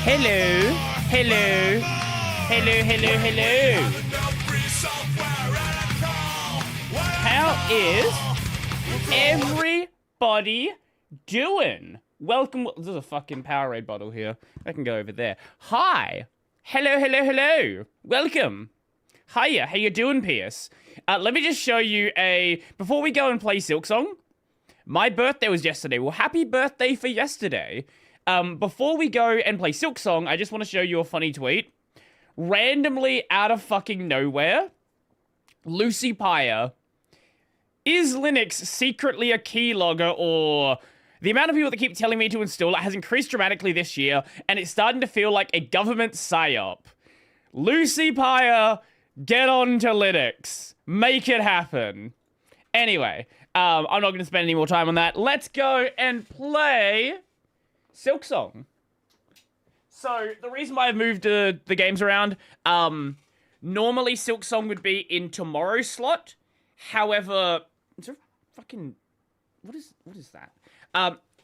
Hello, hello, hello, hello, hello. How is everybody doing? Welcome. There's a fucking Powerade bottle here. I can go over there. Hi. Hello, hello, hello. Welcome. Hiya. How you doing, Pierce? Let me just show you before we go and play Silksong. My birthday was yesterday. Well, happy birthday for yesterday. Before we go and play Silksong, I just want to show you a funny tweet. Randomly, out of fucking nowhere, Lucy Pyer. Is Linux secretly a keylogger, or... The amount of people that keep telling me to install it has increased dramatically this year, and it's starting to feel like a government psyop. Lucy Pyer, get on to Linux. Make it happen. Anyway, I'm not going to spend any more time on that. Let's go and play Silksong. So, the reason why I've moved the games around, normally Silksong would be in tomorrow's slot. However, is there fucking... What is that?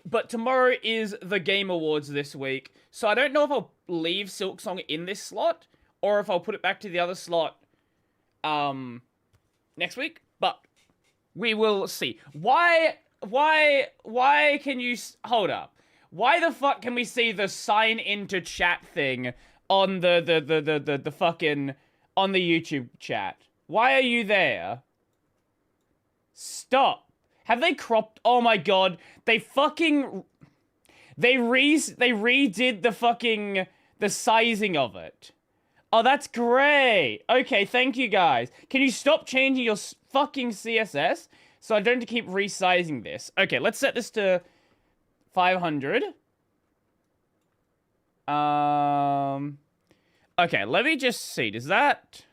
But tomorrow is the Game Awards this week, so I don't know if I'll leave Silksong in this slot, or if I'll put it back to the other slot, next week, but we will see. Why can you... Hold up. Why the fuck can we see the sign into chat thing on the fucking... on the YouTube chat? Why are you there? Stop. Have they cropped? Oh my god. They fucking... They redid the fucking... the sizing of it. Oh, that's great. Okay, thank you guys. Can you stop changing your fucking CSS so I don't have to keep resizing this? Okay, let's set this to 500. Okay, let me just see. Does that...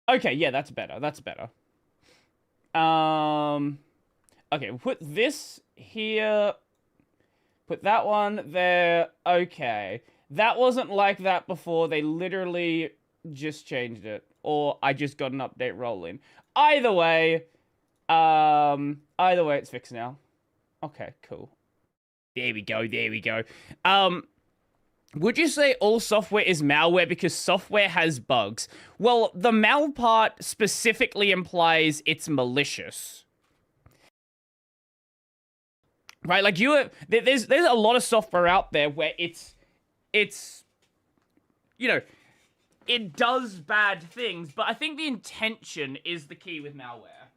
Okay, yeah, that's better. That's better. Okay, we'll put this here. Put that one there. Okay. That wasn't like that before. They literally just changed it. Or I just got an update rolling. Either way, it's fixed now. Okay, cool. There we go, there we go. Would you say all software is malware because software has bugs? Well, the mal part specifically implies it's malicious. Right, like there's a lot of software out there where it's, you know, it does bad things, but I think the intention is the key with malware.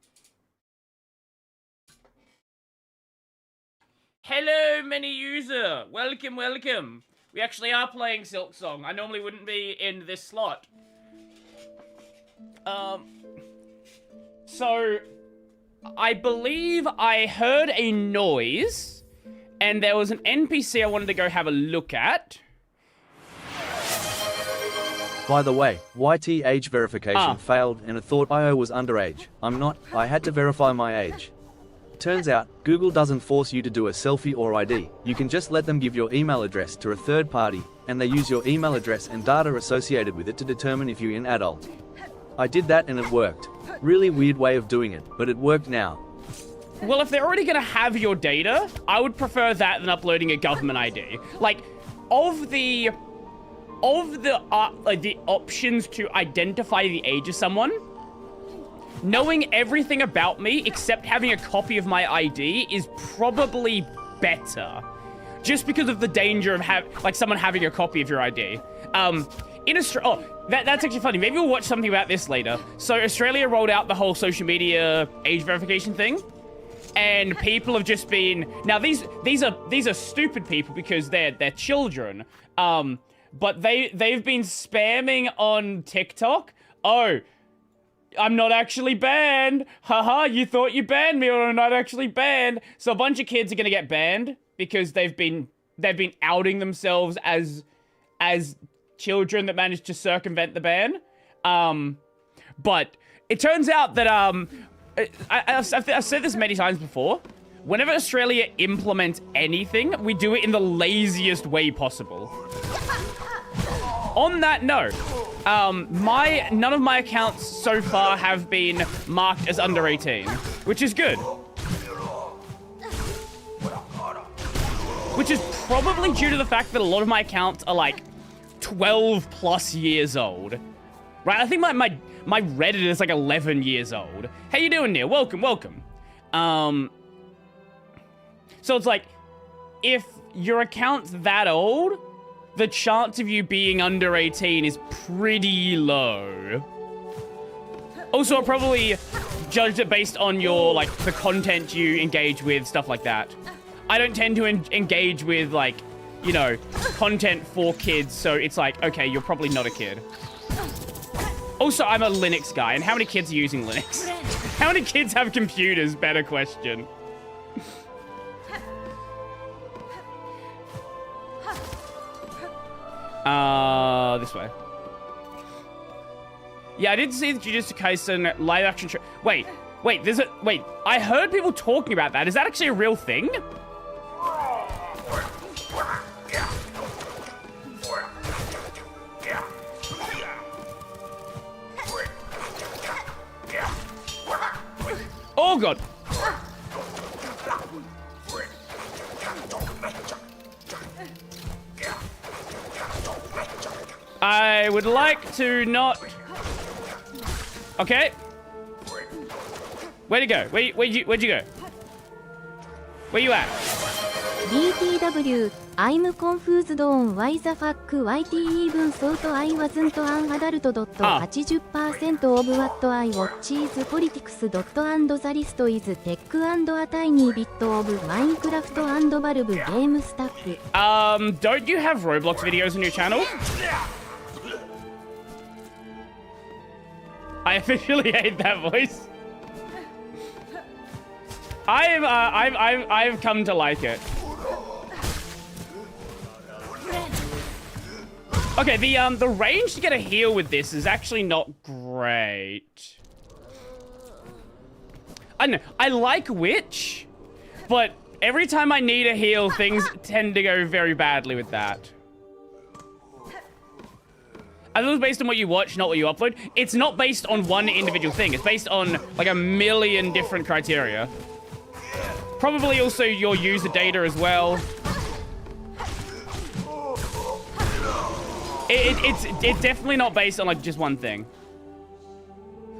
Hello, many user. Welcome, welcome. We actually are playing Silksong. I normally wouldn't be in this slot. So, I believe I heard a noise, and there was an NPC I wanted to go have a look at. By the way, YT age verification failed and it thought IO was underage. I'm not. I had to verify my age. Turns out, Google doesn't force you to do a selfie or ID. You can just let them give your email address to a third party, and they use your email address and data associated with it to determine if you're an adult. I did that and it worked. Really weird way of doing it, but it worked now. Well, if they're already gonna have your data, I would prefer that than uploading a government ID. Like, of the options to identify the age of someone, knowing everything about me except having a copy of my ID is probably better. Just because of the danger of someone having a copy of your ID. In Australia, that's actually funny. Maybe we'll watch something about this later. So Australia rolled out the whole social media age verification thing, and people have just been... Now these are stupid people because they're children. But they've been spamming on TikTok. Oh, I'm not actually banned. Haha, you thought you banned me, or I'm not actually banned. So a bunch of kids are gonna get banned because they've been outing themselves as children that managed to circumvent the ban. But it turns out that I've said this many times before. Whenever Australia implements anything, we do it in the laziest way possible. On that note, none of my accounts so far have been marked as under 18, which is good. Which is probably due to the fact that a lot of my accounts are like 12 plus years old. Right? I think my Reddit is like 11 years old. How you doing, Neil? Welcome, welcome. So it's like, if your account's that old, the chance of you being under 18 is pretty low. Also, I'll probably judge it based on your, like, the content you engage with, stuff like that. I don't tend to engage with, like, you know, content for kids, so it's like, okay, you're probably not a kid. Also, I'm a Linux guy, and how many kids are using Linux? How many kids have computers? Better question. This way. Yeah, I did see the Jujutsu Kaisen live action show. Wait, I heard people talking about that. Is that actually a real thing? Oh, God. I would like to not... Okay. Where'd you go? Where'd you go? Where you at? DTW, I'm confused on why the fuck YT even thought I wasn't an adult. 80% of what I watch is politics. And the rest is tech and a tiny bit of Minecraft and Valve game stuff. Don't you have Roblox videos on your channel? I officially hate that voice. I've come to like it. Okay, the range to get a heal with this is actually not great. I don't know. I like Witch, but every time I need a heal, things tend to go very badly with that. I thought it was based on what you watch, not what you upload. It's not based on one individual thing. It's based on like a million different criteria. Probably also your user data as well. It's definitely not based on like just one thing.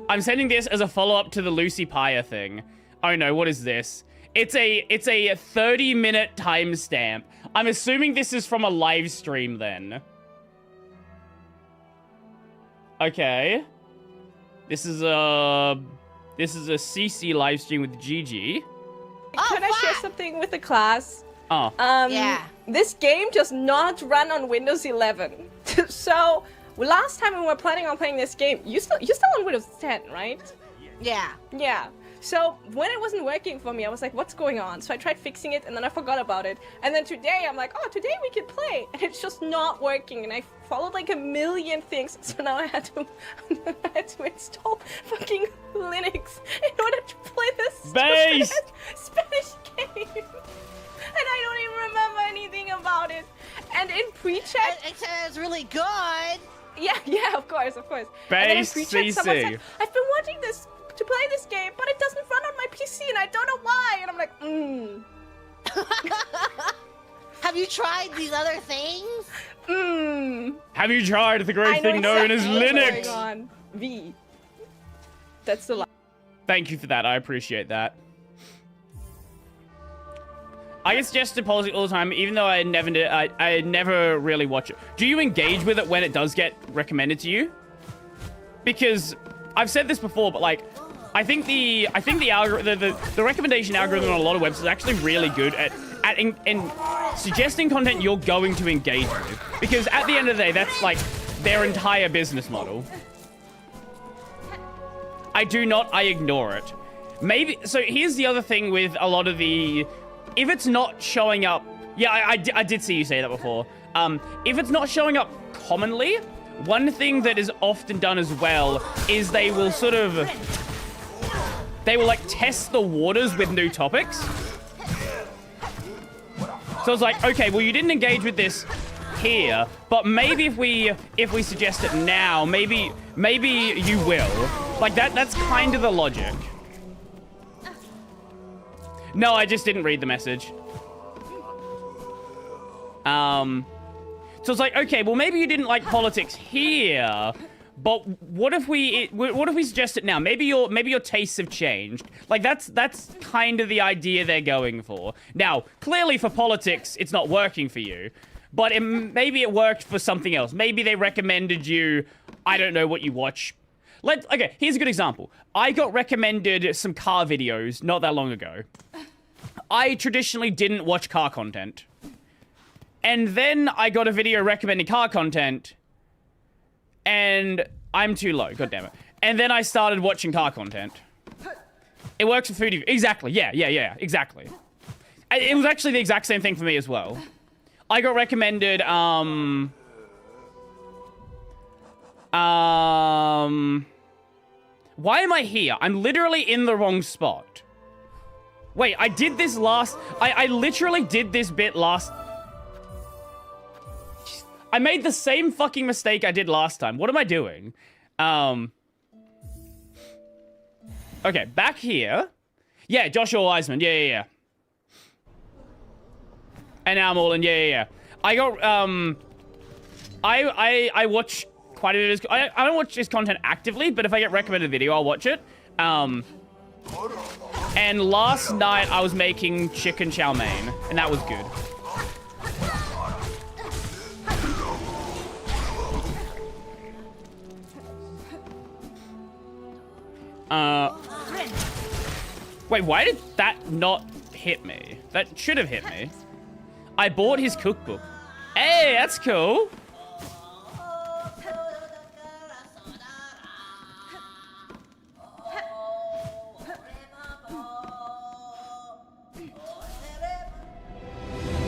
I'm sending this as a follow-up to the Lucy Paya thing. Oh no, what is this? It's a 30-minute timestamp. I'm assuming this is from a live stream then. Okay. This is a CC live stream with Gigi. Can I share something with the class? Oh. Yeah. This game does not run on Windows 11. So last time we were planning on playing this game, you're still on Windows 10, right? Yeah. Yeah. So when it wasn't working for me, I was like, what's going on? So I tried fixing it, and then I forgot about it. And then today, I'm like, oh, today we can play. And it's just not working. And I followed like a million things. So now I had to install fucking Linux in order to play this Spanish game. And I don't even remember anything about it. And in pre-chat... It says really good. Yeah, of course. Base CC. Someone said, I've been wanting to play this game, but it doesn't run on my PC, and I don't know why. And I'm like, Have you tried these other things? Have you tried the great thing known as Linux? Going on. V. That's the line. Thank you for that. I appreciate that. I get suggested policy all the time, even though I never really watch it. Do you engage with it when it does get recommended to you? Because I've said this before, but like, I think the recommendation algorithm on a lot of websites is actually really good at suggesting content you're going to engage with. Because at the end of the day, that's like their entire business model. I ignore it. Maybe, so here's the other thing with a lot of the, if it's not showing up, yeah, I did see you say that before. If it's not showing up commonly, one thing that is often done as well is they will sort of they will like test the waters with new topics. So it's like, okay, well, you didn't engage with this here, but maybe if we suggest it now, maybe you will. Like that's kind of the logic. No, I just didn't read the message. So it's like, okay, well, maybe you didn't like politics here, but what if we suggest it now? Maybe your tastes have changed. Like that's kind of the idea they're going for. Now, clearly for politics, it's not working for you, but maybe it worked for something else. Maybe they recommended you, I don't know what you watch. Okay, here's a good example. I got recommended some car videos not that long ago. I traditionally didn't watch car content. And then I got a video recommending car content, and I'm too low, god damn it. And then I started watching car content. It works for foodie. Exactly, yeah, exactly. It was actually the exact same thing for me as well. I got recommended, why am I here? I'm literally in the wrong spot. Wait, I did this last... I literally did this bit last... I made the same fucking mistake I did last time. What am I doing? Okay, back here. Yeah, Joshua Wiseman. Yeah. And now I'm all in. Yeah. I got, I watch quite a bit of his... I don't watch his content actively, but if I get recommended a video, I'll watch it. And last night, I was making chicken chow mein, and that was good. Wait, why did that not hit me? That should have hit me. I bought his cookbook. Hey, that's cool.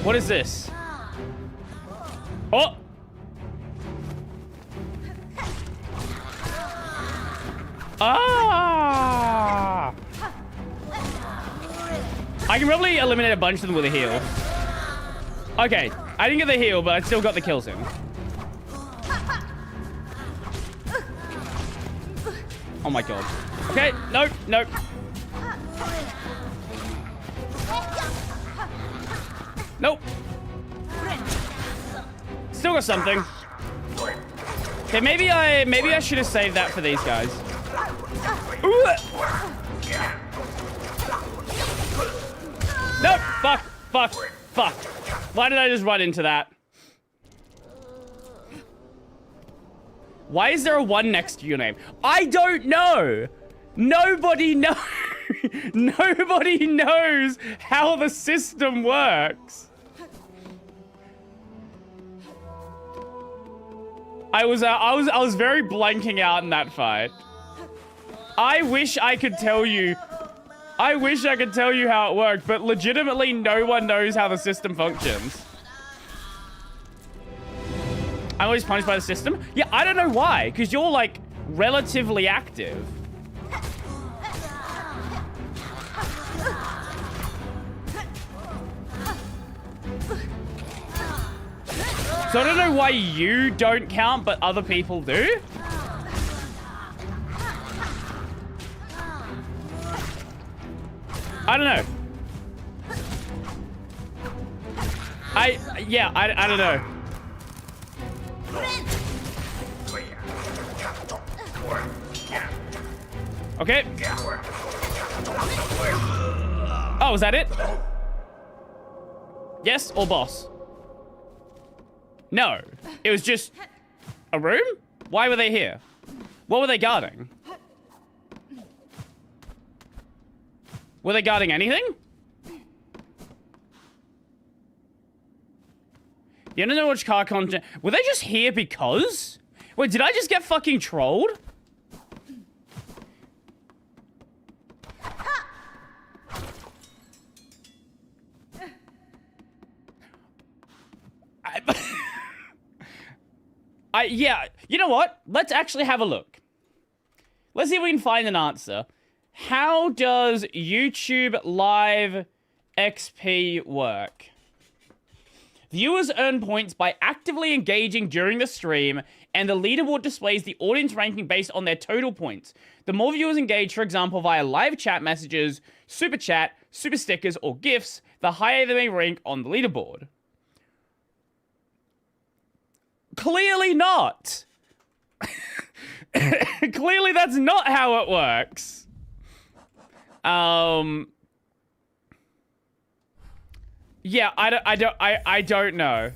What is this? Oh! Ah! I can probably eliminate a bunch of them with a heal. Okay, I didn't get the heal, but I still got the kills in. Oh my god. Okay, nope. Nope. Still got something. Okay, maybe I should have saved that for these guys. Ooh. Nope. Fuck. Why did I just run into that? Why is there a 1 next to your name? I don't know. Nobody knows. Nobody knows how the system works. I was very blanking out in that fight. I wish I could tell you how it worked, but legitimately no one knows how the system functions. I'm always punished by the system? Yeah, I don't know why, because you're like relatively active. So I don't know why you don't count, but other people do. I don't know. I don't know. Okay. Oh, is that it? Yes or boss? No. It was just a room? Why were they here? What were they guarding? Were they guarding anything? You don't know which car content... Were they just here because? Wait, did I just get fucking trolled? Yeah, you know what? Let's actually have a look. Let's see if we can find an answer. How does YouTube Live XP work? Viewers earn points by actively engaging during the stream, and the leaderboard displays the audience ranking based on their total points. The more viewers engage, for example, via live chat messages, super chat, super stickers, or GIFs, the higher they may rank on the leaderboard. Clearly not. Clearly that's not how it works. Yeah, I don't know.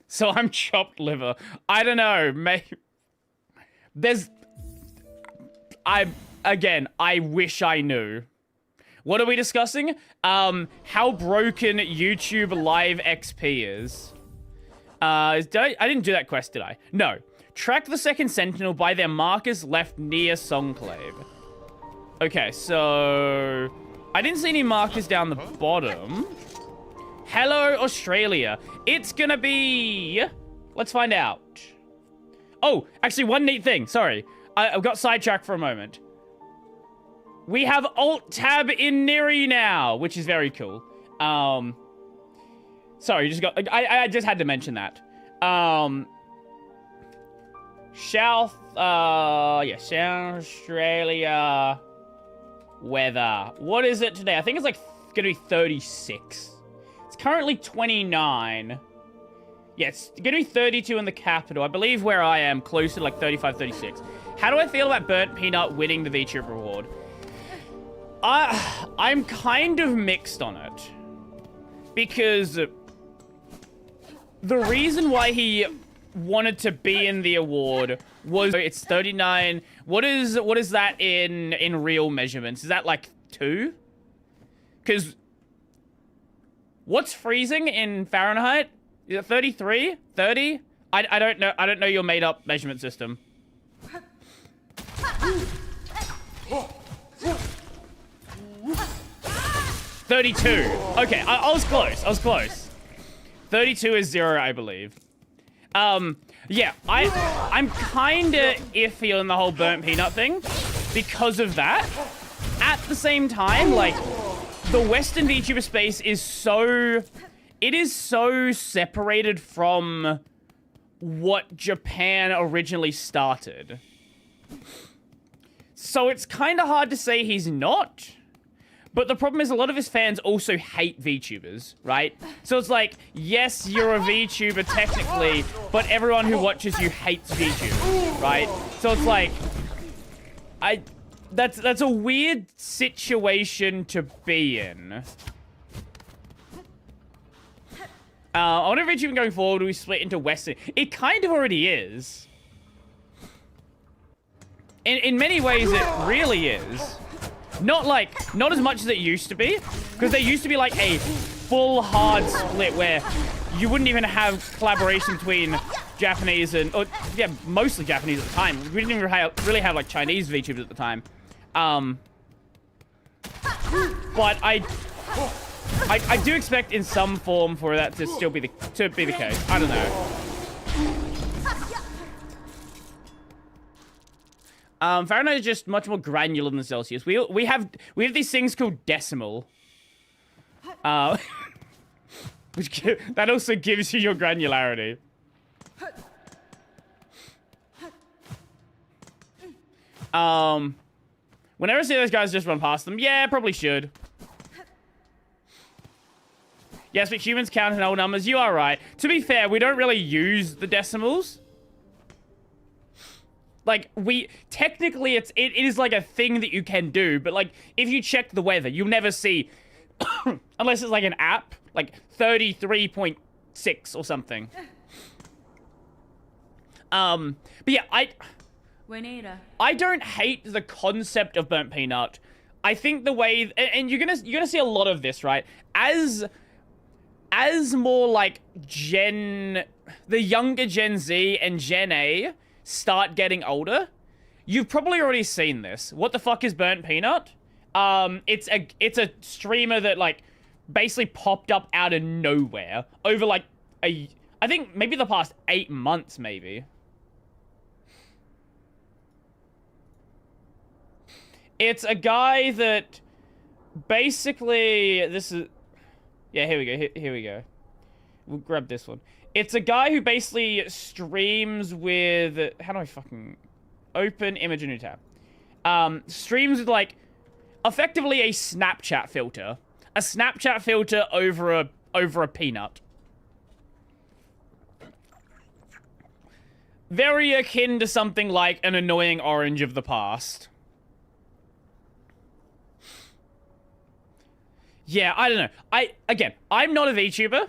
So I'm chopped liver. I don't know. Maybe I wish I knew. What are we discussing? How broken YouTube Live XP is. I didn't do that quest, did I? No. Track the second sentinel by their markers left near Songclave. Okay, so I didn't see any markers down the bottom. Hello, Australia. It's gonna be... Let's find out. Oh, actually, one neat thing. Sorry. I got sidetracked for a moment. We have Alt-Tab in Neri now, which is very cool. Sorry, I just had to mention that. South Australia weather. What is it today? I think it's like gonna be 36. It's currently 29. Yeah, it's gonna be 32 in the capital. I believe where I am, close to like 35, 36. How do I feel about Burnt Peanut winning the VTuber reward? I'm kind of mixed on it. Because the reason why he wanted to be in the award was it's 39. What is that in real measurements? Is that like 2? Because what's freezing in Fahrenheit? Is it 33? 30? I don't know. I don't know your made up measurement system. 32. Okay, I was close. I was close. 32 is 0, I believe. Yeah, I'm kinda iffy on the whole burnt peanut thing because of that. At the same time, like, the Western VTuber space is so separated from what Japan originally started. So it's kind of hard to say he's not. But the problem is a lot of his fans also hate VTubers, right? So it's like, yes, you're a VTuber technically, but everyone who watches you hates VTubers, right? So it's like, that's a weird situation to be in. I wonder if VTuber going forward we split into Western. It kind of already is. In many ways, it really is. Not as much as it used to be, because there used to be like a full hard split where you wouldn't even have collaboration between Japanese and, or yeah, mostly Japanese at the time. We didn't even really have like Chinese VTubers at the time. But I do expect in some form for that to still be the case. I don't know. Fahrenheit is just much more granular than Celsius. We have these things called decimal. That also gives you your granularity. Whenever I see those guys, just run past them. Yeah, probably should. Yes, but humans count in whole numbers. You are right. To be fair, we don't really use the decimals. Like, technically, it is like a thing that you can do, but like, if you check the weather, you'll never see, unless it's like an app, like 33.6 or something. But yeah, I don't hate the concept of burnt peanut. I think the way, and you're gonna see a lot of this, right? As more like the younger Gen Z and Gen A start getting older, you've probably already seen this. What the fuck is burnt peanut? It's a streamer that like basically popped up out of nowhere over like I think maybe the past 8 months maybe. It's a guy that basically, this is, yeah, here we go, here we go. We'll grab this one. It's a guy who basically streams with, how do I fucking, open image in new tab. Streams with like, effectively a Snapchat filter. A Snapchat filter over a peanut. Very akin to something like an annoying orange of the past. Yeah, I don't know. Again, I'm not a VTuber.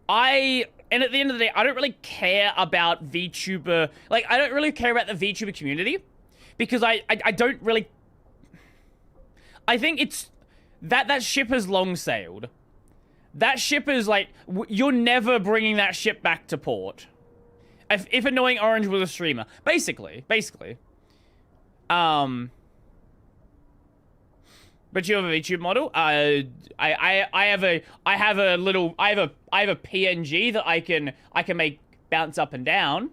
And at the end of the day, I don't really care about VTuber, like, I don't really care about the VTuber community, because I don't really, I think it's, that ship has long sailed. That ship is like, you're never bringing that ship back to port. If Annoying Orange was a streamer, basically. But you have a VTube model. I have a PNG that I can make bounce up and down.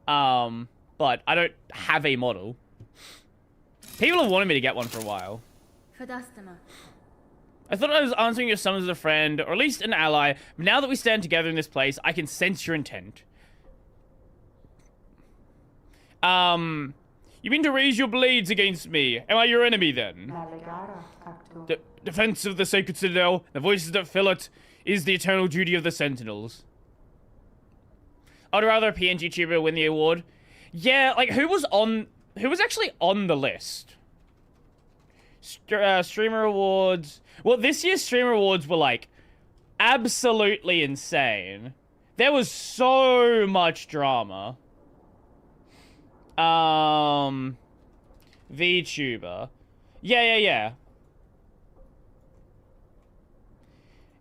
But I don't have a model. People have wanted me to get one for a while. I thought I was answering your summons as a friend, or at least an ally. But now that we stand together in this place, I can sense your intent. You mean to raise your blades against me? Am I your enemy then? Defense of the sacred citadel, the voices that fill it, is the eternal duty of the sentinels. I'd rather a PNG tuber win the award. Yeah, like, who was actually on the list? Streamer awards. Well, this year's streamer awards were, like, absolutely insane. There was so much drama. VTuber. Yeah.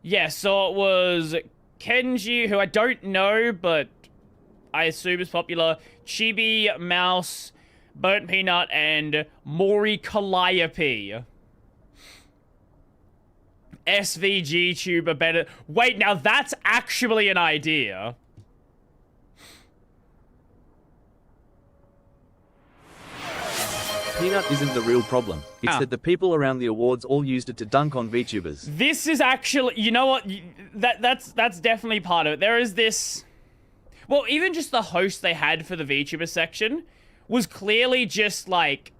Yeah, so it was Kenji, who I don't know, but I assume is popular. Chibi, Mouse, Burnt Peanut, and Maury Calliope. SVG tuber better. Wait, now that's actually an idea. Peanut isn't the real problem. It's that the people around the awards all used it to dunk on VTubers. This is actually, you know what? That's definitely part of it. There is this, well, even just the host they had for the VTuber section was clearly just like,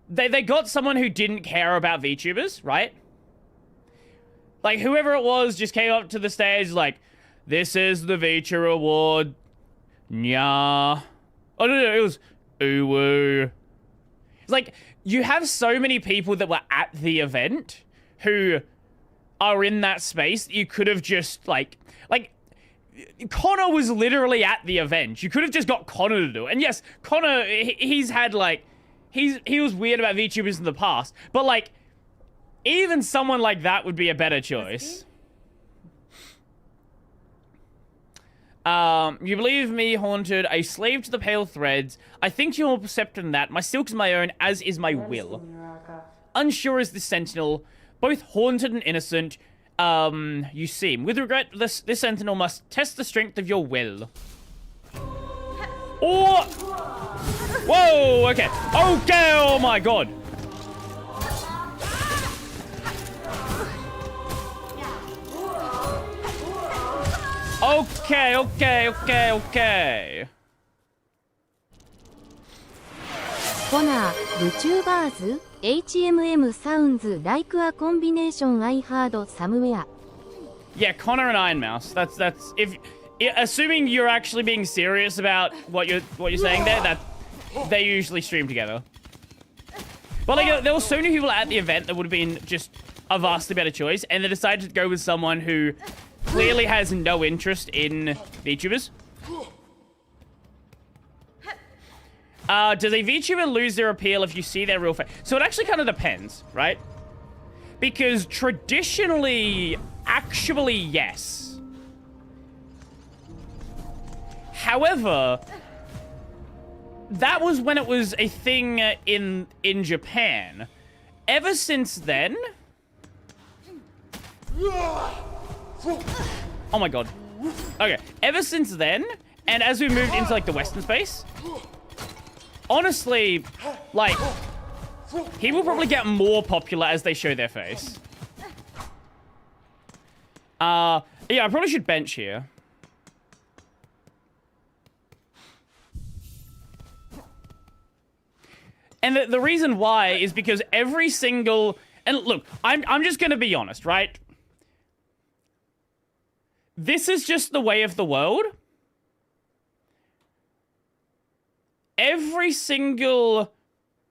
they got someone who didn't care about VTubers, right? Like, whoever it was just came up to the stage like, this is the VTuber award. Nya. Oh, no, it was ooh-woo. Like, you have so many people that were at the event who are in that space that you could have just, like, Connor was literally at the event. You could have just got Connor to do it. And yes, Connor, he's had, like, he was weird about VTubers in the past. But, like, even someone like that would be a better choice. You believe me, Haunted, a slave to the pale threads. I think you're more perceptive than that. My silk is my own, as is my will. Unsure as this sentinel, both haunted and innocent, you seem. With regret, this sentinel must test the strength of your will. Oh! Whoa, okay. Okay, oh my god. Okay. Connor, VTubers, HMM sounds like a combination I heard somewhere. Yeah, Connor and Iron Mouse. That's if assuming you're actually being serious about what you're saying there, that they usually stream together. But like, there were so many people at the event that would have been just a vastly better choice, and they decided to go with someone who clearly has no interest in VTubers. Does a VTuber lose their appeal if you see their real face? So it actually kind of depends, right? Because traditionally, actually, yes. However, that was when it was a thing in Japan. Ever since then... Oh my god. Okay, ever since then, and as we moved into like the Western space, honestly, like, He will probably get more popular as they show their face. Yeah, I probably should bench here. And the reason why is because every single... And look, I'm just going to be honest, right? This is just the way of the world. Every single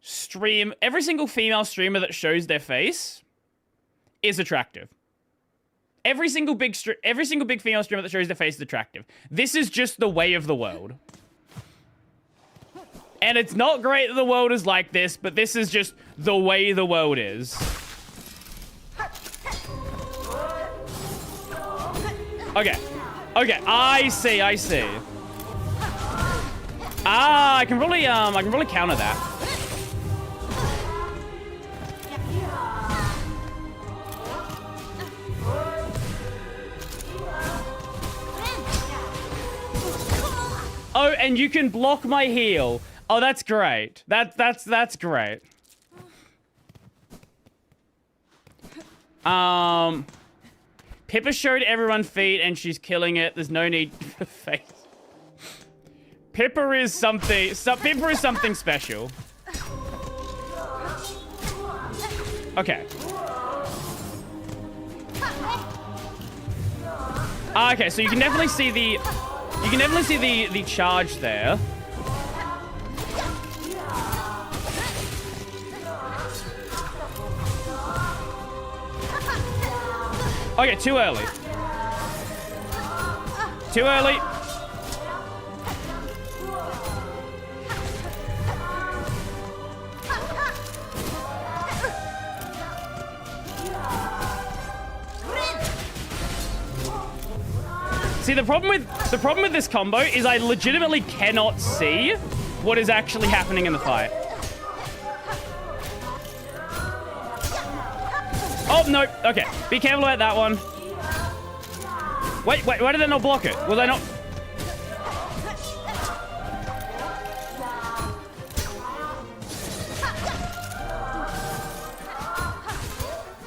female streamer that shows their face is attractive. Every single big female streamer that shows their face is attractive. This is just the way of the world. And it's not great that the world is like this, but this is just the way the world is. Okay. Okay, I see. I can probably counter that. Oh, and you can block my heal. Oh, that's great. That's great. Pippa showed everyone feet and she's killing it. There's no need for face. Pippa is something special. Okay. Okay, so you can definitely see the charge there. Okay, too early. Too early. See, the problem with this combo is I legitimately cannot see what is actually happening in the fight. Oh, no. Okay. Be careful about that one. Wait. Why did they not block it? Was I not...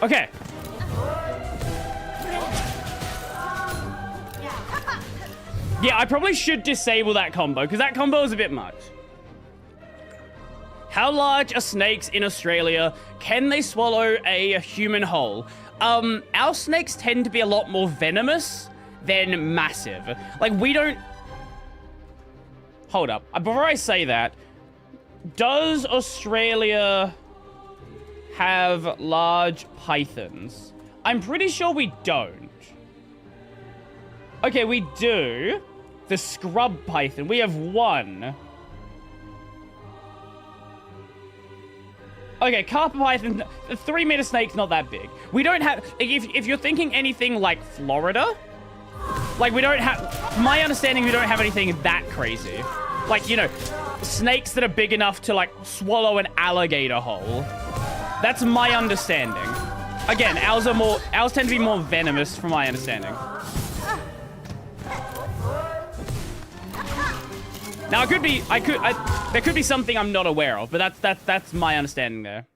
Okay. Yeah, I probably should disable that combo, because that combo is a bit much. How large are snakes in Australia? Can they swallow a human whole? Our snakes tend to be a lot more venomous than massive. Like, we don't... Hold up. Before I say that, does Australia have large pythons? I'm pretty sure we don't. Okay, we do. The scrub python. We have one. Okay, carpet python, the 3-meter snake's not that big. We don't have, if you're thinking anything like Florida, like we don't have, my understanding, we don't have anything that crazy. Like, you know, snakes that are big enough to like swallow an alligator whole. That's my understanding. Again, ours tend to be more venomous from my understanding. Now, there could be something I'm not aware of, but that's my understanding there.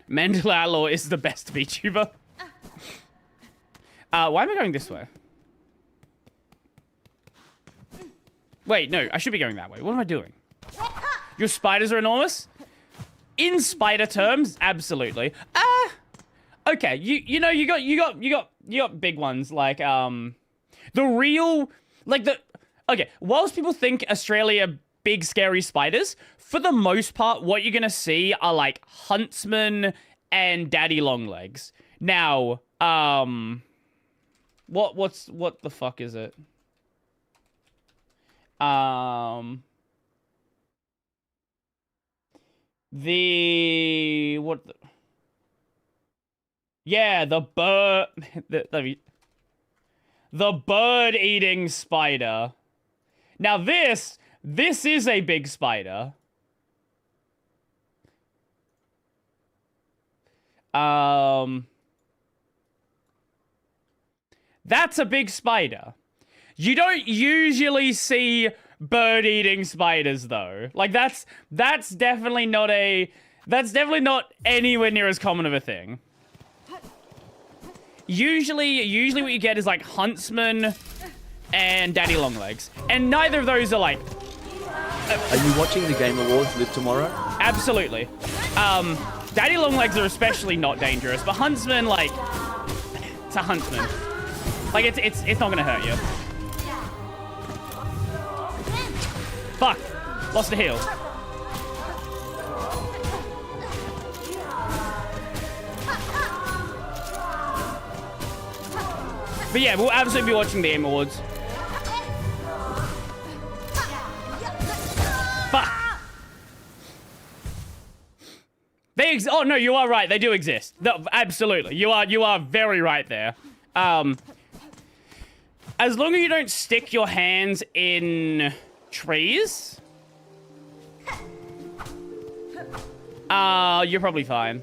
Mental Alloy is the best VTuber. Why am I going this way? Wait, no, I should be going that way. What am I doing? Your spiders are enormous? In spider terms, absolutely. Okay, you know, you got big ones like the real, like the, okay, whilst people think Australia big scary spiders, for the most part, what you're gonna see are like huntsmen and daddy long legs. Now, what the fuck is it? Yeah, the bird, the bird-eating spider. Now this is a big spider. That's a big spider. You don't usually see bird-eating spiders, though. Like, that's definitely not anywhere near as common of a thing. Usually what you get is, like, huntsman and daddy longlegs. And neither of those are, like... Are you watching the Game Awards live tomorrow? Absolutely. Daddy longlegs are especially not dangerous, but huntsman, like... It's a huntsman. Like, it's not gonna hurt you. Fuck. Lost the heal. But yeah, we'll absolutely be watching the Game Awards. Fuck. Oh no, you are right. They do exist. No, absolutely. You are very right there. As long as you don't stick your hands in trees, you're probably fine.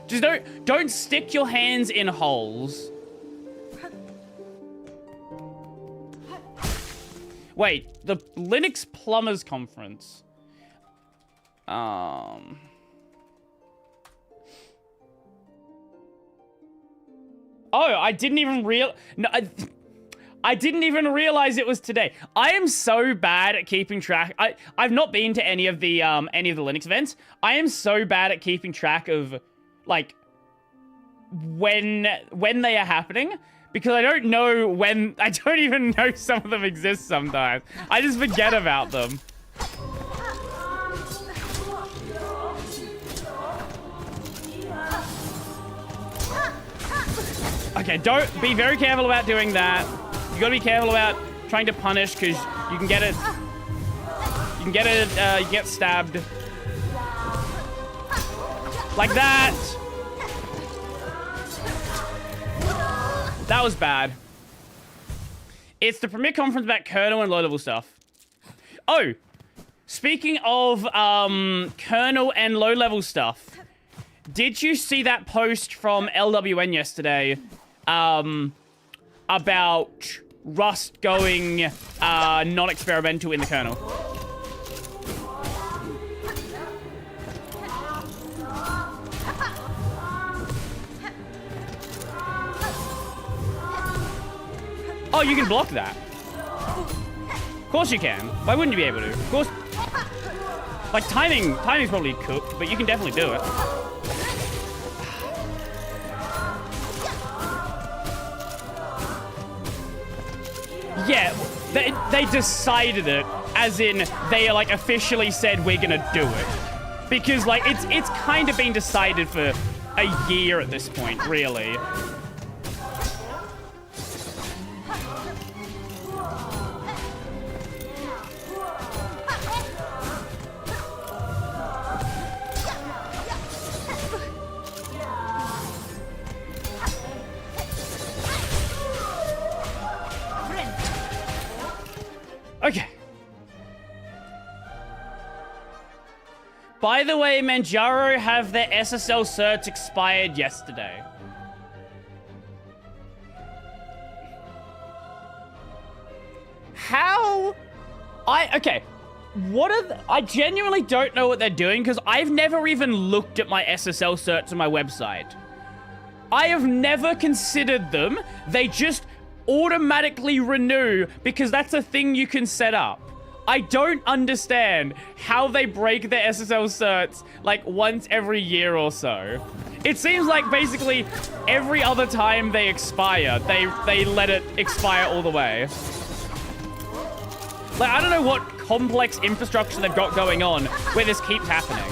Just don't stick your hands in holes. Wait, the Linux Plumbers Conference. Oh, I didn't even I didn't even realize it was today. I am so bad at keeping track. I've not been to any of the Linux events. I am so bad at keeping track of, like, when they are happening. Because I don't know when... I don't even know some of them exist sometimes. I just forget about them. Okay, be very careful about doing that. You gotta be careful about trying to punish, because you can get it... You get stabbed. Like that! That was bad. It's the premier conference about kernel and low-level stuff. Oh, speaking of kernel and low-level stuff, did you see that post from LWN yesterday about Rust going non-experimental in the kernel? Oh, you can block that. Of course you can. Why wouldn't you be able to? Of course. Like, timing's probably cooked, but you can definitely do it. Yeah, they decided it, as in they, like, officially said we're gonna do it. Because, like, it's kind of been decided for a year at this point, really. Okay. By the way, Manjaro have their SSL certs expired yesterday. How? Okay. What are I genuinely don't know what they're doing, because I've never even looked at my SSL certs on my website. I have never considered them. They just automatically renew because that's a thing you can set up. I don't understand how they break their SSL certs like once every year or so. It seems like basically every other time they expire, they let it expire all the way. Like, I don't know what complex infrastructure they've got going on where this keeps happening.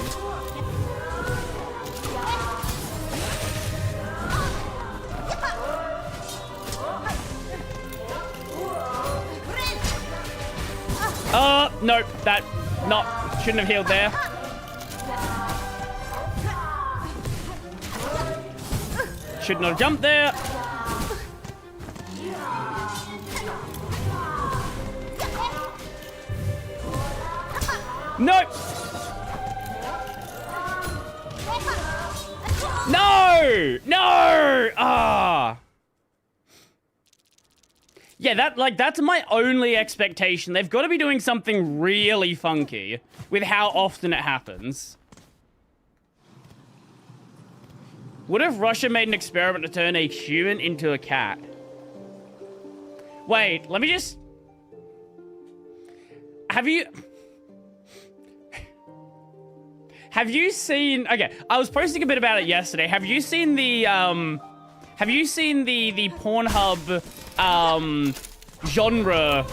Nope, that shouldn't have healed there. Should not have jumped there. Nope. No! No! Ah! Yeah, that's my only expectation. They've got to be doing something really funky with how often it happens. What if Russia made an experiment to turn a human into a cat? Wait, let me just... Have you seen... Okay, I was posting a bit about it yesterday. Have you seen the Pornhub genre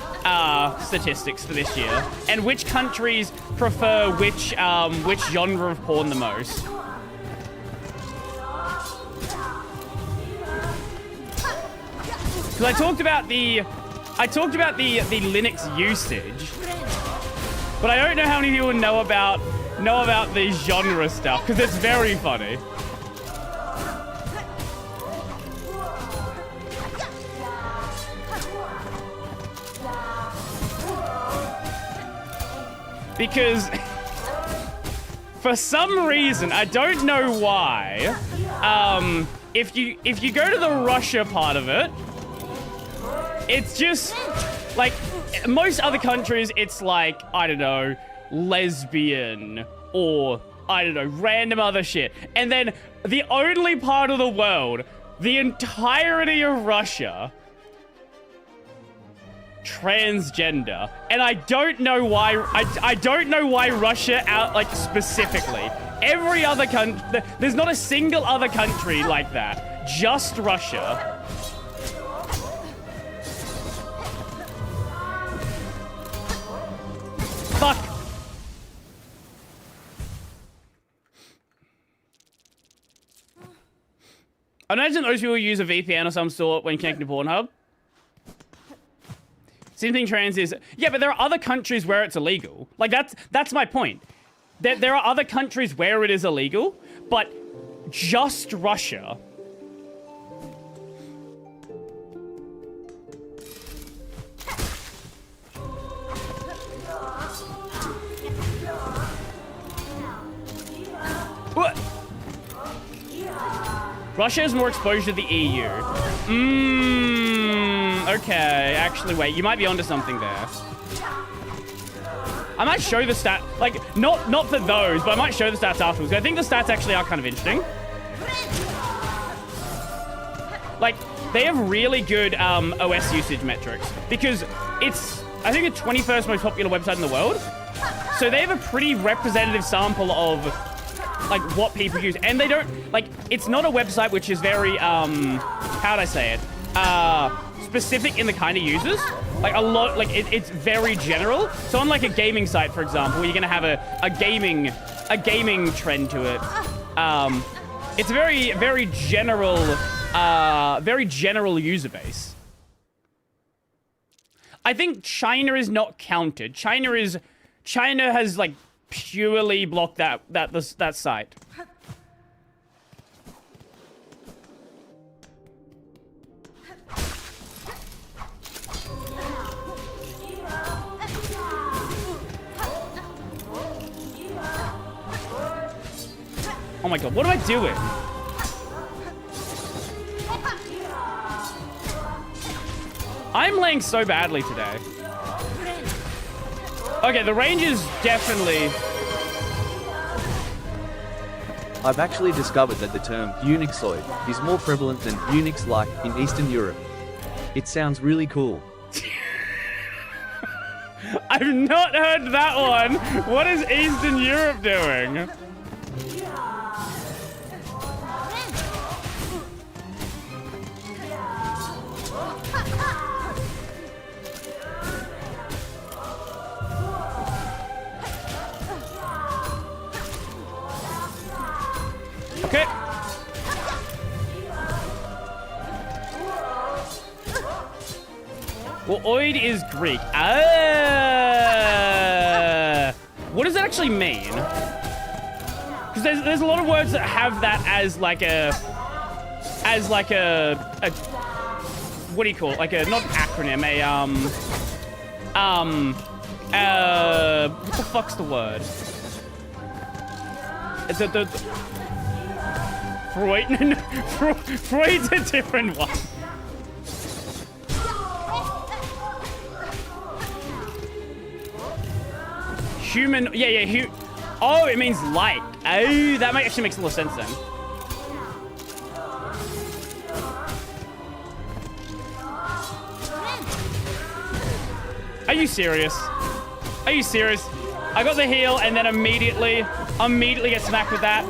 statistics for this year? And which countries prefer which genre of porn the most? Because I talked about the Linux usage, but I don't know how many people know about the genre stuff, because it's very funny. Because for some reason, I don't know why, if you go to the Russia part of it, it's just like most other countries, it's like, I don't know, lesbian or I don't know, random other shit. And then the only part of the world, the entirety of Russia, transgender. And I don't know why, I don't know why Russia out, like, specifically. Every other country, there's not a single other country like that. Just Russia. Fuck. I imagine those people use a VPN or some sort when connecting to Pornhub. Same thing trans is... Yeah, but there are other countries where it's illegal. Like, that's my point. There are other countries where it is illegal, but just Russia... What? Russia has more exposure to the EU. Okay. Actually, wait. You might be onto something there. I might show the stat... Like, not for those, but I might show the stats afterwards. I think the stats actually are kind of interesting. Like, they have really good OS usage metrics. Because it's, I think, the 21st most popular website in the world. So they have a pretty representative sample of... like what people use, and they don't like. It's not a website which is very how'd I say it? Specific in the kind of users. Like a lot, like it's very general. So on like a gaming site, for example, you're gonna have a gaming trend to it. It's a very general user base. I think China is not counted. China has like purely blocked that site. Oh my god, what am I doing? I'm laying so badly today. Okay, the range is definitely... I've actually discovered that the term Unixoid is more prevalent than Unix-like in Eastern Europe. It sounds really cool. I've not heard that one. What is Eastern Europe doing? Okay. Well, oid is Greek. What does that actually mean? Because there's a lot of words that have that as like a what do you call it? Like a, not an acronym, what the fuck's the word? It's Freud? Freud's a different one. Human. Yeah. Oh, it means light. Oh, that actually makes a lot of sense then. Are you serious? Are you serious? I got the heal and then immediately get smacked with that.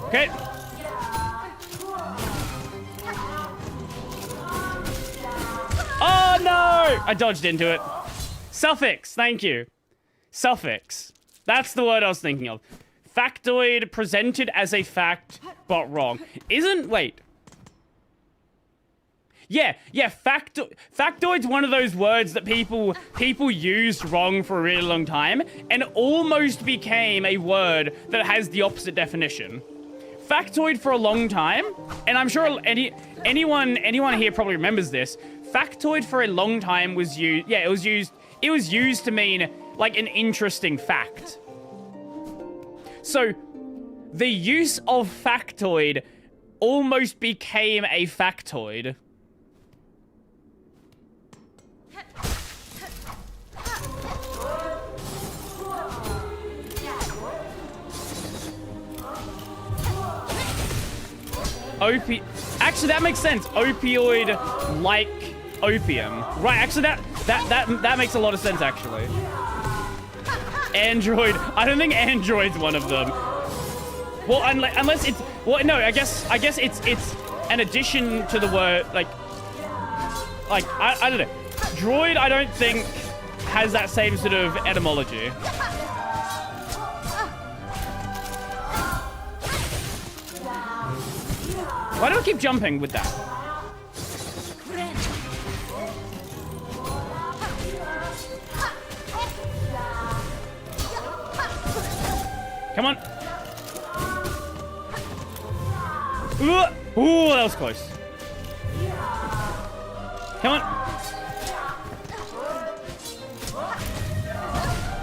Okay. Oh no! I dodged into it. Suffix, thank you. Suffix. That's the word I was thinking of. Factoid presented as a fact, but wrong. Wait. Yeah, factoid's one of those words that people used wrong for a really long time and almost became a word that has the opposite definition. Factoid for a long time, and I'm sure anyone here probably remembers this. Factoid for a long time was used. Yeah, it was used to mean like an interesting fact. So the use of factoid almost became a factoid. Actually, that makes sense. Opioid like opium. Right, actually that makes a lot of sense actually. Android. I don't think Android's one of them. Well, unless it's no, I guess it's an addition to the word like I don't know. Droid I don't think has that same sort of etymology. Why do I keep jumping with that? Come on. Ooh, that was close. Come on.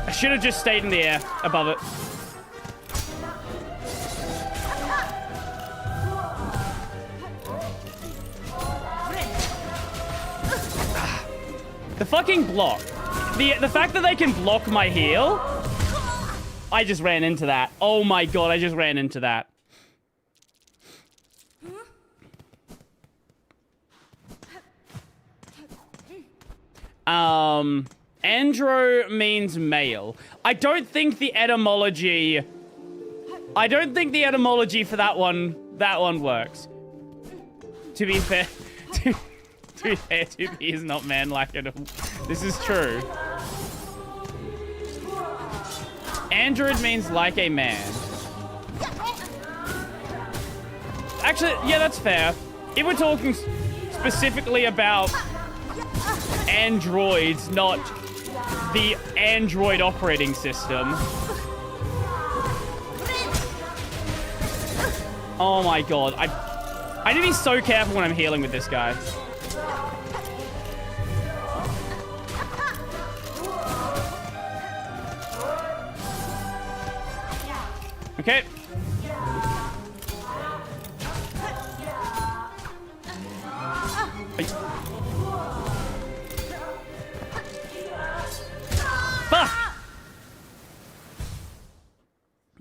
I should have just stayed in the air above it. The fucking block. The fact that they can block my heal. I just ran into that. Oh my god, I just ran into that. Andro means male. I don't think the etymology for that one works. To be fair, to be fair, 2B is not man-like at all. This is true. Android means like a man. Actually, yeah, that's fair. If we're talking specifically about androids, not the Android operating system. Oh my god, I need to be so careful when I'm healing with this guy. Okay. Fuck!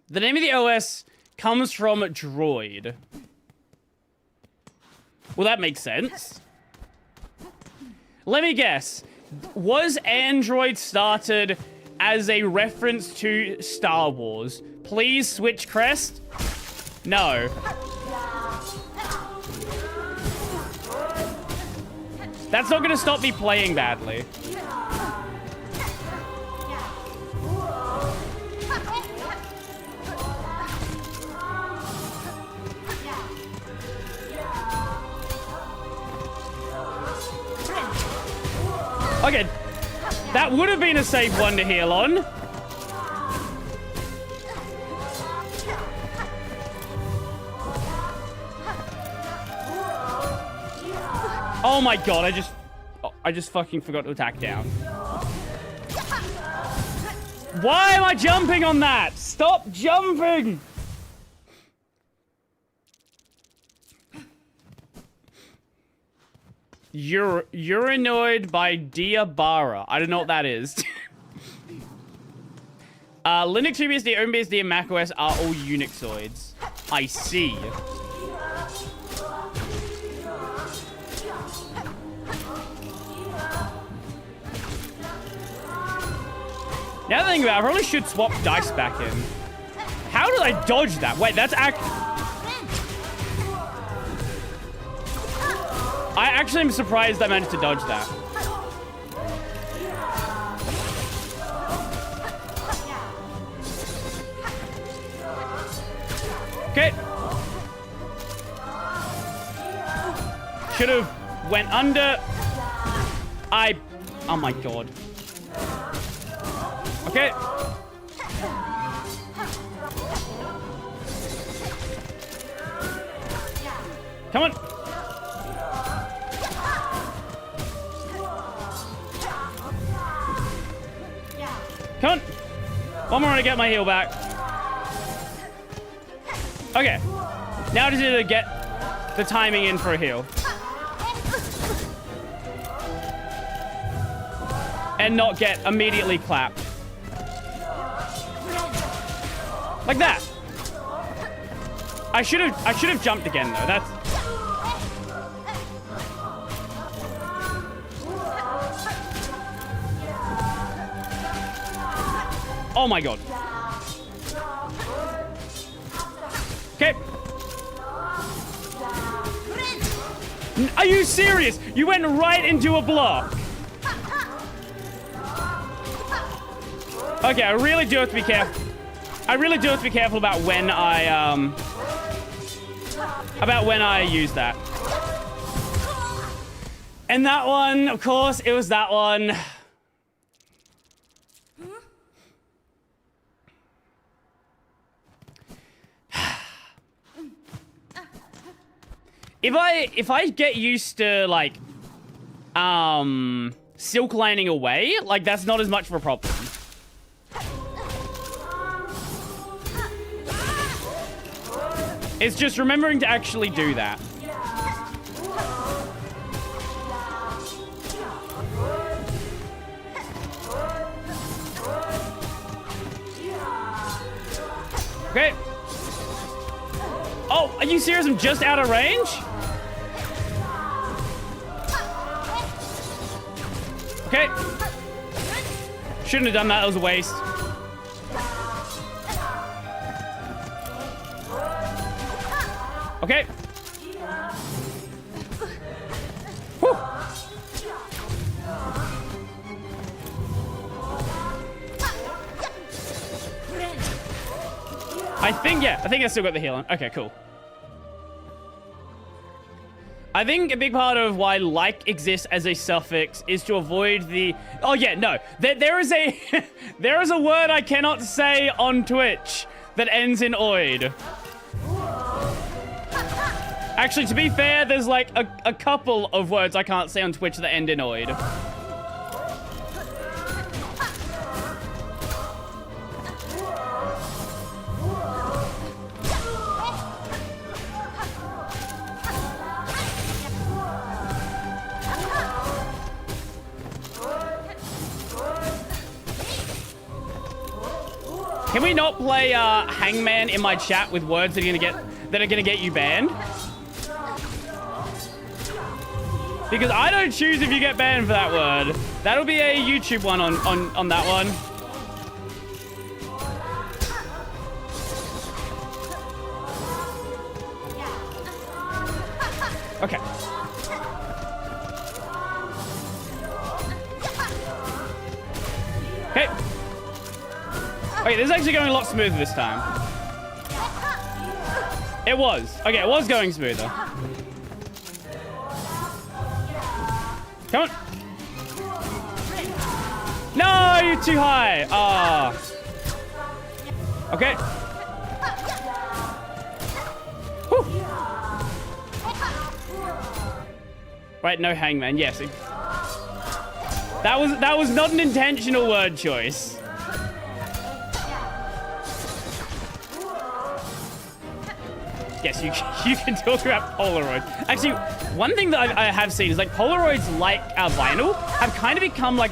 The name of the OS comes from droid. Well, that makes sense. Let me guess. Was Android started as a reference to Star Wars? Please switch crest? No. That's not gonna stop me playing badly. Okay, that would have been a safe one to heal on. Oh my god, I just fucking forgot to attack down. Why am I jumping on that? Stop jumping! Uranoid by Diabara. I don't know what that is. Linux, FreeBSD, OpenBSD, and macOS are all Unixoids. I see. Now that I think about it, I probably should swap dice back in. How did I dodge that? Wait, that's I actually am surprised I managed to dodge that. Okay. Should have went under. Oh my god. Okay. Come on. Come on. One more to get my heal back. Okay. Now I just need to get the timing in for a heal. And not get immediately clapped. Like that. I should have jumped again though. That's Oh my god. Okay. Are you serious? You went right into a block. Okay, I really do have to be careful. I really do have to be careful about when I use that. And that one, of course, it was that one. If I get used to like silk lining away, like that's not as much of a problem. It's just remembering to actually do that. Okay. Oh, are you serious? I'm just out of range? Okay. Shouldn't have done that. That was a waste. Okay. Whew. I think I still got the heal on. Okay, cool. I think a big part of why like exists as a suffix is to avoid the... Oh yeah, no. There is a there is a word I cannot say on Twitch that ends in oid. Actually, to be fair, there's like a couple of words I can't say on Twitch that end in oid. Can we not play Hangman in my chat with words that are gonna get you banned? Because I don't choose if you get banned for that word. That'll be a YouTube one on that one. Okay. Okay. Okay, this is actually going a lot smoother this time. It was. Okay, it was going smoother. Come on. No, you're too high. Ah. Okay. Whew. Right, no hangman. Yes. That was not an intentional word choice. Yes, you can talk about Polaroid. Actually, one thing that I have seen is like Polaroids, like vinyl, have kind of become like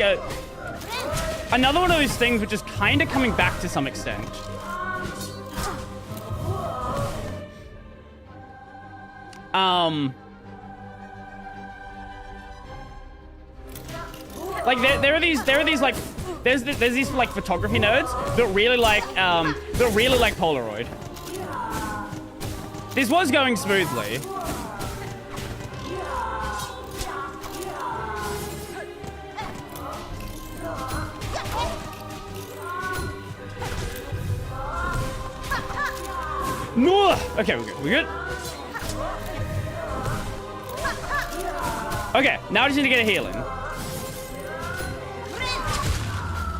another one of those things which is kind of coming back to some extent. Like there are these like there's these like photography nerds that really like Polaroid. This was going smoothly. No. Okay, we're good. We're good. Okay, now I just need to get a healing.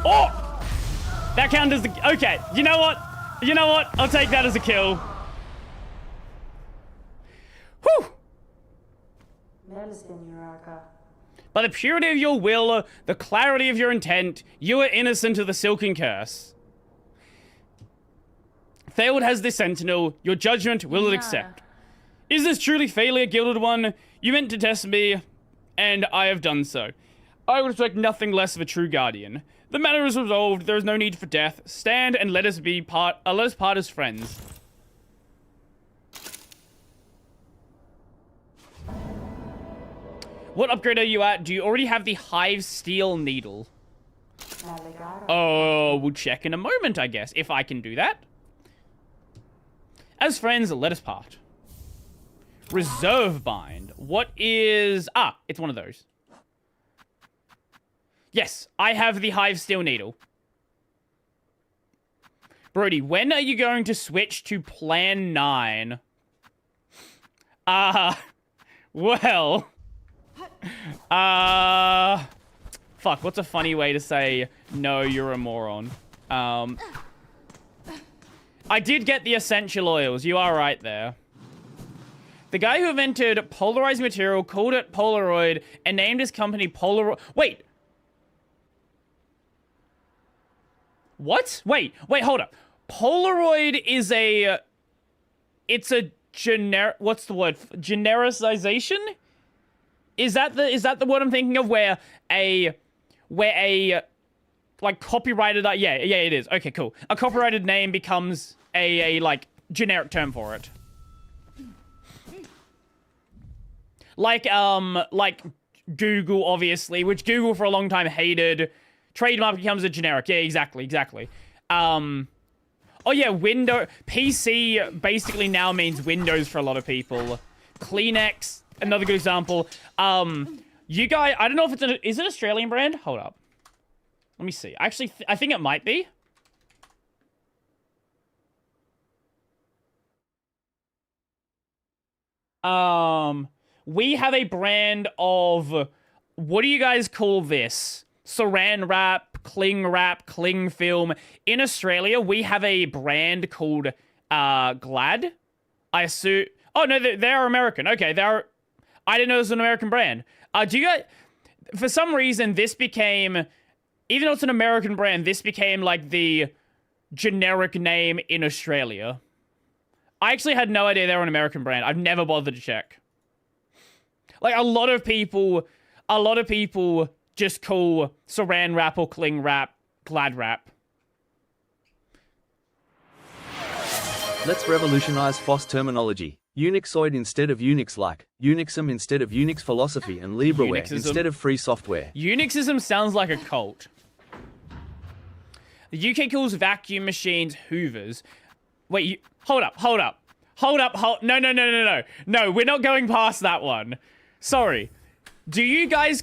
Oh! That counted as the... Okay, you know what? You know what? I'll take that as a kill. Whew! By the purity of your will, the clarity of your intent, you are innocent of the silken curse. Failed has the sentinel, your judgment will it accept. Is this truly failure, Gilded One? You meant to test me, and I have done so. I would expect nothing less of a true guardian. The matter is resolved, there is no need for death. Stand and let us part as friends. What upgrade are you at? Do you already have the Hive Steel Needle? Oh, we'll check in a moment, I guess, if I can do that. As friends, let us part. Reserve Bind. What is... Ah, it's one of those. Yes, I have the Hive Steel Needle. Brody, when are you going to switch to Plan 9? Well... Fuck, what's a funny way to say, no, you're a moron? I did get the essential oils. You are right there. The guy who invented polarized material called it Polaroid and named his company Polaroid. Wait. What? Wait, hold up. Polaroid is a... It's a what's the word? Genericization? Is that the word I'm thinking of where a like copyrighted, yeah, it is. Okay, cool. A copyrighted name becomes a like generic term for it. Like Google, obviously, which Google for a long time hated. Trademark becomes a generic. Yeah, exactly. Oh yeah, PC basically now means Windows for a lot of people. Kleenex, another good example. You guys, I don't know if is it an Australian brand? Hold up. Let me see. Actually, I think it might be. We have a brand of, what do you guys call this? Saran wrap, cling film. In Australia, we have a brand called Glad. I assume. Oh no, they're American. Okay, I didn't know it was an American brand. Do you guys? For some reason, this became, even though it's an American brand, this became like the generic name in Australia. I actually had no idea they were an American brand. I've never bothered to check. Like, a lot of people just call Saran wrap or cling wrap Glad wrap. Let's revolutionize FOSS terminology. Unixoid instead of Unix-like, Unixism instead of Unix philosophy, and Libreware instead of free software. Unixism sounds like a cult. The UK calls vacuum machines Hoovers. Wait, hold up. No. No, we're not going past that one. Sorry. Do you guys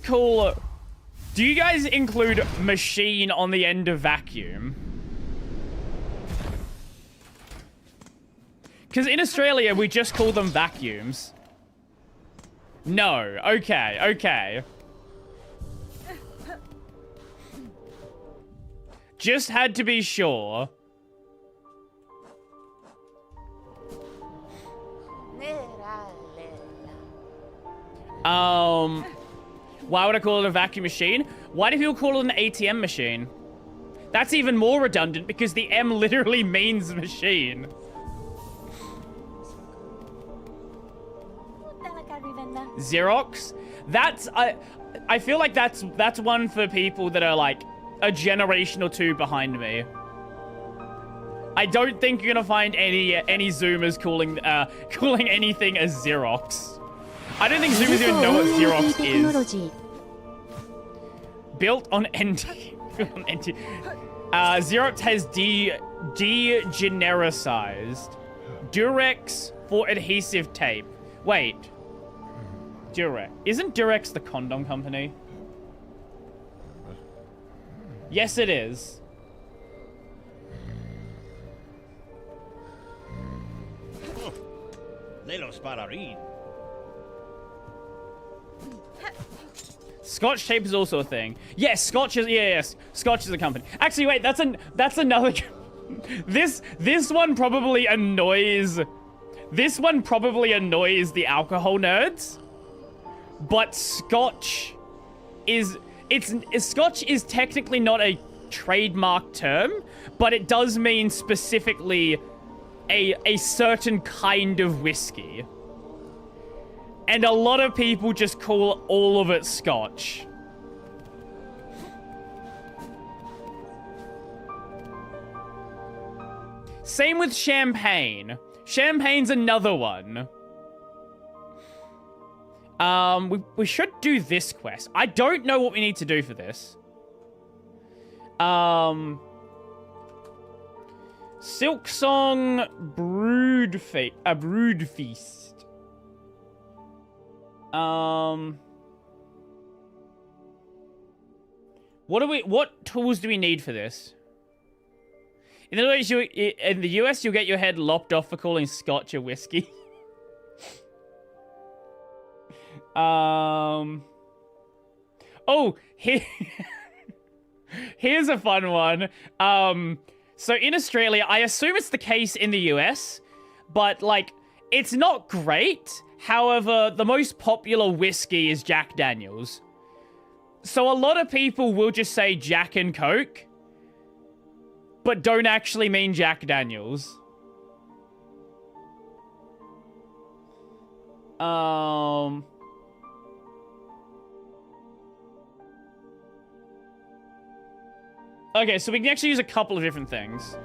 include machine on the end of vacuum? Because in Australia, we just call them vacuums. No. Okay. Just had to be sure. Why would I call it a vacuum machine? Why do people call it an ATM machine? That's even more redundant because the M literally means machine. Xerox. That's I feel like that's one for people that are like a generation or two behind me. I don't think you're gonna find any Zoomers calling anything as Xerox. I don't think Zoomers even know what Xerox is. Built on NT. Xerox has degenericized. Durex for adhesive tape. Wait. Durex. Isn't Durex the condom company? Yes, it is. Scotch tape is also a thing. Yes, Scotch is yes. Scotch is a company. Actually, wait, that's another. This one probably annoys. This one probably annoys the alcohol nerds. But Scotch is Scotch is technically not a trademark term, but it does mean specifically a certain kind of whiskey. And a lot of people just call all of it Scotch. Same with champagne. Champagne's another one. We should do this quest. I don't know what we need to do for this. Silksong Brood Feast. What tools do we need for this? In the US, you'll get your head lopped off for calling Scotch a whiskey. Oh, here's a fun one. So in Australia, I assume it's the case in the US, but like, it's not great. However, the most popular whiskey is Jack Daniels. So a lot of people will just say Jack and Coke, but don't actually mean Jack Daniels. Okay, so we can actually use a couple of different things.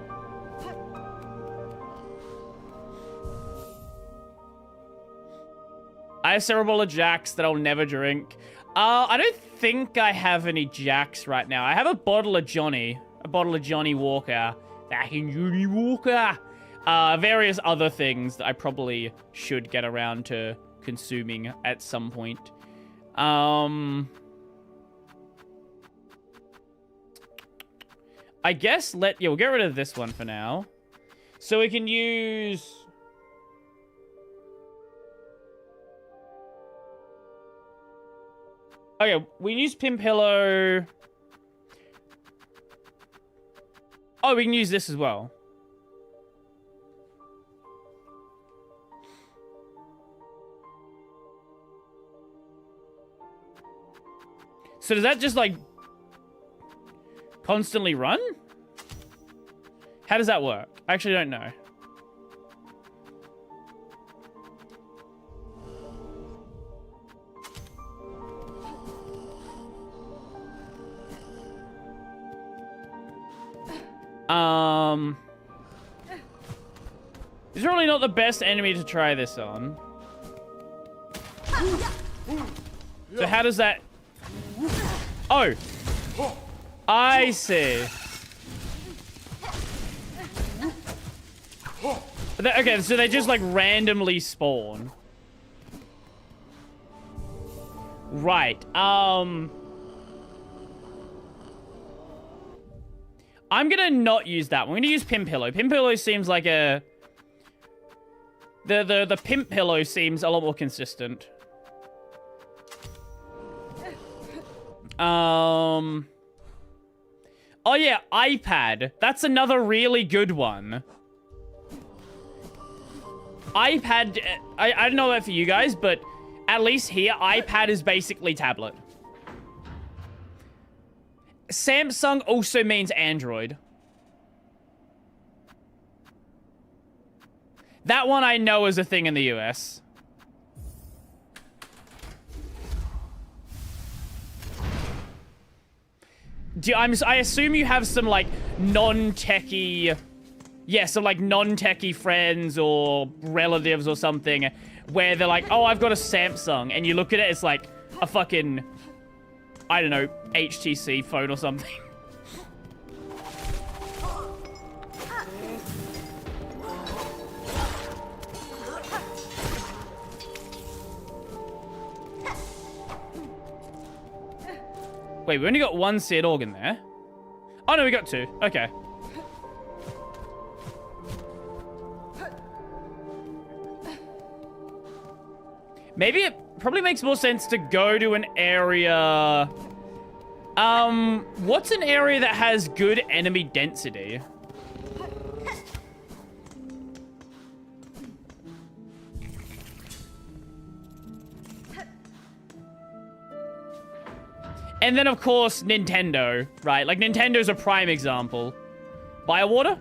I have several bottle of Jacks that I'll never drink. I don't think I have any Jacks right now. I have a bottle of Johnny. A bottle of Johnny Walker. Back in Johnny Walker. Various other things that I probably should get around to consuming at some point. I guess we'll get rid of this one for now. So we can use... Okay, we can use Pin Pillow. Oh, we can use this as well. So does that just like constantly run? How does that work? I actually don't know. It's really not the best enemy to try this on. So how does that... Oh! I see. Okay, so they just like randomly spawn. Right. I'm gonna not use that one. I'm gonna use Pimp Pillow. Pimp Pillow seems like a... The Pimp Pillow seems a lot more consistent. Oh yeah, iPad. That's another really good one. iPad, I don't know about for you guys, but at least here, iPad is basically tablet. Samsung also means Android. That one I know is a thing in the US. I assume you have some, like, non-techie... Yeah, some, like, non-techie friends or relatives or something where they're like, oh, I've got a Samsung. And you look at it, it's like a fucking, I don't know, HTC phone or something. Wait, we only got one seared organ there. Oh, no, we got two. Okay. Maybe it probably makes more sense to go to an area... what's an area that has good enemy density? And then, of course, Nintendo, right? Like, Nintendo's a prime example. Biowater?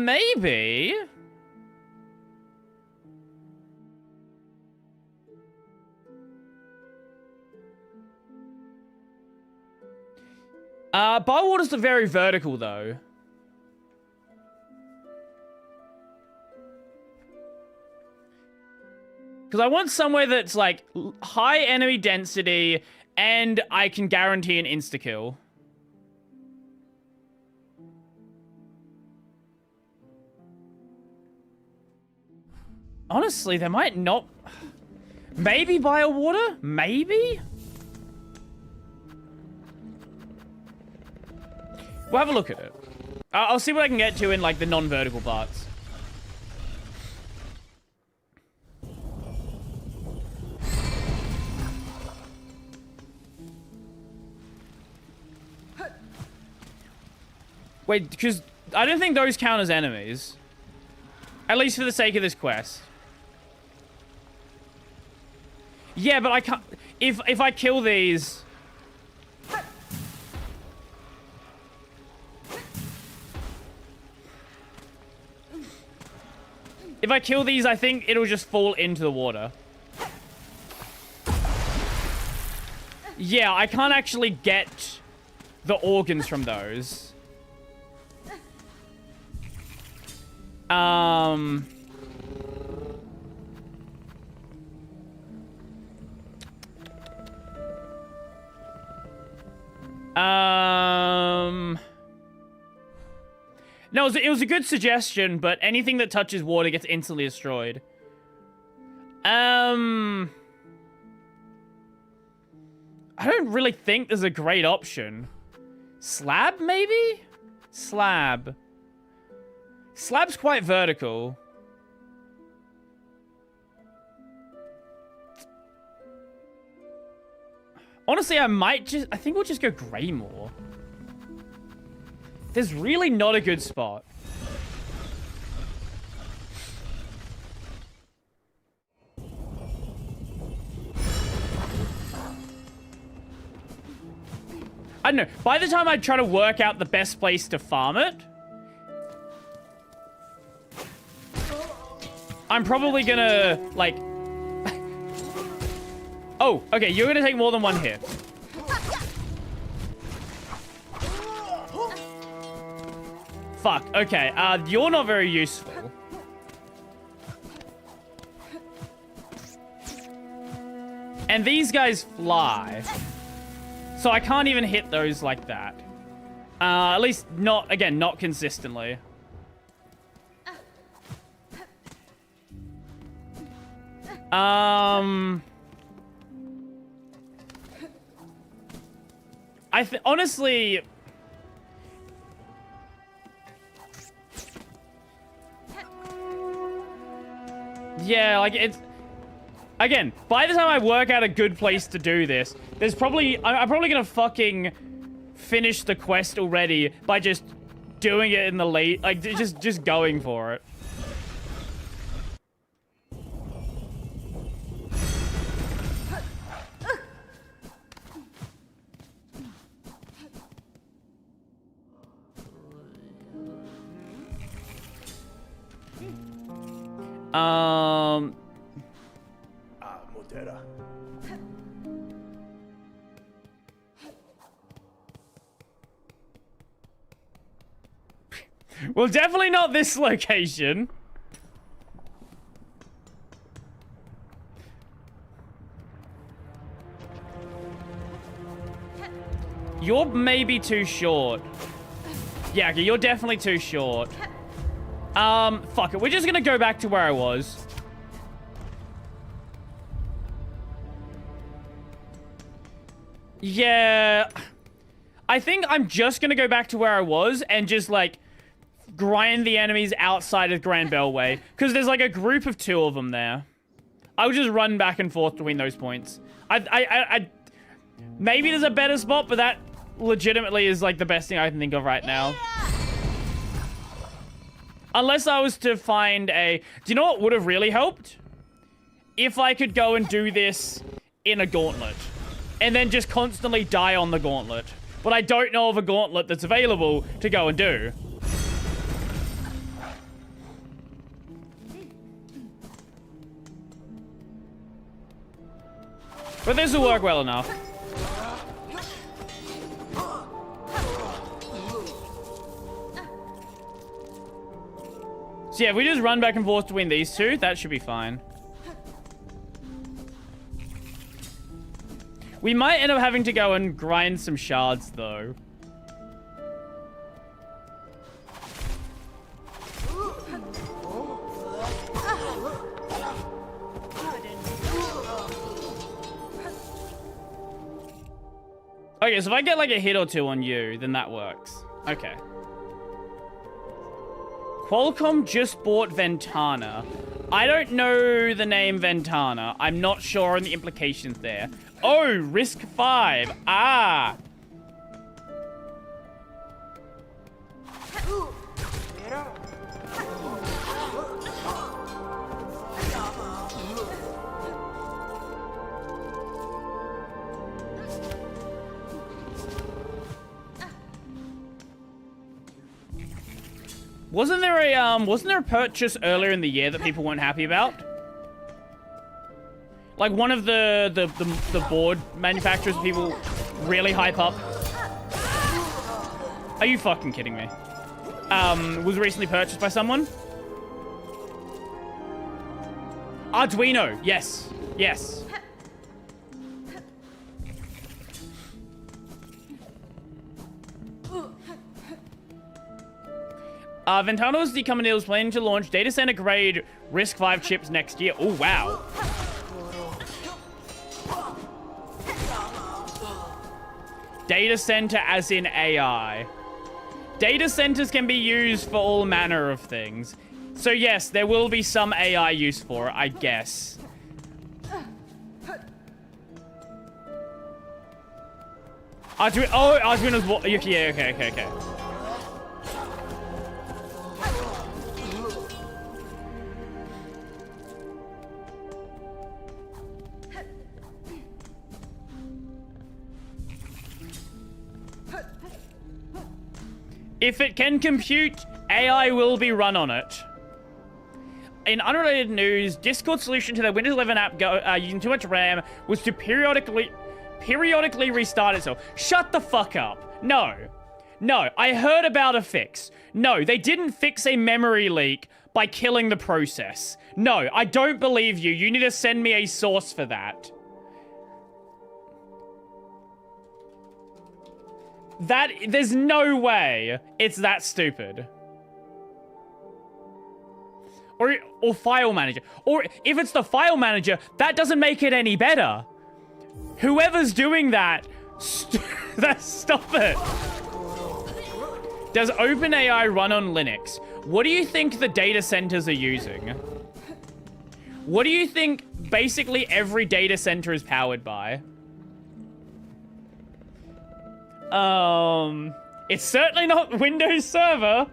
Maybe. Biowater's very vertical, though. Because I want somewhere that's, like, high enemy density, and I can guarantee an insta-kill. Honestly, there might not... Maybe Biowater? Maybe? We'll have a look at it. I'll see what I can get to in, like, the non-vertical parts. Wait, because I don't think those count as enemies. At least for the sake of this quest. Yeah, but I can't... If I kill these... If I kill these, I think it'll just fall into the water. Yeah, I can't actually get the organs from those. No, it was a good suggestion, but anything that touches water gets instantly destroyed. I don't really think there's a great option. Slab, maybe? Slab. Slab's quite vertical. Honestly, I think we'll just go Greymore. There's really not a good spot. I don't know. By the time I try to work out the best place to farm it, I'm probably gonna, like... Oh, okay, you're gonna take more than one hit. Fuck, okay, you're not very useful. And these guys fly. So I can't even hit those like that. At least not, again, not consistently. Honestly... Yeah, like, it's... Again, by the time I work out a good place to do this, there's probably... I'm probably gonna fucking finish the quest already by just doing it in the late... Like, just going for it. Well, definitely not this location. You're maybe too short. Yeah, okay, you're definitely too short. Fuck it. We're just gonna go back to where I was. Yeah. I think I'm just gonna go back to where I was and just, like, grind the enemies outside of Grand Bellway. Because there's, like, a group of 2 of them there. I'll just run back and forth between those points. Maybe there's a better spot, but that legitimately is, like, the best thing I can think of right now. Unless I was to find a... Do you know what would have really helped? If I could go and do this in a gauntlet. And then just constantly die on the gauntlet. But I don't know of a gauntlet that's available to go and do. But this will work well enough. So yeah, if we just run back and forth between these 2, that should be fine. We might end up having to go and grind some shards, though. Okay, so if I get like a hit or 2 on you, then that works. Okay. Qualcomm just bought Ventana. I don't know the name Ventana. I'm not sure on the implications there. Oh, Risk 5. Ah. Wasn't there a purchase earlier in the year that people weren't happy about? Like one of the board manufacturers people really hype up. Are you fucking kidding me? Was recently purchased by someone? Arduino, yes. Yes. Ventano's the company that was planning to launch data center grade Risk 5 chips next year. Oh, wow. Data center as in AI. Data centers can be used for all manner of things. So yes, there will be some AI use for it, I guess. Arduino's... Yeah, okay. If it can compute, AI will be run on it. In unrelated news, Discord's solution to their Windows 11 app using too much RAM was to periodically restart itself. Shut the fuck up. No, I heard about a fix. No, they didn't fix a memory leak by killing the process. No, I don't believe you. You need to send me a source for that. There's no way it's that stupid. Or file manager. Or if it's the file manager, that doesn't make it any better. Whoever's doing that, stop it. Does OpenAI run on Linux? What do you think the data centers are using? What do you think basically every data center is powered by? It's certainly not Windows Server.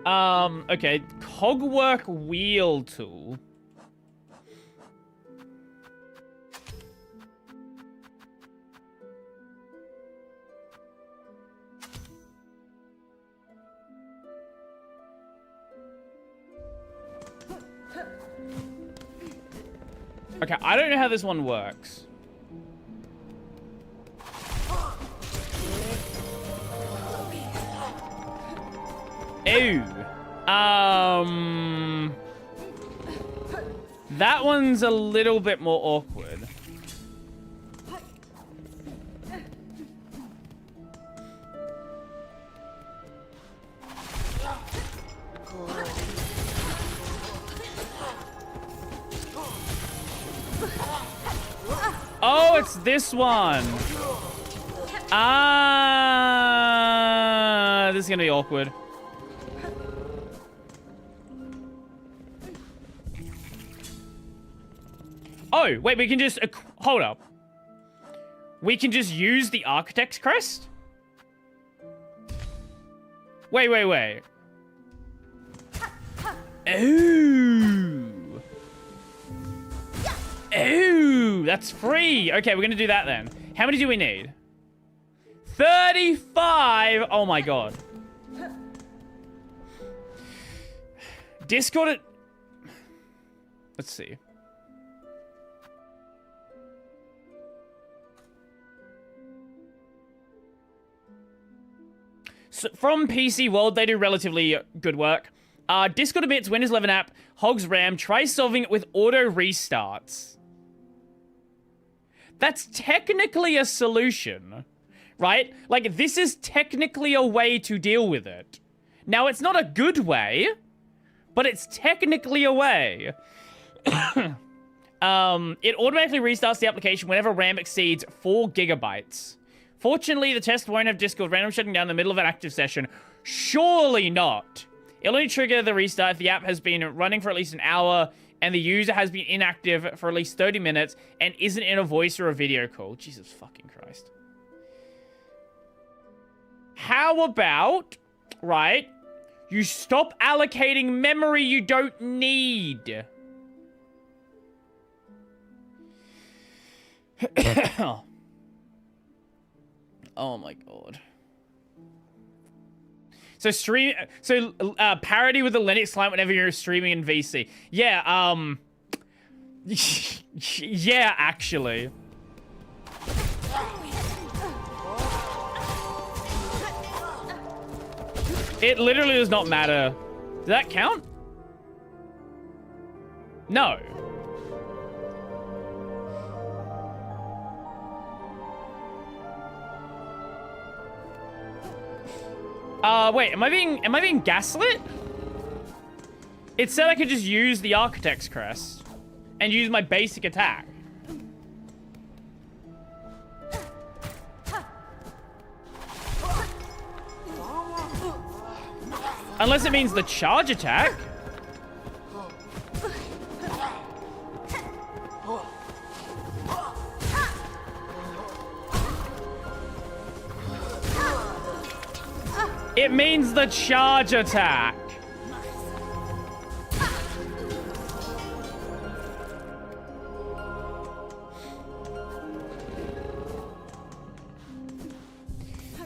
Okay, Cogwork wheel tool. Okay, I don't know how this one works. Ew. That one's a little bit more awkward. Oh, it's this one. Ah, this is gonna be awkward. Oh, wait, we can just... hold up. We can just use the Architect's Crest? Wait. Ooh. Ooh, that's free. Okay, we're going to do that then. How many do we need? 35. Oh, my God. Discord it... Let's see. So from PC World, they do relatively good work. Discord admits Windows 11 app hogs RAM. Try solving it with auto restarts. That's technically a solution, right? Like, this is technically a way to deal with it. Now, it's not a good way, but it's technically a way. It automatically restarts the application whenever RAM exceeds 4 gigabytes. Fortunately, the test won't have Discord random shutting down in the middle of an active session. Surely not. It'll only trigger the restart if the app has been running for at least an hour and the user has been inactive for at least 30 minutes and isn't in a voice or a video call. Jesus fucking Christ. How about, right, you stop allocating memory you don't need? Oh my God. So parody with the Linux client whenever you're streaming in VC. Yeah, yeah, actually. It literally does not matter. Does that count? No. Wait, am I being gaslit? It said I could just use the Architect's Crest and use my basic attack. Unless it means the charge attack. It means the charge attack.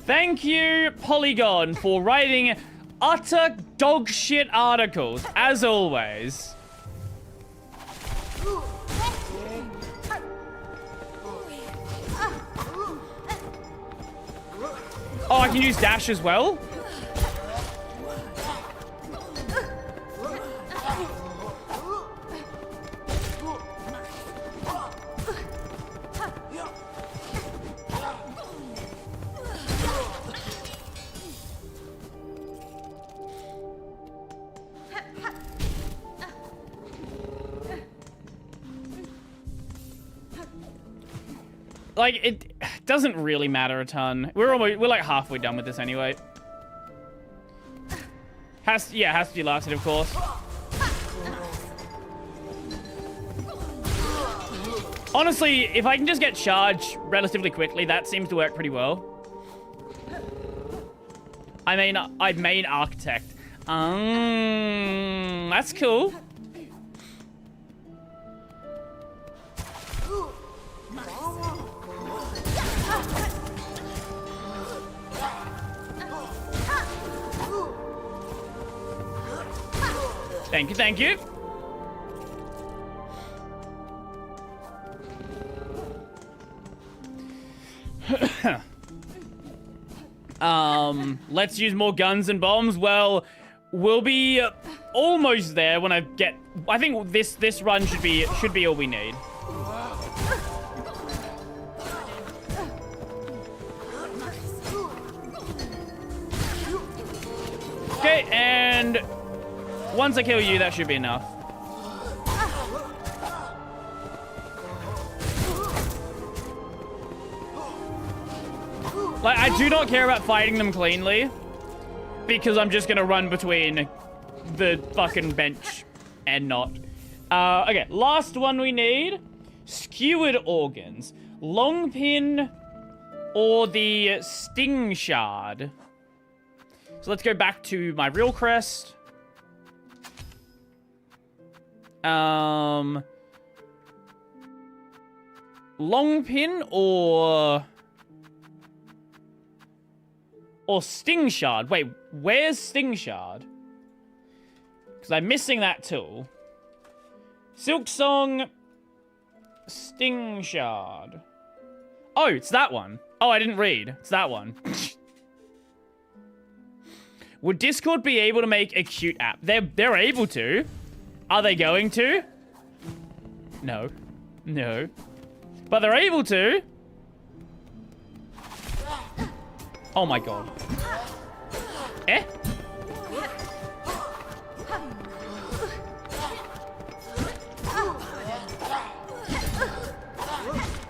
Thank you, Polygon, for writing utter dog shit articles, as always. Oh, I can use dash as well? Like, it doesn't really matter a ton. We're like halfway done with this anyway. Has to be lasted, of course. Honestly, if I can just get charged relatively quickly, that seems to work pretty well. I mean, I'd main Architect. That's cool. Thank you, thank you. Let's use more guns and bombs. Well, we'll be almost there when I get... I think this run should be all we need. Okay, and once I kill you, that should be enough. Like, I do not care about fighting them cleanly, because I'm just gonna run between the fucking bench and not. Okay, last one we need. Skewered organs. Long pin or the sting shard. So let's go back to my real crest. Long pin or sting shard. Wait, where's sting shard? Because I'm missing that tool. Silksong sting shard. Oh, it's that one. Oh, I didn't read. It's that one. Would Discord be able to make a cute app? They're able to. Are they going to? No. No. But they're able to. Oh my god. Eh?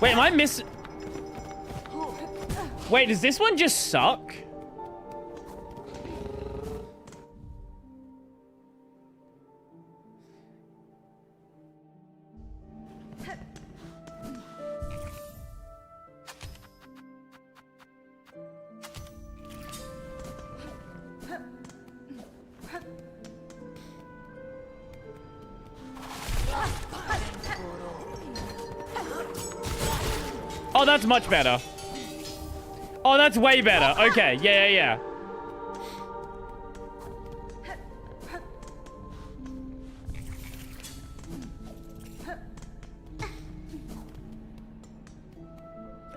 Wait, am I missing? Wait, does this one just suck? Oh, that's much better. Oh, that's way better. Okay, yeah.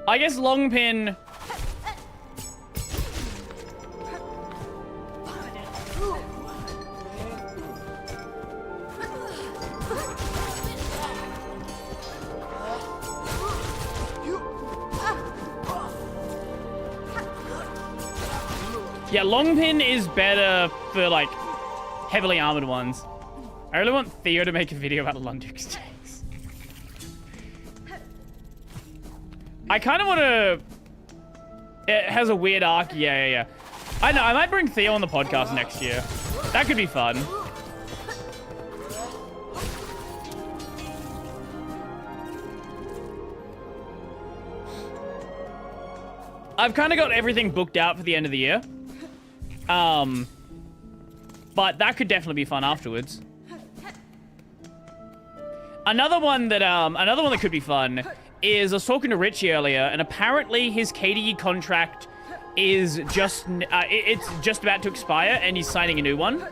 I guess long pin... Yeah, long pin is better for, like, heavily armored ones. I really want Theo to make a video about the Lunduk tanks. I kind of want to... It has a weird arc. Yeah. I know, I might bring Theo on the podcast next year. That could be fun. I've kind of got everything booked out for the end of the year. But that could definitely be fun afterwards. Another one that could be fun is I was talking to Richie earlier, and apparently his KDE contract is just it's just about to expire, and he's signing a new one.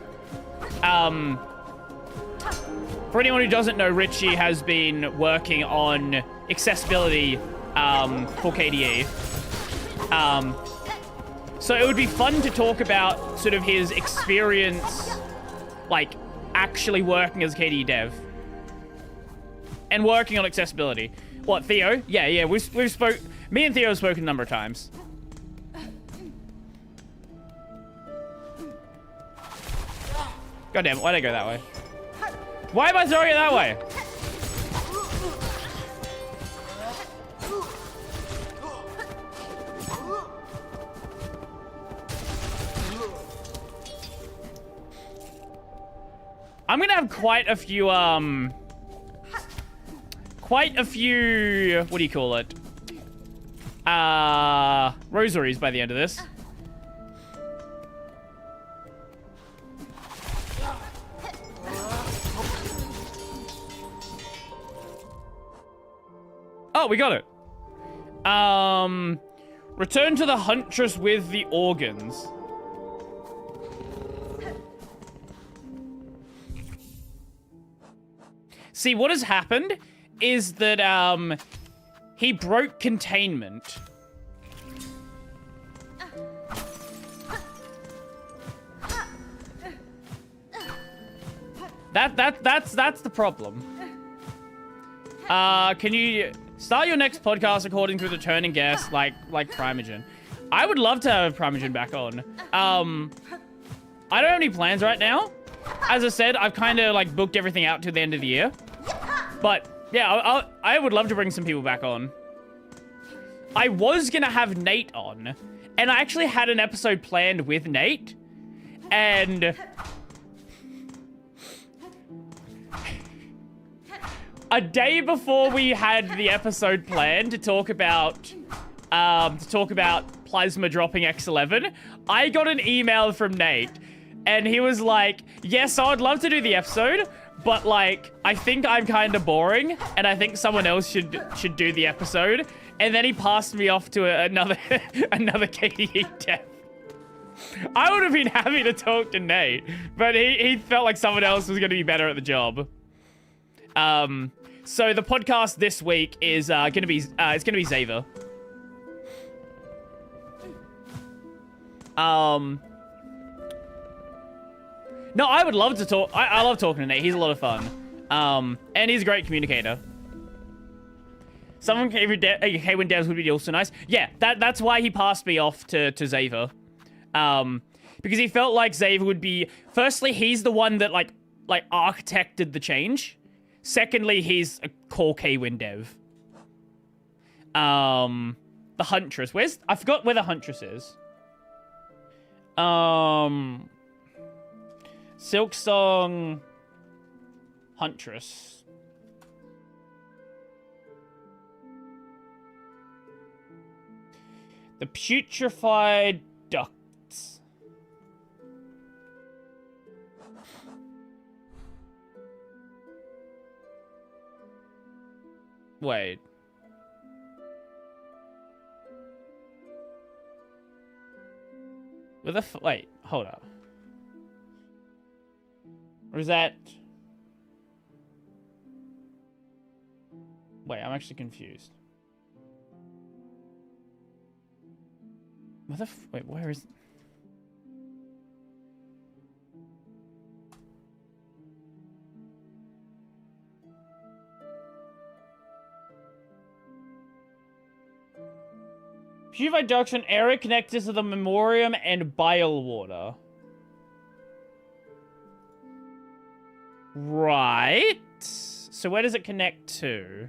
For anyone who doesn't know, Richie has been working on accessibility for KDE. So it would be fun to talk about sort of his experience, like, actually working as a KDE dev. And working on accessibility. What, Theo? Yeah, we've spoke... Me and Theo have spoken a number of times. God damn it, why'd I go that way? Why am I throwing it that way? I'm gonna have quite a few, what do you call it? Rosaries by the end of this. Oh, we got it. Return to the huntress with the organs. See, what has happened is that, he broke containment. That's the problem. Can you start your next podcast according to returning guest like Primogen? I would love to have Primogen back on. I don't have any plans right now. As I said, I've kind of like booked everything out to the end of the year. But yeah, I would love to bring some people back on. I was gonna have Nate on, and I actually had an episode planned with Nate, and a day before we had the episode planned to talk about Plasma dropping X11, I got an email from Nate, and he was like, yes, I'd love to do the episode, but like, I think I'm kind of boring, and I think someone else should do the episode. And then he passed me off to another KDE dev. I would have been happy to talk to Nate, but he felt like someone else was going to be better at the job. So the podcast this week is going to be Xaver. No, I would love to talk. I love talking to Nate. He's a lot of fun. And he's a great communicator. Someone when devs would be also nice. Yeah, that's why he passed me off to Xaver. Because he felt like Xaver would be... Firstly, he's the one that, like architected the change. Secondly, he's a core Kwin dev. The Huntress. I forgot where the Huntress is. Silksong... Huntress. The putrefied ducts. Wait. Wait, hold up. Or is that... Wait, I'm actually confused. Wait, where is... Purified duction, area connected to the memoriam and bile water. Right. So where does it connect to?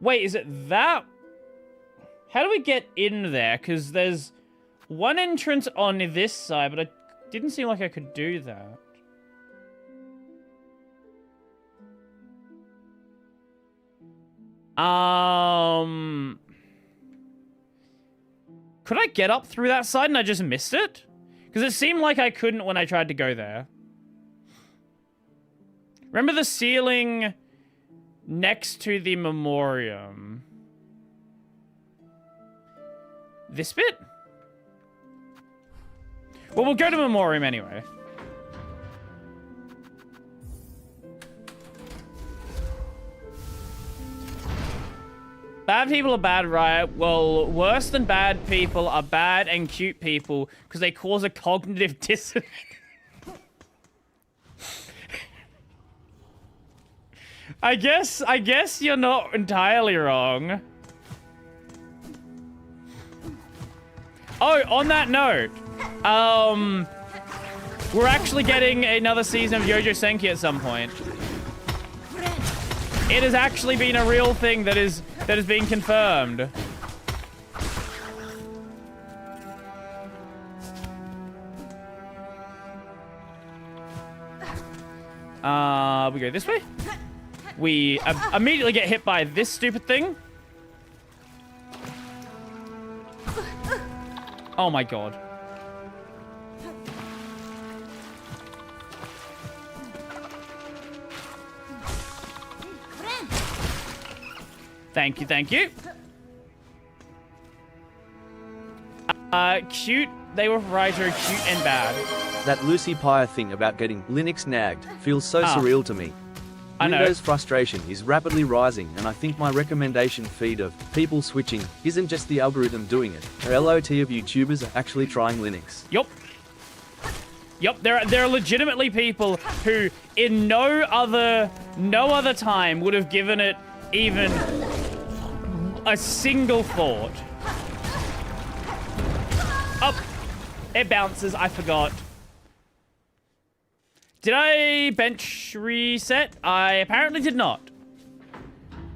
Wait, is it that? How do we get in there? Because there's one entrance on this side, but it didn't seem like I could do that. Could I get up through that side and I just missed it? Because it seemed like I couldn't when I tried to go there. Remember the ceiling next to the memoriam? This bit? Well, we'll go to memoriam anyway. Bad people are bad, right? Well, worse than bad people are bad and cute people because they cause a cognitive dissonance. I guess you're not entirely wrong. Oh, on that note, we're actually getting another season of Yojo Senki at some point. It has actually been a real thing that is being confirmed. We go this way. We immediately get hit by this stupid thing. Oh my god. Thank you, thank you. Cute. They were right, cute and bad. That Lucy Pye thing about getting Linux nagged feels so surreal to me. I know. Windows frustration is rapidly rising, and I think my recommendation feed of people switching isn't just the algorithm doing it. A lot of YouTubers are actually trying Linux. Yup, there are legitimately people who in no other time would have given it even a single thought. Oh, it bounces, I forgot. Did I bench reset? I apparently did not.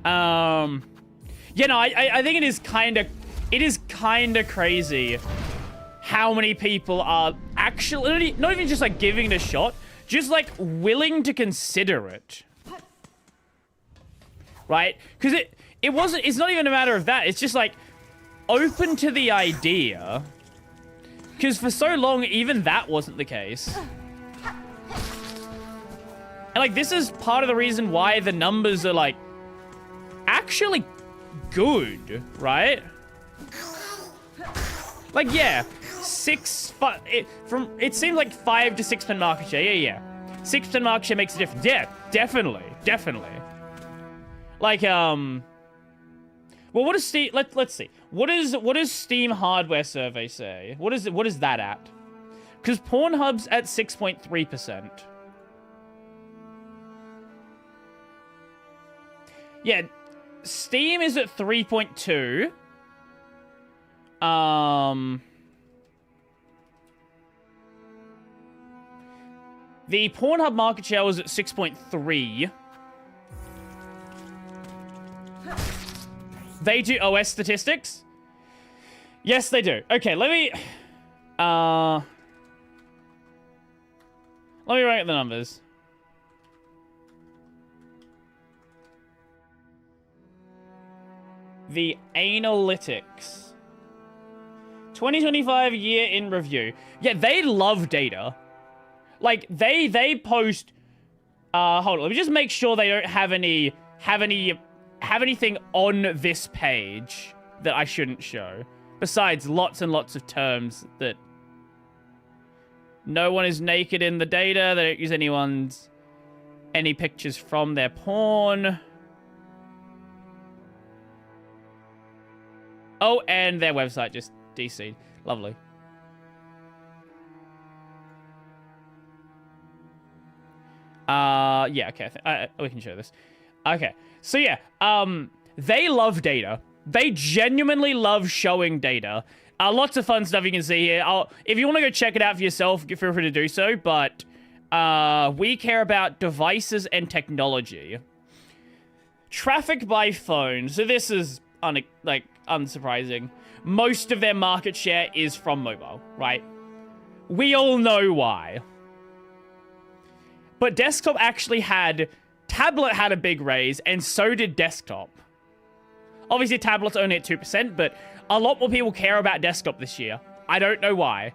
Yeah, no, I think it is kind of crazy how many people are actually not even just like giving it a shot, just like willing to consider it. Right? Because it's not even a matter of that. It's just like open to the idea. Because for so long, even that wasn't the case. And like, this is part of the reason why the numbers are like actually good, right? Like, yeah, it seems like 5 to 6% market share. Yeah. 6% market share makes a difference. Yeah, definitely. Like, well, what does Steam? Let's see. What does Steam hardware survey say? What is that at? Because Pornhub's at 6.3%. Yeah, Steam is at 3.2. The Pornhub market share was at 6.3. They do OS statistics? Yes, they do. Okay, let me rank the numbers. The analytics. 2025 year in review. Yeah, they love data. Like, they post... hold on, let me just make sure they don't have anything on this page that I shouldn't show. Besides lots and lots of terms that... No one is naked in the data. They don't use any pictures from their porn. Oh, and their website just DC'd. Lovely. Yeah, okay. We can show this. Okay. So, yeah. They love data. They genuinely love showing data. Lots of fun stuff you can see here. If you want to go check it out for yourself, feel free to do so. But we care about devices and technology. Traffic by phone. So this is unsurprising. Most of their market share is from mobile, right? We all know why. But desktop actually tablet had a big raise, and so did desktop. Obviously, tablet's only at 2%, but a lot more people care about desktop this year. I don't know why.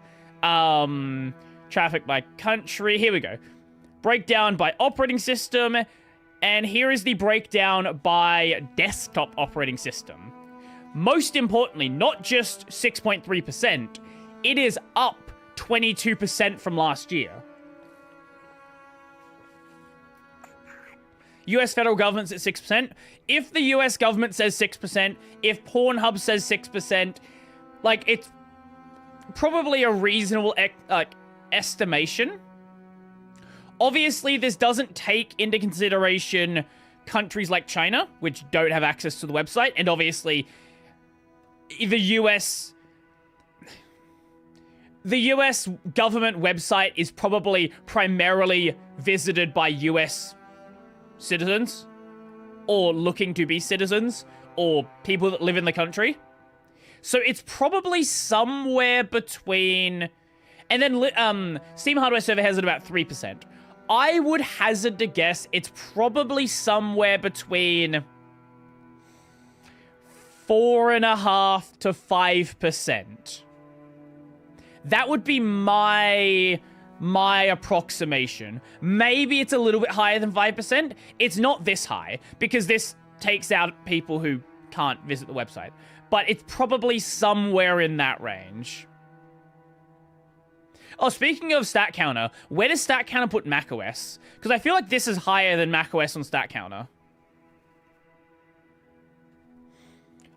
Traffic by country. Here we go. Breakdown by operating system. And here is the breakdown by desktop operating system. Most importantly, not just 6.3%, it is up 22% from last year. US federal government's at 6%. If the US government says 6%, if Pornhub says 6%, like, it's probably a reasonable estimation. Obviously, this doesn't take into consideration countries like China, which don't have access to the website, and obviously the US government website is probably primarily visited by US citizens, or looking to be citizens, or people that live in the country. So it's probably somewhere between... And then Steam Hardware Survey has it about 3%. I would hazard to guess it's probably somewhere between 4.5% to 5%. That would be my approximation. Maybe it's a little bit higher than 5%. It's not this high, because this takes out people who can't visit the website. But it's probably somewhere in that range. Oh, speaking of stat counter, where does stat counter put macOS? Because I feel like this is higher than macOS on stat counter.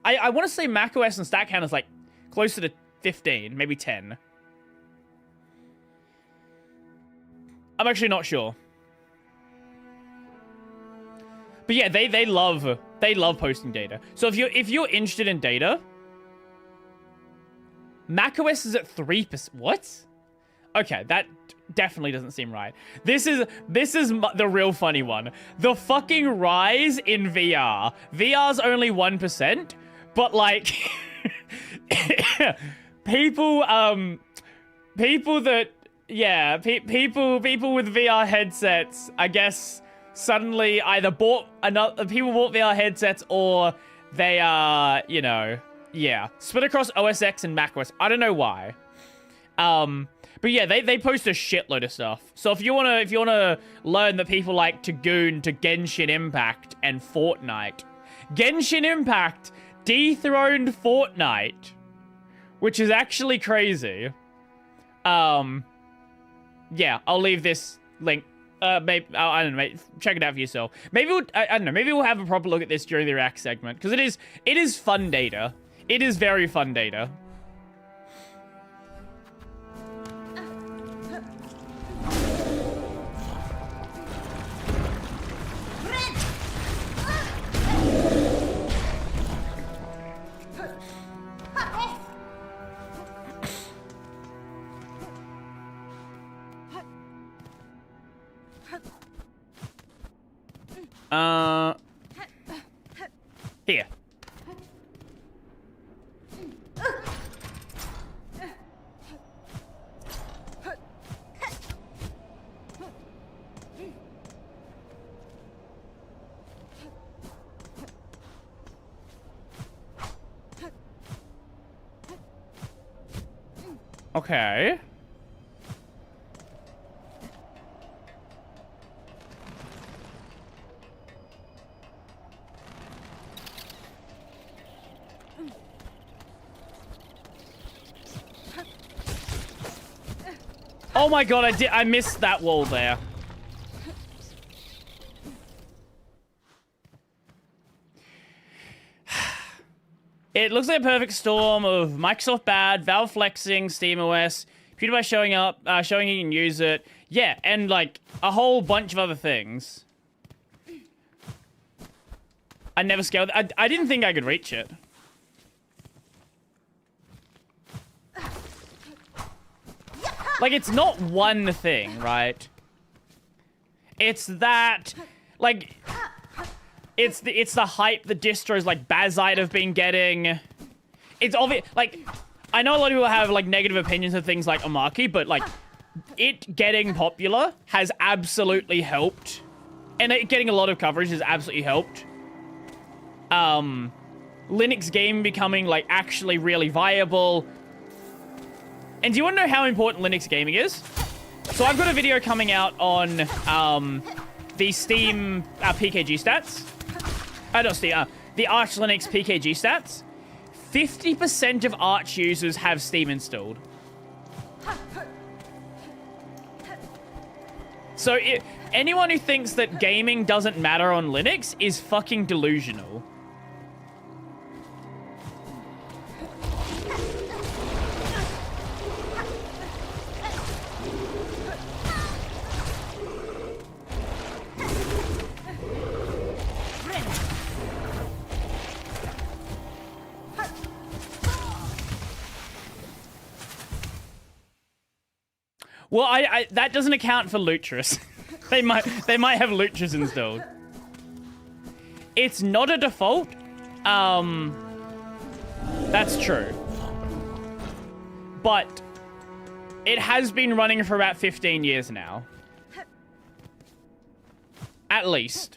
I want to say macOS and stat counter is like closer to 15, maybe 10. I'm actually not sure. But yeah, they love posting data. So if you're interested in data, macOS is at 3%. What? Okay, that definitely doesn't seem right. This is the real funny one. The fucking rise in VR. VR's only 1%, but like people with VR headsets, I guess, suddenly either bought VR headsets or they are, you know, yeah, split across OS X and macOS. I don't know why. But yeah, they post a shitload of stuff. So if you wanna learn that people like to goon to Genshin Impact and Fortnite, Genshin Impact dethroned Fortnite, which is actually crazy. Yeah, I'll leave this link. Maybe I don't know. Check it out for yourself. Maybe I don't know. Maybe we'll have a proper look at this during the React segment because it is fun data. It is very fun data. Here. Okay. Oh my god, I missed that wall there. It looks like a perfect storm of Microsoft bad, Valve flexing, SteamOS, PewDiePie showing up, showing he can use it. Yeah, and like a whole bunch of other things. I never scaled. I didn't think I could reach it. Like, it's not one thing, right? It's that, like, it's the hype the distros like Bazite have been getting. It's obvious, like, I know a lot of people have, like, negative opinions of things like Omaki, but, like, it getting popular has absolutely helped. And it getting a lot of coverage has absolutely helped. Linux game becoming, like, actually really viable. And do you want to know how important Linux gaming is? So I've got a video coming out on the Steam PKG stats. Not Steam, the Arch Linux PKG stats. 50% of Arch users have Steam installed. So anyone who thinks that gaming doesn't matter on Linux is fucking delusional. Well, that doesn't account for Lutris. they might have Lutris installed. It's not a default. That's true. But it has been running for about 15 years now. At least.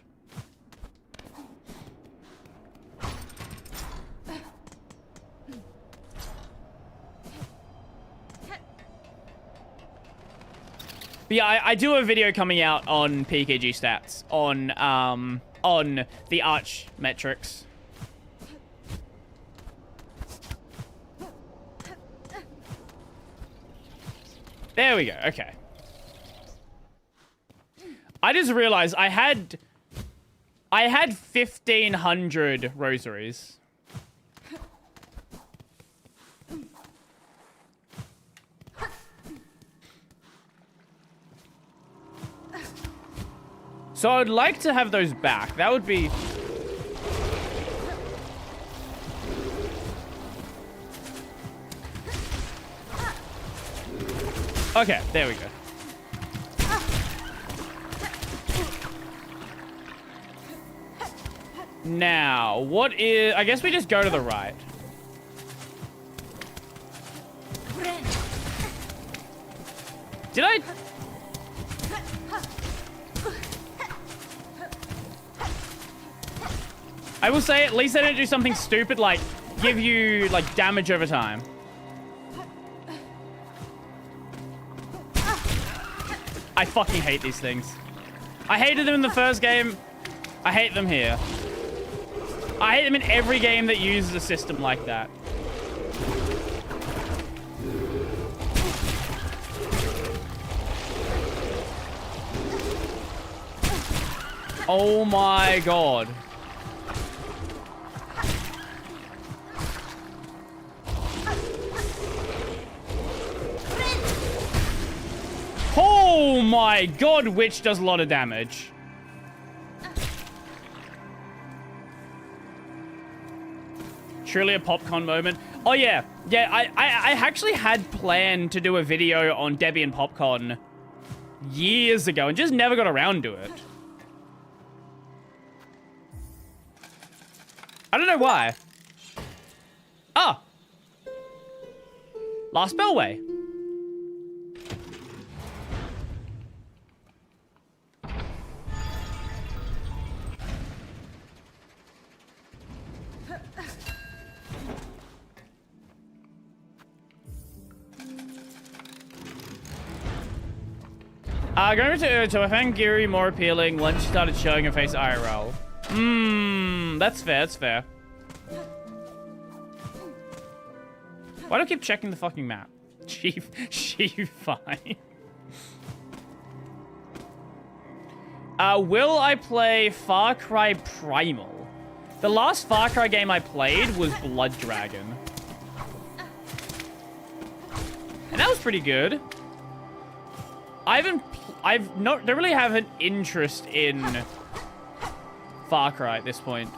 But yeah, I do have a video coming out on PKG stats, on the Arch metrics. There we go. Okay. I just realized I had 1,500 rosaries. So I'd like to have those back. That would be... Okay, there we go. Now, what is... I guess we just go to the right. Did I... I will say, at least they don't do something stupid like give you, like, damage over time. I fucking hate these things. I hated them in the first game. I hate them here. I hate them in every game that uses a system like that. Oh my god. Oh my god, Witch does a lot of damage. Truly a popcorn moment. Oh yeah, yeah, I actually had planned to do a video on Debbie and Popcorn years ago and just never got around to it. I don't know why. Ah! Last Bellway. Going to I found Giri more appealing once she started showing her face IRL. That's fair, that's fair. Why do I keep checking the fucking map? She fine. Will I play Far Cry Primal? The last Far Cry game I played was Blood Dragon. And that was pretty good. Don't really have an interest in Far Cry at this point.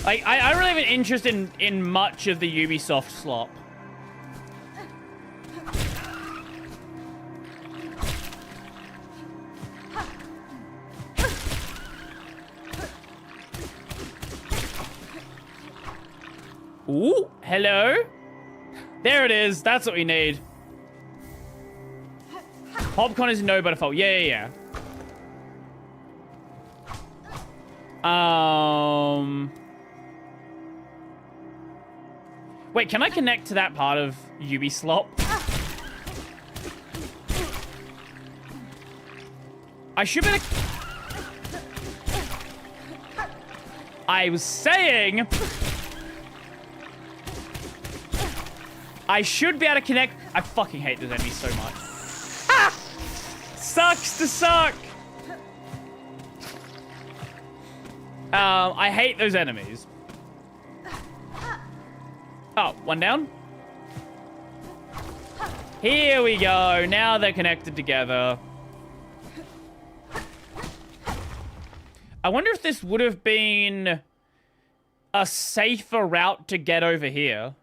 Like, I don't really have an interest in much of the Ubisoft slop. Ooh, hello? There it is. That's what we need. Popcorn is no by default. Yeah. Wait, can I connect to that part of Ubislop? I should be... I was saying... I should be able to connect... I fucking hate those enemies so much. Ah! Sucks to suck! I hate those enemies. Oh, one down. Here we go. Now they're connected together. I wonder if this would have been a safer route to get over here.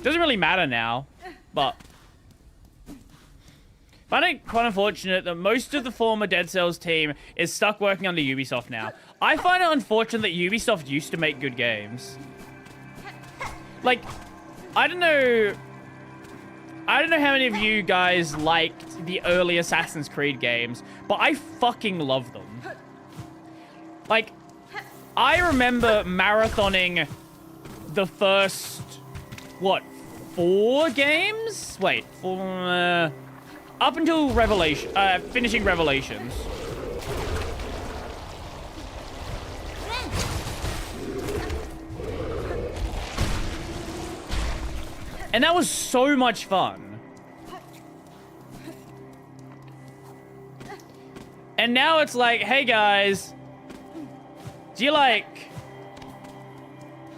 Doesn't really matter now, but... I find it quite unfortunate that most of the former Dead Cells team is stuck working under Ubisoft now. I find it unfortunate that Ubisoft used to make good games. Like, I don't know how many of you guys liked the early Assassin's Creed games, but I fucking love them. Like, I remember marathoning the first, what, 4 games? Wait, 4... up until Revelation, finishing Revelations. And that was so much fun. And now it's like, hey guys, do you like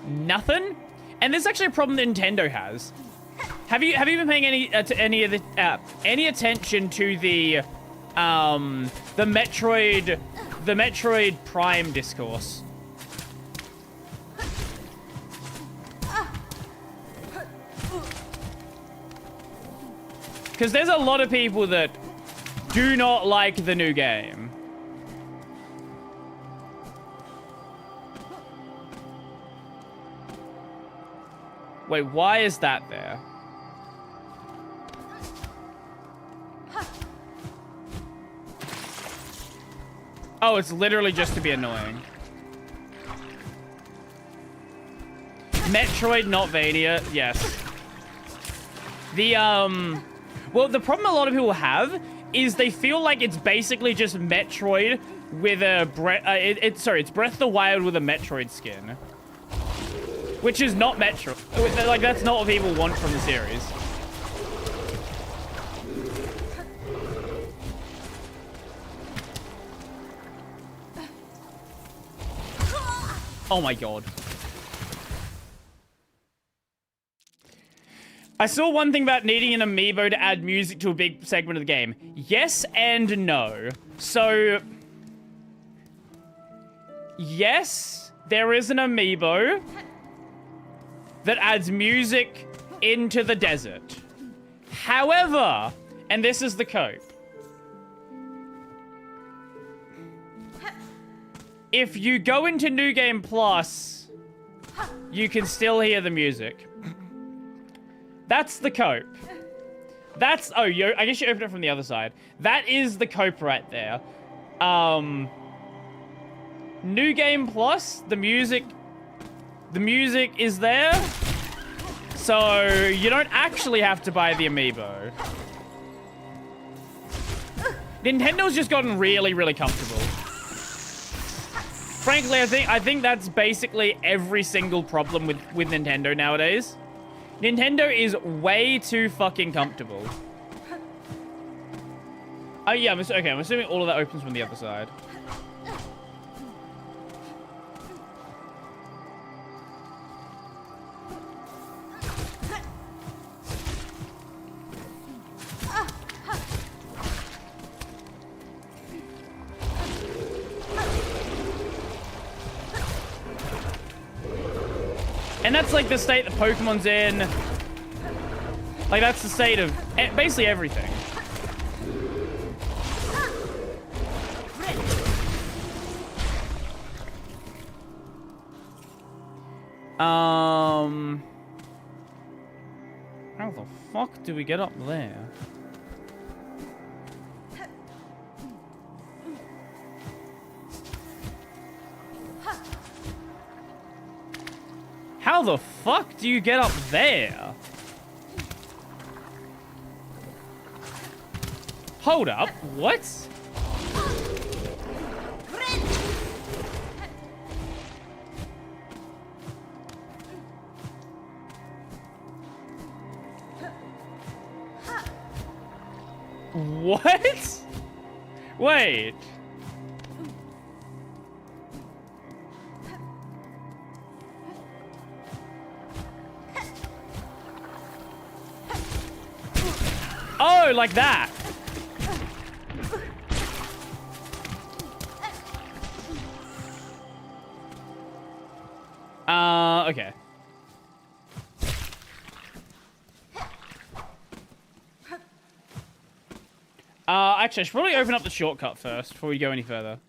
nothing? And there's actually a problem Nintendo has. Have you been paying any attention to the Metroid Prime discourse? Because there's a lot of people that do not like the new game. Wait, why is that there? Oh, it's literally just to be annoying. Metroid, not Vania. Yes. Well, the problem a lot of people have is they feel like it's basically just Metroid with a it's Breath of the Wild with a Metroid skin, which is not Metroid. Like, that's not what people want from the series. Oh my god. I saw one thing about needing an amiibo to add music to a big segment of the game. Yes and no. So, yes, there is an amiibo that adds music into the desert. However, and this is the cope. If you go into New Game Plus, you can still hear the music. That's the cope. That's, oh, I guess you open it from the other side. That is the cope right there. New Game Plus, the music is there. So you don't actually have to buy the amiibo. Nintendo's just gotten really, really comfortable. Frankly, I think that's basically every single problem with Nintendo nowadays. Nintendo is way too fucking comfortable. Oh yeah, I'm assuming all of that opens from the other side. And that's like the state that Pokemon's in. Like, that's the state of basically everything. How the fuck do we get up there? How the fuck do you get up there? Hold up, what? What? Wait. Oh, like that. Okay. Actually, I should probably open up the shortcut first before we go any further.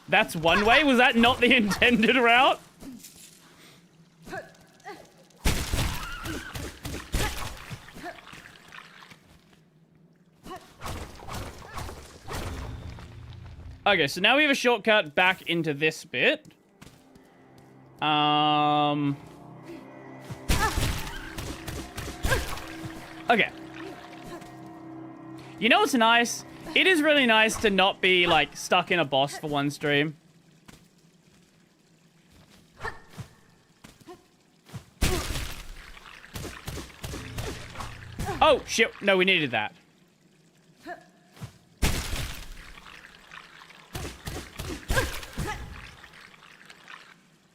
That's one way? Was that not the intended route? Okay, so now we have a shortcut back into this bit. Okay. You know what's nice? It is really nice to not be, like, stuck in a boss for one stream. Oh, shit. No, we needed that.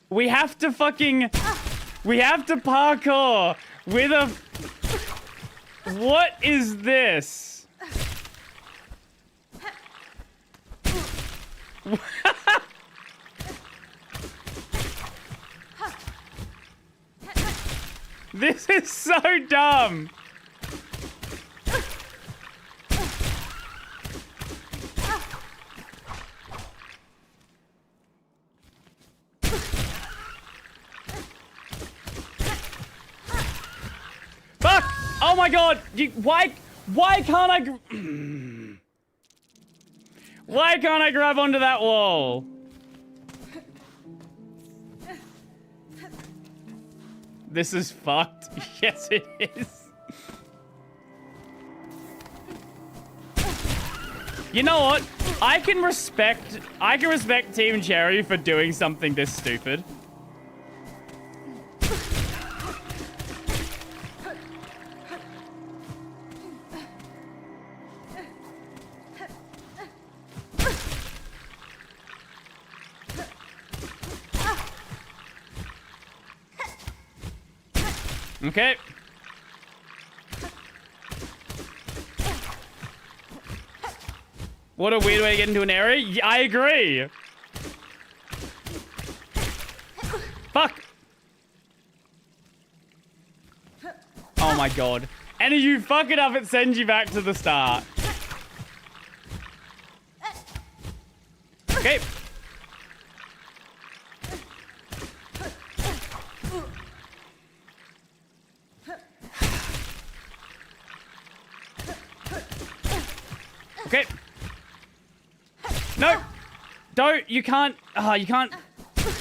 We have to fucking... We have to parkour with a... What is this? This is so dumb. Fuck! Oh my god! Why can't I... Why can't I grab onto that wall? This is fucked. Yes, it is. You know what? I can respect Team Cherry for doing something this stupid. Okay. What a weird way to get into an area. Yeah, I agree. Fuck. Oh my god. And if you fuck it up, it sends you back to the start. Okay. Okay. No. Don't. You can't. You can't.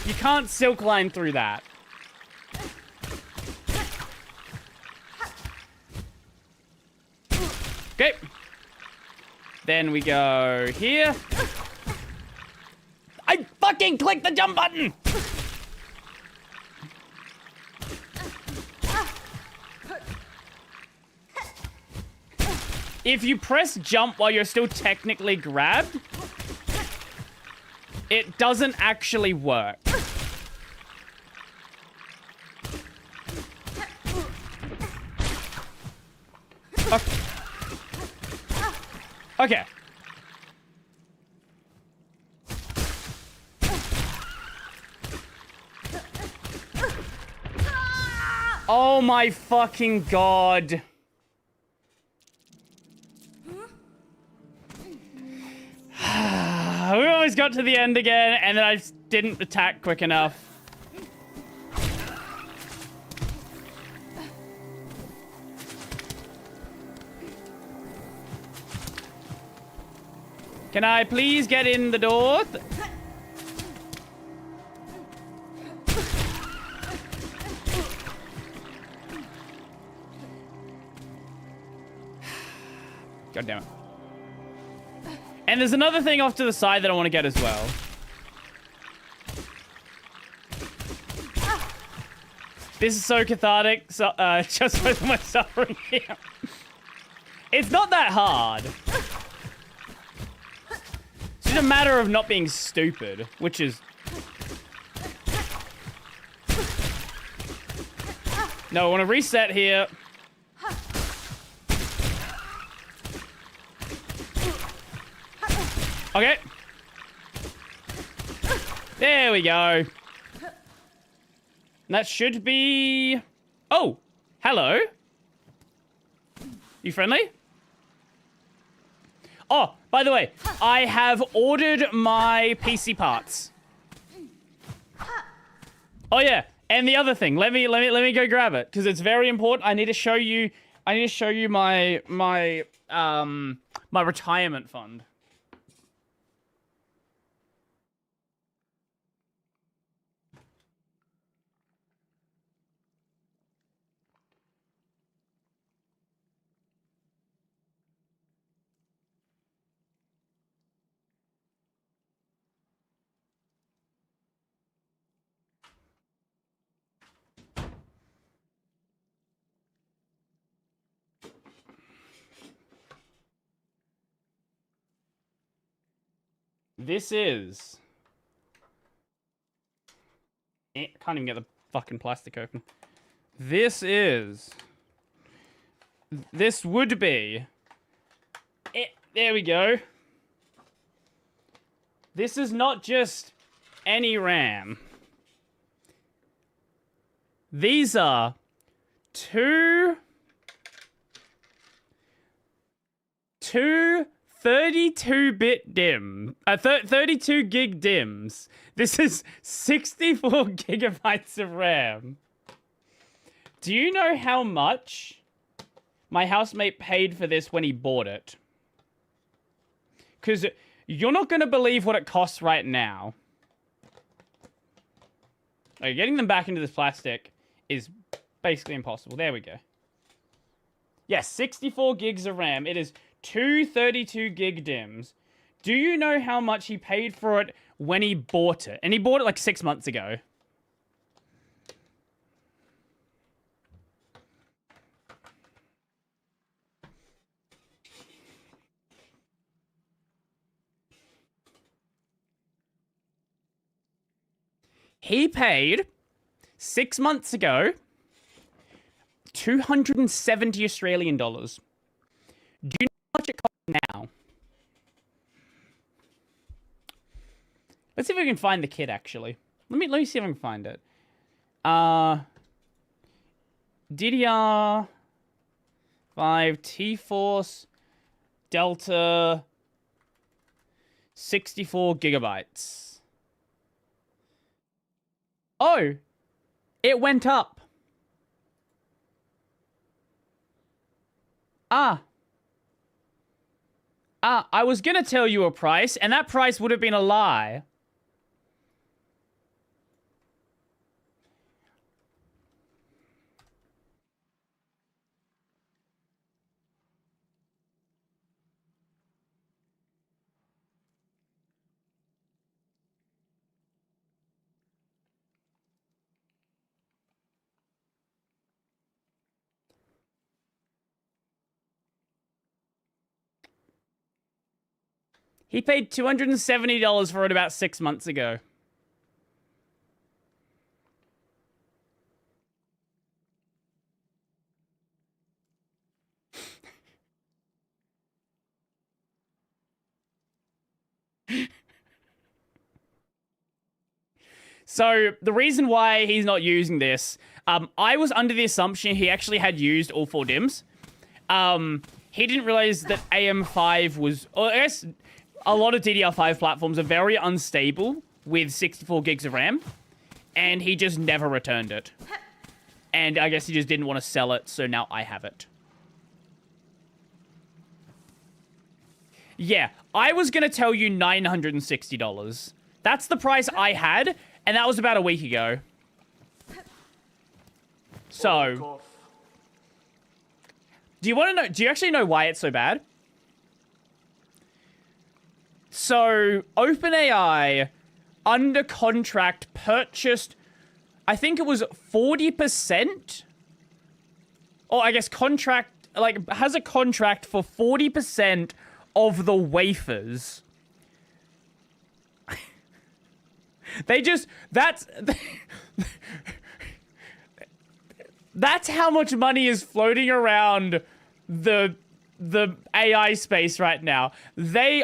You can't silk line through that. Okay. Then we go here. I fucking clicked the jump button. If you press jump while you're still technically grabbed, it doesn't actually work. Okay. Oh my fucking god. We almost got to the end again, and then I just didn't attack quick enough. Can I please get in the door? God damn it. And there's another thing off to the side that I want to get as well. This is so cathartic. So, just with my suffering here. It's not that hard. It's just a matter of not being stupid, which is... No, I want to reset here. Okay. There we go. And that should be... Oh, hello. You friendly? Oh, by the way, I have ordered my PC parts. Oh yeah, and the other thing, let me go grab it because it's very important. I need to show you my retirement fund. This is... Can't even get the fucking plastic open. This would be... There we go. This is not just any RAM. These are two 32-bit 32 gig DIMMs. This is 64 gigabytes of RAM. Do you know how much my housemate paid for this when he bought it? Because you're not going to believe what it costs right now. Okay, getting them back into this plastic is basically impossible. There we go. Yes, 64 gigs of RAM. It is two 32 gig DIMMs. Do you know how much he paid for it when he bought it? And he bought it like 6 months ago. He paid 6 months ago 270 Australian dollars. Do you know how much it costs now? Let's see if we can find the kit actually. Let me see if I can find it. DDR5 T-Force Delta 64 gigabytes. Oh, it went up. I was gonna tell you a price, and that price would have been a lie. He paid $270 for it about 6 months ago. So, the reason why he's not using this, I was under the assumption he actually had used all 4 DIMMs. He didn't realize that AM5 was... I guess a lot of DDR5 platforms are very unstable with 64 gigs of RAM, and he just never returned it. And I guess he just didn't want to sell it, so now I have it. Yeah, I was going to tell you $960. That's the price I had, and that was about a week ago. So, do you want to know, do you actually know why it's so bad? So, OpenAI, under contract, purchased, I think it was 40%? Or I guess contract, like, has a contract for 40% of the wafers. They just, that's how much money is floating around the AI space right now. They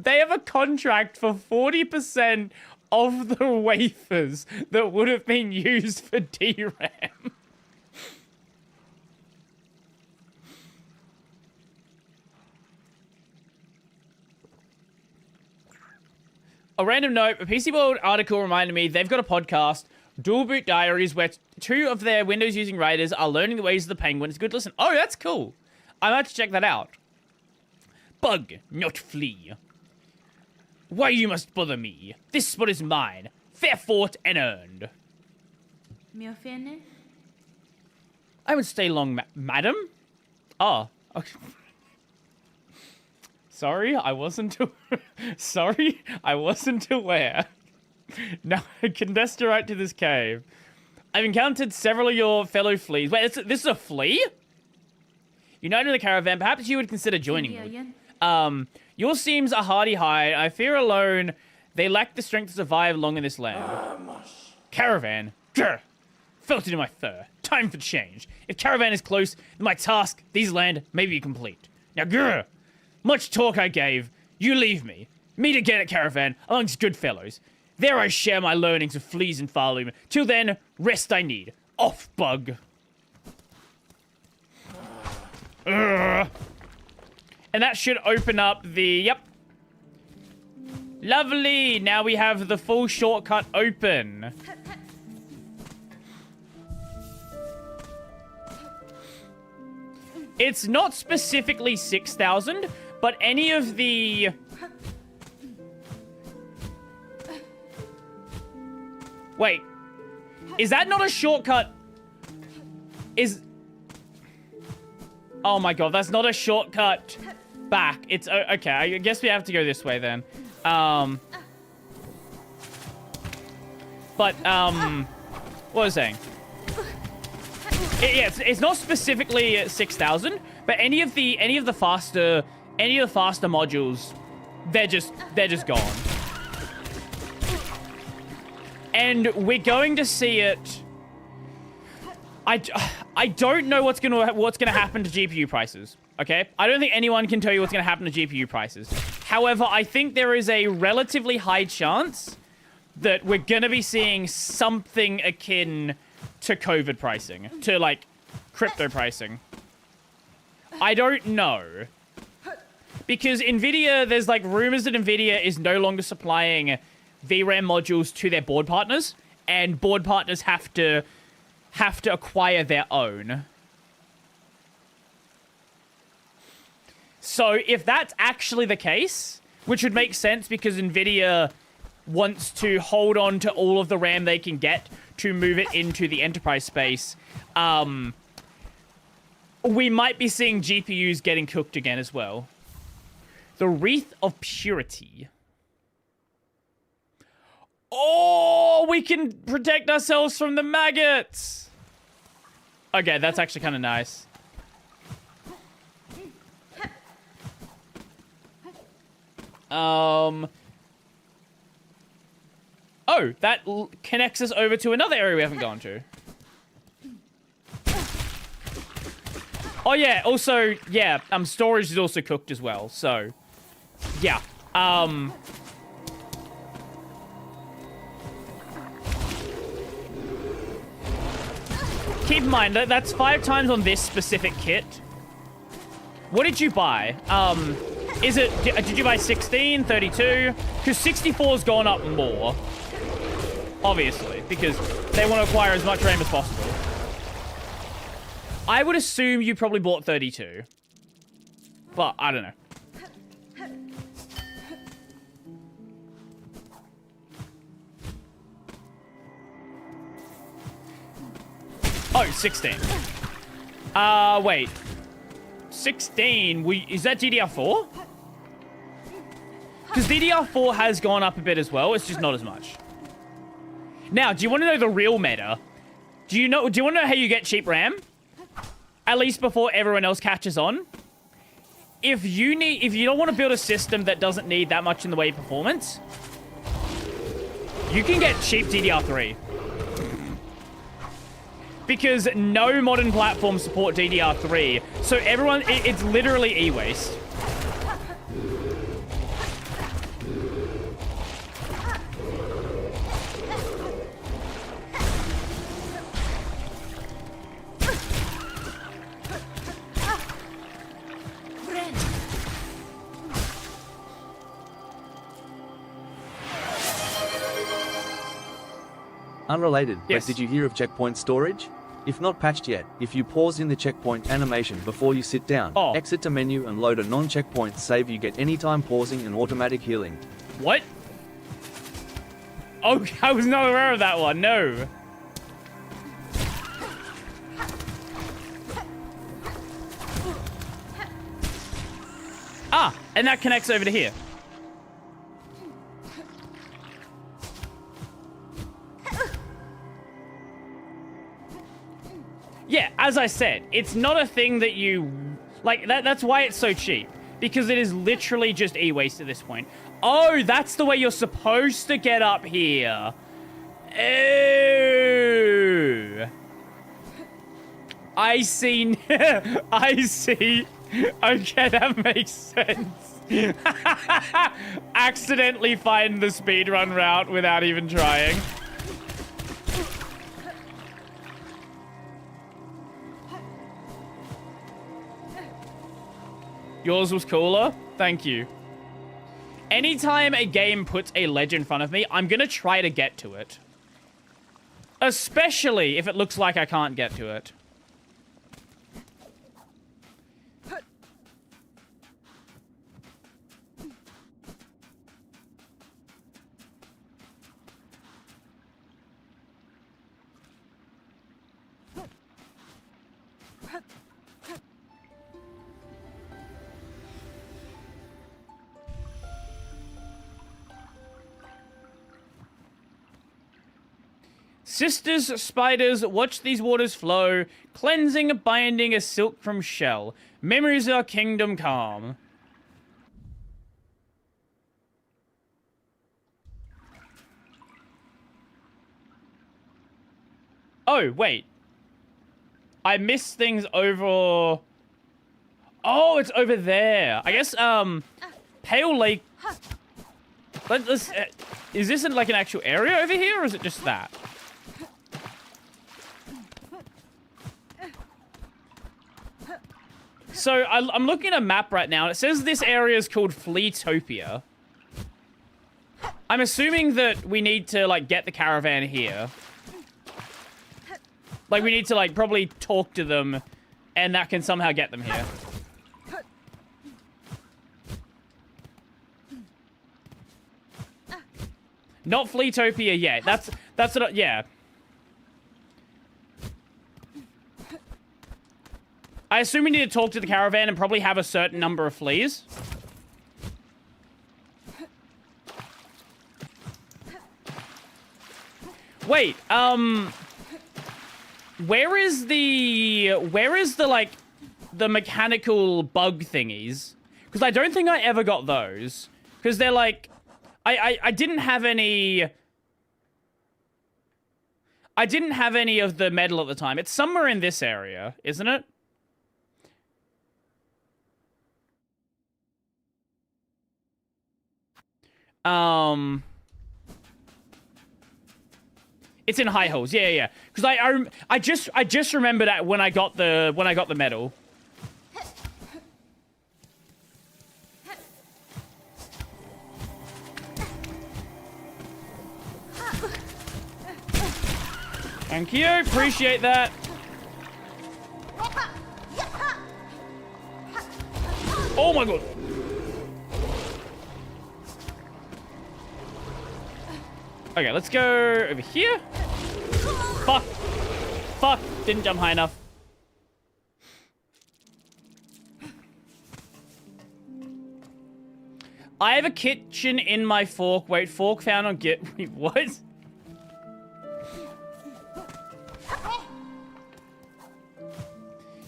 have a contract for 40% of the wafers that would have been used for DRAM. A random note, a PC World article reminded me they've got a podcast, Dual Boot Diaries, where 2 of their Windows using writers are learning the ways of the penguin. It's good to listen. Oh, that's cool. I might have to check that out. Bug, not flee. Why you must bother me? This spot is mine. Fair fought and earned. Me offende? I would stay long, madam. Oh, okay. Sorry, I wasn't sorry, I wasn't aware. Now I can best right to this cave. I've encountered several of your fellow fleas. Wait, this is a flea? United in the caravan. Perhaps you would consider joining me. Yours seems a hardy hide. I fear alone they lack the strength to survive long in this land. Caravan. Grr. Felt it in my fur. Time for change. If caravan is close, then my task, these land, may be complete. Now, grr. Much talk I gave. You leave me. Meet again at caravan, amongst good fellows. There I share my learnings of fleas and foul. Till then, rest I need. Off, bug. And that should open up the... Yep. Lovely. Now we have the full shortcut open. It's not specifically 6,000, but any of the... Wait. Is that not a shortcut? Oh my god, that's not a shortcut back. It's... Okay, I guess we have to go this way then. What was I saying? It's not specifically 6,000, but any of the faster modules, they're just gone. And we're going to see it. I don't know what's gonna happen to GPU prices. Okay, I don't think anyone can tell you what's gonna happen to GPU prices. However, I think there is a relatively high chance that we're gonna be seeing something akin to COVID pricing, to like crypto pricing. I don't know. Because Nvidia, there's like rumors that Nvidia is no longer supplying VRAM modules to their board partners, and board partners have to acquire their own. So if that's actually the case, which would make sense because Nvidia wants to hold on to all of the RAM they can get to move it into the enterprise space, we might be seeing GPUs getting cooked again as well. The Wreath of Purity. Oh, we can protect ourselves from the maggots. Okay, that's actually kind of nice. Oh, that connects us over to another area we haven't gone to. Oh yeah, also, yeah, storage is also cooked as well, so, yeah. Keep in mind, that's 5 times on this specific kit. What did you buy? Did you buy 16, 32? Because 64's gone up more. Obviously, because they want to acquire as much RAM as possible. I would assume you probably bought 32. But, I don't know. Oh, 16. Wait. 16, is that DDR4? Because DDR4 has gone up a bit as well, it's just not as much. Now, do you want to know the real meta? Do you want to know how you get cheap RAM? At least before everyone else catches on. If you don't want to build a system that doesn't need that much in the way of performance, you can get cheap DDR3. Because no modern platforms support DDR3, so everyone, it's literally e-waste. Unrelated, Yes. but did you hear of checkpoint storage? If not patched yet, if you pause in the checkpoint animation before you sit down, exit to menu and load a non-checkpoint save, you get anytime pausing and automatic healing. What? Oh, I was not aware of that one, no. Ah, and that connects over to here. Yeah, as I said, it's not a thing that you... Like, that's why it's so cheap. because it is literally just e-waste at this point. Oh, that's the way you're supposed to get up here. Oh. I see. I see. Okay, that makes sense. Accidentally find the speedrun route without even trying. Yours was cooler? Thank you. Anytime a game puts a ledge in front of me, I'm gonna try to get to it. Especially if it looks like I can't get to it. Sisters, spiders, watch these waters flow, cleansing, binding a silk from shell. Memories of our kingdom calm. Oh, wait. I missed things over... Oh, it's over there. I guess, Pale Lake... Let's, is this like an actual area over here, or is it just that? So, I'm looking at a map right now, and it says this area is called Fleetopia. I'm assuming that we need to, like, get the caravan here. Like, we need to, like, probably talk to them, and that can somehow get them here. Not Fleetopia yet. That's what yeah. I assume we need to talk to the caravan and probably have a certain number of fleas. Wait, where is the like the mechanical bug thingies? Because I don't think I ever got those. Because they're like I didn't have any of the metal at the time. It's somewhere in this area, isn't it? It's in high holes. Yeah. Because I just remembered that when I got the medal. Thank you. Appreciate that. Oh my god. Okay, let's go over here. Fuck. Fuck. Didn't jump high enough. I have a kitchen in my fork. Wait, fork found on Git. Wait, what?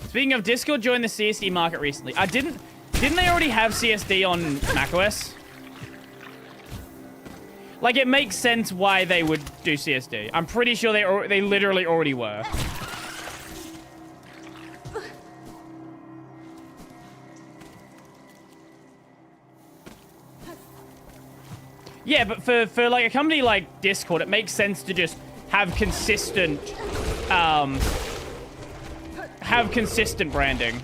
Speaking of, Discord joined the CSD market recently. Didn't they already have CSD on macOS? Like, it makes sense why they would do CSD. I'm pretty sure they literally already were. Yeah, but for like a company like Discord, it makes sense to just have consistent branding,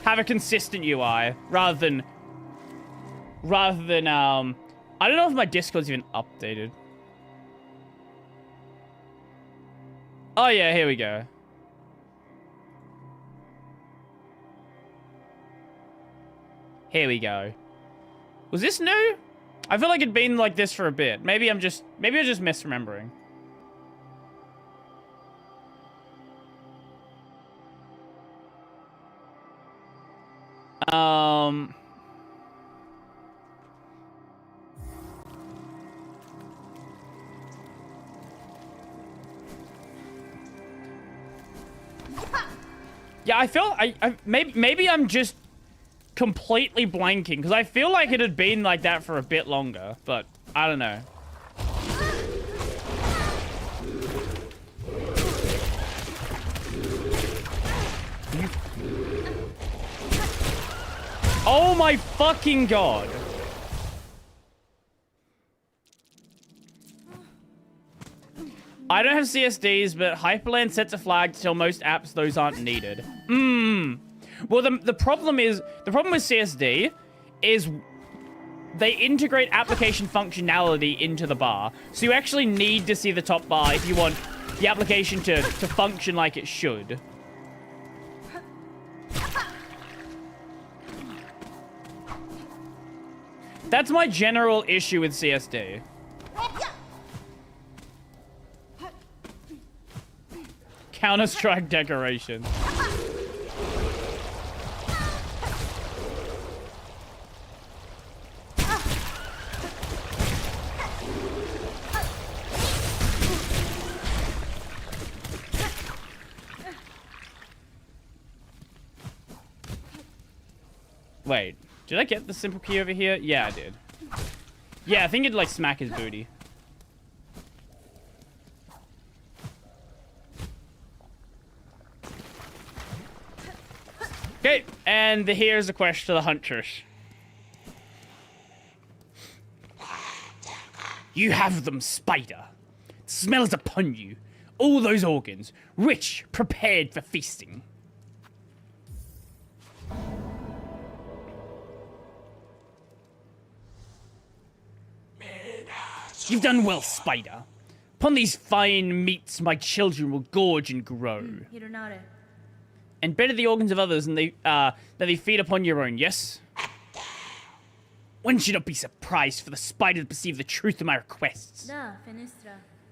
have a consistent UI rather than I don't know if my Discord's even updated. Oh yeah, here we go. Here we go. Was this new? I feel like it'd been like this for a bit. Maybe I'm just misremembering. Yeah, I felt maybe I'm just completely blanking because I feel like it had been like that for a bit longer, but I don't know. Oh my fucking god. I don't have CSDs, but Hyperland sets a flag to tell most apps those aren't needed. Well, the problem with CSD is they integrate application functionality into the bar. So you actually need to see the top bar if you want the application to function like it should. That's my general issue with CSD. Counter-Strike decoration. Wait, did I get the simple key over here? Yeah, I did. Yeah, I think it'd like smack his booty. Okay, and here's a question to the Huntress. You have them, spider. It smells upon you. All those organs, rich, prepared for feasting. You've done well, spider. Upon these fine meats, my children will gorge and grow. And better the organs of others than they feed upon your own, yes? One should not be surprised for the spider to perceive the truth of my requests.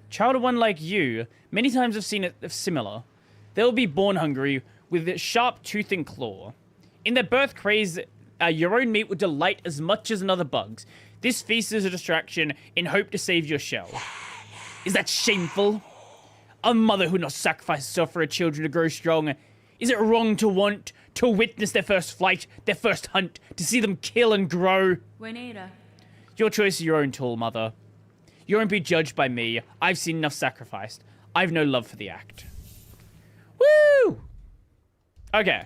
Child of one like you, many times I've seen it similar. They'll be born hungry with a sharp tooth and claw. In their birth craze, your own meat would delight as much as another bug's. This feast is a distraction in hope to save your shell. Is that shameful? A mother who not sacrifice herself for her children to grow strong. Is it wrong to want to witness their first flight, their first hunt, to see them kill and grow? Your choice is your own, tall mother. You won't be judged by me. I've seen enough sacrificed. I've no love for the act. Woo! Okay.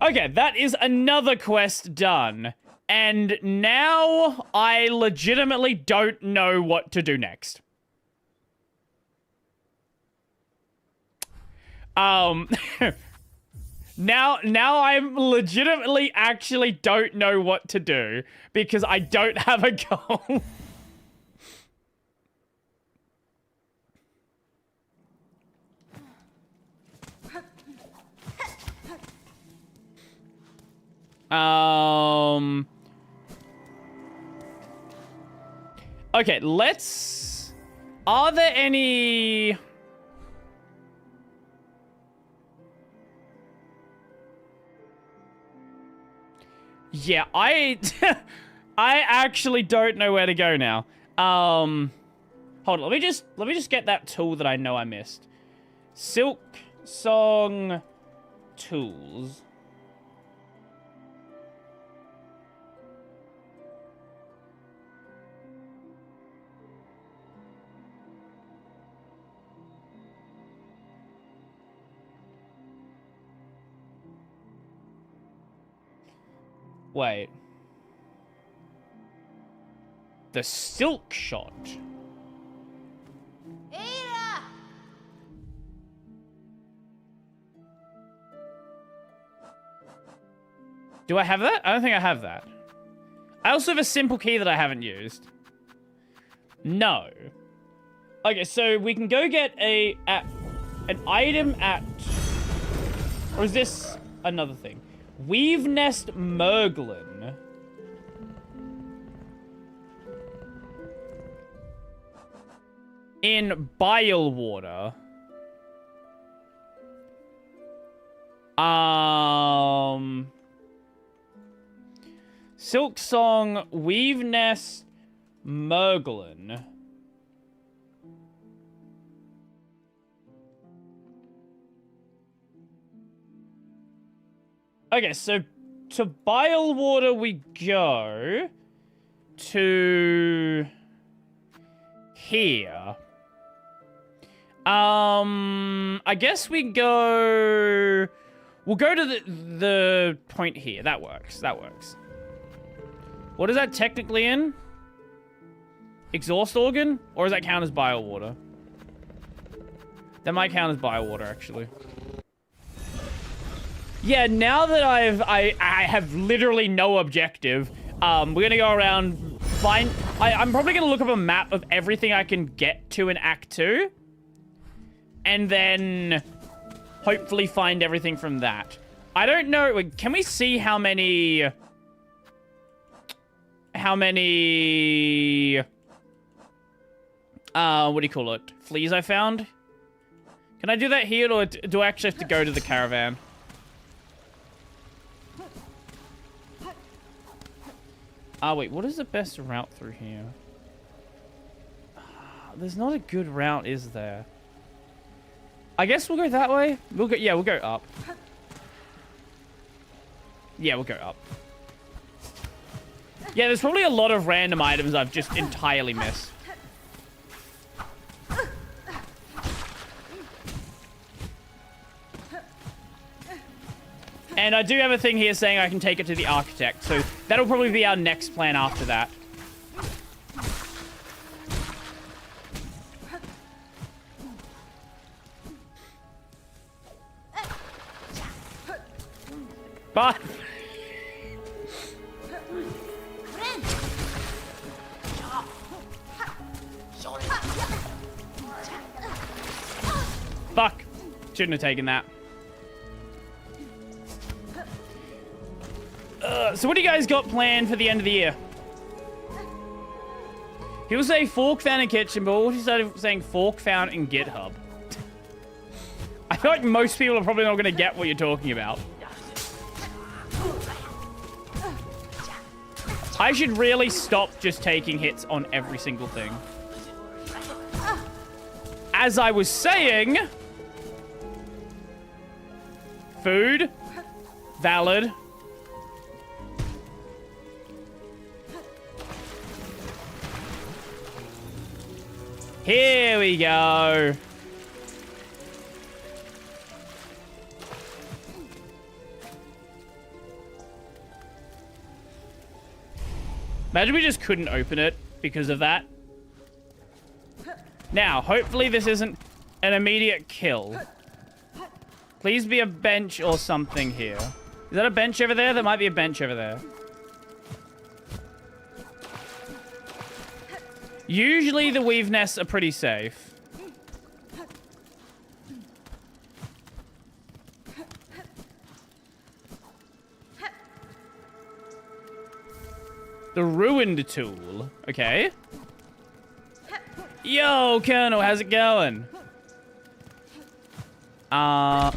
Okay, that is another quest done. And now I legitimately don't know what to do next. Now I'm legitimately actually don't know what to do because I don't have a goal. Okay, let's... Are there any... Yeah, I actually don't know where to go now. Hold on, let me just get that tool that I know I missed. Silksong tools. Wait. The silk shot. Ada! Do I have that? I don't think I have that. I also have a simple key that I haven't used. No. Okay, so we can go get an item at... Or is this another thing? Weave Nest Merglin. In Bile Water. Silksong, Weave Nest, Merglin. Okay, so to bile water we go to here. I guess we'll go to the point here. That works. That works. What is that technically in? Exhaust organ? Or does that count as bile water? That might count as bile water, actually. Yeah, now that I have literally no objective, we're gonna go around, I'm probably gonna look up a map of everything I can get to in Act 2. And then hopefully find everything from that. I don't know, can we see how many... what do you call it? Fleas I found? Can I do that here, or do I actually have to go to the caravan? Wait, what is the best route through here? There's not a good route, is there? I guess we'll go that way. We'll go up. Yeah, we'll go up. Yeah, there's probably a lot of random items I've just entirely missed. And I do have a thing here saying I can take it to the architect, so that'll probably be our next plan after that. Bye. Fuck. Shouldn't have taken that. So what do you guys got planned for the end of the year? People say fork found in kitchen, but what if you started saying fork found in GitHub? I feel like most people are probably not going to get what you're talking about. I should really stop just taking hits on every single thing. As I was saying... Food. Valid. Here we go. Imagine we just couldn't open it because of that. Now, hopefully this isn't an immediate kill. Please be a bench or something here. Is that a bench over there? There might be a bench over there. Usually the weave nests are pretty safe. The ruined tool. Okay. Yo, Colonel, how's it going? Oh.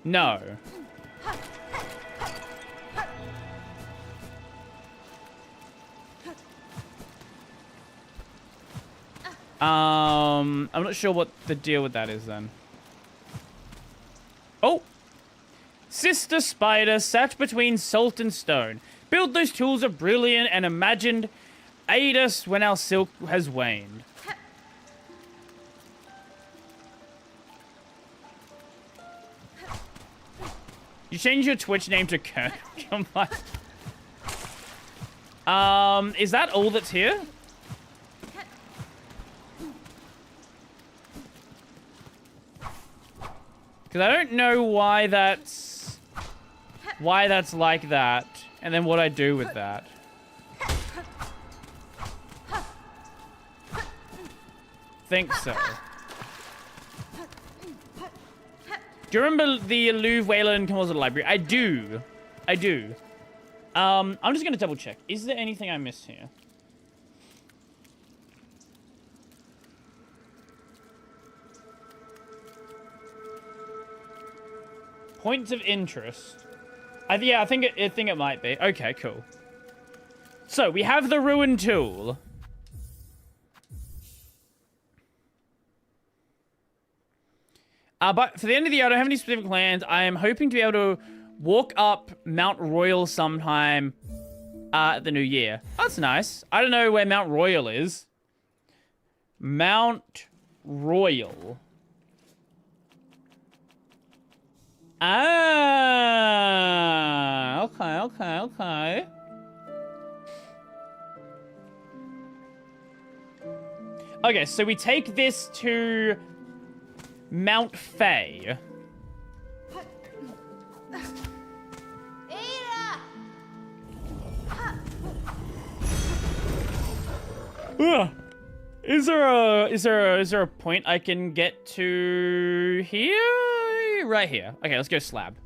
No. I'm not sure what the deal with that is then. Oh! Sister Spider sat between salt and stone. Build those tools are brilliant and imagined aid us when our silk has waned. You changed your Twitch name to Kurt. Come on. Is that all that's here? Because I don't know why that's like that, and then what I do with that. Think so. Do you remember the Louvre Whaler and Composite Library? I do. I do. I'm just going to double check. Is there anything I missed here? Points of interest. Yeah, I think it might be. Okay, cool. So, we have the ruin tool. But for the end of the year, I don't have any specific plans. I am hoping to be able to walk up Mount Royal sometime at the new year. That's nice. I don't know where Mount Royal is. Mount Royal. Ah, okay. Okay, so we take this to Mount Faye. Ugh. Is there a point I can get to here? Right here. Okay, let's go slab.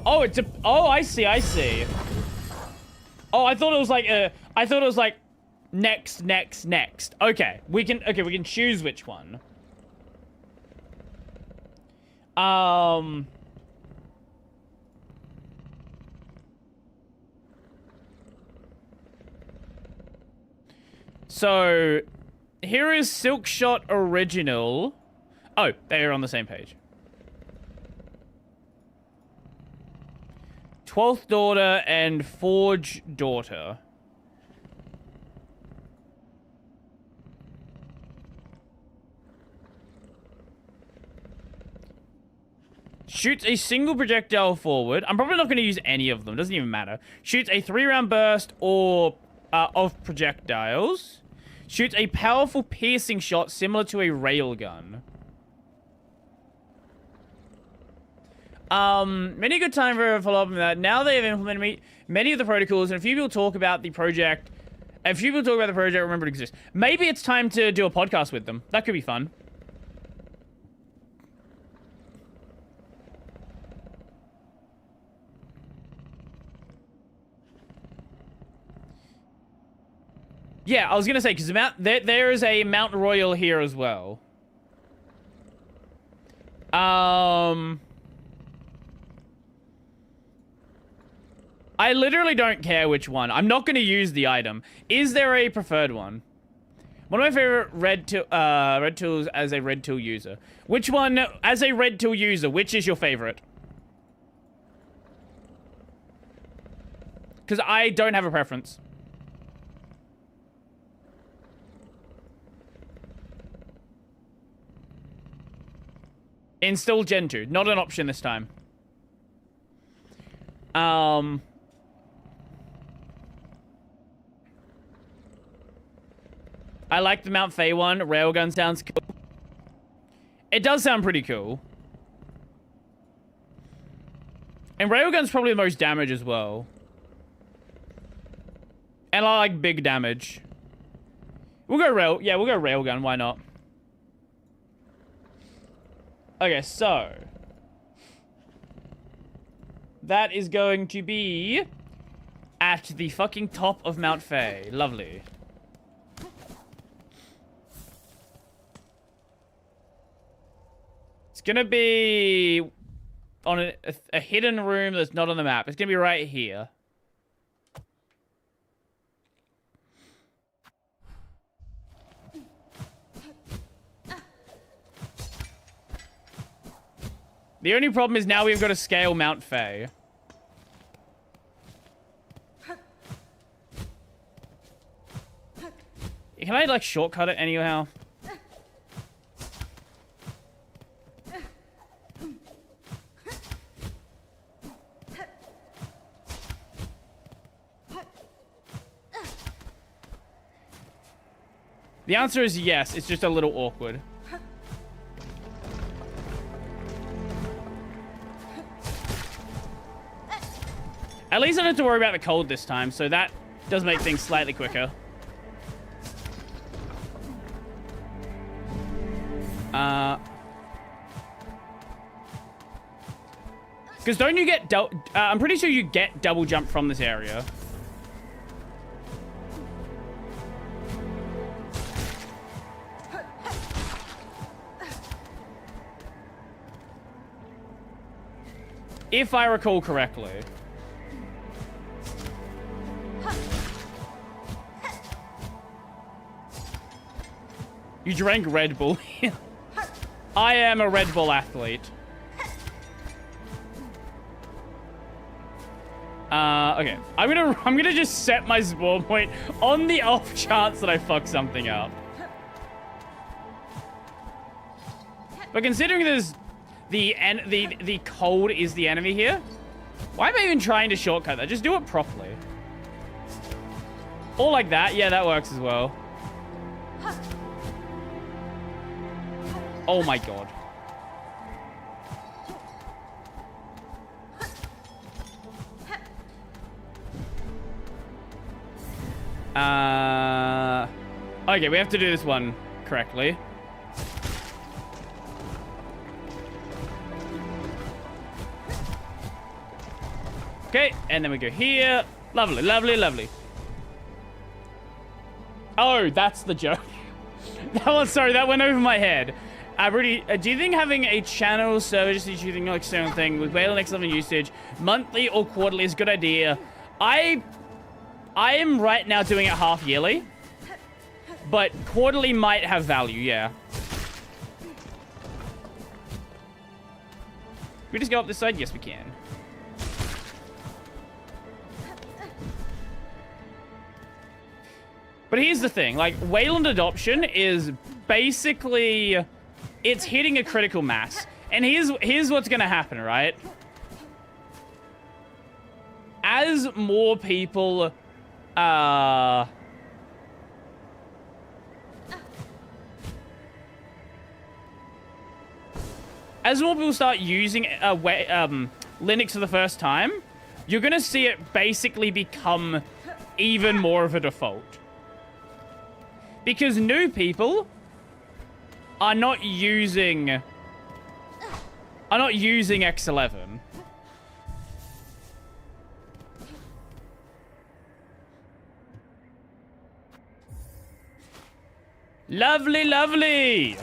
Oh, it's a. Oh, I see. Oh, I thought it was like next. Okay, we can choose which one. So here is Silkshot Original. Oh, they're on the same page. 12th Daughter and Forge Daughter. Shoots a single projectile forward. I'm probably not going to use any of them. Doesn't even matter. Shoots a 3-round burst or of projectiles. Shoots a powerful piercing shot similar to a railgun. Many good time for a follow-up on that. Now they have implemented many of the protocols, and a few people talk about the project. Remember it exists. Maybe it's time to do a podcast with them. That could be fun. Yeah, I was gonna say, because there is a Mount Royal here as well. I literally don't care which one. I'm not gonna use the item. Is there a preferred one? One of my favorite red tools as a red tool user. Which one, as a red tool user, which is your favorite? Because I don't have a preference. Install Gen 2. Not an option this time. I like the Mount Faye one. Railgun sounds cool. It does sound pretty cool. And Railgun's probably the most damage as well. And I like big damage. We'll go Railgun. Why not? Okay, so that is going to be at the fucking top of Mount Faye. Lovely. It's gonna be on a hidden room that's not on the map. It's gonna be right here. The only problem is now we've got to scale Mount Faye. Can I, like, shortcut it anyhow? The answer is yes. It's just a little awkward. At least I don't have to worry about the cold this time, so that does make things slightly quicker. Because don't you get... I'm pretty sure you get double jump from this area. If I recall correctly. You drank Red Bull. I am a Red Bull athlete. Okay. I'm gonna just set my spawn point on the off chance that I fuck something up. But considering there's the cold is the enemy here, why am I even trying to shortcut that? Just do it properly. Or like that. Yeah, that works as well. Oh my god. Okay, we have to do this one correctly. Okay, and then we go here. Lovely, lovely, lovely. Oh, that's the joke. Sorry, that went over my head. Rudy, do you think having a channel service using an external thing with Whale Next Level usage, monthly or quarterly, is a good idea? I am right now doing it half yearly, but quarterly might have value, yeah. Can we just go up this side? Yes, we can. But here's the thing, like, Wayland adoption is basically, it's hitting a critical mass. And here's what's gonna happen, right? As more people, as more people start using Linux for the first time, you're gonna see it basically become even more of a default. Because new people are not using X11. Lovely, lovely.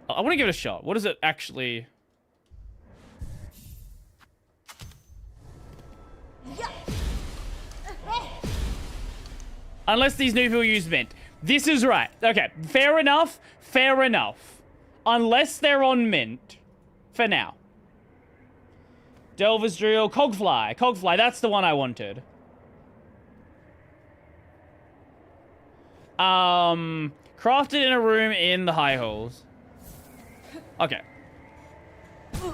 I want to give it a shot. What is it actually? Unless these new people use Mint. This is right. Okay, fair enough. Fair enough. Unless they're on Mint. For now. Delver's Drill. Cogfly. Cogfly, that's the one I wanted. Crafted in a room in the high halls. Okay.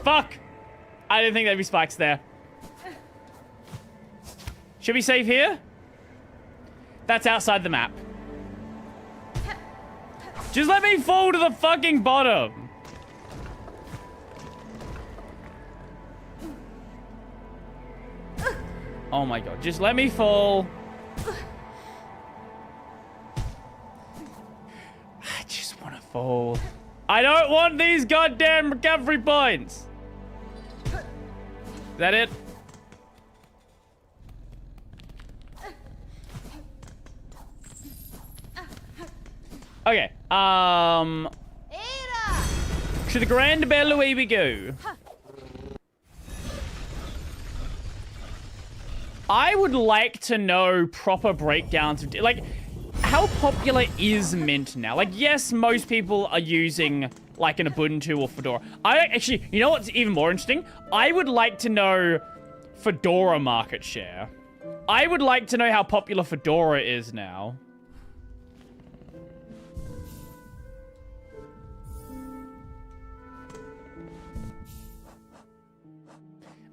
Fuck! I didn't think there'd be spikes there. Should we save here? That's outside the map. Just let me fall to the fucking bottom. Oh my god, just let me fall. I just want to fall. I don't want these goddamn recovery points. Is that it? Okay, to the Grand Bell away we go. I would like to know proper breakdowns of, like, how popular is Mint now? Like, yes, most people are using, like, an Ubuntu or Fedora. Actually, you know what's even more interesting? I would like to know Fedora market share. I would like to know how popular Fedora is now.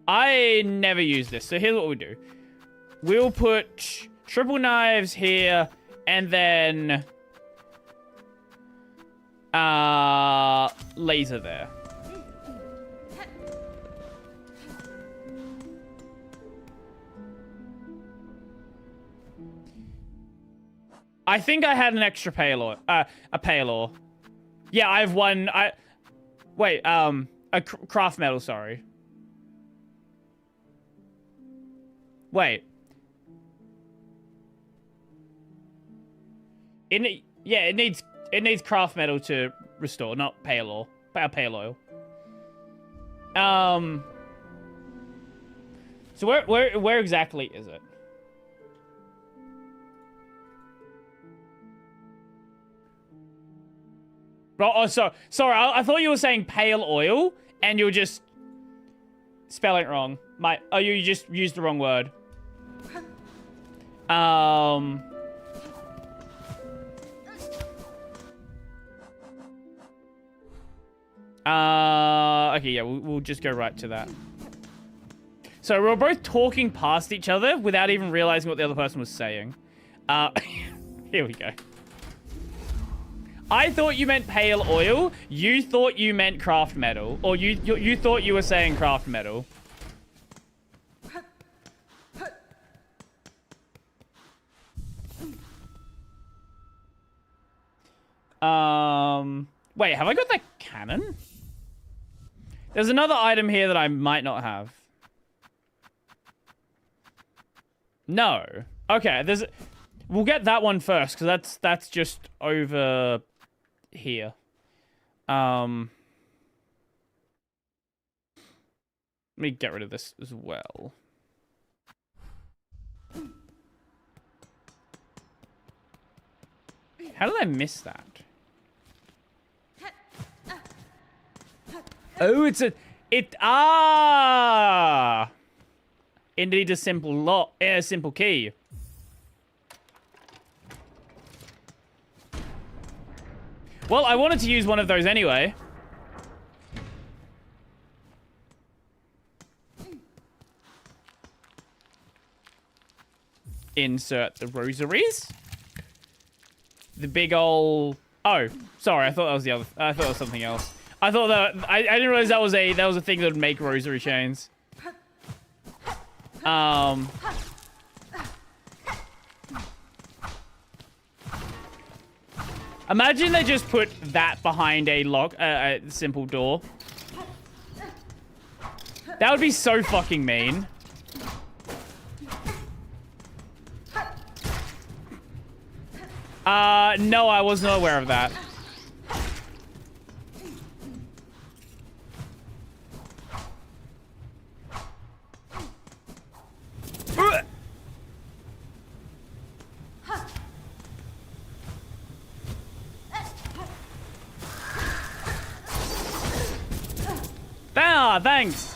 I never use this, so here's what we do. We'll put triple knives here, and then laser there. I think I had an extra payload, a payload. Yeah, I have one. Wait, a craft metal. Sorry. Wait. Yeah, it needs It needs craft metal to restore, not pale oil. Pale oil. So where exactly is it? Oh, sorry. I thought you were saying pale oil, and you were just spelling it wrong. You just used the wrong word. Okay, yeah, we'll just go right to that. So we're both talking past each other without even realizing what the other person was saying. Here we go. I thought you meant pale oil. You thought you meant craft metal. Or you thought you were saying craft metal. Wait, have I got that cannon? There's another item here that I might not have. No. Okay, we'll get that one first, because that's just over here. Let me get rid of this as well. How did I miss that? Oh, it needs a simple key. Well, I wanted to use one of those anyway. Insert the rosaries. The big ol'... Oh, sorry. I thought that was the other... I thought it was something else. I thought that... I didn't realize that was a thing that would make rosary chains. Imagine they just put that behind a lock... a simple door. That would be so fucking mean. No, I was not aware of that. Ah, thanks.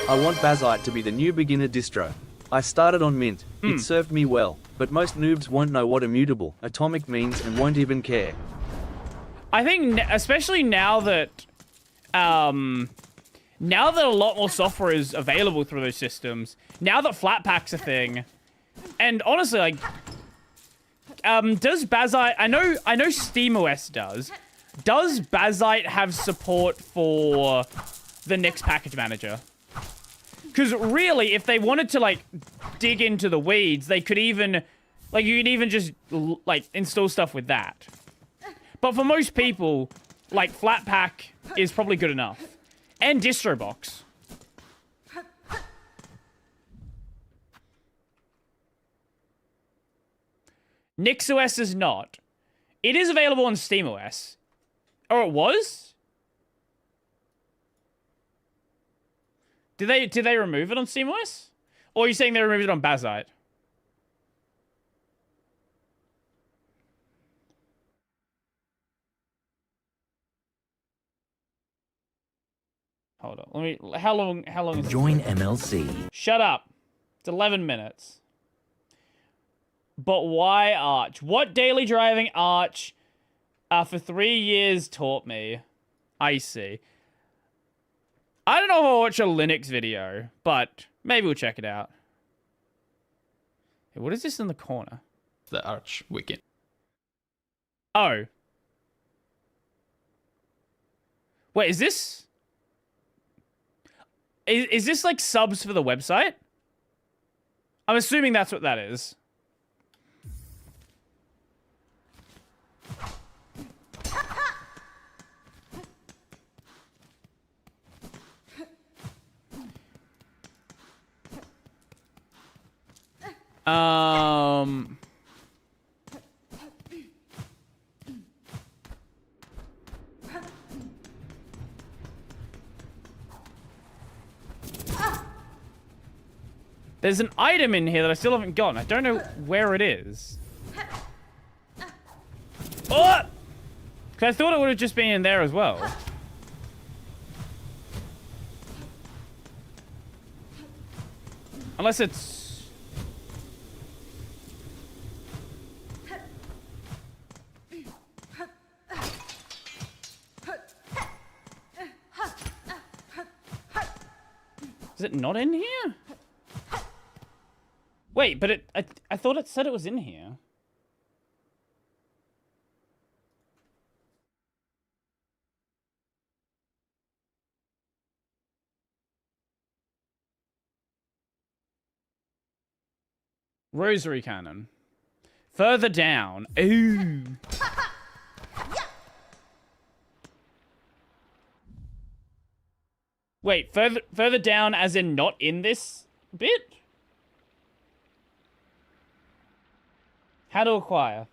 I want Bazite to be the new beginner distro. I started on Mint. It served me well, but most noobs won't know what immutable atomic means and won't even care. I think, especially now that a lot more software is available through those systems, now that Flatpak's a thing, and honestly, like, does Bazite? I know SteamOS does. Does Bazite have support for the Nix package manager? Because really, if they wanted to, like, dig into the weeds, they could even, like, you could even just, like, install stuff with that. But for most people, like, Flatpak is probably good enough. And DistroBox. NixOS is not. It is available on SteamOS. Or it was? Did they remove it on SteamOS? Or are you saying they removed it on Bazite? Hold on. Let me. How long is Join MLC. Shut up. It's 11 minutes. But why Arch? What daily driving Arch for 3 years taught me? I see. I don't know if I'll watch a Linux video, but maybe we'll check it out. Hey, what is this in the corner? The Arch wiki. Oh. Wait, is this... Is this like subs for the website? I'm assuming that's what that is. There's an item in here that I still haven't gotten. I don't know where it is. Oh! Because I thought it would have just been in there as well. Unless it's... Is it not in here? Wait, but I thought it said it was in here. Rosary cannon. Further down. Ooh. Wait, further down as in not in this bit? How to acquire.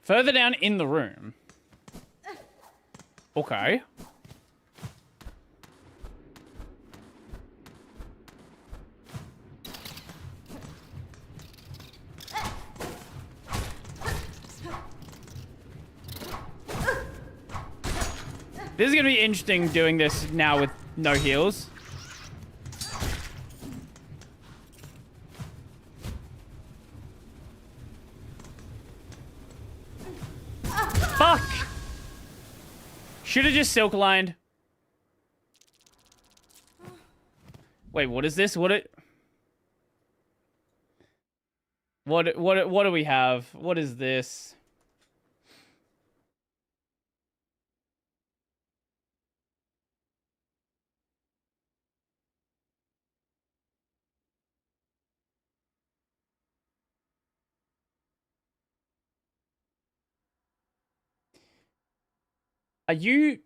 Further down in the room. Okay. This is going to be interesting doing this now with no heals. Fuck! Should have just silk lined. Wait, what is this? What do we have? What is this? Are you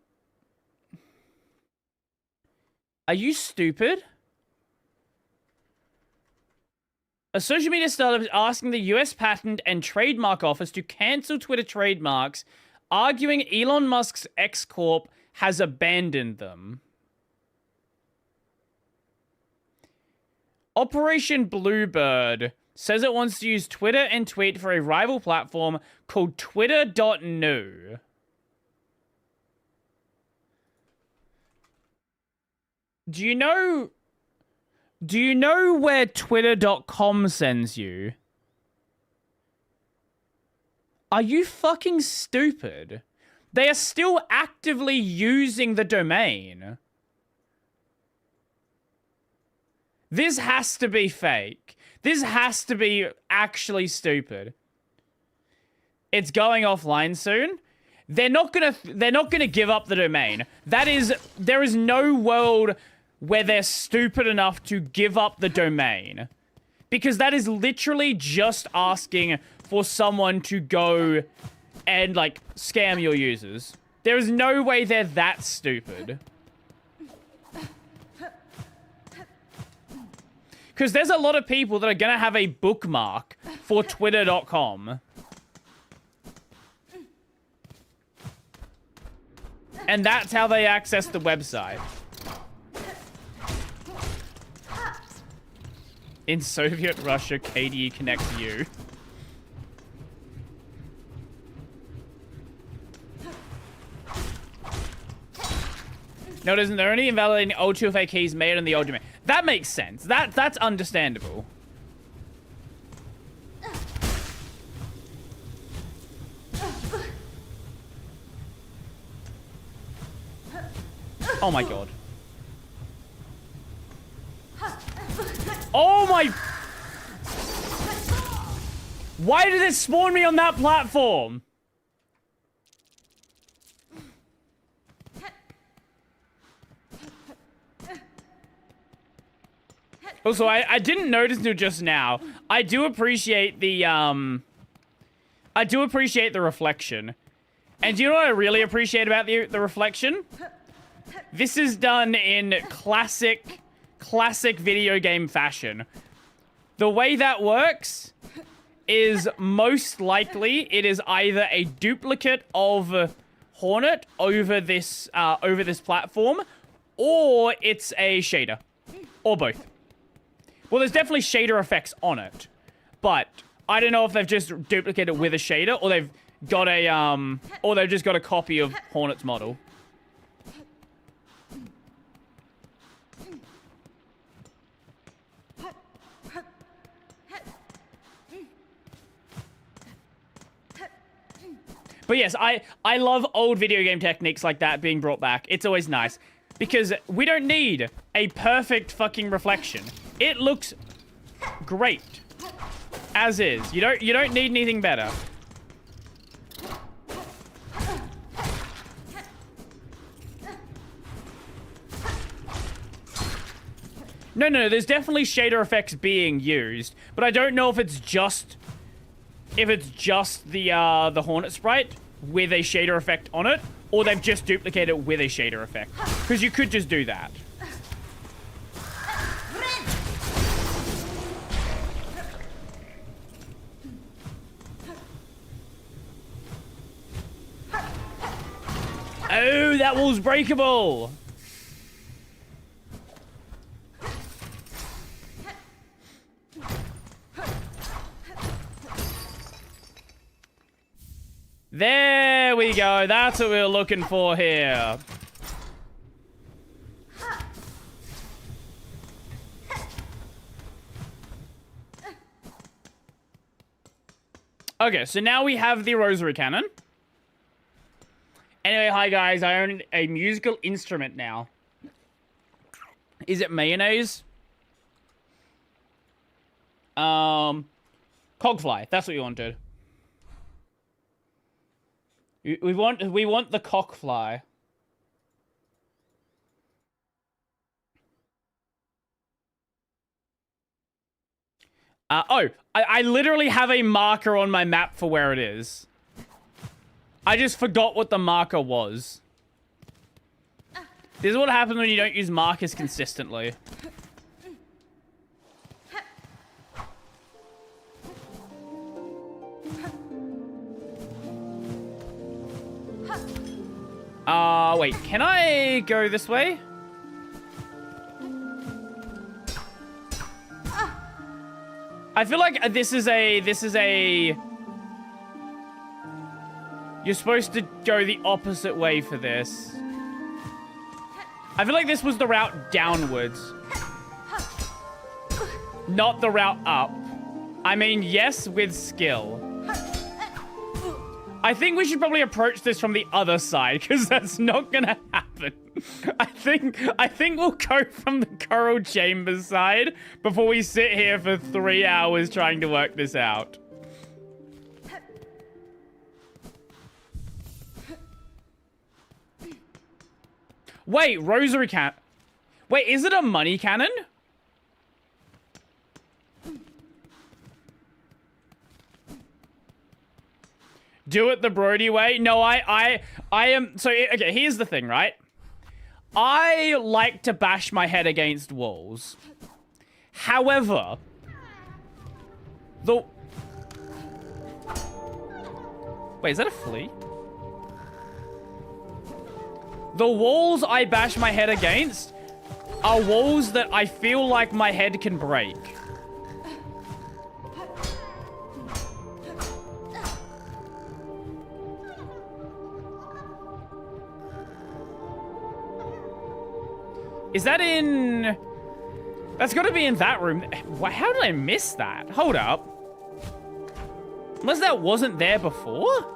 stupid? A social media startup is asking the US Patent and Trademark Office to cancel Twitter trademarks, arguing Elon Musk's X Corp has abandoned them. Operation Bluebird says it wants to use Twitter and tweet for a rival platform called Twitter.new. Do you know where Twitter.com sends you? Are you fucking stupid? They are still actively using the domain. This has to be fake. This has to be actually stupid. It's going offline soon. They're not gonna give up the domain. There is no world where they're stupid enough to give up the domain. Because that is literally just asking for someone to go and, like, scam your users. There is no way they're that stupid. Because there's a lot of people that are gonna have a bookmark for Twitter.com. And that's how they access the website. In Soviet Russia, KDE connects you. No, it isn't. They're only invalidating old 2FA keys made on the old domain. That makes sense. That's understandable. Oh my god. Oh my... Why did it spawn me on that platform? Also, I didn't notice until just now. I do appreciate the reflection. And do you know what I really appreciate about the reflection? This is done in classic video game fashion. The way that works is most likely it is either a duplicate of Hornet over this platform, or it's a shader, or both. Well, there's definitely shader effects on it, but I don't know if they've just duplicated it with a shader, or they've got a or they've just got a copy of Hornet's model. But yes, I love old video game techniques like that being brought back. It's always nice. Because we don't need a perfect fucking reflection. It looks great. As is. You don't need anything better. No, there's definitely shader effects being used. But I don't know if it's just the Hornet sprite with a shader effect on it, or they've just duplicated it with a shader effect. Because you could just do that. Oh, that wall's breakable! There we go. That's what we were looking for here. Okay, so now we have the rosary cannon. Anyway, hi guys. I own a musical instrument now. Is it mayonnaise? Cogfly. That's what you wanted. We want the cockfly. I literally have a marker on my map for where it is. I just forgot what the marker was. This is what happens when you don't use markers consistently. Wait, can I go this way? I feel like this is a... You're supposed to go the opposite way for this. I feel like this was the route downwards. Not the route up. I mean, yes, with skill. I think we should probably approach this from the other side, because that's not gonna happen. I think we'll go from the coral chamber side before we sit here for 3 hours trying to work this out. Wait, rosary cannon. Wait, is it a money cannon? Do it the Brody way? No, I am... So, okay, here's the thing, right? I like to bash my head against walls. However... Wait, is that a flea? The walls I bash my head against are walls that I feel like my head can break. Is that in... That's got to be in that room. How did I miss that? Hold up. Unless that wasn't there before?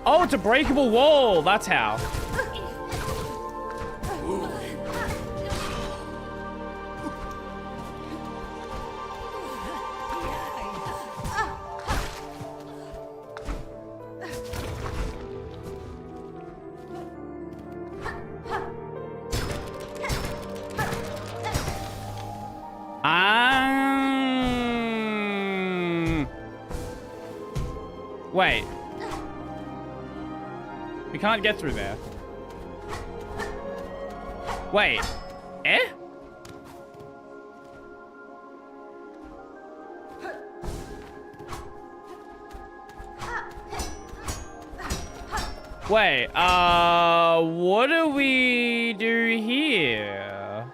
Oh, it's a breakable wall. That's how. Wait. We can't get through there. Wait. Eh? Wait, what do we do here?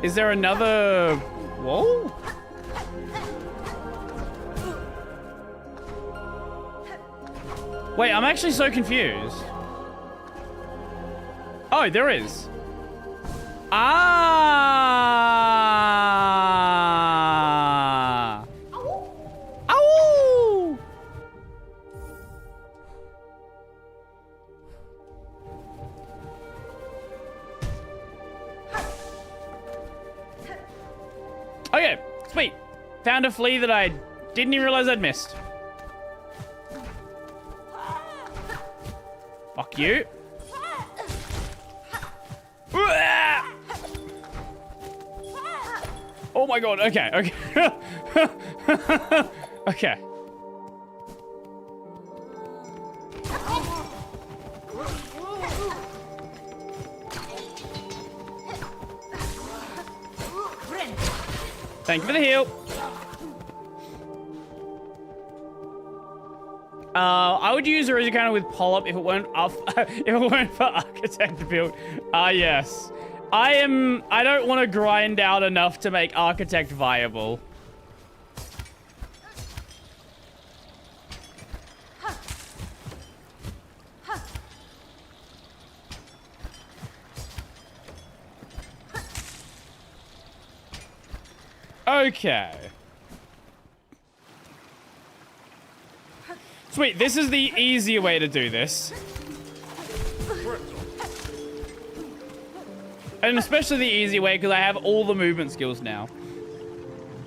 Is there another wall? Wait, I'm actually so confused. Oh, there is. Ah! Ow! Okay, sweet. Found a flea that I didn't even realize I'd missed. Fuck you. Oh my god, okay, okay. Okay. Thank you for the heal. I would use a Counter with Polyp if it weren't up, if it weren't for Architect build. Yes. I don't want to grind out enough to make Architect viable. Okay. Sweet, this is the easier way to do this. And especially the easy way, because I have all the movement skills now.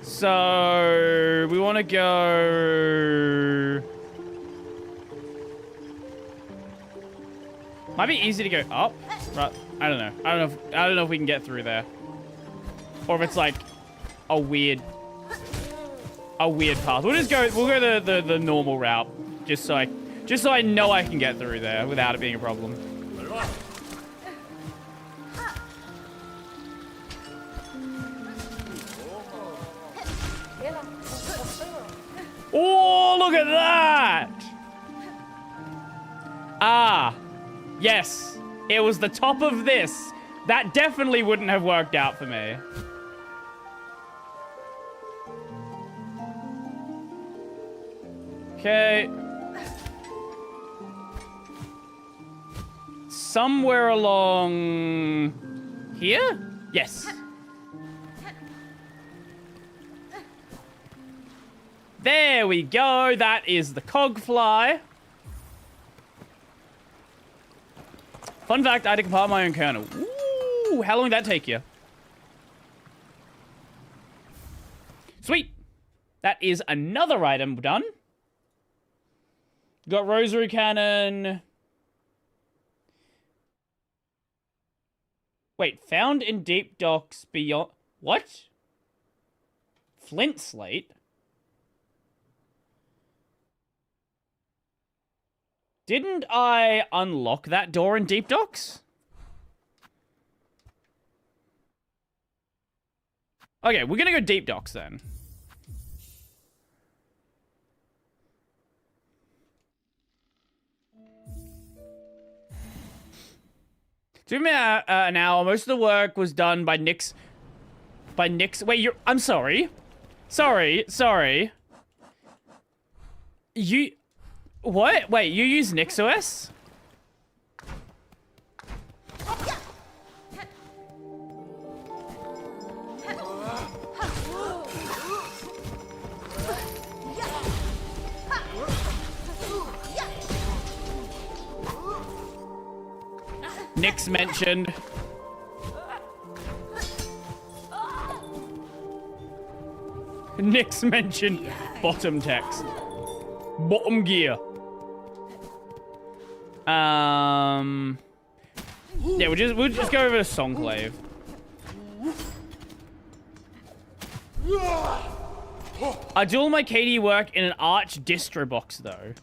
So, we want to go... Might be easy to go up. Right, I don't know. I don't know if we can get through there. Or if it's like a weird path. We'll go the normal route. Just so I know I can get through there without it being a problem. Oh, look at that! Ah, yes. It was the top of this. That definitely wouldn't have worked out for me. Okay. Somewhere along here? Yes. There we go. That is the cogfly. Fun fact, I had to compile my own kernel. Ooh, how long did that take you? Sweet. That is another item done. Got rosary cannon. Wait, found in deep docks beyond... What? Flint slate? Didn't I unlock that door in deep docks? Okay, we're gonna go deep docks then. To me, an hour. Most of the work was done by Nick's. Wait, you're. I'm sorry. Sorry. You. What? Wait, you use NixOS? Nix mentioned. Nix mentioned bottom text. Bottom gear. Yeah, we'll just go over to Songclave. I do all my KD work in an Arch distro box, though.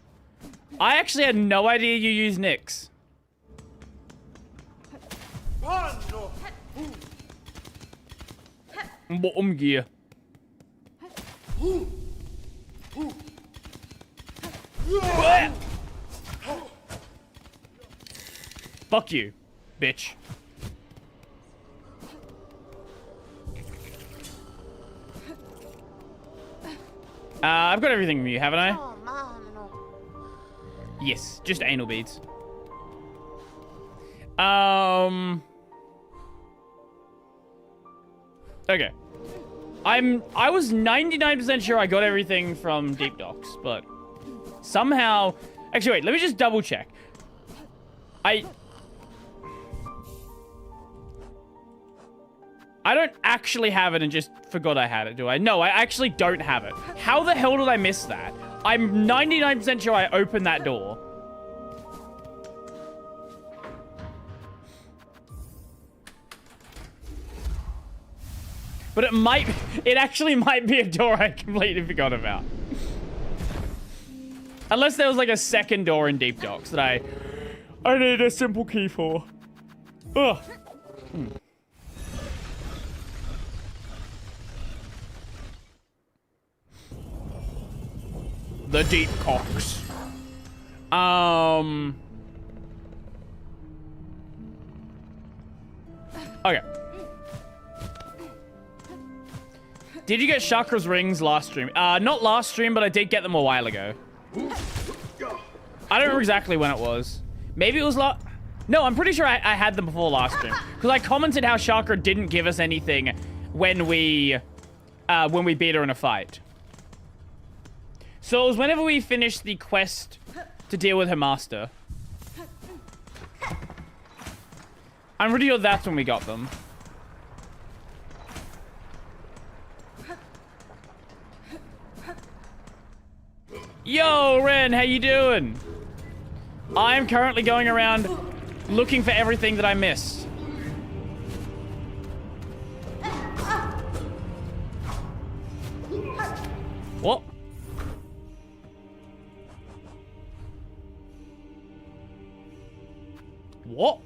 I actually had no idea you use Nix. Bottom gear. Fuck you, bitch. I've got everything from you, haven't I? Oh, Mom, no. Yes, just anal beads. Okay. I was 99% sure I got everything from Deep Docks, but somehow... Actually, wait, let me just double check. I don't actually have it and just forgot I had it, do I? No, I actually don't have it. How the hell did I miss that? I'm 99% sure I opened that door. But it actually might be a door I completely forgot about. Unless there was like a second door in Deep Docks that I need a simple key for. Ugh. The Deep Cocks. Okay. Did you get Chakra's rings last stream? Not last stream, but I did get them a while ago. I don't remember exactly when it was. Maybe it was No, I'm pretty sure I had them before last stream. Because I commented how Chakra didn't give us anything when we beat her in a fight. So it was whenever we finished the quest to deal with her master. I'm pretty sure that's when we got them. Yo, Ren, how you doing? I'm currently going around looking for everything that I missed. What? What?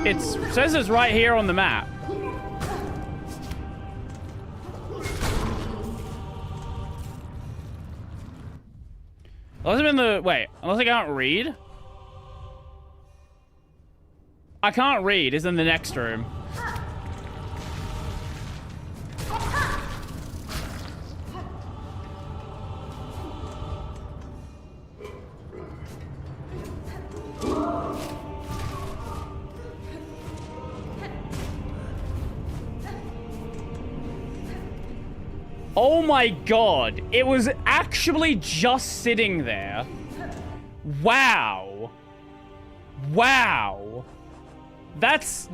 It says it's right here on the map. Unless I'm in the... Wait, unless I can't read? I can't read. It's in the next room. Oh my god, it was actually just sitting there. Wow. Wow. That's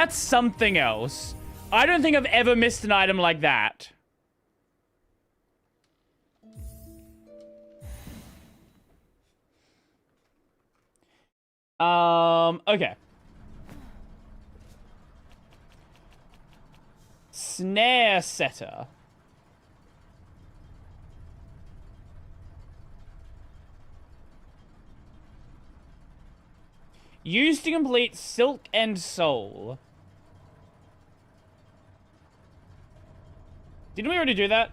something else. I don't think I've ever missed an item like that. Okay. Snare setter. Used to complete Silk and Soul. Didn't we already do that?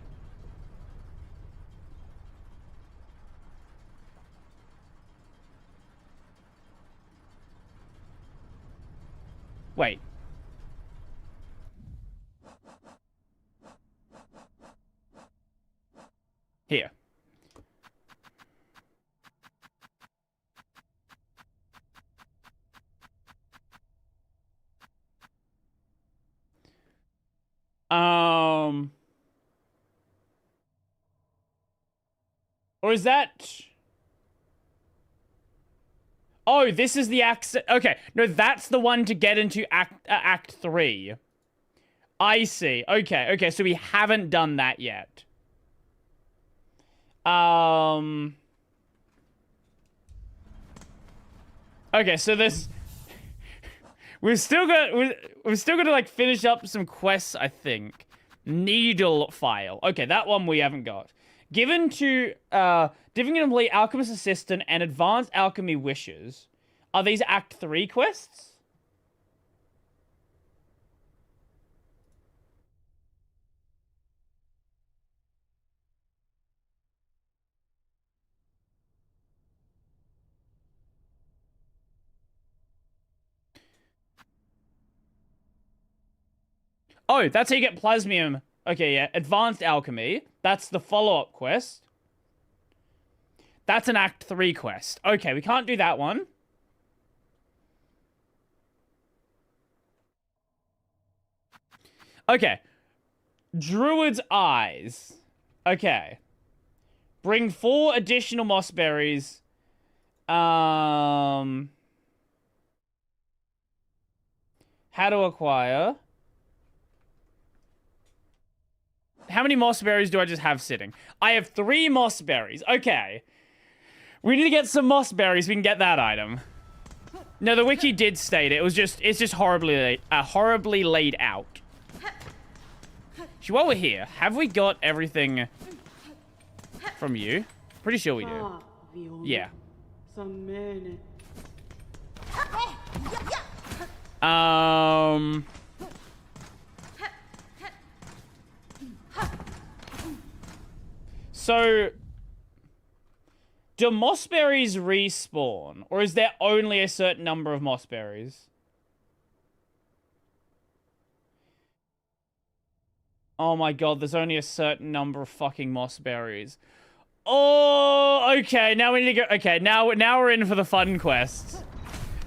Wait. Here. Or is that... Oh, this is the act... Okay, no, that's the one to get into Act 3. I see. Okay, okay, so we haven't done that yet. Okay, so this... we've still got to, like, finish up some quests, I think. Needle file. Okay, that one we haven't got. Given to, different and complete Alchemist Assistant and Advanced Alchemy Wishes. Are these Act 3 quests? Oh, that's how you get Plasmium. Okay, yeah. Advanced Alchemy. That's the follow-up quest. That's an Act 3 quest. Okay, we can't do that one. Okay. Druid's Eyes. Okay. Bring 4 additional moss berries. How to acquire... How many moss berries do I just have sitting? I have 3 moss berries. Okay. We need to get some moss berries. We can get that item. No, the wiki did state it. It's just horribly laid out. While we're here, have we got everything from you? Pretty sure we do. Yeah. So, do moss berries respawn? Or is there only a certain number of moss berries? Oh my god, there's only a certain number of fucking moss berries. Oh, okay, now we need to go... Okay, now we're in for the fun quests.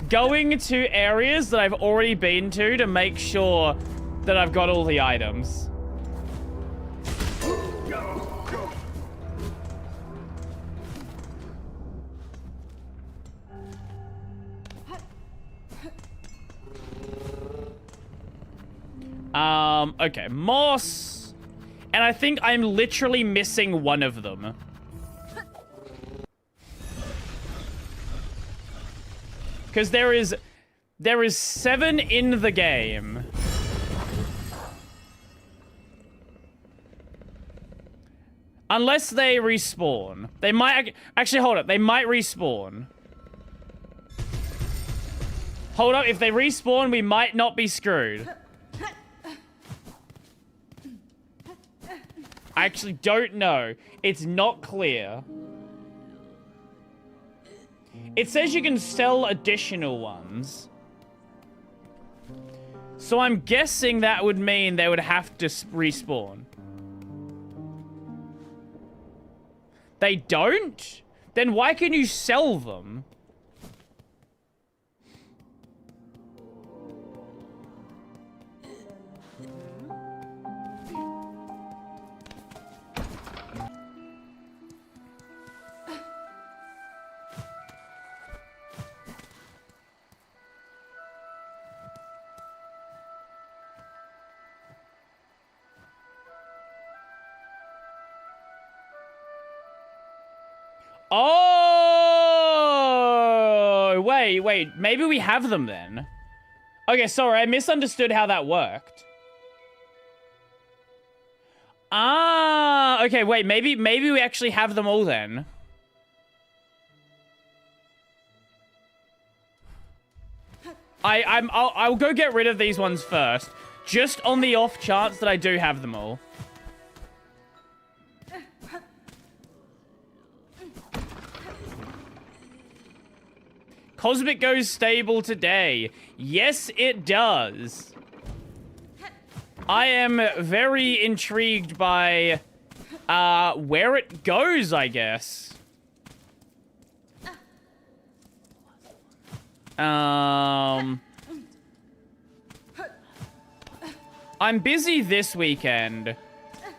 Going to areas that I've already been to make sure that I've got all the items. Okay, moss. And I think I'm literally missing one of them. Because there is 7 in the game. Unless they respawn. They might... Actually, hold up. They might respawn. Hold up. If they respawn, we might not be screwed. I actually don't know. It's not clear. It says you can sell additional ones. So I'm guessing that would mean they would have to respawn. They don't? Then why can you sell them? Oh, wait. Maybe we have them then. Okay, sorry. I misunderstood how that worked. Ah, okay, wait. Maybe we actually have them all then. I'll go get rid of these ones first. Just on the off chance that I do have them all. Cosmic goes stable today. Yes, it does. I am very intrigued by where it goes, I guess. I'm busy this weekend,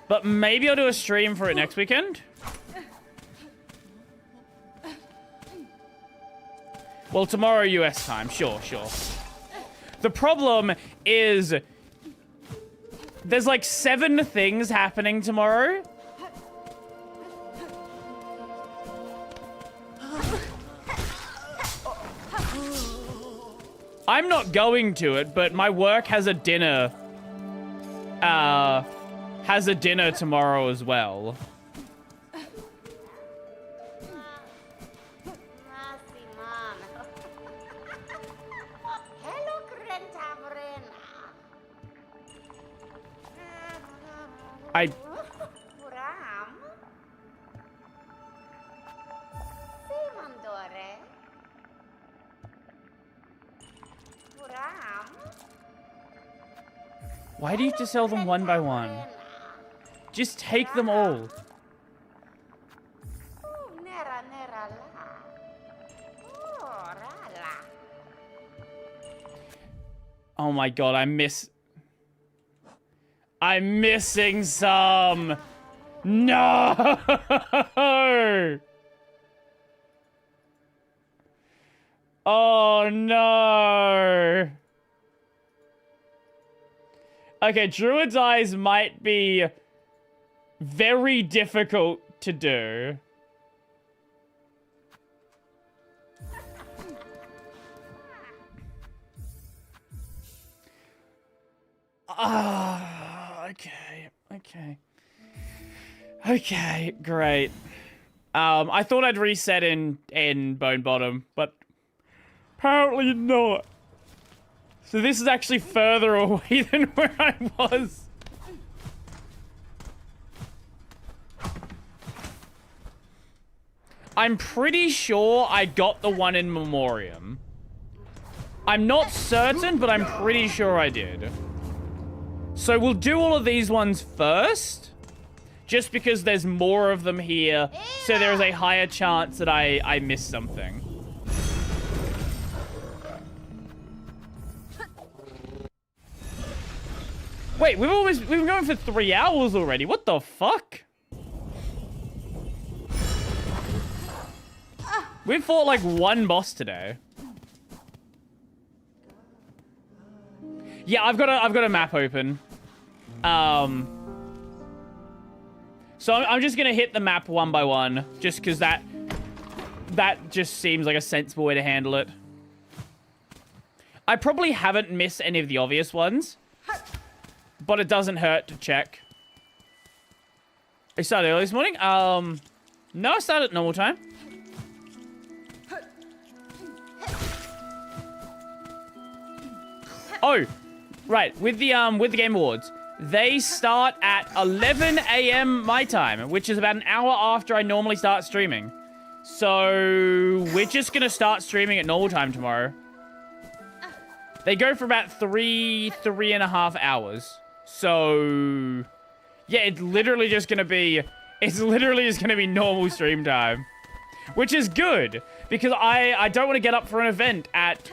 but maybe I'll do a stream for it next weekend. Well, tomorrow US time. Sure. The problem is there's like 7 things happening tomorrow. I'm not going to it, but my work has a dinner. Has a dinner tomorrow as well. Why do you have to sell them one by one? Just take them all. Oh my god, I'm missing some. No! Oh no! Okay, Druid's Eyes might be very difficult to do. Okay, great. I thought I'd reset in Bone Bottom, but apparently not. So this is actually further away than where I was. I'm pretty sure I got the one in Memoriam. I'm not certain, but I'm pretty sure I did. So we'll do all of these ones first, just because there's more of them here, so there is a higher chance that I missed something. Wait, we've been going for 3 hours already. What the fuck? We've fought like one boss today. Yeah, I've got a map open. So I'm just gonna hit the map one by one, just because that just seems like a sensible way to handle it. I probably haven't missed any of the obvious ones, but it doesn't hurt to check. I started early this morning. No, I started at normal time. Oh, right. With the Game Awards, they start at 11 a.m. my time, which is about an hour after I normally start streaming. So we're just gonna start streaming at normal time tomorrow. They go for about 3.5 hours. So yeah, it's literally just gonna be normal stream time, which is good because I don't want to get up for an event at,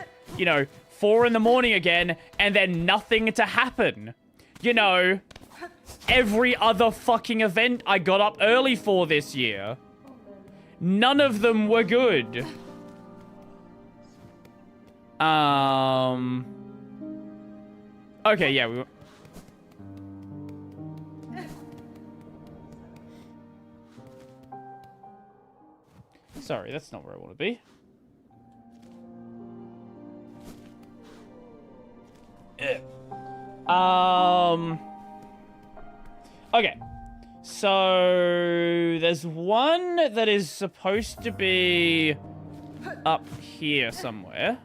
4 in the morning again, and then nothing to happen. Every other fucking event I got up early for this year, none of them were good. Okay, yeah, Sorry, that's not where I want to be. Okay. So there's one that is supposed to be up here somewhere.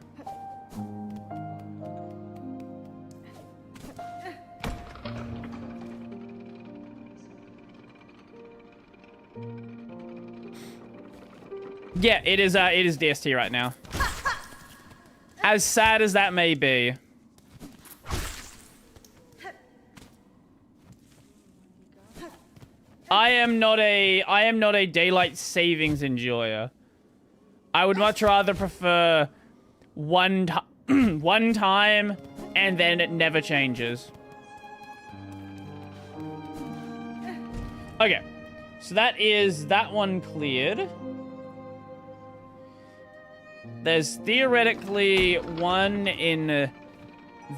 Yeah, it is DST right now. As sad as that may be. I am not a daylight savings enjoyer. I would much rather prefer one time and then it never changes. Okay. So that one cleared. There's theoretically one in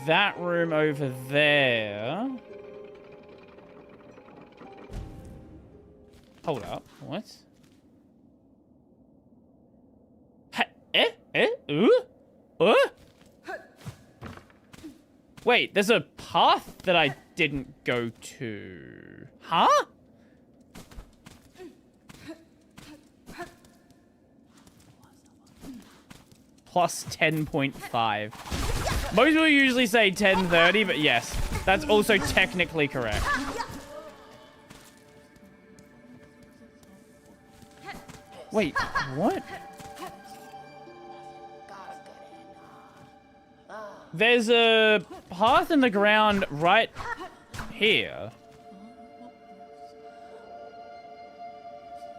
that room over there. Hold up. What? Wait, there's a path that I didn't go to. Huh? Plus 10.5. Most people usually say 1030, but yes, that's also technically correct. Wait, what? There's a path in the ground right here.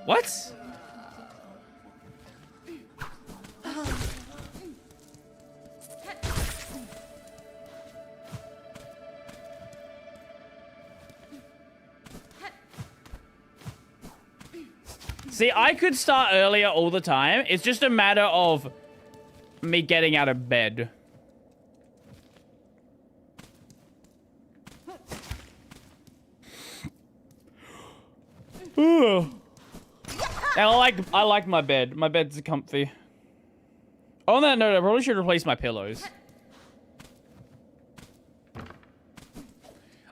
What? See, I could start earlier all the time. It's just a matter of me getting out of bed. And I like my bed. My bed's comfy. On that note, I probably should replace my pillows.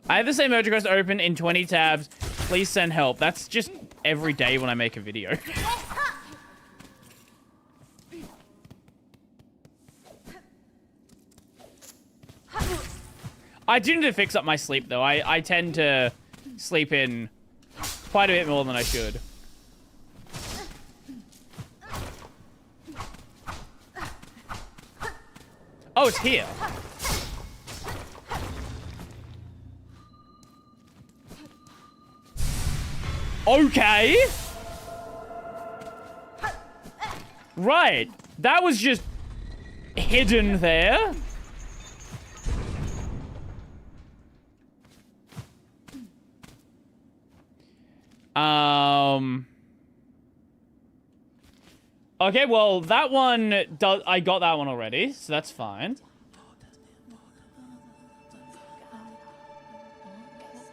I have the same merge request open in 20 tabs. Please send help. That's just every day when I make a video. I do need to fix up my sleep, though. I tend to sleep in quite a bit more than I should. Oh, it's here. Okay. Right. That was just hidden there. Okay, well, that one does. I got that one already, so that's fine.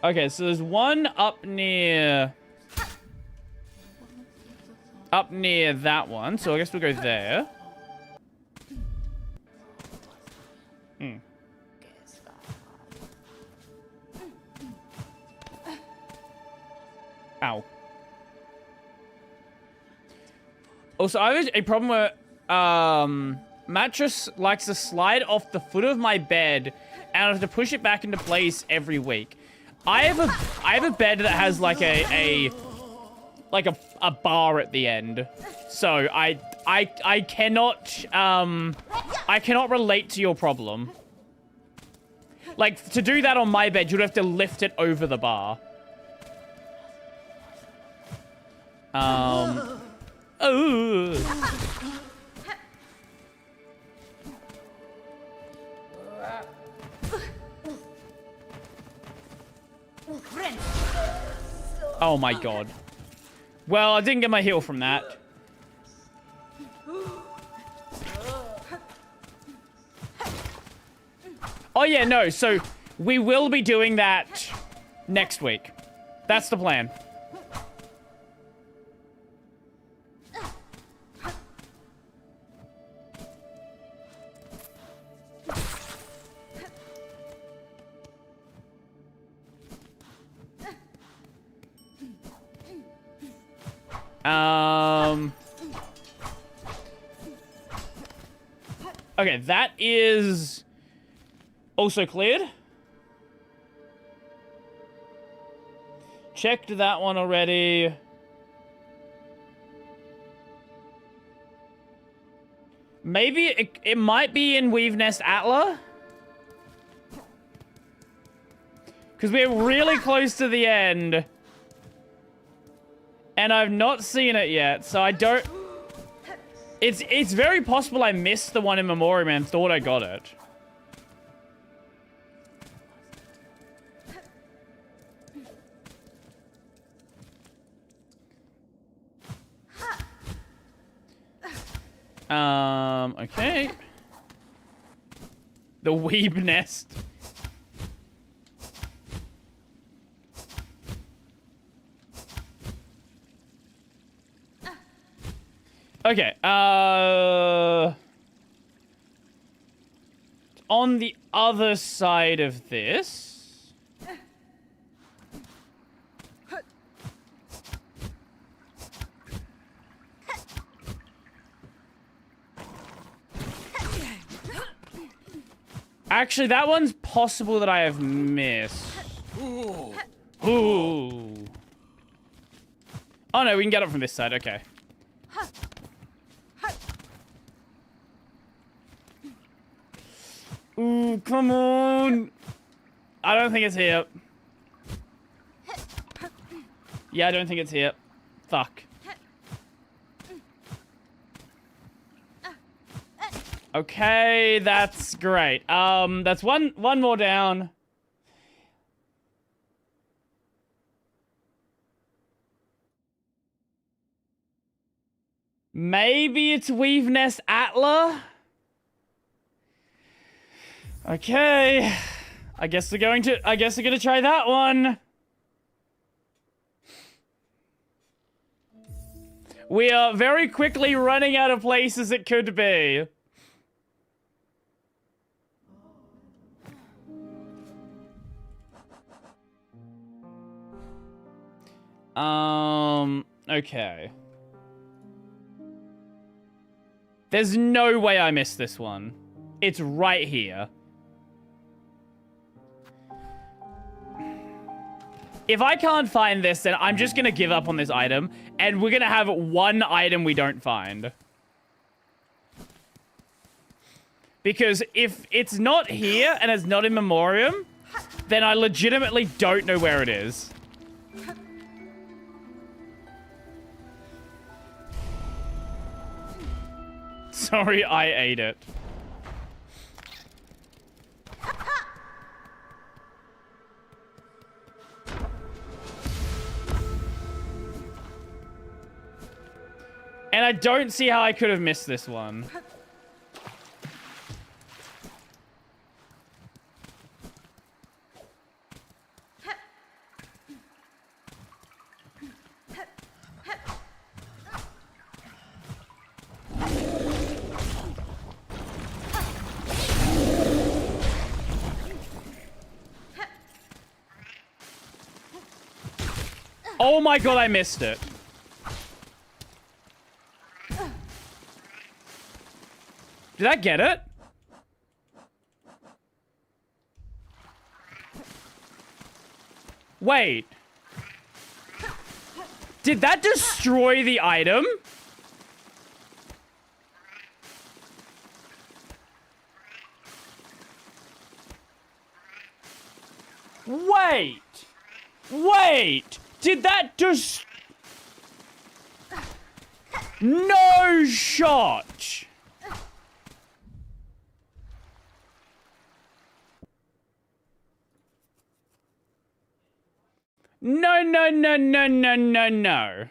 Okay, so there's one up near that one, so I guess we'll go there. Ow. Also, I have a problem where mattress likes to slide off the foot of my bed, and I have to push it back into place every week. I have a bed that has like a bar at the end, so I cannot relate to your problem. Like, to do that on my bed, you'd have to lift it over the bar. Oh. Oh my god. Well, I didn't get my heal from that. Oh yeah, no, so we will be doing that next week. That's the plan. Okay, that is also cleared. Checked that one already. Maybe it might be in Weave Nest Atla. Because we're really close to the end. And I've not seen it yet, so I don't... It's very possible I missed the one in Memoriam and thought I got it. Okay. The weeb nest. Okay, on the other side of this. Actually, that one's possible that I have missed. Ooh. Ooh. Oh no, we can get up from this side, okay. Ooh, come on. I don't think it's here. Yeah, I don't think it's here. Fuck. Okay, that's great. That's one more down. Maybe it's Weave Nest Atla? Okay. I guess we're gonna try that one. We are very quickly running out of places it could be. Okay. There's no way I missed this one. It's right here. If I can't find this, then I'm just gonna give up on this item, and we're gonna have one item we don't find. Because if it's not here, and it's not in Memoriam, then I legitimately don't know where it is. Sorry, I ate it. And I don't see how I could have missed this one. Oh my god, I missed it. Did I get it? Wait. Did that destroy the item? Wait. Wait. Did that just... No shot. No, no, no, no, no, no, no.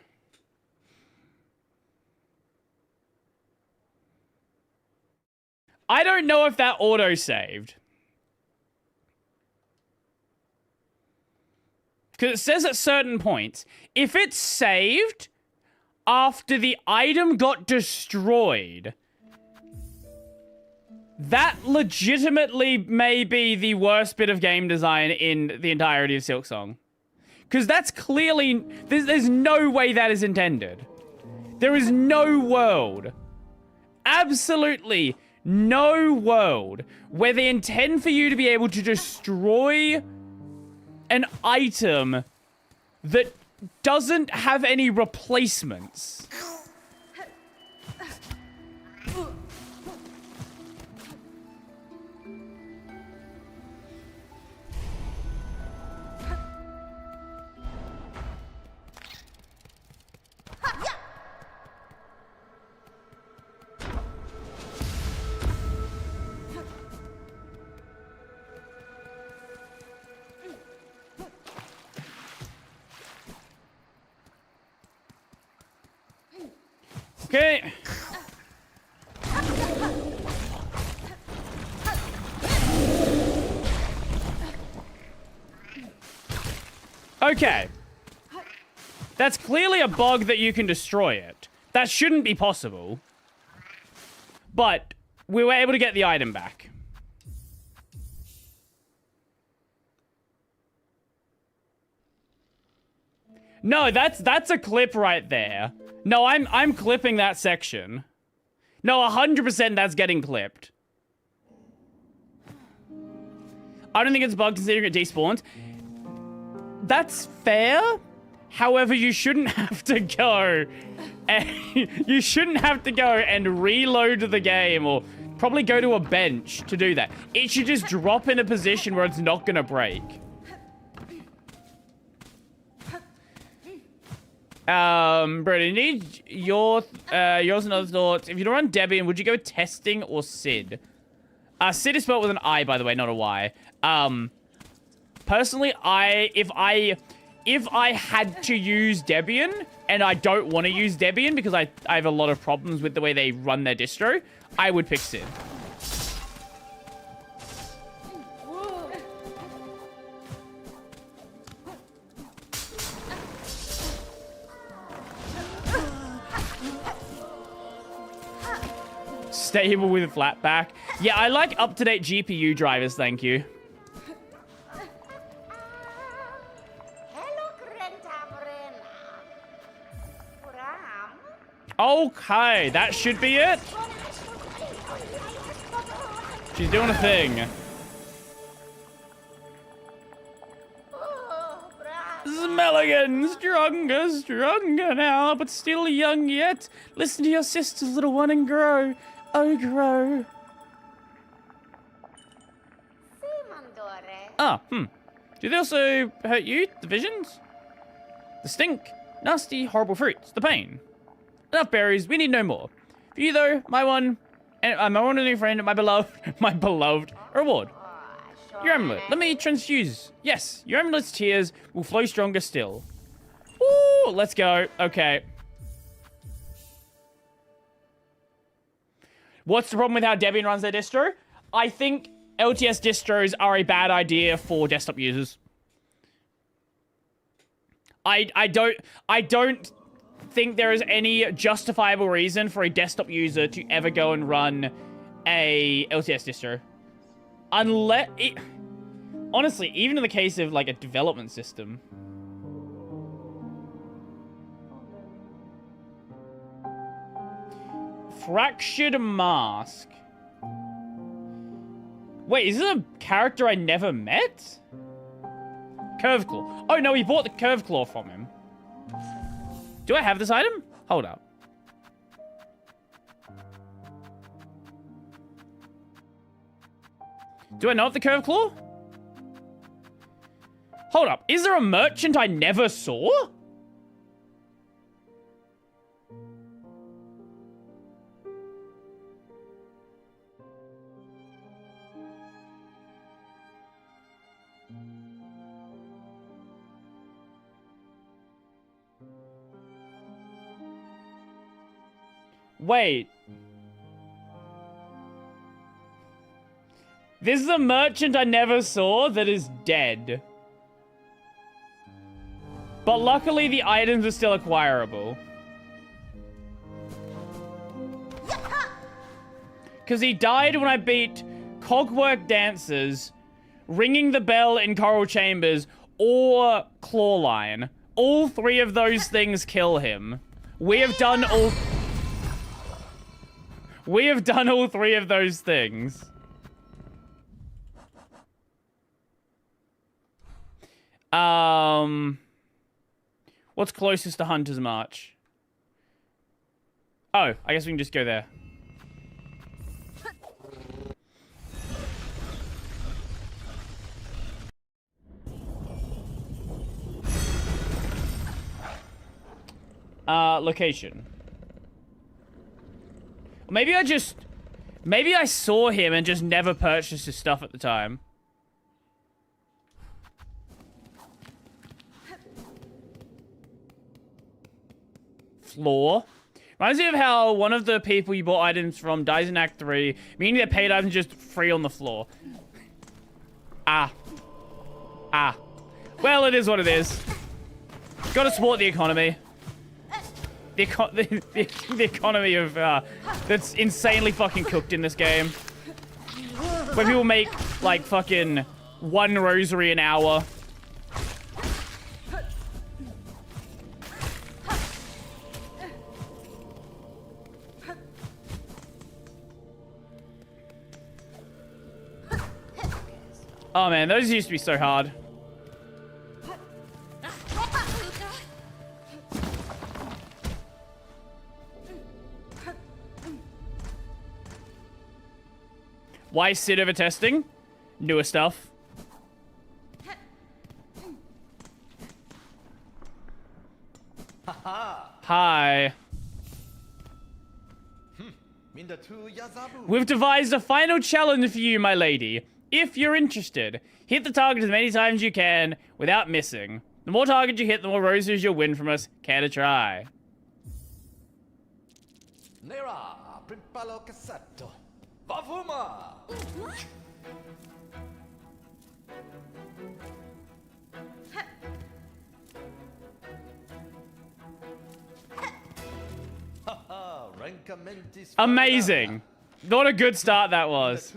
I don't know if that auto-saved. Because it says at certain points, if it's saved after the item got destroyed, that legitimately may be the worst bit of game design in the entirety of Silksong. Because that's clearly... There's no way that is intended. There is no world. Absolutely no world where they intend for you to be able to destroy an item that doesn't have any replacements. Okay. Okay. That's clearly a bug that you can destroy it. That shouldn't be possible. But we were able to get the item back. No, that's a clip right there. No, I'm clipping that section. No, 100% that's getting clipped. I don't think it's a bug considering it despawned. That's fair. However, you shouldn't have to go and reload the game or probably go to a bench to do that. It should just drop in a position where it's not gonna break. Brody, need yours and other thoughts. If you don't run Debian, would you go testing or Sid? Sid is spelled with an I, by the way, not a Y. Personally, if I had to use Debian, and I don't want to use Debian because I have a lot of problems with the way they run their distro, I would pick Sid. Stable with a flat back. Yeah, I like up-to-date GPU drivers, thank you. Okay, that should be it. She's doing a thing. Smelligan, stronger now, but still young yet. Listen to your sisters, little one, and grow. Oh, grow. Do they also hurt you? The visions? The stink? Nasty, horrible fruits? The pain? Enough berries, we need no more. For you, though, my one and only friend, my beloved reward. Your amulet. Let me transfuse. Yes, your amulet's tears will flow stronger still. Ooh, let's go. Okay. What's the problem with how Debian runs their distro? I think LTS distros are a bad idea for desktop users. I don't think there is any justifiable reason for a desktop user to ever go and run a LTS distro. Unless it, honestly, even in the case of like a development system. Fractured Mask. Wait, is this a character I never met? Curve Claw. Oh no, we bought the Curve Claw from him. Do I have this item? Hold up. Do I know of the Curve Claw? Hold up. Is there a merchant I never saw? Wait. This is a merchant I never saw that is dead. But luckily the items are still acquirable. Because he died when I beat Cogwork Dancers, Ringing the Bell in Coral Chambers, or Clawline. All three of those things kill him. We have done all three of those things. What's closest to Hunter's March? Oh, I guess we can just go there. Location. Maybe I saw him and just never purchased his stuff at the time. Floor. Reminds me of how one of the people you bought items from dies in Act 3, meaning their paid items just free on the floor. Ah. Well, it is what it is. Gotta support the economy. The economy of that's insanely fucking cooked in this game. Where people make like fucking 1 rosary an hour. Oh man, those used to be so hard. Why sit over testing? Newer stuff. Hi. We've devised a final challenge for you, my lady. If you're interested, hit the target as many times as you can without missing. The more targets you hit, the more roses you'll win from us. Care to try? Nera, Primpalo Cassetto. Vavuma! Amazing. What a good start that was.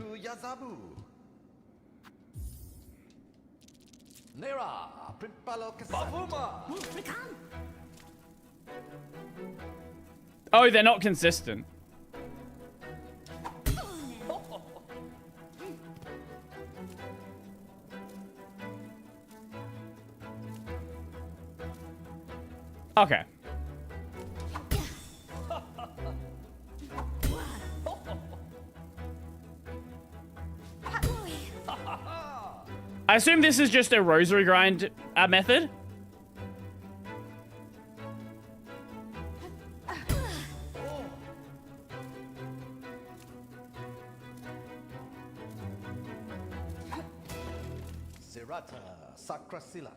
Oh, they're not consistent. Okay. I assume this is just a rosary grind method. Sirata Sakrasila.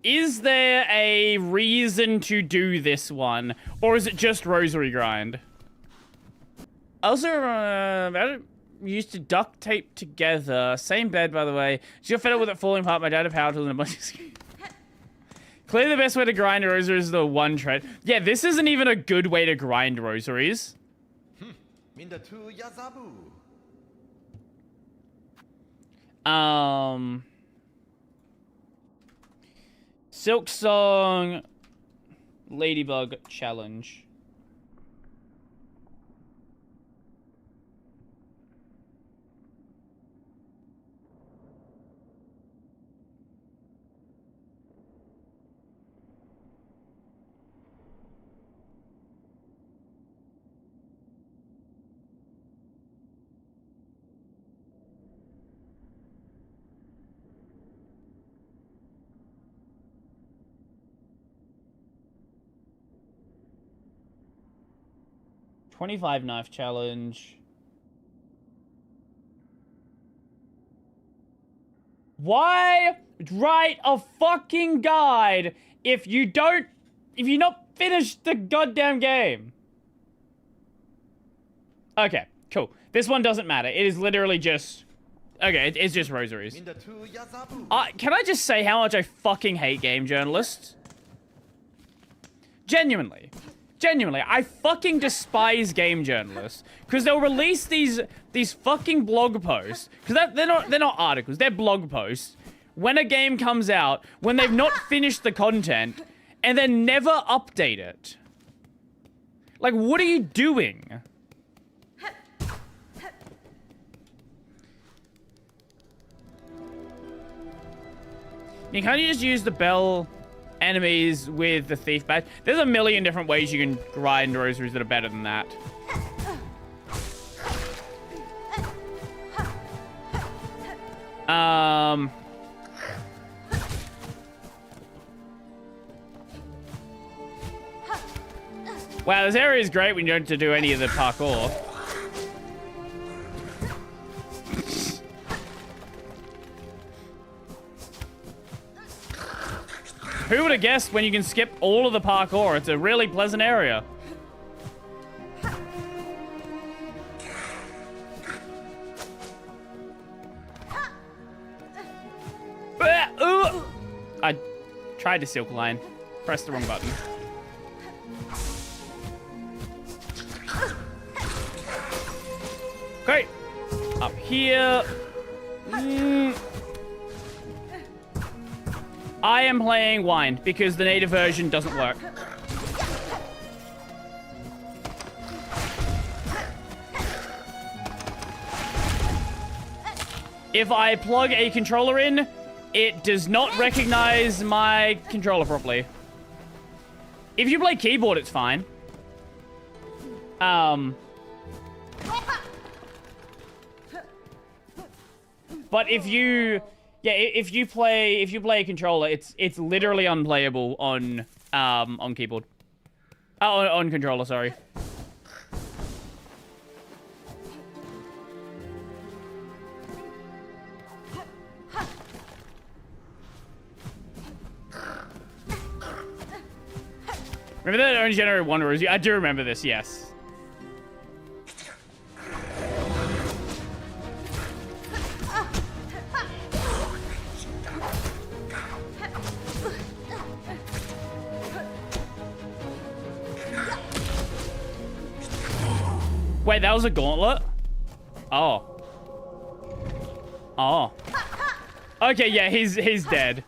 Is there a reason to do this one? Or is it just rosary grind? Also, I used to duct tape together. Same bed, by the way. She got fed up with it falling apart. My dad had power tools and a bunch of... Clearly the best way to grind a rosary is the one trade. Yeah, this isn't even a good way to grind rosaries. Silksong Ladybug Challenge. $25 knife challenge. Why write a fucking guide if you're not finished the goddamn game? Okay, cool. This one doesn't matter. It is literally just... Okay, it's just rosaries. Can I just say how much I fucking hate game journalists? Genuinely, I fucking despise game journalists because they'll release these fucking blog posts because they're not articles, they're blog posts when a game comes out when they've not finished the content and then never update it. Like, what are you doing? Can't you just use the bell enemies with the thief badge? There's a million different ways you can grind rosaries that are better than that. Wow, this area is great when you don't have to do any of the parkour. Who would have guessed when you can skip all of the parkour? It's a really pleasant area. Tried to silk line. Pressed the wrong button. Great. Up here. I am playing Wind because the native version doesn't work. If I plug a controller in, it does not recognize my controller properly. If you play keyboard, it's fine. But if you play a controller, it's literally unplayable on keyboard. On controller, sorry. Remember that only generated one rosy? I do remember this, yes. Wait, that was a gauntlet? Oh. Oh. Okay, yeah, he's dead.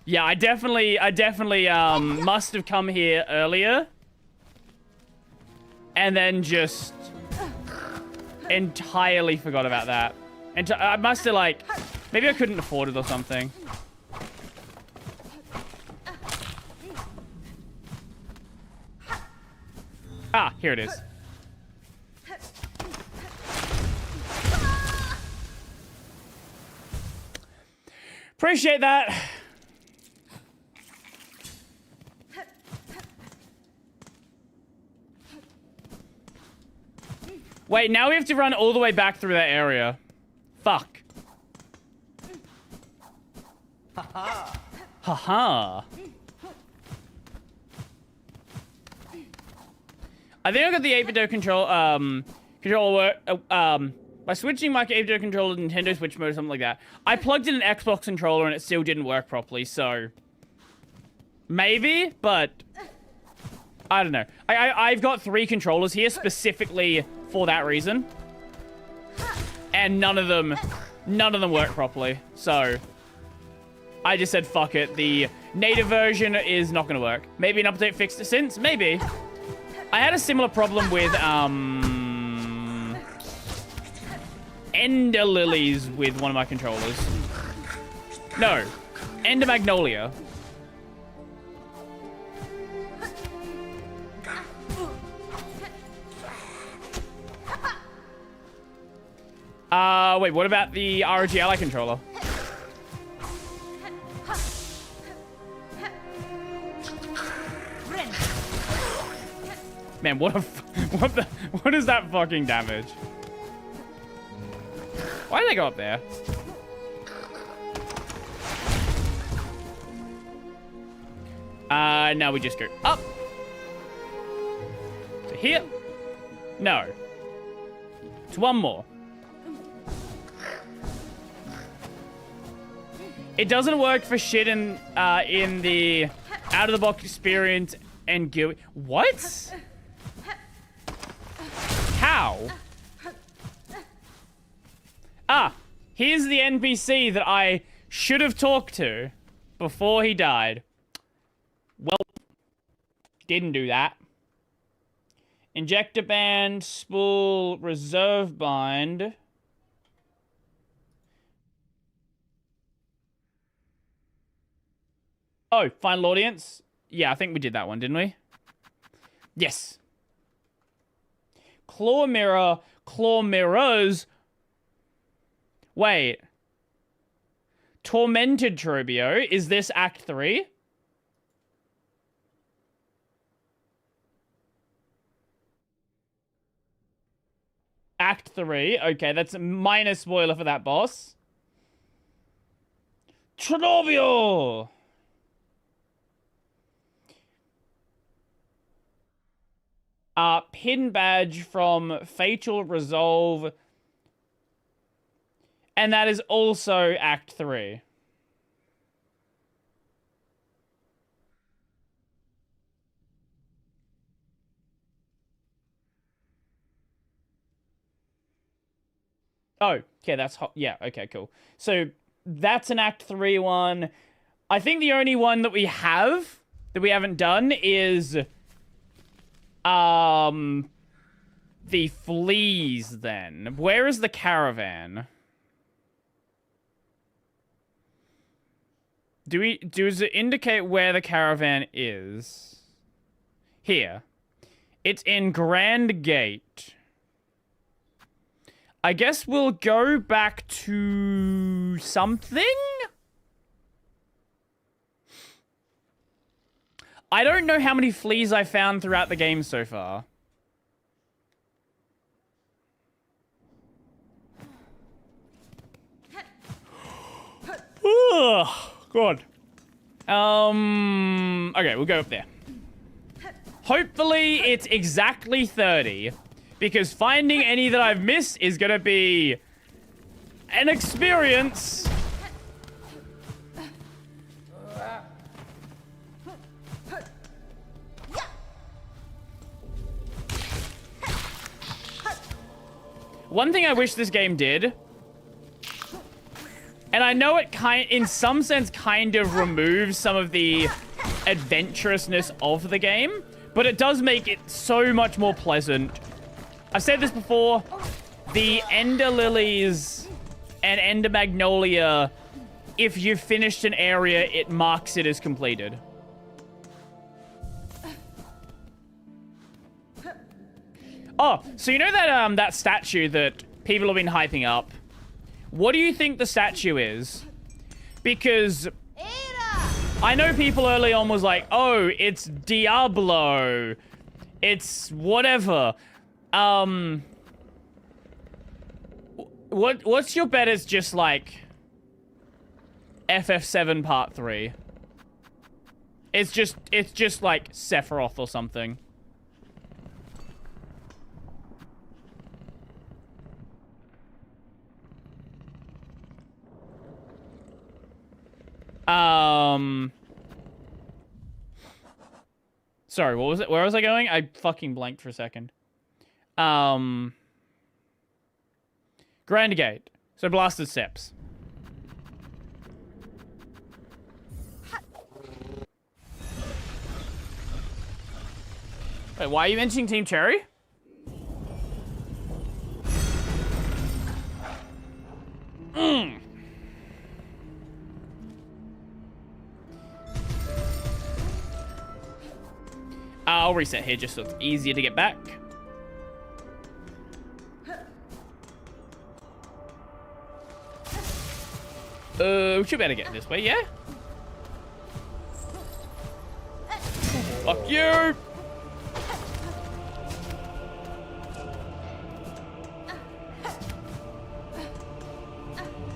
Yeah, I definitely must have come here earlier. And then just entirely forgot about that. And I must have, like, maybe I couldn't afford it or something. Ah, here it is. Appreciate that. Wait, now we have to run all the way back through that area. Fuck. Haha. Haha. I think I got the 8-bit controller by switching my 8-bit controller to Nintendo Switch mode or something like that. I plugged in an Xbox controller and it still didn't work properly, so maybe, but I don't know. I've got 3 controllers here specifically for that reason, and none of them work properly. So I just said fuck it. The native version is not going to work. Maybe an update fixed it since. Maybe. I had a similar problem with Ender Lilies with one of my controllers. No, Ender Magnolia. Wait, what about the ROG Ally controller? Man, what is that fucking damage? Why did they go up there? No, we just go up. To here? No. To one more. It doesn't work for shit in the out-of-the-box experience and GUI. What? How? Ah, here's the NPC that I should have talked to before he died. Well, didn't do that. Injector band, spool, reserve bind. Oh, final audience? Yeah, I think we did that one, didn't we? Yes. Claw mirror, claw mirrors. Wait. Tormented Trobio. Is this Act 3? Act 3. Okay, that's a minor spoiler for that boss. Trobio! Pin badge from Fatal Resolve. And that is also Act 3. Oh, okay, that's hot. Yeah, okay, cool. So that's an Act 3 one. I think the only one that we haven't done is the fleas then. Where is the caravan? Does it indicate where the caravan is? Here. It's in Grand Gate. I guess we'll go back to something? I don't know how many fleas I found throughout the game so far. Ugh, God. Okay, we'll go up there. Hopefully it's exactly 30. Because finding any that I've missed is gonna be an experience. One thing I wish this game did, and I know it in some sense kind of removes some of the adventurousness of the game, but it does make it so much more pleasant. I've said this before, the Ender Lilies and Ender Magnolia, if you've finished an area, it marks it as completed. Oh, so you know that that statue that people have been hyping up? What do you think the statue is? Because I know people early on was like, oh, it's Diablo. It's whatever. What's your bet is just like FF7 Part 3? It's just like Sephiroth or something. Sorry, what was it? Where was I going? I fucking blanked for a second. Grand Gate. So Blasted Steps. Wait, why are you mentioning Team Cherry? I'll reset here just so it's easier to get back. We should better get this way, yeah? Fuck you!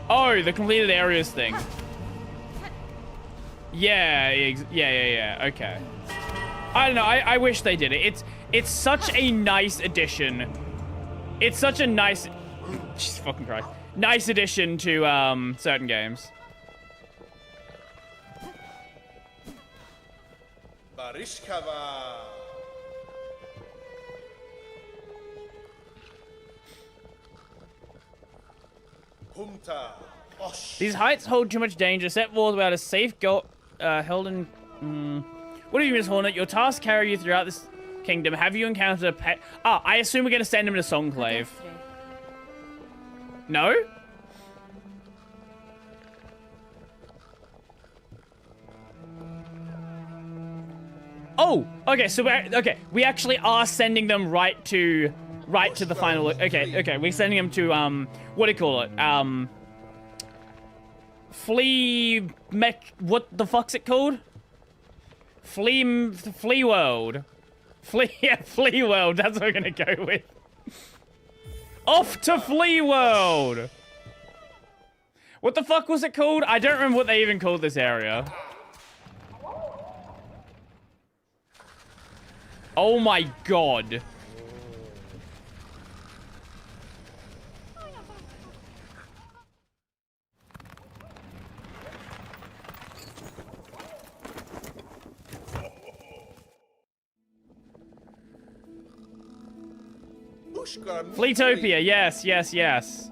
Oh, the completed areas thing. Yeah, okay. I don't know, I wish they did it. It's such a nice addition. It's such a nice... Jesus fucking Christ. Nice addition to, certain games. Barishkava. Humta. These heights hold too much danger. Set walls without a safe goal, held in... What do you, Miss Hornet? Your tasks carry you throughout this kingdom. Have you encountered a pet? Ah, I assume we're going to send him to Songclave. No? Oh, okay, so we actually are sending them right to the final. Okay, we're sending them to what do you call it? What the fuck's it called? Flea World. Flea World, that's what we're gonna go with. Off to Flea World! What the fuck was it called? I don't remember what they even called this area. Oh my god. Ushka Fleetopia, yes, yes, yes.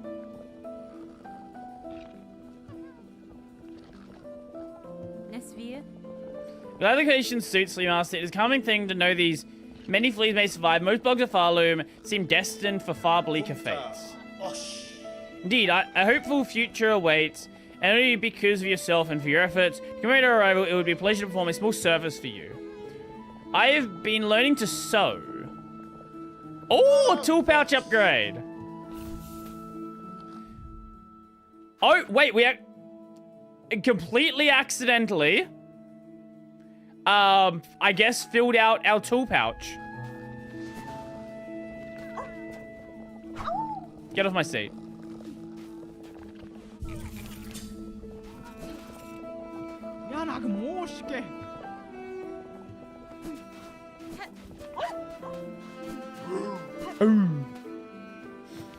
Nesvir. The application suits Flea Master. It is a common thing to know these many fleas may survive. Most bugs of Farloom seem destined for far bleaker fates. Osh. Indeed, a hopeful future awaits, and only because of yourself and for your efforts. To commemorate our arrival, it would be a pleasure to perform a small service for you. I have been learning to sew. Oh, tool pouch upgrade. Oh, wait, we completely accidentally, I guess filled out our tool pouch. Get off my seat.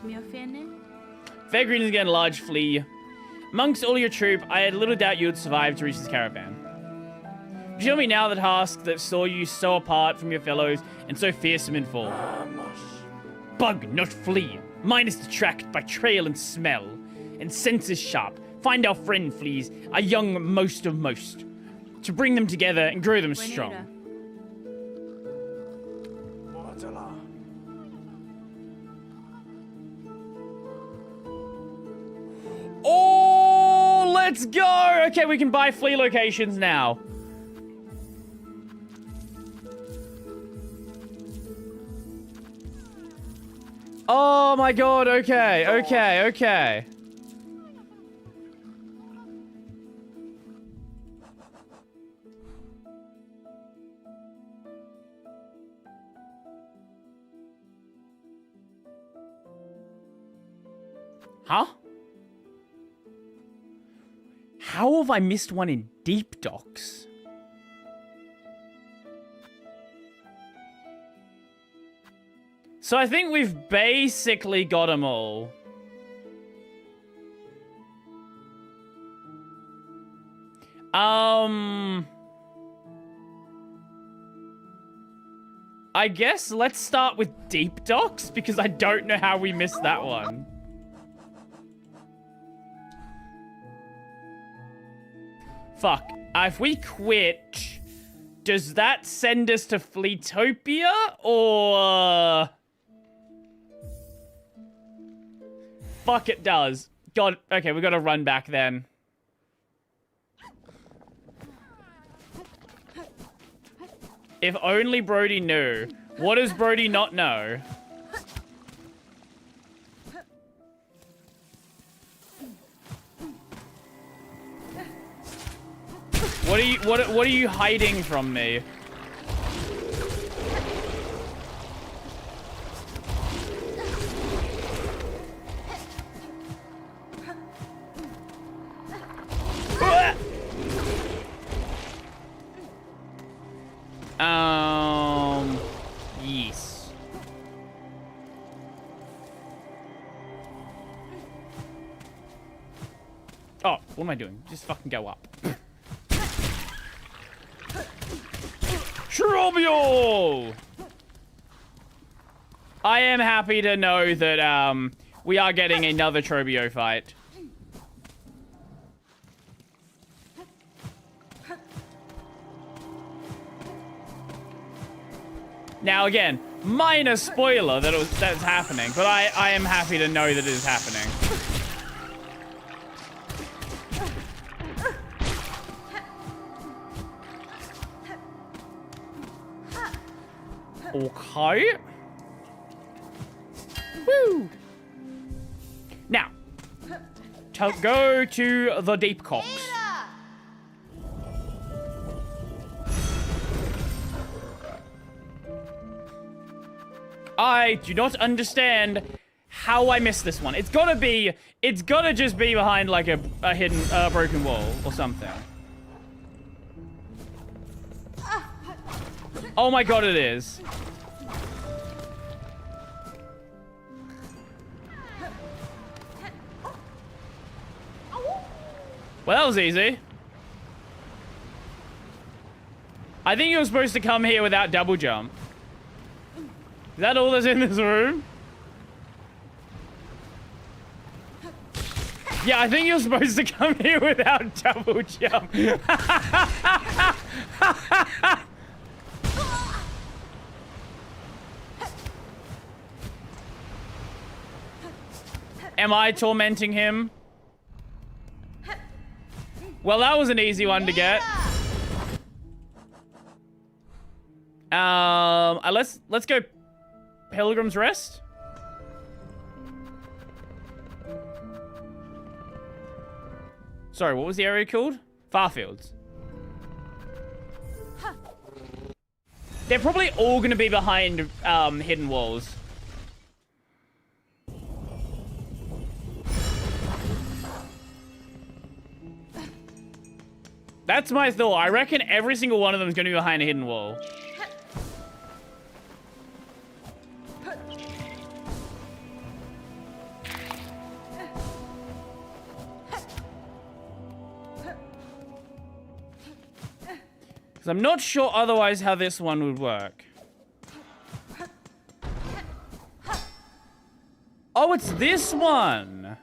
Miofene. Fair Green is getting a large flea. Amongst all your troop, I had little doubt you would survive to reach this caravan. Show me now the task that saw you so apart from your fellows and so fearsome in fall. Bug, not flea. Mine is to track by trail and smell, and senses sharp. Find our friend fleas, our young most of most, to bring them together and grow them strong. Oh, let's go! Okay, we can buy flea locations now. Oh my god, okay, okay, okay. Huh? How have I missed one in Deep Docks? So I think we've basically got them all. I guess let's start with Deep Docks because I don't know how we missed that one. Fuck. If we quit, does that send us to Fleetopia or... Fuck, it does. God, okay, we gotta run back then. If only Brody knew. What does Brody not know? What are you hiding from me? Yes. Oh, what am I doing? Just fucking go up. Trobio! I am happy to know that, we are getting another Trobio fight. Now, again, minor spoiler that's happening, but I am happy to know that it is happening. Okay. Woo! Now, to go to the Deep Cocks. I do not understand how I missed this one. It's gotta just be behind like a hidden, broken wall or something. Oh my god, it is. Well, that was easy. I think you were supposed to come here without double jump. Is that all that's in this room? Yeah, I think you're supposed to come here without double jump. Am I tormenting him? Well, that was an easy one to get. Let's go Pilgrim's Rest. Sorry, what was the area called? Farfields. They're probably all gonna be behind hidden walls. That's my thought. I reckon every single one of them is gonna be behind a hidden wall. Because I'm not sure otherwise how this one would work. Oh, it's this one.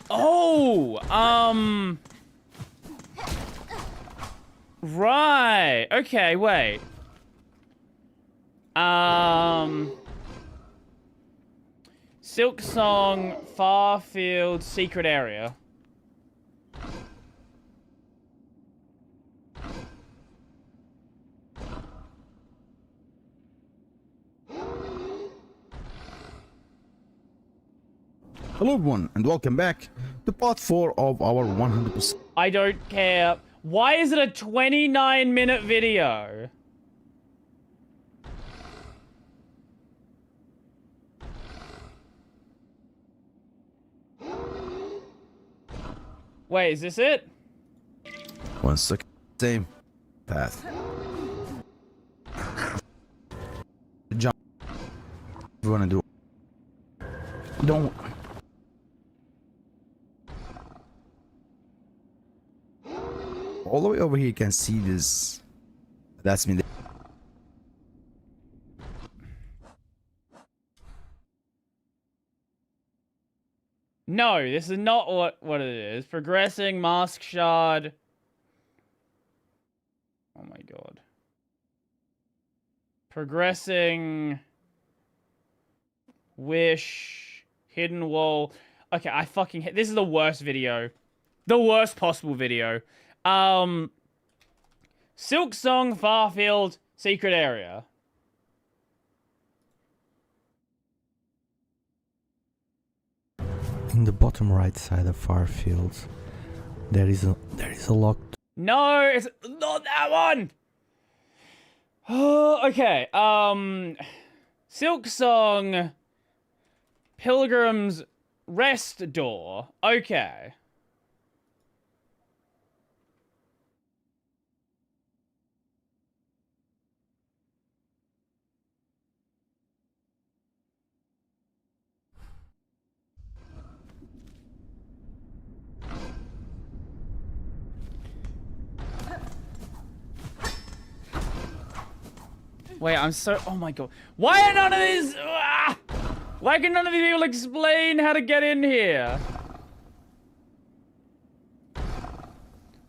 Oh, right. Okay, wait. Silksong, Farfield, secret area. Hello everyone and welcome back to part 4 of our 100%. I don't care. Why is it a 29-minute video? Wait, is this it? 1 second. Same path. Jump. You wanna do? Don't. All the way over here you can see this. That's me. No, this is not what it is. Progressing, mask shard. Oh my god. Progressing. Wish. Hidden wall. Okay, I fucking hate. This is the worst video. The worst possible video. Silksong, Farfield, secret area. In the bottom right side of Farfield, there is a locked. No, it's not that one. Oh, okay. Silksong, Pilgrim's Rest door. Okay. Wait, I'm so... Oh my god. Why are none of these... Ah! Why can none of these people explain how to get in here?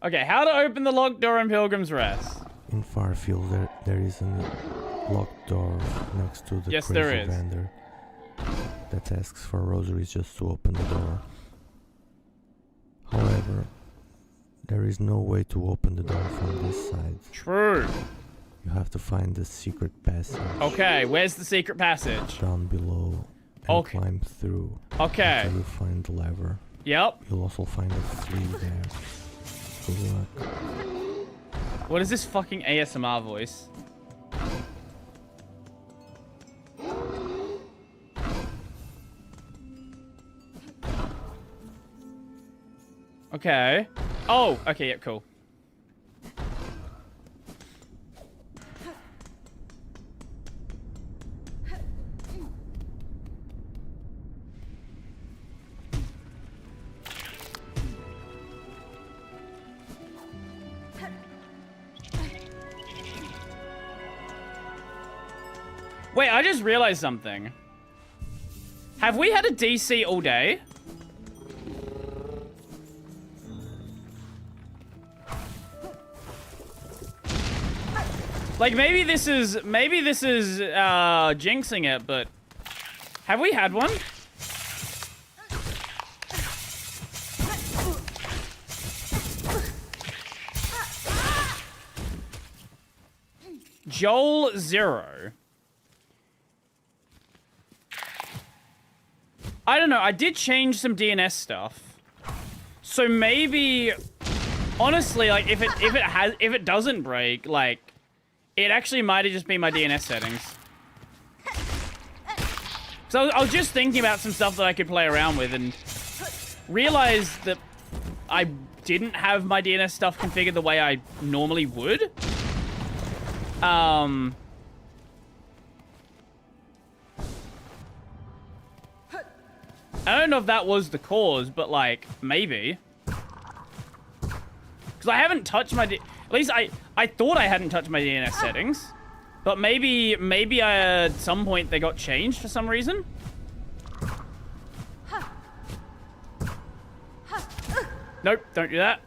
Okay, how to open the locked door in Pilgrim's Rest. In Farfield, there is a locked door next to the Yes, crazy there is. vendor that asks for rosaries just to open the door. However, there is no way to open the door from this side. True. You have to find the secret passage. Okay, where's the secret passage? Down below and climb through. Okay. Until you find the lever. Yep. You'll also find a flea there. Good luck. What is this fucking ASMR voice? Okay. Oh, okay, yeah, cool. Wait, I just realized something. Have we had a DC all day? Like, maybe this is jinxing it, but have we had one? Joel 0. I don't know. I did change some DNS stuff. So maybe, honestly, like if it doesn't break, like it actually might have just been my DNS settings. So I was just thinking about some stuff that I could play around with and realized that I didn't have my DNS stuff configured the way I normally would. I don't know if that was the cause, but like maybe. Because I haven't touched my at least I thought I hadn't touched my DNS settings, but maybe at some point they got changed for some reason. Nope, don't do that.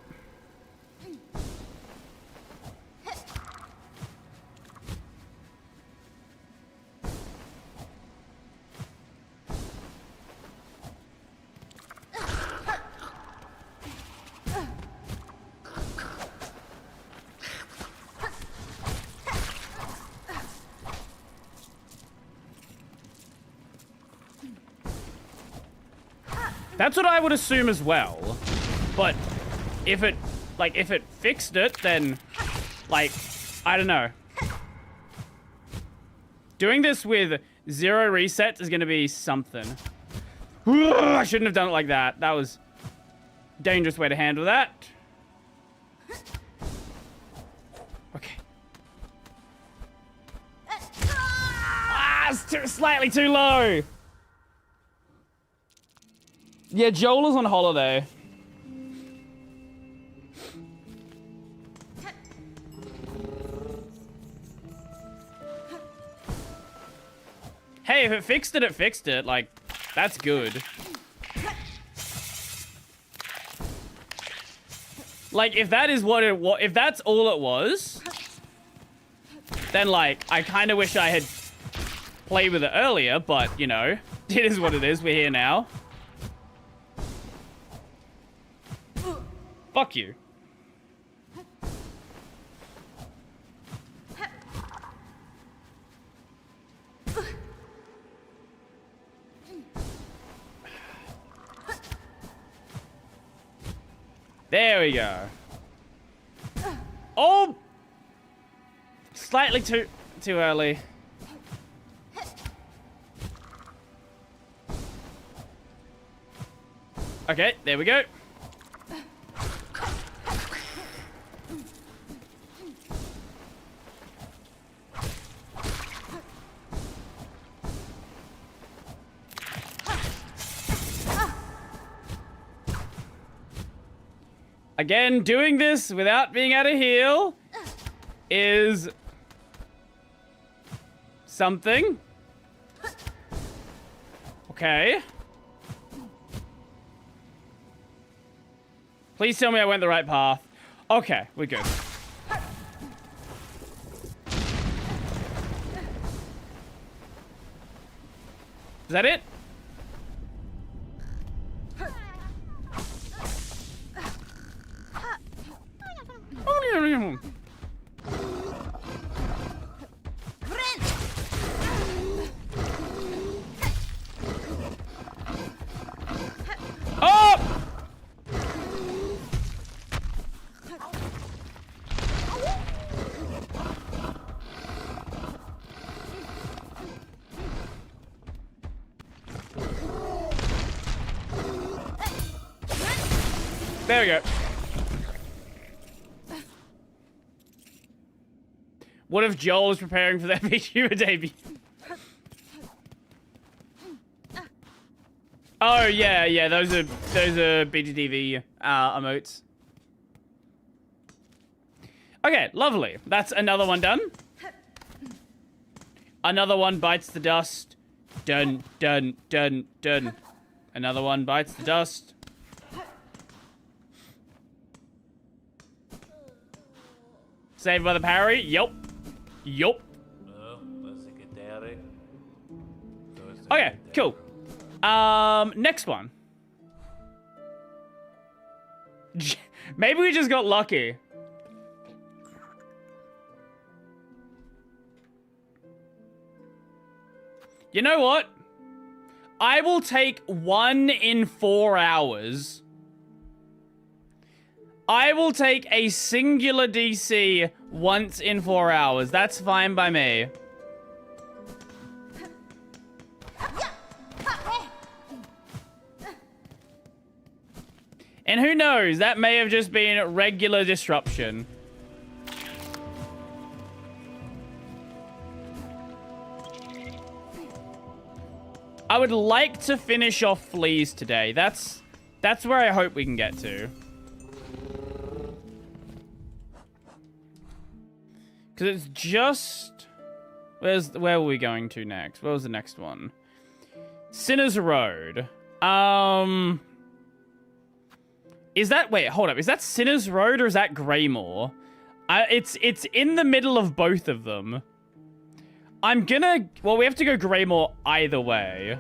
That's what I would assume as well. But if it fixed it, then like I don't know. Doing this with 0 resets is gonna be something. I shouldn't have done it like that. That was a dangerous way to handle that. Okay. It's slightly too low. Yeah, Joel is on holiday. Hey, if it fixed it, it fixed it. Like, that's good. Like, if that is what it was, if that's all it was, then like, I kind of wish I had played with it earlier, but you know, it is what it is. We're here now. Fuck you. There we go. Oh! Slightly too early. Okay, there we go. Again, doing this without being able to heal is something. Okay. Please tell me I went the right path. Okay, we're good. Is that it? Oh! There we go. What if Joel is preparing for their VTuber debut? Oh yeah, those are BGTV emotes. Okay, lovely. That's another one done. Another one bites the dust. Dun, dun, dun, dun. Another one bites the dust. Saved by the parry. Yup. Yup. Okay, cool. Next one. Maybe we just got lucky. You know what? I will take 1 in 4 hours. I will take a singular DC once in 4 hours. That's fine by me. And who knows, that may have just been regular disruption. I would like to finish off fleas today. That's where I hope we can get to. Because it's just... Where are we going to next? Where was the next one? Sinner's Road. Is that... Wait, hold up. Is that Sinner's Road or is that Greymore? It's in the middle of both of them. I'm gonna... Well, we have to go Greymore either way.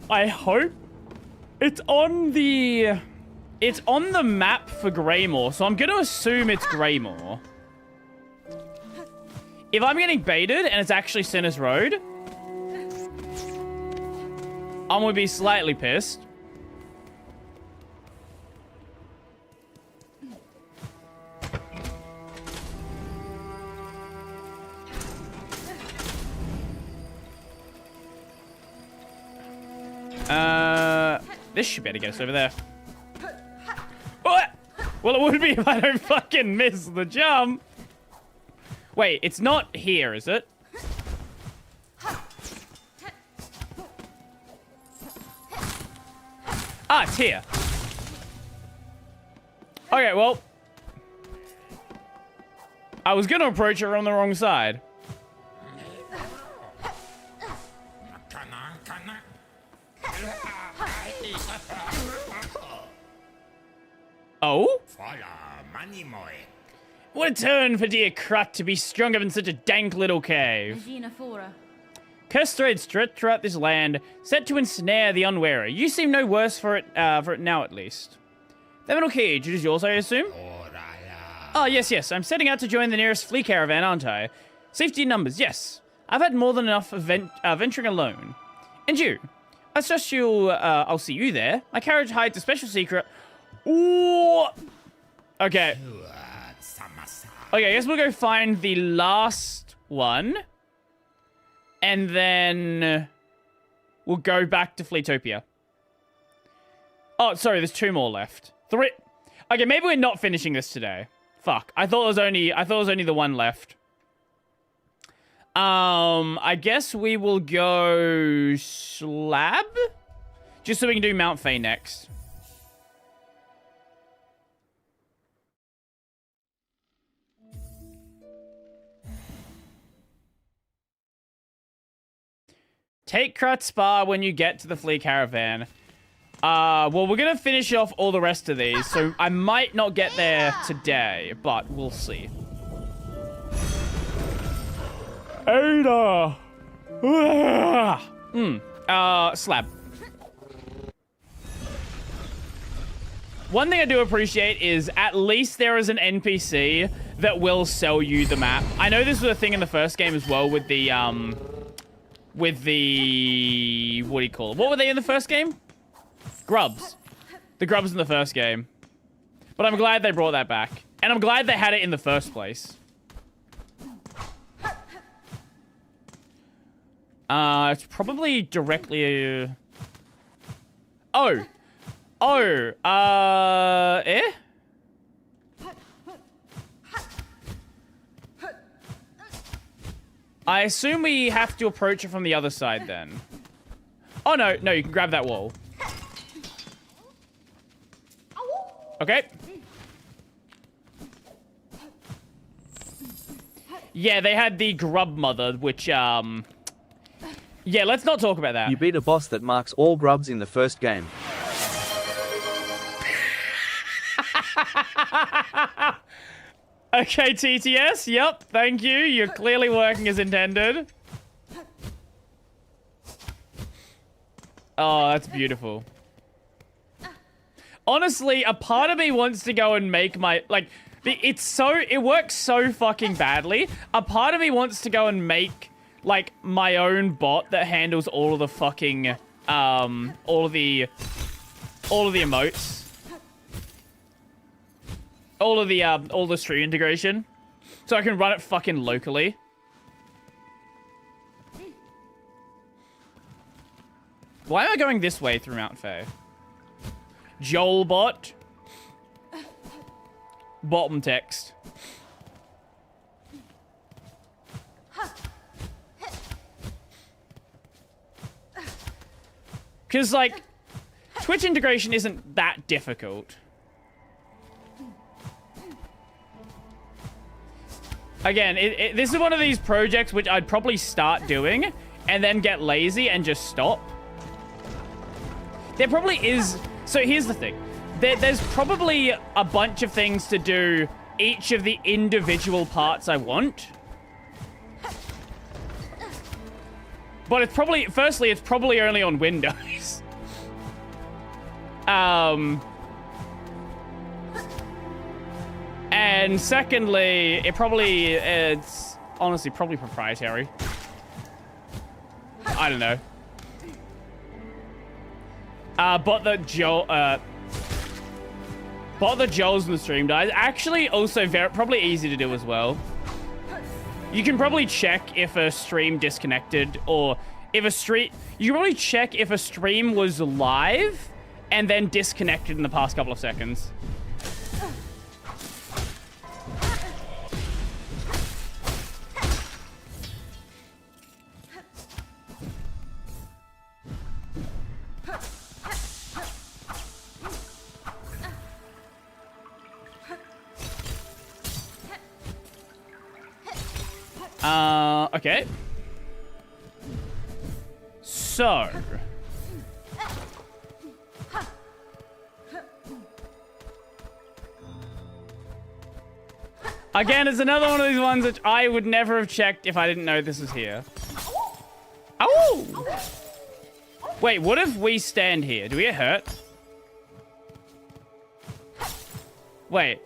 I hope it's on the map for Greymore, so I'm gonna assume it's Greymore. If I'm getting baited and it's actually Sinner's Road, I'm gonna be slightly pissed. This should be able to get us over there. What? Well, it would be if I don't fucking miss the jump. Wait, it's not here, is it? Ah, it's here. Okay, well. I was gonna approach her on the wrong side. Oh? What a turn for dear Crut to be strung up in such a dank little cave. Cursed threads stretch throughout this land, set to ensnare the unwary. You seem no worse for it now, at least. The metal cage, it is yours, I assume? Oh, yes. I'm setting out to join the nearest flea caravan, aren't I? Safety in numbers, yes. I've had more than enough venturing alone. And you? I trust I'll see you there. My carriage hides a special secret. Ooh. Okay. Okay, I guess we'll go find the last one. And then we'll go back to Fleetopia. Oh, sorry, there's 2 more left. 3. Okay, maybe we're not finishing this today. Fuck. I thought it was only the one left. I guess we will go Slab? Just so we can do Mount Faye next. Take Crut Spa when you get to the Flea Caravan. Well, we're gonna finish off all the rest of these, so I might not get there today, but we'll see. Ada! Slab. One thing I do appreciate is at least there is an NPC that will sell you the map. I know this was a thing in the first game as well with the, what do you call it? What were they in the first game? Grubs. The grubs in the first game. But I'm glad they brought that back. And I'm glad they had it in the first place. It's probably directly... eh? I assume we have to approach it from the other side then. Oh, no, you can grab that wall. Okay. Yeah, they had the grub mother, which, yeah, let's not talk about that. You beat a boss that marks all grubs in the first game. Okay, TTS, yep, thank you. You're clearly working as intended. Oh, that's beautiful. Honestly, a part of me wants to go and make my, like, it works so fucking badly. A part of me wants to go and make, like, my own bot that handles all of the fucking, all of the emotes. All the stream integration. So I can run it fucking locally. Why am I going this way through Mount Faye? Joel bot. Bottom text. Because, like, Twitch integration isn't that difficult. Again, this is one of these projects which I'd probably start doing and then get lazy and just stop. There probably is... So here's the thing. There's probably a bunch of things to do each of the individual parts I want. But it's probably... Firstly, it's probably only on Windows. And secondly, it's honestly probably proprietary. I don't know. But the Joel's in the stream dies. Actually, also probably easy to do as well. You can probably check if a stream disconnected or if a stream... You can probably check if a stream was live and then disconnected in the past couple of seconds. Okay. So. Again, it's another one of these ones that I would never have checked if I didn't know this was here. Oh! Wait, what if we stand here? Do we get hurt? Wait.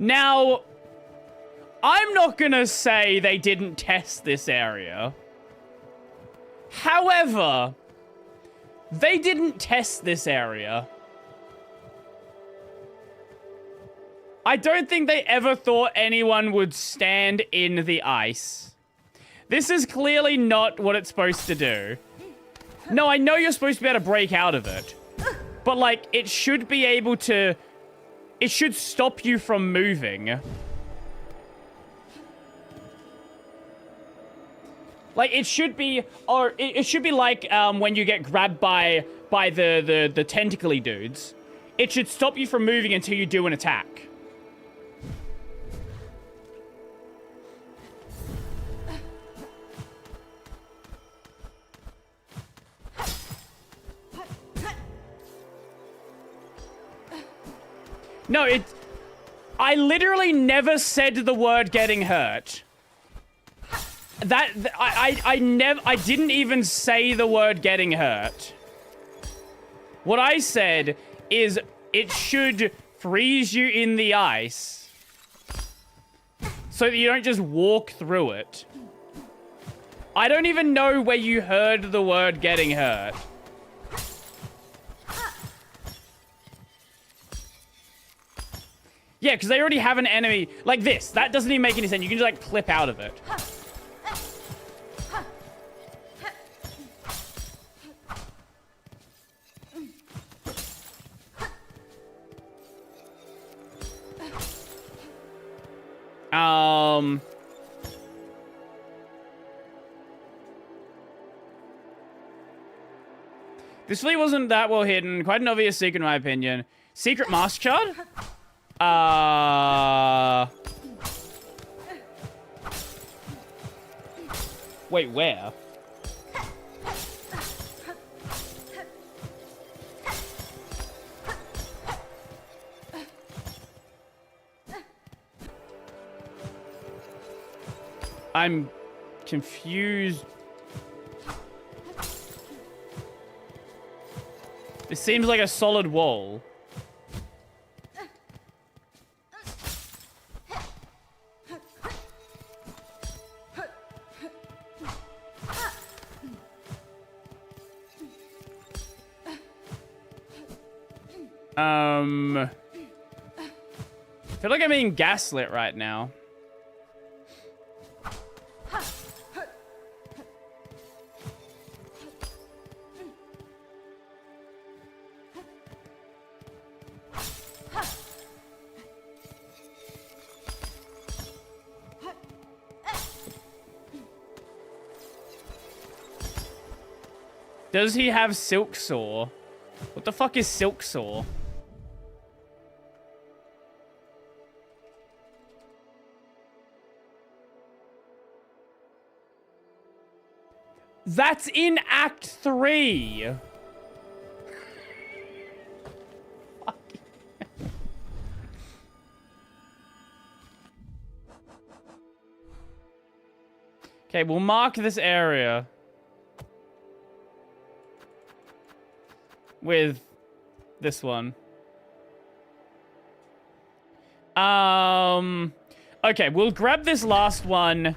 Now, I'm not gonna say they didn't test this area. However, they didn't test this area. I don't think they ever thought anyone would stand in the ice. This is clearly not what it's supposed to do. No, I know you're supposed to be able to break out of it. But, like, it should be able to... It should stop you from moving. Like, it should be... Or, it should be like, when you get grabbed by the tentacly dudes. It should stop you from moving until you do an attack. No, I literally never said the word getting hurt. I didn't even say the word getting hurt. What I said is it should freeze you in the ice so that you don't just walk through it. I don't even know where you heard the word getting hurt. Yeah, because they already have an enemy like this. That doesn't even make any sense. You can just, like, clip out of it. This flea wasn't that well hidden. Quite an obvious secret in my opinion. Secret mask shard? Wait, where? I'm confused. This seems like a solid wall. I feel like I'm being gaslit right now. Does he have Silksong? What the fuck is Silksong? That's in Act 3. Okay, we'll mark this area with this one. Okay, we'll grab this last one.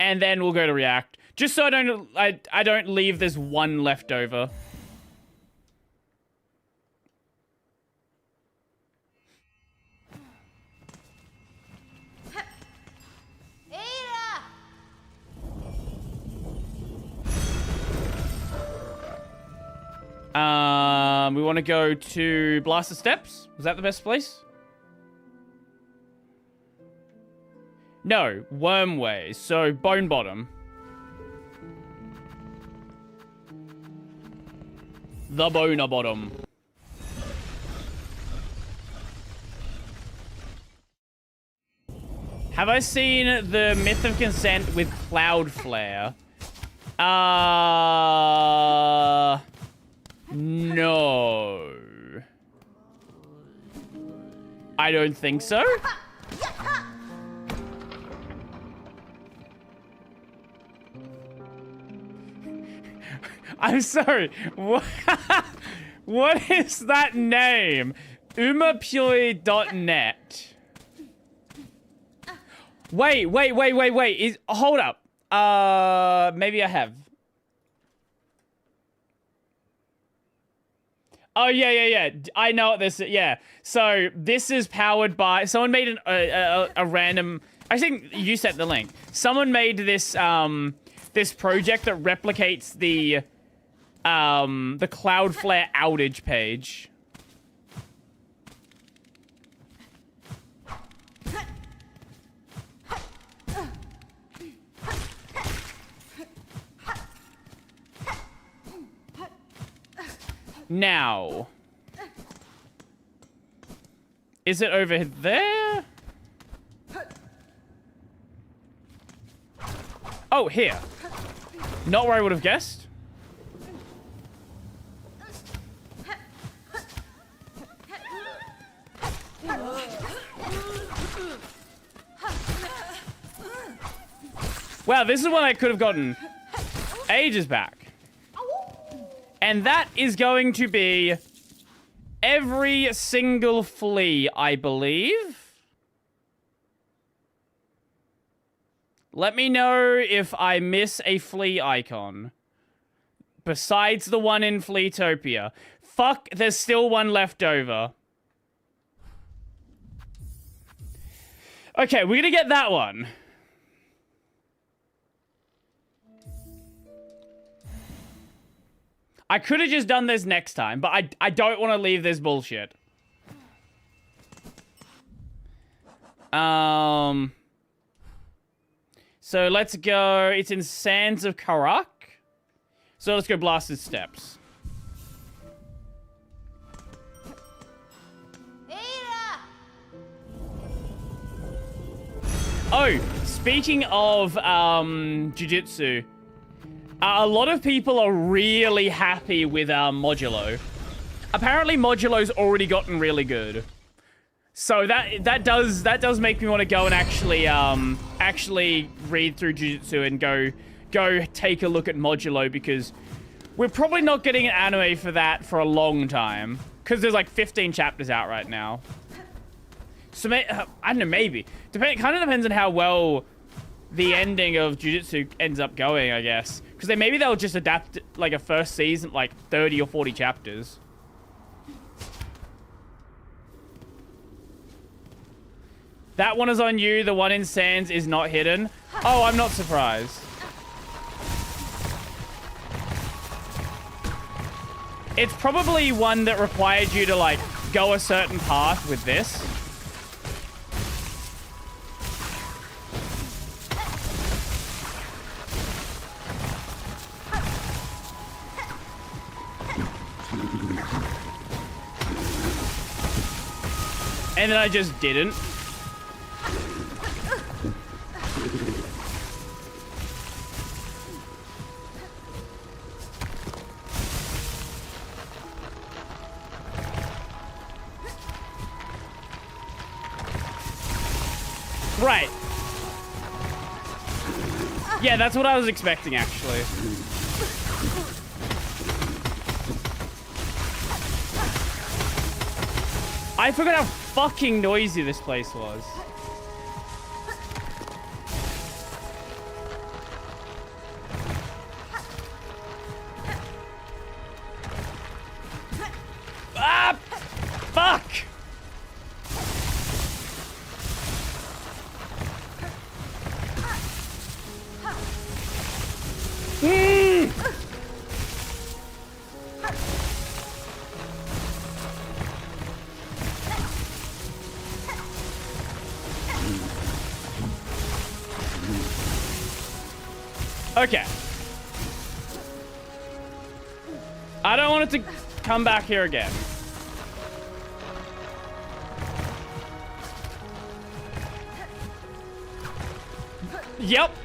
And then we'll go to react. Just so I don't leave this one left over. We want to go to Blaster Steps. Was that the best place? No, Wormway. So Bone Bottom. The Boner Bottom. Have I seen the Myth of Consent with Cloudflare? No. I don't think so. I'm sorry. What is that name? Umapure.net. Wait. Hold up. Maybe I have. Oh, yeah. I know what this is. Yeah. So this is powered by... Someone made a random... I think you sent the link. Someone made this, this project that replicates the Cloudflare outage page. Now, is it over there? Oh, here. Not where I would have guessed. Wow, this is one I could have gotten ages back. And that is going to be every single flea, I believe. Let me know if I miss a flea icon. Besides the one in Fleetopia. Fuck, there's still one left over. Okay, we're gonna get that one. I could have just done this next time, but I don't want to leave this bullshit. So let's go. It's in Sands of Karak. So let's go blast his steps. Oh, speaking of jiu-jitsu, a lot of people are really happy with Modulo. Apparently Modulo's already gotten really good. So that does make me want to go and actually read through jiu-jitsu and go take a look at Modulo, because we're probably not getting an anime for that for a long time, because there's like 15 chapters out right now. So I don't know, maybe. Kind of depends on how well the ending of Jujutsu ends up going, I guess. Because maybe they'll just adapt like a first season, like 30 or 40 chapters. That one is on you. The one in Sands is not hidden. Oh, I'm not surprised. It's probably one that required you to like go a certain path with this. And then I just didn't. Right. Yeah, that's what I was expecting, actually. I forgot how fucking noisy this place was. Ah! Fuck! Okay. I don't want it to come back here again. Yep.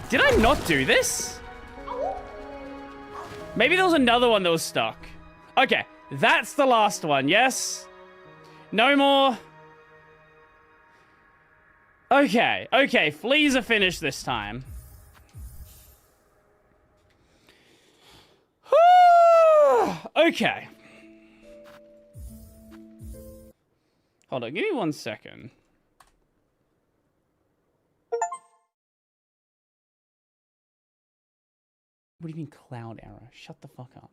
Did I not do this? Maybe there was another one that was stuck. Okay, that's the last one, yes? No more. Okay, okay, fleas are finished this time. Okay. Hold on, give me 1 second. What do you mean cloud error? Shut the fuck up.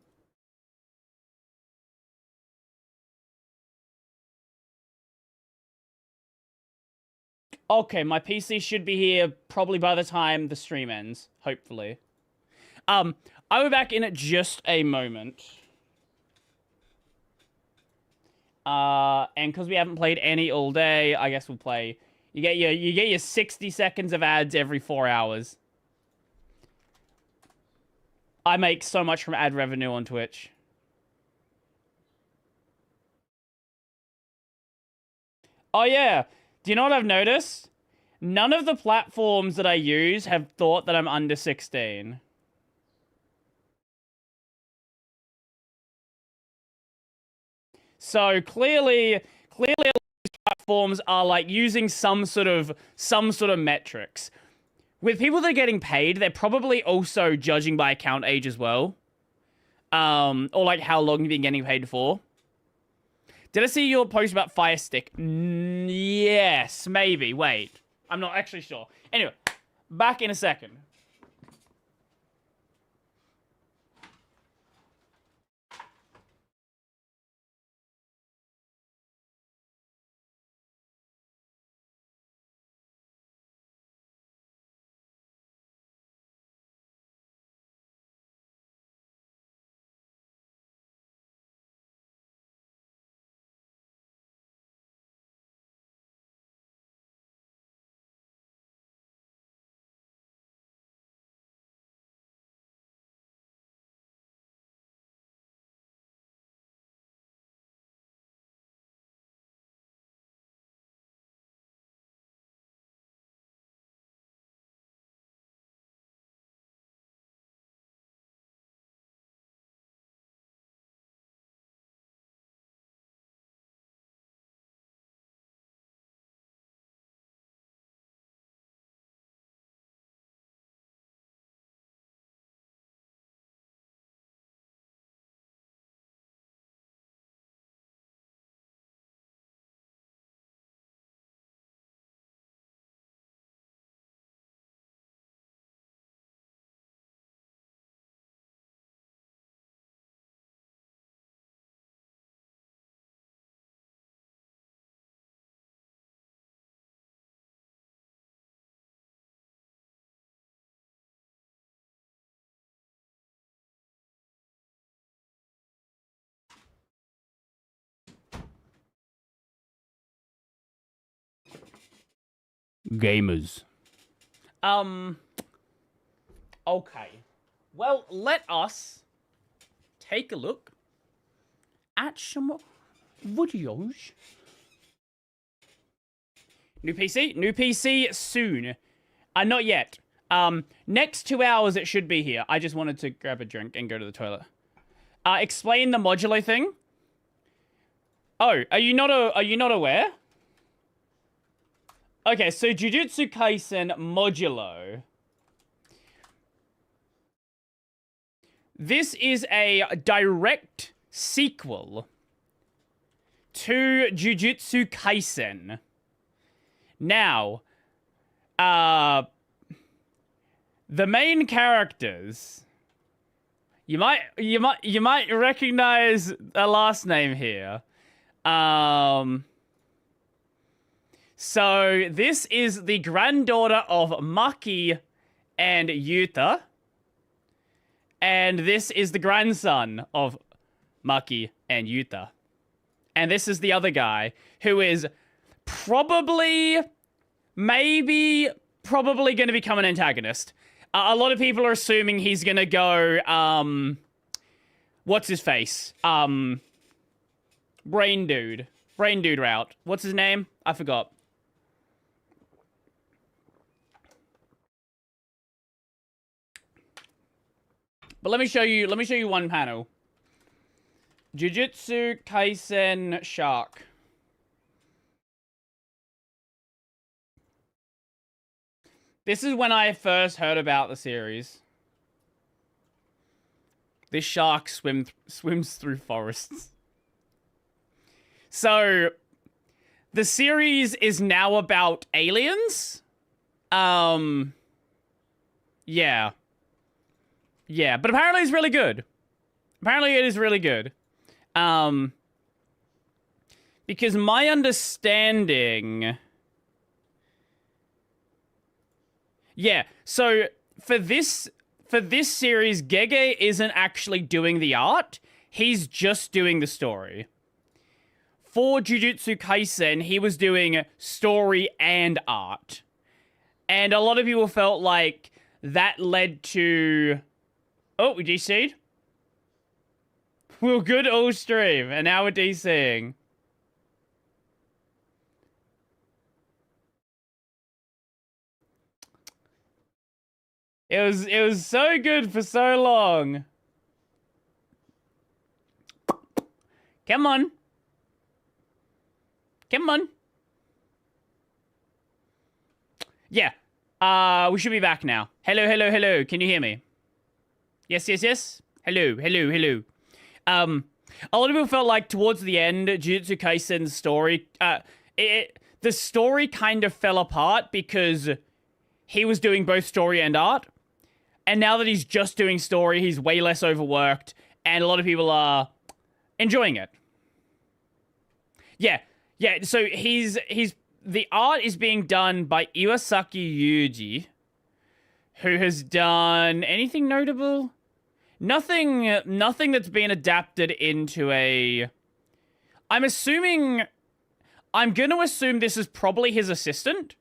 Okay, my PC should be here probably by the time the stream ends, hopefully. I'll be back in just a moment. And because we haven't played any all day, I guess we'll play. You get your 60 seconds of ads every 4 hours. I make so much from ad revenue on Twitch. Oh yeah, do you know what I've noticed? None of the platforms that I use have thought that I'm under 16. So clearly a lot of these platforms are like using some sort of metrics. With people that are getting paid, they're probably also judging by account age as well. Or like how long you've been getting paid for. Did I see your post about Fire Stick? Yes, maybe. Wait. I'm not actually sure. Anyway, back in a second. Gamers. Okay. Well, let us take a look at some videos. New PC? New PC soon. Not yet. Next 2 hours it should be here. I just wanted to grab a drink and go to the toilet. Explain the modulo thing. Oh, are you not aware? Okay, so Jujutsu Kaisen modulo. This is a direct sequel to Jujutsu Kaisen. Now, the main characters, you might recognize a last name here. So this is the granddaughter of Maki and Yuta. And this is the grandson of Maki and Yuta. And this is the other guy who is probably going to become an antagonist. A lot of people are assuming he's going to go, what's his face? Brain dude route. What's his name? I forgot. But let me show you one panel. Jujutsu Kaisen Shark. This is when I first heard about the series. This shark swims through forests. So, the series is now about aliens? Yeah. Yeah, but apparently it's really good. Apparently it is really good. Because my understanding... Yeah, so for this series, Gege isn't actually doing the art. He's just doing the story. For Jujutsu Kaisen, he was doing story and art. And a lot of people felt like that led to... Oh, we DC'd? We were good all stream, and now we're DCing. It was so good for so long. Come on. Come on. Yeah. We should be back now. Hello, hello, hello. Can you hear me? Yes, yes, yes. Hello, hello, hello. A lot of people felt like towards the end, Jujutsu Kaisen's story, the story kind of fell apart because he was doing both story and art. And now that he's just doing story, he's way less overworked, and a lot of people are enjoying it. Yeah, yeah. So the art is being done by Iwasaki Yuji, who has done anything notable? Nothing that's been adapted into a... I'm going to assume this is probably his assistant.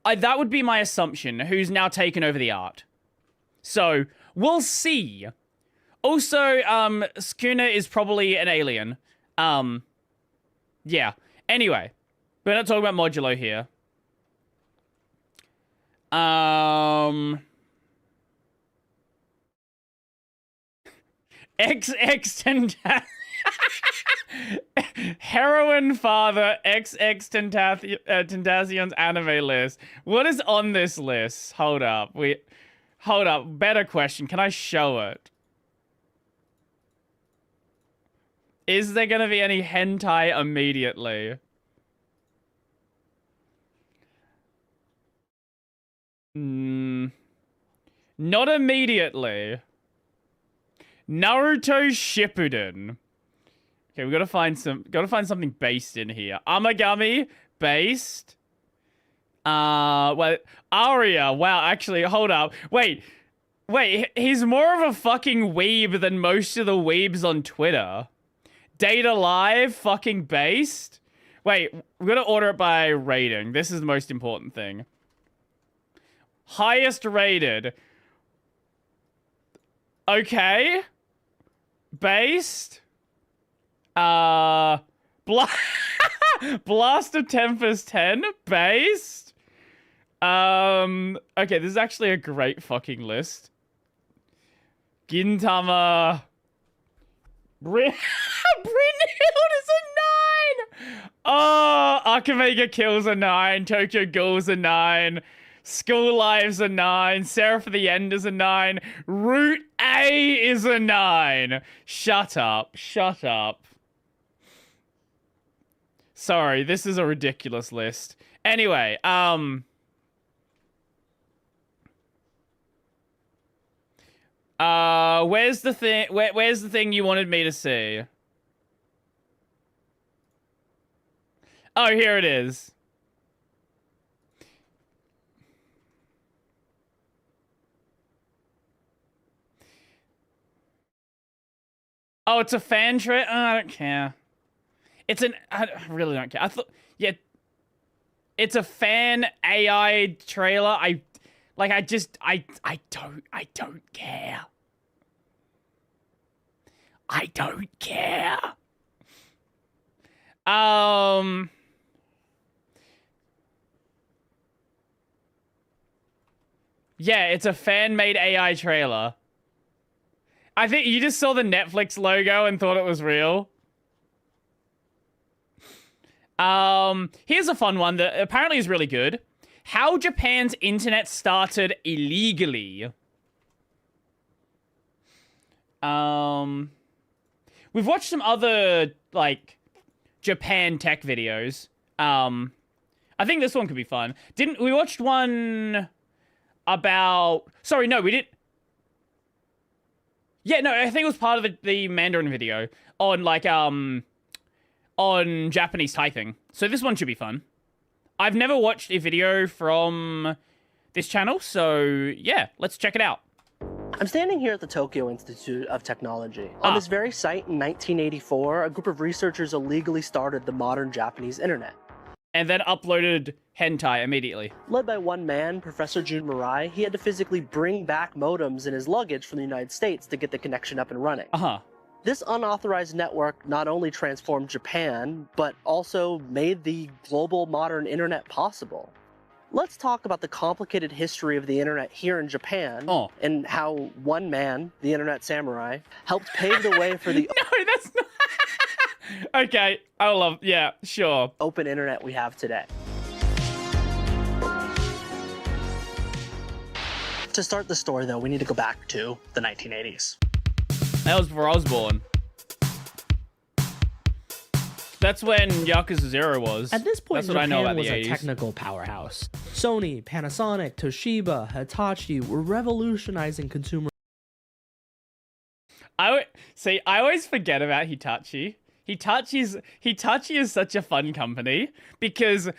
That would be my assumption, who's now taken over the art. So, we'll see. Also, Sukuna is probably an alien. Yeah. Anyway, we're not talking about modulo here. XX Heroin Father XX Tentacion's anime list. What is on this list? Hold up. Better question. Can I show it? Is there gonna be any hentai immediately? Not immediately. Naruto Shippuden. Okay, we gotta find something based in here. Amagami based. Well, Aria. Wow, actually, hold up. Wait, he's more of a fucking weeb than most of the weebs on Twitter. Data Live fucking based. Wait, we're gonna order it by rating. This is the most important thing. Highest rated. Okay. Based. Blast of Tempest 10. Based. Okay, this is actually a great fucking list. Gintama. Brynhild is a 9! Oh, Akamega Kills a 9. Tokyo Ghoul's a 9. School Lives a 9. Seraph of the End is a 9. Route A is a 9. Shut up. Shut up. Sorry, this is a ridiculous list. Anyway, where's the thing? Where's the thing you wanted me to see? Oh, here it is. Oh, it's a fan trailer? Oh, I don't care. I really don't care. I thought, yeah, it's a fan AI trailer. I don't care. I don't care. Yeah, it's a fan-made AI trailer. I think you just saw the Netflix logo and thought it was real. Here's a fun one that apparently is really good. How Japan's internet started illegally. We've watched some other, like, Japan tech videos. I think this one could be fun. We watched one about... Sorry, no, we didn't... Yeah, no, I think it was part of the Mandarin video on, like, on Japanese typing. So this one should be fun. I've never watched a video from this channel, so yeah, let's check it out. I'm standing here at the Tokyo Institute of Technology. On this very site in 1984, a group of researchers illegally started the modern Japanese internet. And then uploaded hentai immediately. Led by one man, Professor Jun Murai, he had to physically bring back modems in his luggage from the United States to get the connection up and running. This unauthorized network not only transformed Japan, but also made the global modern internet possible. Let's talk about the complicated history of the internet here in Japan, and how one man, the internet samurai, helped pave the way for the No, that's not... Okay, I love... Yeah, sure. Open internet we have today. To start the story, though, we need to go back to the 1980s. That was before I was born. That's when Yakuza 0 was. At this point, that's what I know about was the a 80s. technical powerhouse. Sony, Panasonic, Toshiba, Hitachi were revolutionizing consumer. I always forget about Hitachi. Hitachi is such a fun company because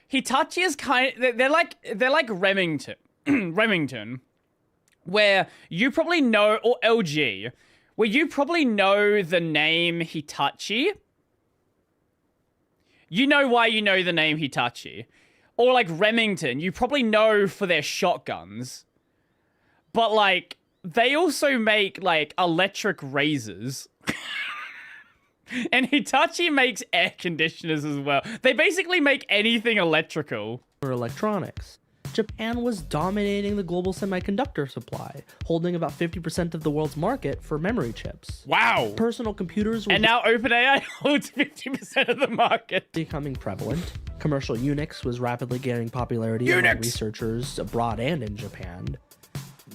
Hitachi is they're like Remington, Remington, where you probably know, or LG, where you probably know the name Hitachi. You know why you know the name Hitachi. Or like Remington, you probably know for their shotguns. But like, they also make like electric razors. And Hitachi makes air conditioners as well. They basically make anything electrical. For electronics. Japan was dominating the global semiconductor supply, holding about 50% of the world's market for memory chips. Wow. Personal computers were... And now OpenAI holds 50% of the market. Becoming prevalent. Commercial Unix was rapidly gaining popularity among researchers abroad and in Japan.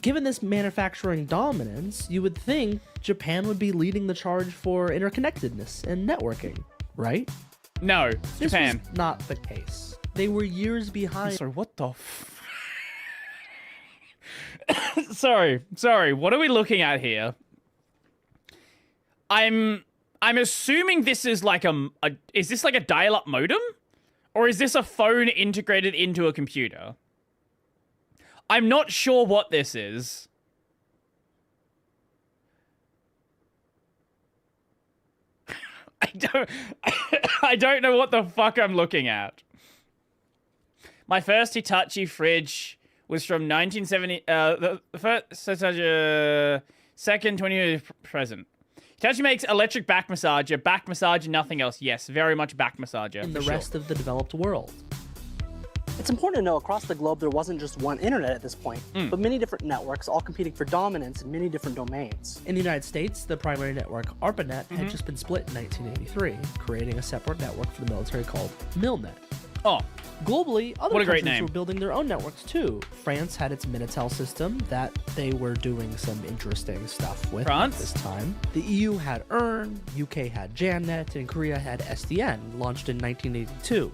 Given this manufacturing dominance, you would think Japan would be leading the charge for interconnectedness and networking, right? No, this Japan. Was not the case. They were years behind. Sorry, what the Sorry, what are we looking at here? I'm assuming this is like is this like a dial-up modem? Or is this a phone integrated into a computer? I'm not sure what this is. I don't know what the fuck I'm looking at. My first Hitachi fridge was from 1970. The first second 20 years present. Hitachi makes electric back massager, nothing else. Yes, very much back massager. In the rest of the developed world. It's important to know across the globe there wasn't just one internet at this point, but many different networks all competing for dominance in many different domains. In the United States, the primary network ARPANET had just been split in 1983, creating a separate network for the military called MILNET. Oh. Globally, other What a great countries name. were building their own networks too. France had its Minitel system that they were doing some interesting stuff with at this time. The EU had EARN, UK had JANNET, and Korea had SDN, launched in 1982.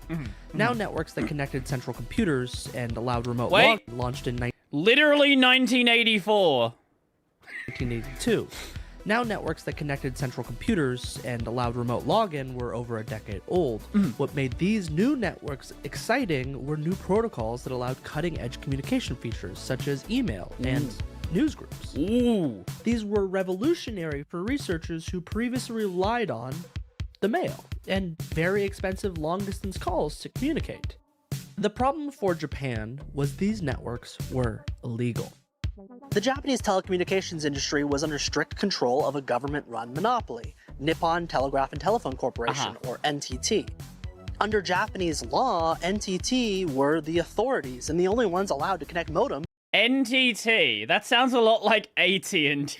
Now networks that connected central computers and allowed remote log launched in literally 1984. 1982. Now networks that connected central computers and allowed remote login were over a decade old. What made these new networks exciting were new protocols that allowed cutting-edge communication features such as email and newsgroups. These were revolutionary for researchers who previously relied on the mail and very expensive long-distance calls to communicate. The problem for Japan was these networks were illegal. The Japanese telecommunications industry was under strict control of a government-run monopoly, Nippon Telegraph and Telephone Corporation, or NTT. Under Japanese law, NTT were the authorities and the only ones allowed to connect modems. NTT. That sounds a lot like AT&T.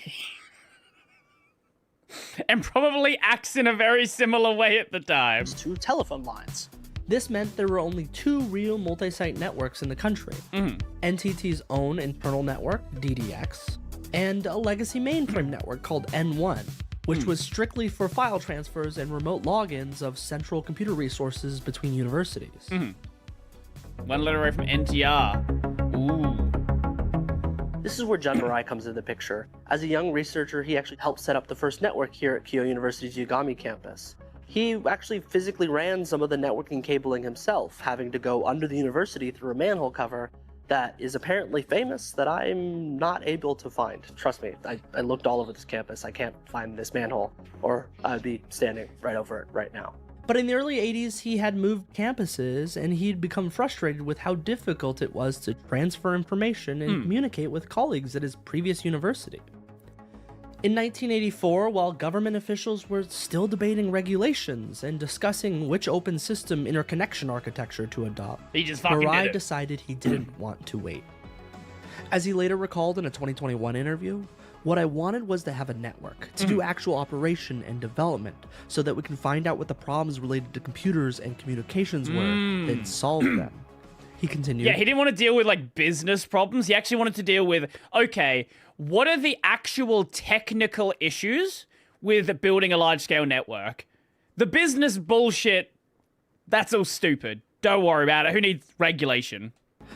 And probably acts in a very similar way at the time. To telephone lines. This meant there were only two real multi-site networks in the country. NTT's own internal network, DDX, and a legacy mainframe network called N1, which was strictly for file transfers and remote logins of central computer resources between universities. One letter away from NTR. This is where Jun Murai comes into the picture. As a young researcher, he actually helped set up the first network here at Keio University's Yugami campus. He actually physically ran some of the networking cabling himself, having to go under the university through a manhole cover that is apparently famous that I'm not able to find. Trust me, I looked all over this campus. I can't find this manhole, or I'd be standing right over it right now. But in the early 80s, he had moved campuses, and he'd become frustrated with how difficult it was to transfer information and communicate with colleagues at his previous university. In 1984, while government officials were still debating regulations and discussing which open system interconnection architecture to adopt, Murai decided he didn't want to wait. As he later recalled in a 2021 interview, what I wanted was to have a network, to do actual operation and development, so that we can find out what the problems related to computers and communications were, then solve them. He continued. Yeah, he didn't want to deal with, like, business problems. He actually wanted to deal with, okay, what are the actual technical issues with building a large-scale network? The business bullshit, that's all stupid. Don't worry about it. Who needs regulation?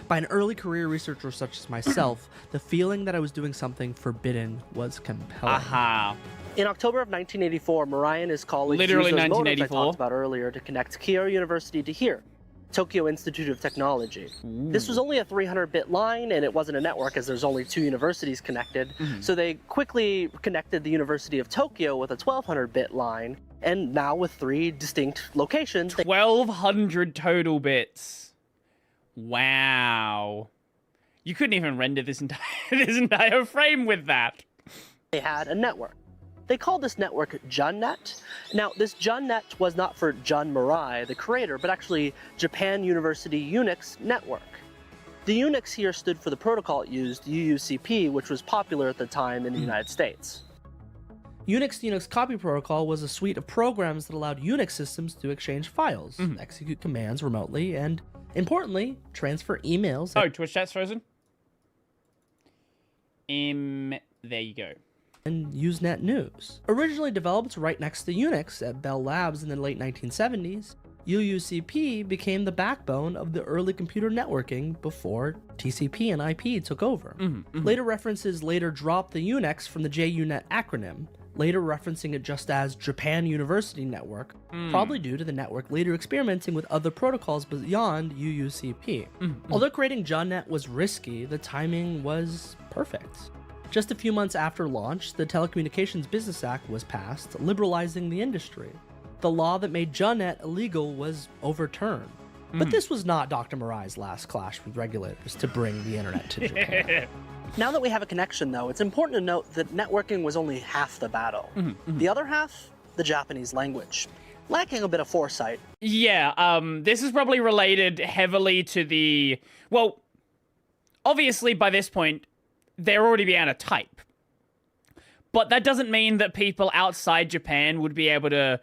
By an early career researcher such as myself, the feeling that I was doing something forbidden was compelling. In October of 1984, Murai and his colleagues Literally used those modems I 1984. talked about earlier to connect Keio University to here, Tokyo Institute of Technology. This was only a 300-bit line, and it wasn't a network as there's only two universities connected, so they quickly connected the University of Tokyo with a 1200-bit line, and now with three distinct locations. 1,200 total bits. Wow. You couldn't even render this entire frame with that. They had a network. They called this network JunNet. Now, this JunNet was not for Jun Murai, the creator, but actually Japan University Unix Network. The Unix here stood for the protocol it used, UUCP, which was popular at the time in the United States. Unix to Unix Copy Protocol was a suite of programs that allowed Unix systems to exchange files, execute commands remotely, and, importantly, transfer emails. Oh, Twitch chat's frozen? There you go. And Usenet News. Originally developed right next to Unix at Bell Labs in the late 1970s, UUCP became the backbone of the early computer networking before TCP and IP took over. Later references later dropped the Unix from the JUNet acronym, later referencing it just as Japan University Network, probably due to the network later experimenting with other protocols beyond UUCP. Although creating JunNet was risky, the timing was perfect. Just a few months after launch, the Telecommunications Business Act was passed, liberalizing the industry. the law that made JUNet illegal was overturned. But this was not Dr. Murai's last clash with regulators to bring the internet to Japan. Now that we have a connection, though, it's important to note that networking was only half the battle. The other half, the Japanese language. Lacking a bit of foresight. Yeah, this is probably related heavily to the... Well, obviously by this point, they're already being able to type. But that doesn't mean that people outside Japan would be able to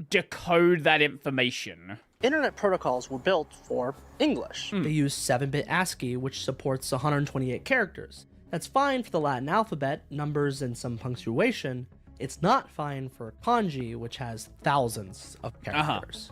decode that information. Internet protocols were built for English. They use 7-bit ASCII, which supports 128 characters. That's fine for the Latin alphabet, numbers, and some punctuation. It's not fine for kanji, which has thousands of characters.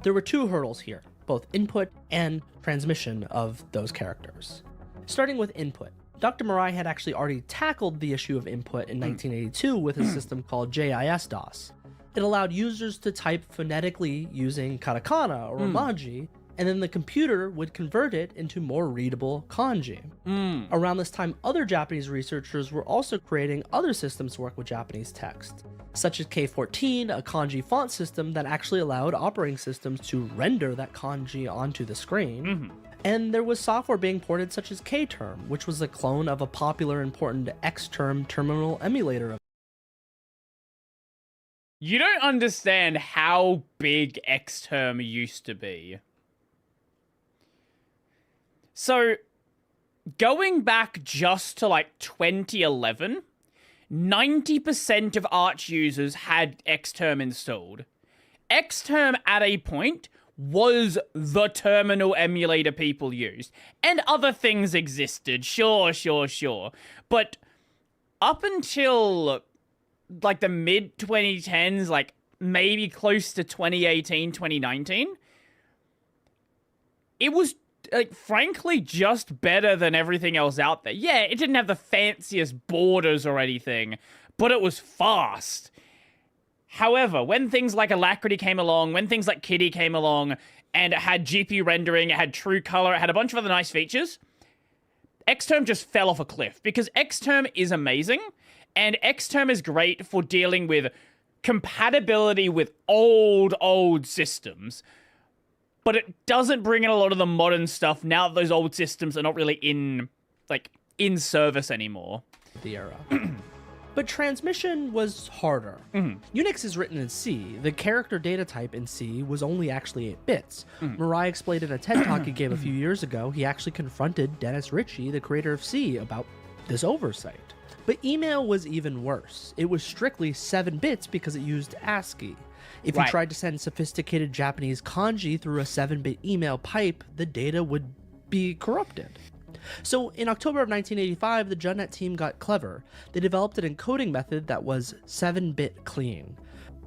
There were 2 hurdles here, both input and transmission of those characters. Starting with input, Dr. Murai had actually already tackled the issue of input in 1982 with a system called JIS-DOS. It allowed users to type phonetically using katakana or romaji, and then the computer would convert it into more readable kanji. Around this time, other Japanese researchers were also creating other systems to work with Japanese text, such as K14, a kanji font system that actually allowed operating systems to render that kanji onto the screen. And there was software being ported such as K-Term, which was a clone of a popular important X-Term terminal emulator. You don't understand how big X-Term used to be. So, going back just to like 2011, 90% of Arch users had Xterm installed. Xterm at a point was the terminal emulator people used. And other things existed, sure. But up until like the mid-2010s, like maybe close to 2018, 2019, it was like, frankly, just better than everything else out there. Yeah, it didn't have the fanciest borders or anything, but it was fast. However, when things like Alacrity came along, when things like Kitty came along, and it had GPU rendering, it had true color, it had a bunch of other nice features, Xterm just fell off a cliff, because Xterm is amazing, and Xterm is great for dealing with compatibility with old systems. But it doesn't bring in a lot of the modern stuff now that those old systems are not really in service anymore. The era. But transmission was harder. Unix is written in C. The character data type in C was only actually 8 bits. Murai explained in a TED Talk he gave a few years ago, he actually confronted Dennis Ritchie, the creator of C, about this oversight. But email was even worse. It was strictly 7 bits because it used ASCII. If you tried to send sophisticated Japanese kanji through a 7-bit email pipe, the data would be corrupted. So in October of 1985, the JUNet team got clever. They developed an encoding method that was 7-bit clean.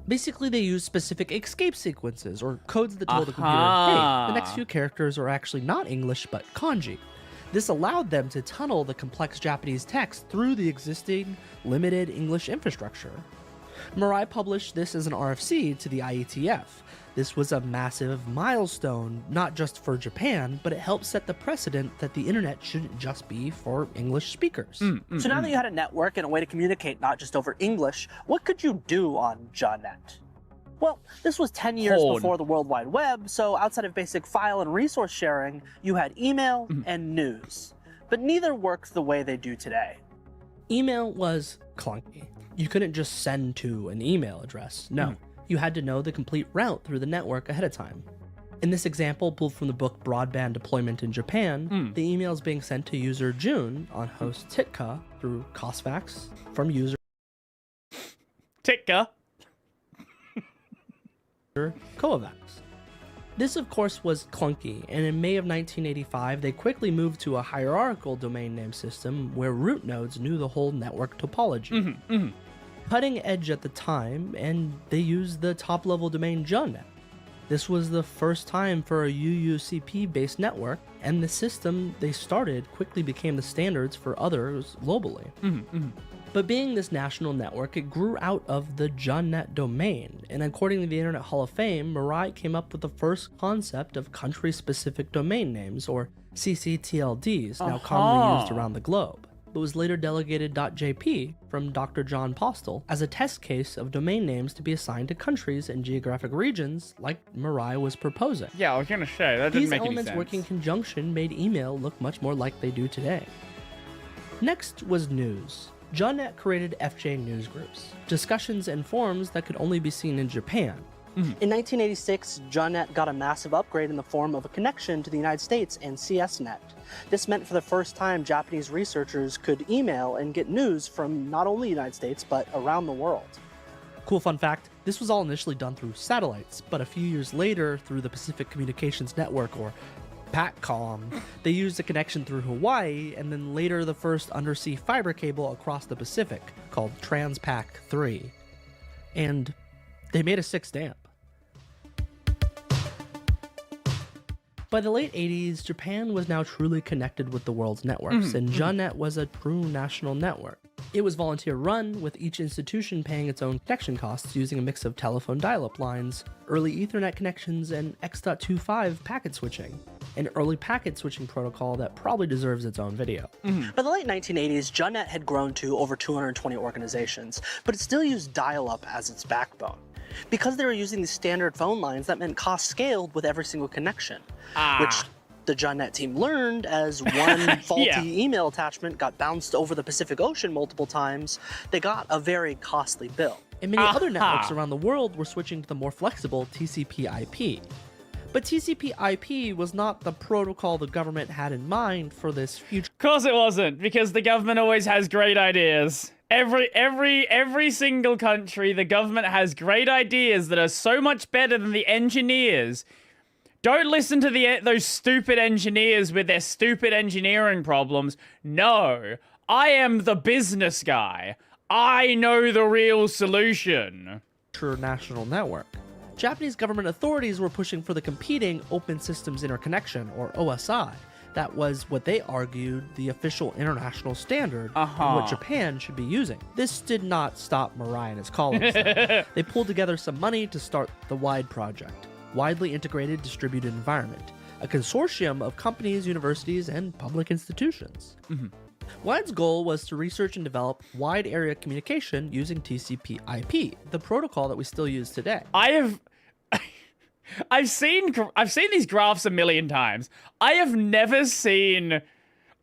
Basically, they used specific escape sequences, or codes that told the computer, hey, the next few characters are actually not English, but kanji. This allowed them to tunnel the complex Japanese text through the existing limited English infrastructure. Murai published this as an RFC to the IETF. This was a massive milestone, not just for Japan, but it helped set the precedent that the internet shouldn't just be for English speakers. So now that you had a network and a way to communicate not just over English, what could you do on JUNet? Well, this was 10 years before the World Wide Web, so outside of basic file and resource sharing, you had email and news. But neither worked the way they do today. Email was clunky. You couldn't just send to an email address. No, you had to know the complete route through the network ahead of time. In this example, pulled from the book Broadband Deployment in Japan, the email is being sent to user June on host Titka through Cosfax from user Titka Kovacs. This, of course, was clunky, and in May of 1985, they quickly moved to a hierarchical domain name system where root nodes knew the whole network topology. Cutting edge at the time, and they used the top-level domain JUNet. This was the first time for a UUCP-based network, and the system they started quickly became the standards for others globally. But being this national network, it grew out of the JUNet domain, and according to the Internet Hall of Fame, Murai came up with the first concept of country-specific domain names, or CCTLDs, now commonly used around the globe. but was later delegated .jp from Dr. John Postel as a test case of domain names to be assigned to countries and geographic regions like Mirai was proposing. Yeah, I was gonna say, that didn't make any sense. These elements working in conjunction made email look much more like they do today. Next was news. JONNET created FJ news groups, discussions and forums that could only be seen in Japan. In 1986, JONNET got a massive upgrade in the form of a connection to the United States and CSNet. This meant for the first time Japanese researchers could email and get news from not only the United States, but around the world. Cool fun fact, this was all initially done through satellites, but a few years later through the Pacific Communications Network, or PACCOM. They used a connection through Hawaii, and then later the first undersea fiber cable across the Pacific, called Transpac 3. And they made a 6 stamp. By the late 80s, Japan was now truly connected with the world's networks, and JONNET was a true national network. It was volunteer-run, with each institution paying its own connection costs using a mix of telephone dial-up lines, early Ethernet connections, and X.25 packet switching, an early packet switching protocol that probably deserves its own video. By the late 1980s, JONNET had grown to over 220 organizations, but it still used dial-up as its backbone. Because they were using these standard phone lines, that meant cost scaled with every single connection, which the JONNET team learned as one faulty email attachment got bounced over the Pacific Ocean multiple times. They got a very costly bill. And many other networks around the world were switching to the more flexible TCP/IP. But TCP/IP was not the protocol the government had in mind for this future. Of course it wasn't, because the government always has great ideas. Every single country, the government has great ideas that are so much better than the engineers. Don't listen to those stupid engineers with their stupid engineering problems. No, I am the business guy. I know the real solution. National network. Japanese government authorities were pushing for the competing Open Systems Interconnection, or OSI. That was what they argued the official international standard and what Japan should be using. This did not stop Mirai and his colleagues. They pulled together some money to start the WIDE project, Widely Integrated Distributed Environment, a consortium of companies, universities, and public institutions. WIDE's goal was to research and develop wide area communication using TCP/IP, the protocol that we still use today. I've seen these graphs a million times. I have never seen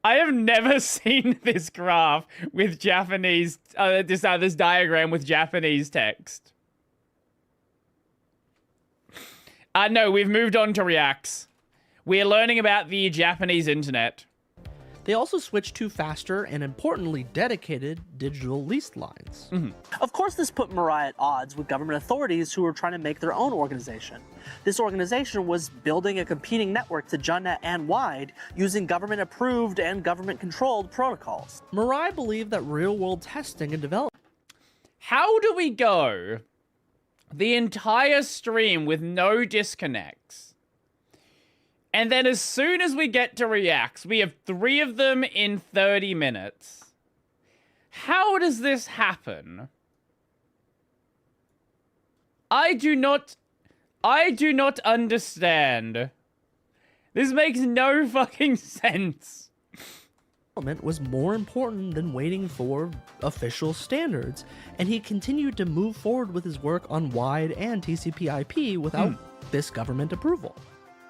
this graph with Japanese, this diagram with Japanese text. No, we've moved on to Reacts. We're learning about the Japanese internet. They also switched to faster and, importantly, dedicated digital leased lines. Of course, this put Mirai at odds with government authorities who were trying to make their own organization. This organization was building a competing network to JONNET and WIDE using government-approved and government-controlled protocols. Mirai believed that real-world testing and development... How do we go the entire stream with no disconnects? And then as soon as we get to Reacts, we have 3 of them in 30 minutes. How does this happen? I do not understand. This makes no fucking sense. Was more important than waiting for official standards, and he continued to move forward with his work on WIDE and TCP/IP without this government approval.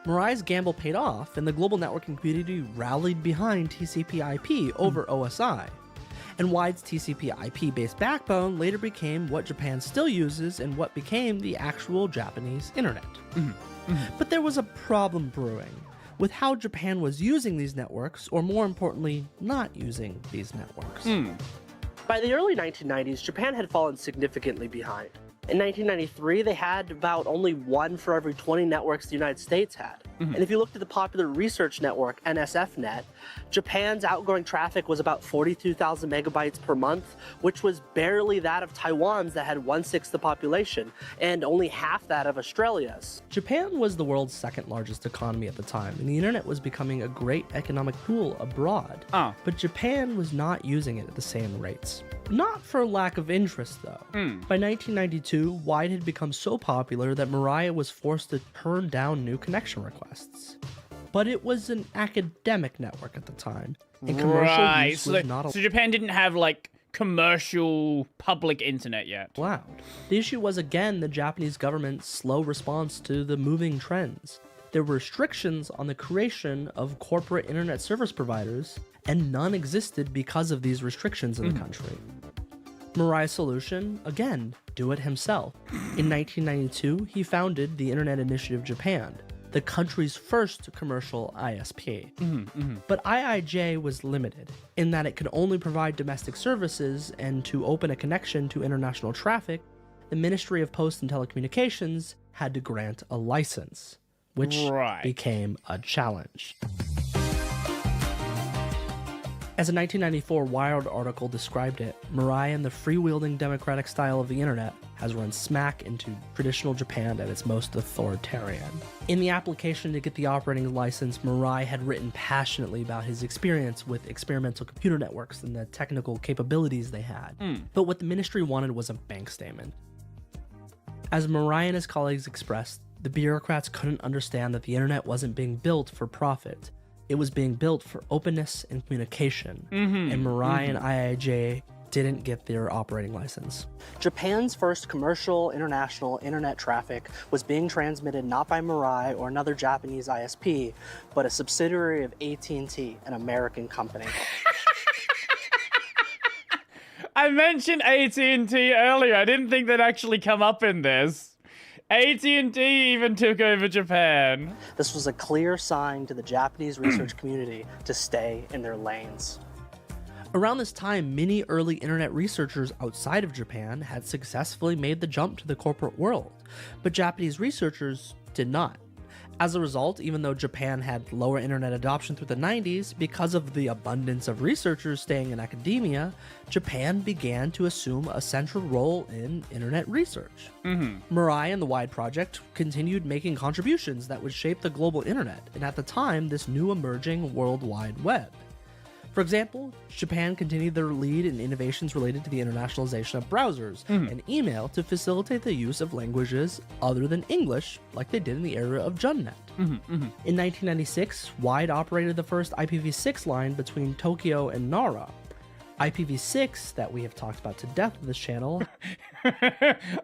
Mirai's gamble paid off, and the global networking community rallied behind TCP/IP over OSI. And WIDE's TCP/IP-based backbone later became what Japan still uses and what became the actual Japanese internet. But there was a problem brewing with how Japan was using these networks, or more importantly, not using these networks. By the early 1990s, Japan had fallen significantly behind. In 1993, they had about only 1 for every 20 networks the United States had. And if you looked at the popular research network, NSFNet, Japan's outgoing traffic was about 42,000 megabytes per month, which was barely that of Taiwan's that had 1/6 the population, and only half that of Australia's. Japan was the world's 2nd largest economy at the time, and the internet was becoming a great economic tool abroad. But Japan was not using it at the same rates. Not for lack of interest, though. By 1992, WIDE had become so popular that Mirai was forced to turn down new connection requests. but it was an academic network at the time, and commercial use was not so Japan didn't have like commercial public internet yet. allowed. The issue was again the Japanese government's slow response to the moving trends. There were restrictions on the creation of corporate internet service providers, and none existed because of these restrictions in the country. Murai's solution, again, do it himself. In 1992, he founded the Internet Initiative Japan, the country's first commercial ISP. But IIJ was limited in that it could only provide domestic services, and to open a connection to international traffic, the Ministry of Post and Telecommunications had to grant a license, which became a challenge. As a 1994 Wired article described it, Murai and the freewheeling democratic style of the internet has run smack into traditional Japan at its most authoritarian. In the application to get the operating license, Murai had written passionately about his experience with experimental computer networks and the technical capabilities they had. But what the ministry wanted was a bank statement. As Murai and his colleagues expressed, the bureaucrats couldn't understand that the internet wasn't being built for profit. It was being built for openness and communication, and Murai and IIJ didn't get their operating license. Japan's first commercial international internet traffic was being transmitted not by Murai or another Japanese ISP, but a subsidiary of AT&T, an American company. I mentioned AT&T earlier. I didn't think they'd actually come up in this. AT&T even took over Japan. This was a clear sign to the Japanese research community to stay in their lanes. Around this time, many early internet researchers outside of Japan had successfully made the jump to the corporate world, but Japanese researchers did not. As a result, even though Japan had lower internet adoption through the 90s, because of the abundance of researchers staying in academia, Japan began to assume a central role in internet research. Murai and the WIDE project continued making contributions that would shape the global internet, and at the time, this new emerging World Wide Web. For example, Japan continued their lead in innovations related to the internationalization of browsers and email to facilitate the use of languages other than English, like they did in the era of JUNNet. In 1996, WIDE operated the first IPv6 line between Tokyo and Nara. IPv6, that we have talked about to death on this channel.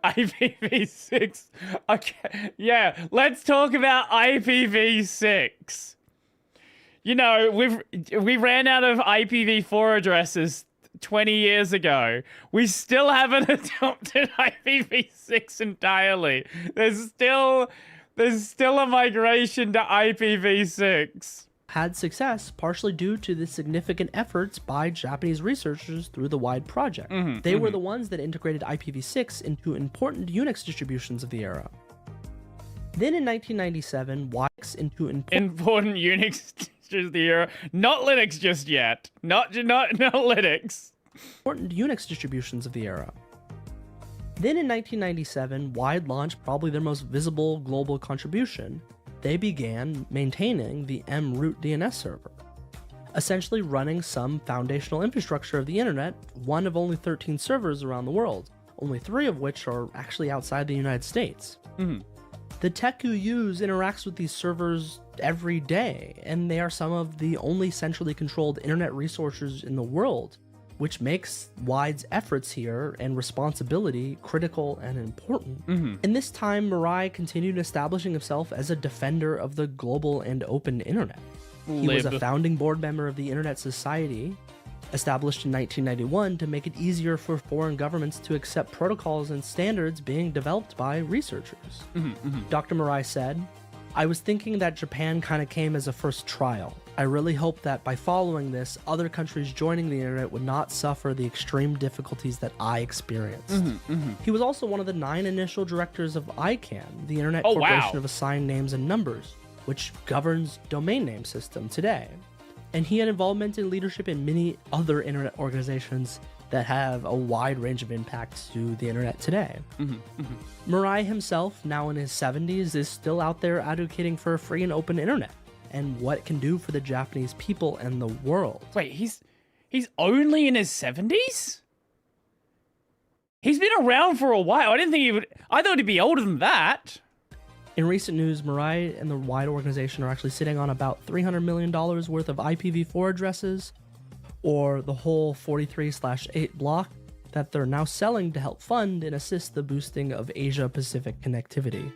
IPv6. Okay, yeah, let's talk about IPv6. You know, we ran out of IPv4 addresses 20 years ago. We still haven't adopted IPv6 entirely. There's still a migration to IPv6. Had success partially due to the significant efforts by Japanese researchers through the WIDE project. They were the ones that integrated IPv6 into important Unix distributions of the era. Then in 1997, WIDE into important Unix of the era. Not Linux just yet. Not Linux. Important Unix distributions of the era. Then in 1997, WIDE launched probably their most visible global contribution. They began maintaining the mRoot DNS server, essentially running some foundational infrastructure of the internet, one of only 13 servers around the world, only 3 of which are actually outside the United States. The tech you use interacts with these servers every day, and they are some of the only centrally controlled internet resources in the world, which makes WIDE's efforts here and responsibility critical and important. In this time, Murai continued establishing himself as a defender of the global and open internet. He was a founding board member of the Internet Society, established in 1991 to make it easier for foreign governments to accept protocols and standards being developed by researchers. Dr. Murai said, "I was thinking that Japan kind of came as a first trial. I really hope that by following this, other countries joining the internet would not suffer the extreme difficulties that I experienced." He was also one of the 9 initial directors of ICANN, the Internet Corporation of Assigned Names and Numbers, which governs domain name system today. And he had involvement in leadership in many other internet organizations that have a wide range of impacts to the internet today. Murai himself, now in his 70s, is still out there advocating for a free and open internet and what it can do for the Japanese people and the world. Wait, he's only in his 70s? He's been around for a while. I thought he'd be older than that. In recent news, Mirai and the Wide organization are actually sitting on about $300 million worth of IPv4 addresses, or the whole 43/8 block that they're now selling to help fund and assist the boosting of Asia-Pacific connectivity.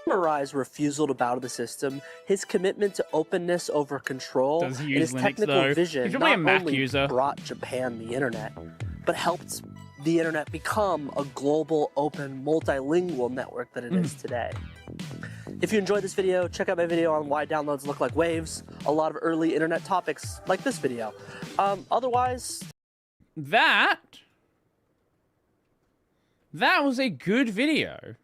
Mirai's refusal to bow to the system, his commitment to openness over control, Does he and use his Linux, technical though? vision He's probably a not Mac only user. brought Japan the internet, but helped the internet become a global, open, multilingual network that it is today. If you enjoyed this video, check out my video on why downloads look like waves, a lot of early internet topics like this video. Otherwise... That was a good video.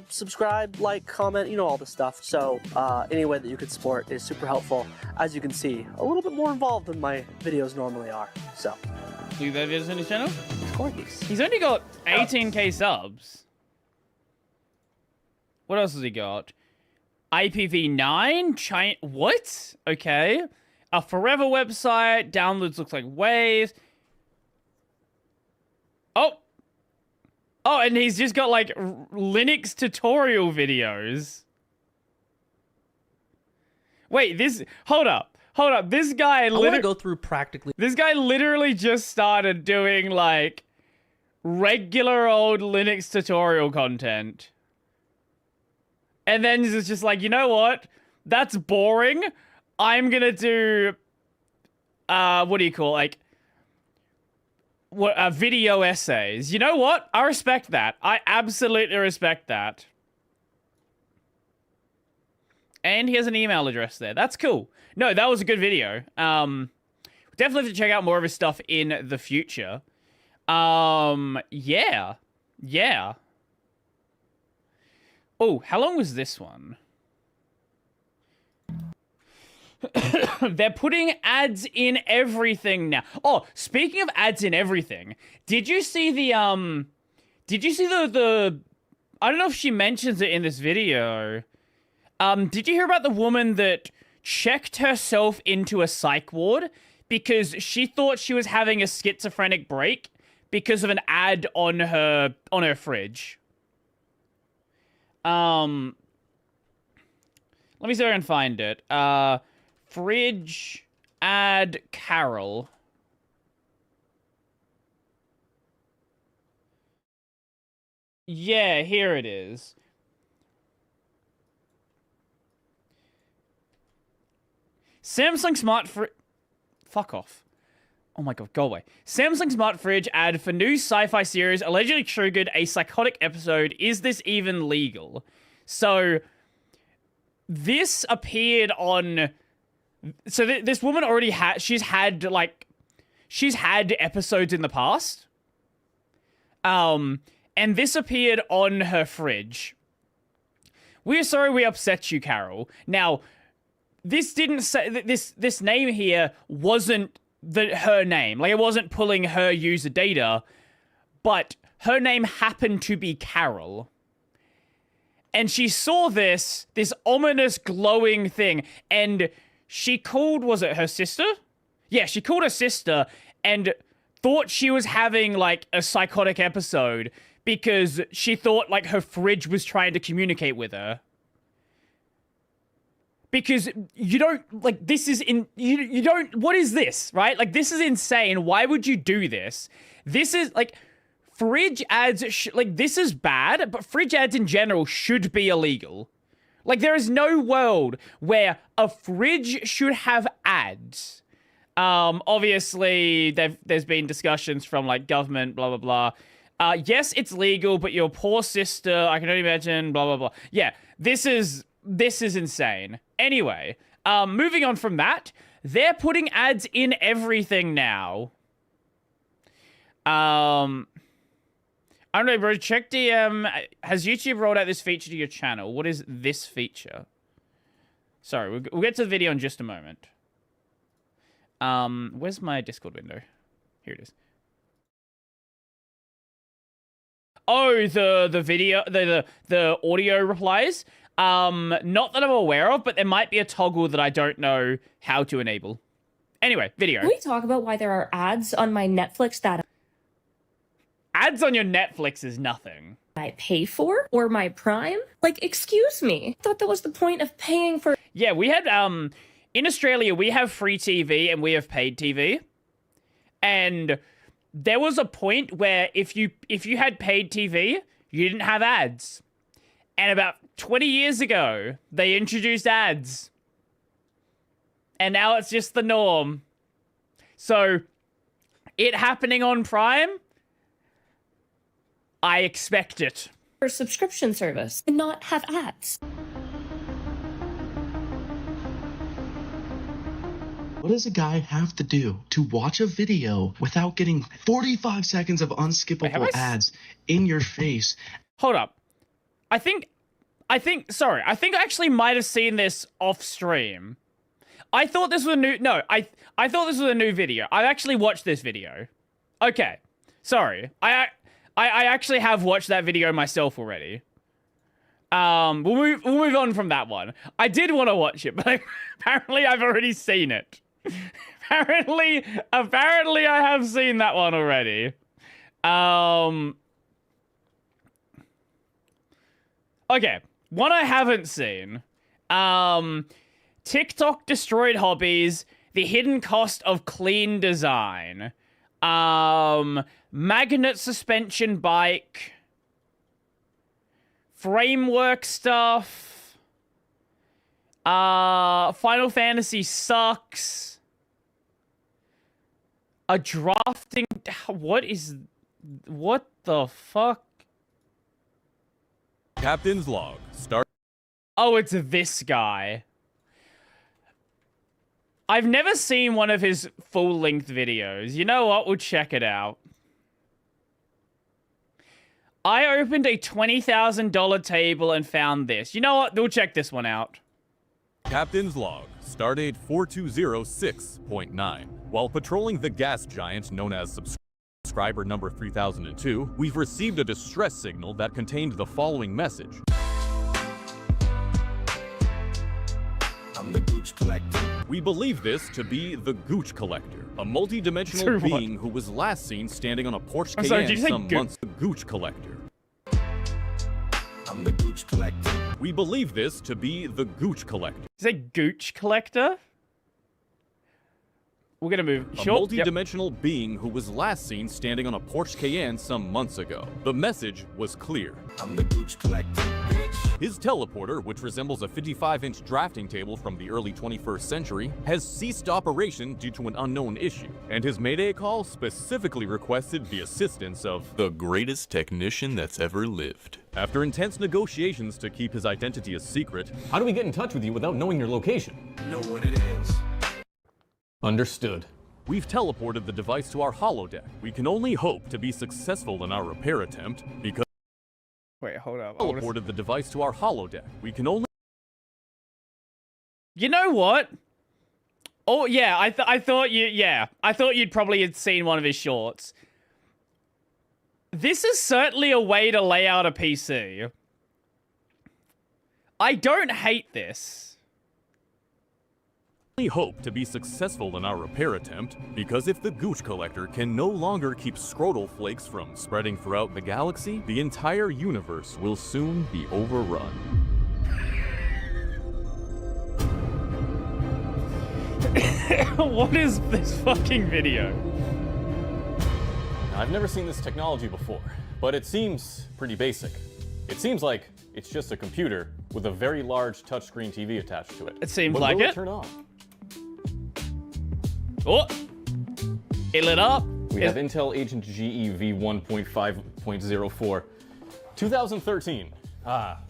Subscribe, like, comment, you know, all the stuff. So any way that you could support is super helpful. As you can see, a little bit more involved than my videos normally are. So Leave that videos on his channel? Corgis. He's only got 18k subs. What else has he got? IPv9? China? What? Okay. A forever website. Downloads looks like waves. Oh, and he's just got, like, Linux tutorial videos. Wait, hold up. This guy I want to go through practically... This guy literally just started doing, like, regular old Linux tutorial content. And then he's just like, you know what? That's boring. I'm gonna do... what do you call, like... video essays. You know what? I respect that. I absolutely respect that. And he has an email address there. That's cool. No, that was a good video. Definitely have to check out more of his stuff in the future. Yeah. Oh, how long was this one? They're putting ads in everything now. Oh, speaking of ads in everything, did you see the I don't know if she mentions it in this video. Did you hear about the woman that checked herself into a psych ward because she thought she was having a schizophrenic break because of an ad on her fridge? Let me see if I can find it. Fridge ad Carol. Yeah, here it is. Samsung Smart Fridge... Fuck off. Oh my god, go away. Samsung Smart Fridge ad for new sci-fi series allegedly triggered a psychotic episode. Is this even legal? So, this appeared on... So this woman already she's had episodes in the past. And this appeared on her fridge. We're sorry we upset you, Carol. Now, this didn't say this name here wasn't her name. Like, it wasn't pulling her user data, but her name happened to be Carol. And she saw this ominous glowing thing, and she called, was it her sister? Yeah, she called her sister and thought she was having, like, a psychotic episode because she thought, like, her fridge was trying to communicate with her. Because you don't, like, this is you don't, what is this, right? Like, this is insane. Why would you do this? This is, like, fridge ads, like, this is bad, but fridge ads in general should be illegal. Like, there is no world where a fridge should have ads. Obviously, there's been discussions from, like, government, blah, blah, blah. Yes, it's legal, but your poor sister, I can only imagine, blah, blah, blah. Yeah, this is insane. Anyway, moving on from that, they're putting ads in everything now. I don't know, bro. Check DM. Has YouTube rolled out this feature to your channel? What is this feature? Sorry, we'll get to the video in just a moment. Where's my Discord window? Here it is. Oh, the video, the audio replies. Not that I'm aware of, but there might be a toggle that I don't know how to enable. Anyway, video. Can we talk about why there are ads on my Netflix that... Ads on your Netflix is nothing. I pay for or my Prime? Like, excuse me. I thought that was the point of paying for. Yeah, we had in Australia we have free TV and we have paid TV. And there was a point where if you had paid TV, you didn't have ads. And about 20 years ago, they introduced ads. And now it's just the norm. So, it happening on Prime, I expect it. For subscription service and not have ads. What does a guy have to do to watch a video without getting 45 seconds of unskippable ads in your face? Hold up. I think I actually might have seen this off stream. I thought this was a new, no, I thought this was a new video. I actually watched this video. Okay. Sorry. I actually have watched that video myself already. We'll move on from that one. I did want to watch it, but apparently I've already seen it. Apparently I have seen that one already. Okay, one I haven't seen. TikTok destroyed hobbies, the hidden cost of clean design. Magnet suspension bike. Framework stuff. Final Fantasy sucks. A drafting... What the fuck? Captain's log. Start. Oh, it's this guy. I've never seen one of his full-length videos. You know what? We'll check it out. I opened a $20,000 table and found this. You know what? We'll check this one out. Captain's log. Stardate 4206.9. While patrolling the gas giant known as subscriber number 3002, we've received a distress signal that contained the following message. I'm the Gooch Collector. We believe this to be the Gooch Collector, a multi-dimensional being who was last seen standing on a porch Cayenne some months ago. Gooch Collector. I'm the Gooch Collector. We believe this to be the Gooch Collector. Is it Gooch Collector? We're gonna move. A multi-dimensional being who was last seen standing on a porch Cayenne some months ago. The message was clear. I'm the Gooch Collector. His teleporter, which resembles a 55-inch drafting table from the early 21st century, has ceased operation due to an unknown issue, and his Mayday call specifically requested the assistance of the greatest technician that's ever lived. After intense negotiations to keep his identity a secret, how do we get in touch with you without knowing your location? Know what it is. Understood. We've teleported the device to our holodeck. We can only hope to be successful in our repair attempt because... Wait, hold up. Teleported the device to our holodeck. We can only... You know what? Oh, yeah, I thought you'd probably had seen one of his shorts. This is certainly a way to lay out a PC. I don't hate this. We hope to be successful in our repair attempt, because if the Gooch Collector can no longer keep scrotal flakes from spreading throughout the galaxy, the entire universe will soon be overrun. What is this fucking video? I've never seen this technology before, but it seems pretty basic. It seems like it's just a computer with a very large touchscreen TV attached to it. It seems but like will it. Turn on? Oh, it lit up. We have Intel Agent GEV 1.5.04. 2013.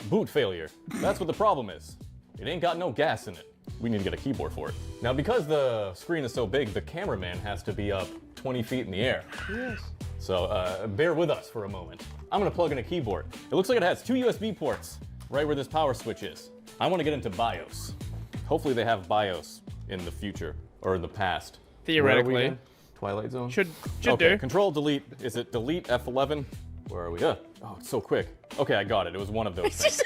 Boot failure. That's what the problem is. It ain't got no gas in it. We need to get a keyboard for it. Now, because the screen is so big, the cameraman has to be up 20 feet in the air. Yes. So, bear with us for a moment. I'm gonna plug in a keyboard. It looks like it has 2 USB ports right where this power switch is. I wanna get into BIOS. Hopefully they have BIOS in the future, or in the past. Theoretically. Twilight Zone? Should okay, do. Control, delete. Is it delete F11? Where are we? Oh, it's so quick. Okay, I got it. It was one of those things.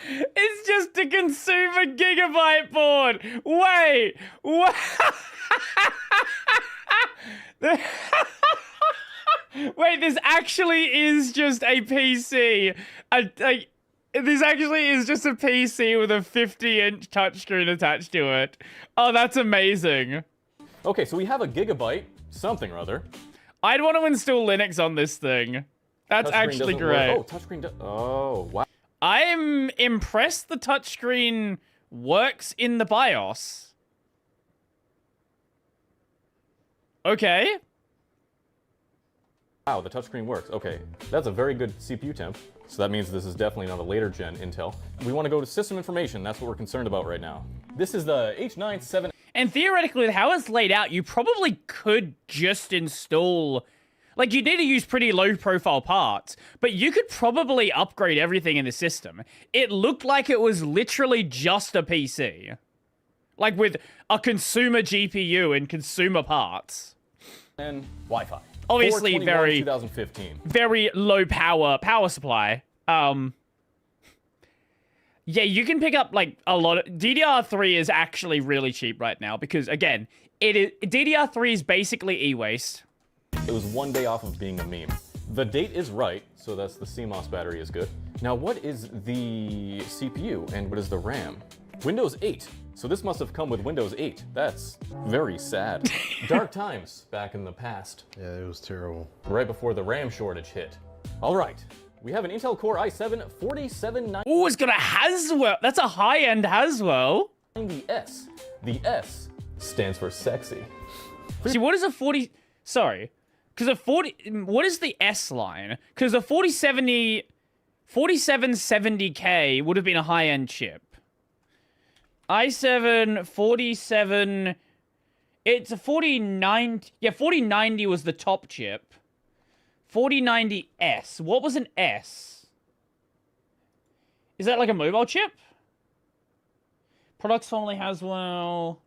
It's just to consume a gigabyte board. Wait. Wait, this actually is just a PC. This actually is just a PC with a 50-inch touchscreen attached to it. Oh, that's amazing. Okay, so we have a gigabyte something or other. I'd want to install Linux on this thing. That's actually great. Oh, touchscreen. Oh, wow. I'm impressed the touchscreen works in the BIOS. Okay. Wow, the touchscreen works. Okay, that's a very good CPU temp. So that means this is definitely not a later gen Intel. We want to go to system information. That's what we're concerned about right now. This is the H97. And theoretically, with how it's laid out, you probably could just install... Like, you need to use pretty low-profile parts, but you could probably upgrade everything in the system. It looked like it was literally just a PC. Like, with a consumer GPU and consumer parts. And Wi-Fi. Obviously, very 2015. Very low power supply. Yeah, you can pick up like a lot of DDR3 is actually really cheap right now because again, DDR3 is basically e-waste. It was one day off of being a meme. The date is right, so that's the CMOS battery is good. Now, what is the CPU and what is the RAM? Windows 8. So this must have come with Windows 8. That's very sad. Dark times back in the past. Yeah, it was terrible. Right before the RAM shortage hit. All right, we have an Intel Core i7 4790. Oh, it's got a Haswell. That's a high-end Haswell. The S. The S stands for sexy. See, what is a 40... Sorry. Because a 40... What is the S line? Because a 4770K would have been a high-end chip. i7 47... It's a 4090... Yeah, 4090 was the top chip. 4090S. What was an S? Is that like a mobile chip? Products formerly Haswell.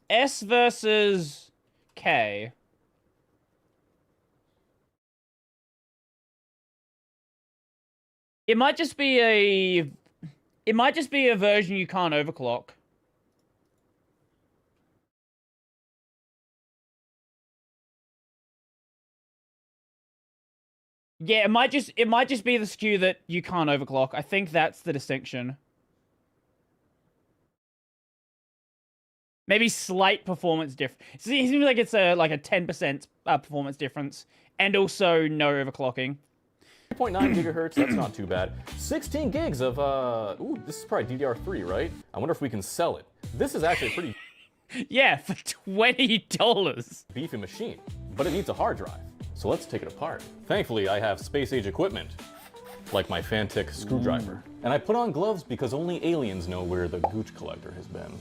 S versus K. It might just be a... It might just be a version you can't overclock. Yeah, it might just be the SKU that you can't overclock. I think that's the distinction. Maybe slight performance difference. It seems like it's a 10% performance difference, and also no overclocking. 3.9 gigahertz, that's not too bad. 16 gigs of, ooh, this is probably DDR3, right? I wonder if we can sell it. This is actually a pretty... Yeah, for $20. Beefy machine, but it needs a hard drive. So let's take it apart. Thankfully, I have space-age equipment, like my Fantic screwdriver. And I put on gloves because only aliens know where the Gooch Collector has been.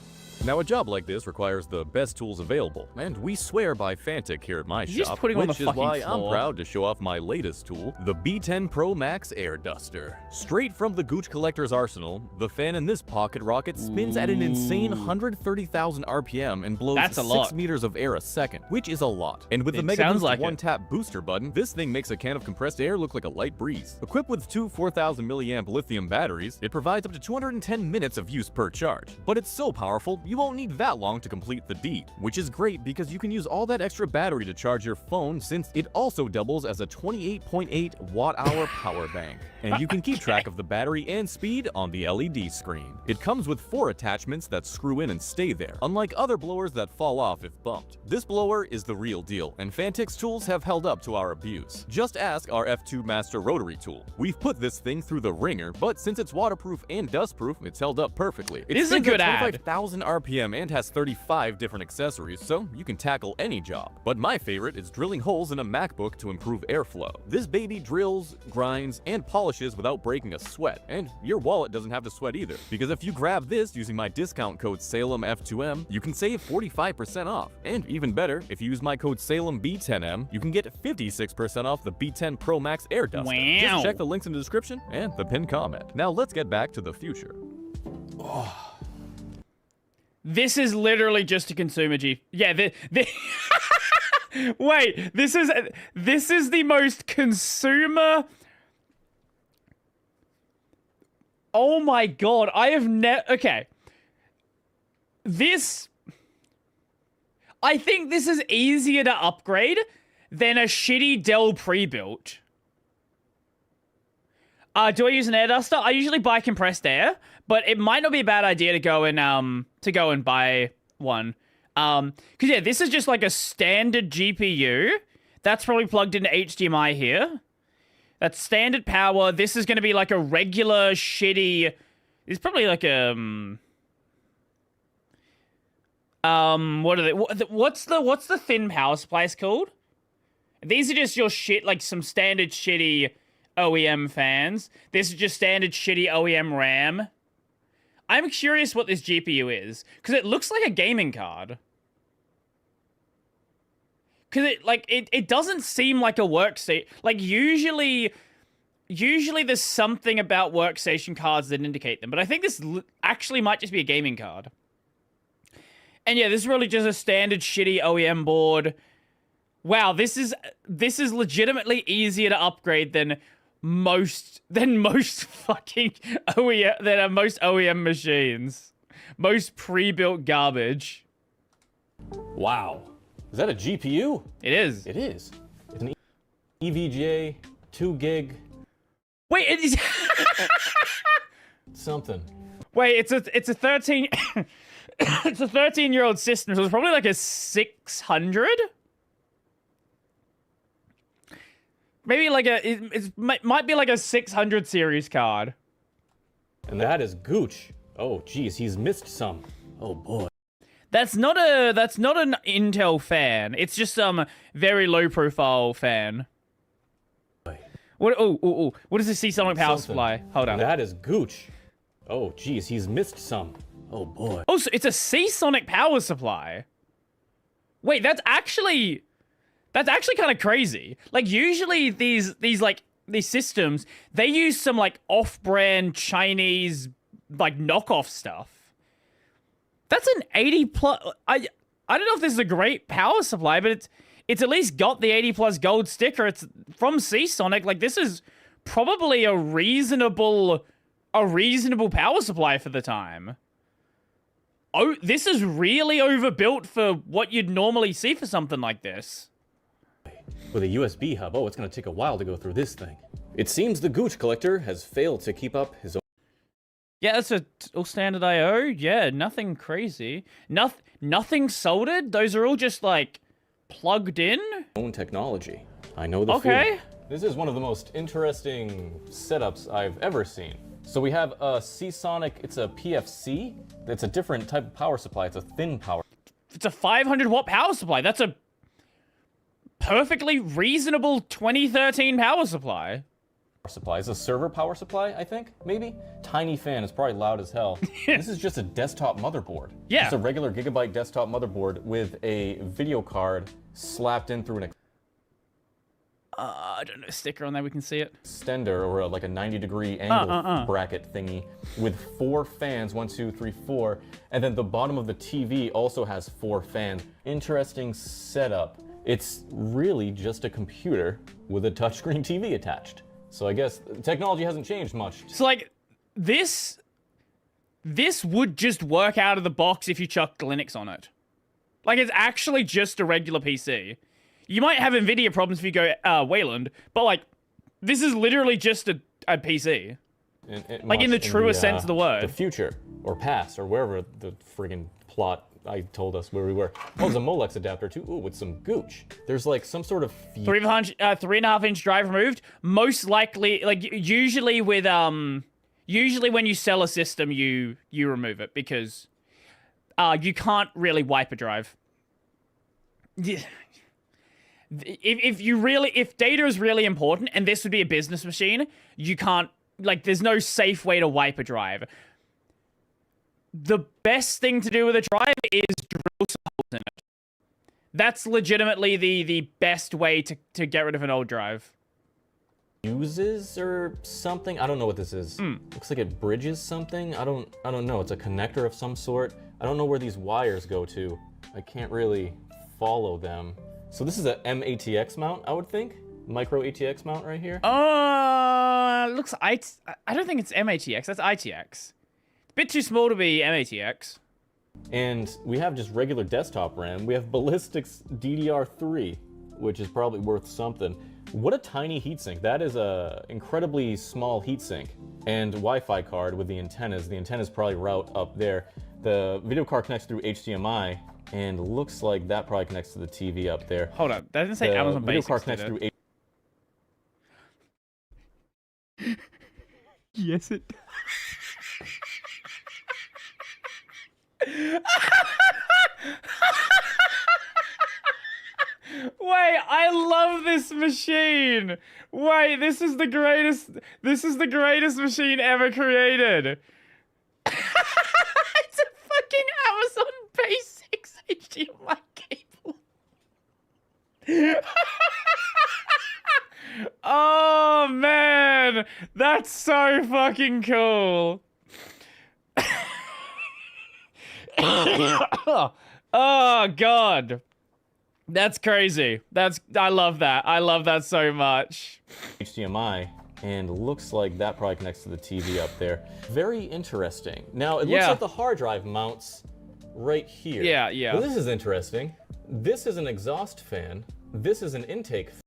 Now, a job like this requires the best tools available, and we swear by Fantic here at my shop, which is why I'm proud to show off my latest tool, the B10 Pro Max Air Duster. Straight from the Gooch Collector's arsenal, the fan in this pocket rocket spins at an insane 130,000 RPM and blows 6 meters of air a second, which is a lot. And with the Mega Boost one-tap booster button, this thing makes a can of compressed air look like a light breeze. Equipped with two 4,000 milliamp lithium batteries, it provides up to 210 minutes of use per charge. But it's so powerful, you won't need that long to complete the deed, which is great because you can use all that extra battery to charge your phone since it also doubles as a 28.8 watt-hour power bank. And you can keep track of the battery and speed on the LED screen. It comes with 4 attachments that screw in and stay there, unlike other blowers that fall off if bumped. This blower is the real deal, and Fantic's tools have held up to our abuse. Just ask our F2 Master rotary tool. We've put this thing through the ringer, but since it's waterproof and dustproof, it's held up perfectly. It is a good ad. 25,000 RPM and has 35 different accessories, so you can tackle any job. But my favorite is drilling holes in a MacBook to improve airflow. This baby drills, grinds, and polishes without breaking a sweat, and your wallet doesn't have to sweat either, because if you grab this using my discount code SALEMF2M, you can save 45% off. And even better, if you use my code SALEMB10M, you can get 56% off the B10 Pro Max Air Duster. Wow. Just check the links in the description and the pinned comment. Now let's get back to the future. Oh. This is literally just a consumer G. Yeah, wait, this is the most consumer. Oh my god, I have okay. I think this is easier to upgrade than a shitty Dell pre-built. Do I use an air duster? I usually buy compressed air, but it might not be a bad idea to go and buy one. Cause yeah, this is just like a standard GPU. That's probably plugged into HDMI here. That's standard power. This is going to be like a regular shitty. It's probably like a. What are they? What's the thin power supplies called? These are just your shit, like some standard shitty OEM fans. This is just standard shitty OEM RAM. I'm curious what this GPU is, because it looks like a gaming card. Because it doesn't seem like a workstation. Like usually there's something about workstation cards that indicate them, but I think this actually might just be a gaming card. And yeah, this is really just a standard shitty OEM board. Wow, this is legitimately easier to upgrade than most fucking most OEM machines. Most pre-built garbage. Wow. Is that a GPU? It is. It is. It's an EVGA 2 gig. Wait, it is something. Wait, it's a 13 it's a 13-year-old system, so it's probably like a 600? Maybe like it might be like a 600 series card. And that is Gooch. Oh, geez, he's missed some. Oh boy. That's not an Intel fan. It's just some very low profile fan. What? Oh! What is the Seasonic power supply? Hold on. That is Gooch. Oh, geez, he's missed some. Oh boy. Oh, so it's a Seasonic power supply. Wait, that's actually kind of crazy. Like usually these systems, they use some like off-brand Chinese like knockoff stuff. That's an 80 plus. I don't know if this is a great power supply, but it's at least got the 80 plus gold sticker. It's from Seasonic. Like this is probably a reasonable power supply for the time. Oh, this is really overbuilt for what you'd normally see for something like this. With a USB hub, oh, it's gonna take a while to go through this thing. It seems the Gooch collector has failed to keep up his own. Yeah, that's all standard I/O. Yeah, nothing crazy. Nothing soldered. Those are all just like plugged in. Own technology. I know the feeling. This is one of the most interesting setups I've ever seen. So we have a Seasonic. It's a PFC. It's a different type of power supply. It's a thin power. It's a 500 watt power supply. That's a perfectly reasonable 2013 power supply. It's a server power supply, I think, maybe? Tiny fan, is probably loud as hell. This is just a desktop motherboard. Yeah. Just a regular gigabyte desktop motherboard with a video card slapped in through an I don't know, sticker on there, we can see it. Extender or like a 90-degree angle bracket thingy with 4 fans, 1, 2, 3, 4, and then the bottom of the TV also has 4 fans. Interesting setup. It's really just a computer with a touchscreen TV attached. So I guess technology hasn't changed much. So like, this would just work out of the box if you chucked Linux on it. Like, it's actually just a regular PC. You might have NVIDIA problems if you go Wayland, but like, this is literally just a PC. Like in the truest sense of the word. The future, or past, or wherever the friggin' plot I told us where we were. Oh, there's a Molex adapter too. Ooh, with some Gooch. There's like some sort of 3.5 inch drive removed. Most likely, like usually when you sell a system, you remove it because you can't really wipe a drive. If data is really important and this would be a business machine, you can't, like, there's no safe way to wipe a drive. The best thing to do with a drive is drill some holes in it. That's legitimately the best way to get rid of an old drive. Uses or something? I don't know what this is. Looks like it bridges something. I don't know. It's a connector of some sort. I don't know where these wires go to. I can't really follow them. So this is a MATX mount, I would think. Micro ATX mount right here. Looks I don't think it's MATX. That's ITX. Bit too small to be MATX. And we have just regular desktop RAM. We have Ballistics DDR3. which is probably worth something. What a tiny heatsink. That is a incredibly small heatsink. And Wi-Fi card with the antennas. The antennas probably route up there. The video card connects through HDMI, and looks like that probably connects to the TV up there. Hold up, that doesn't say the Amazon video Basics. card connects through Yes, it. Wait, I love this machine. Wait, this is the greatest. This is the greatest machine ever created. It's a fucking Amazon Basics HDMI cable. Oh man, that's so fucking cool. Oh god. That's crazy. I love that. I love that so much. HDMI, and looks like that probably connects to the TV up there. Very interesting. Now, it looks like the hard drive mounts right here. Yeah, yeah. Well, this is interesting. This is an exhaust fan. This is an intake fan.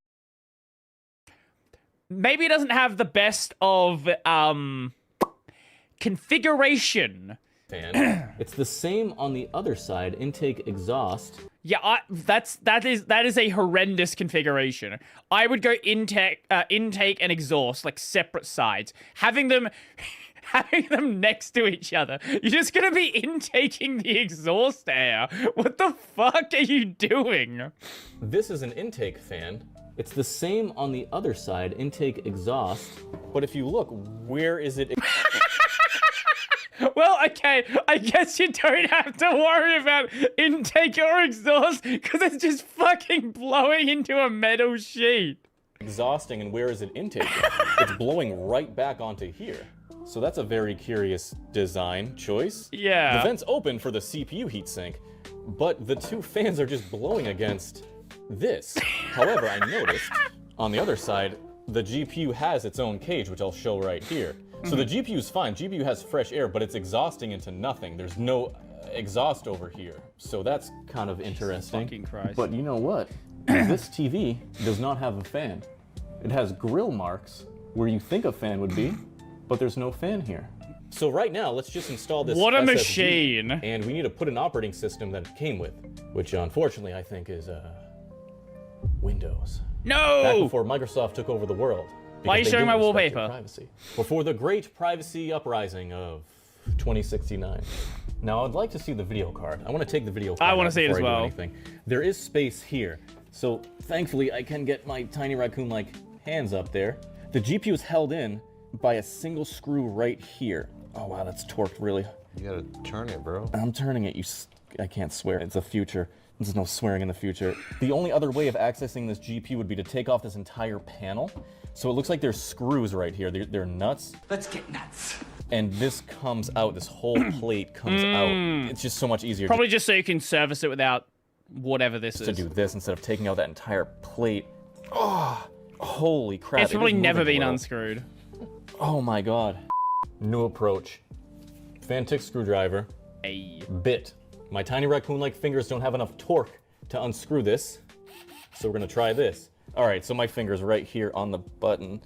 Maybe it doesn't have the best of configuration. It's the same on the other side, intake, exhaust. Yeah, that is a horrendous configuration. I would go intake and exhaust like separate sides. Having them next to each other. You're just gonna be intaking the exhaust air. What the fuck are you doing? This is an intake fan. It's the same on the other side, intake, exhaust. But if you look, where is it? Well, okay, I guess you don't have to worry about intake or exhaust because it's just fucking blowing into a metal sheet. Exhausting, and where is it intaking? It's blowing right back onto here. So that's a very curious design choice. Yeah. The vent's open for the CPU heatsink, but the two fans are just blowing against this. However, I noticed on the other side, the GPU has its own cage, which I'll show right here. So the GPU is fine. GPU has fresh air, but it's exhausting into nothing. There's no exhaust over here. So that's kind of interesting. Fucking Christ. But you know what? This TV does not have a fan. It has grill marks where you think a fan would be, but there's no fan here. So right now, let's just install this What a SSD, machine. and we need to put an operating system that it came with, which unfortunately I think is Windows. No! Back before Microsoft took over the world. Why are you Because they showing my didn't respect your wallpaper? Privacy. Before the great privacy uprising of 2069. Now I'd like to see the video card. I want to take the video card. I want to out see it as before I do well. anything. There is space here, so thankfully I can get my tiny raccoon-like hands up there. The GPU is held in by a single screw right here. Oh wow, that's torqued really. You gotta turn it, bro. I'm turning it. I can't swear. It's the future. There's no swearing in the future. The only other way of accessing this GPU would be to take off this entire panel. So it looks like there's screws right here. They're nuts. Let's get nuts. And this comes out. This whole plate comes out. It's just so much easier. Probably just so you can service it without whatever this is. To do this instead of taking out that entire plate. Oh, holy crap. It's probably It is never moving been well. unscrewed. Oh my god. New approach. Fantic screwdriver. Hey. Bit. My tiny raccoon-like fingers don't have enough torque to unscrew this. So we're gonna try this. All right, so my finger's right here on the button.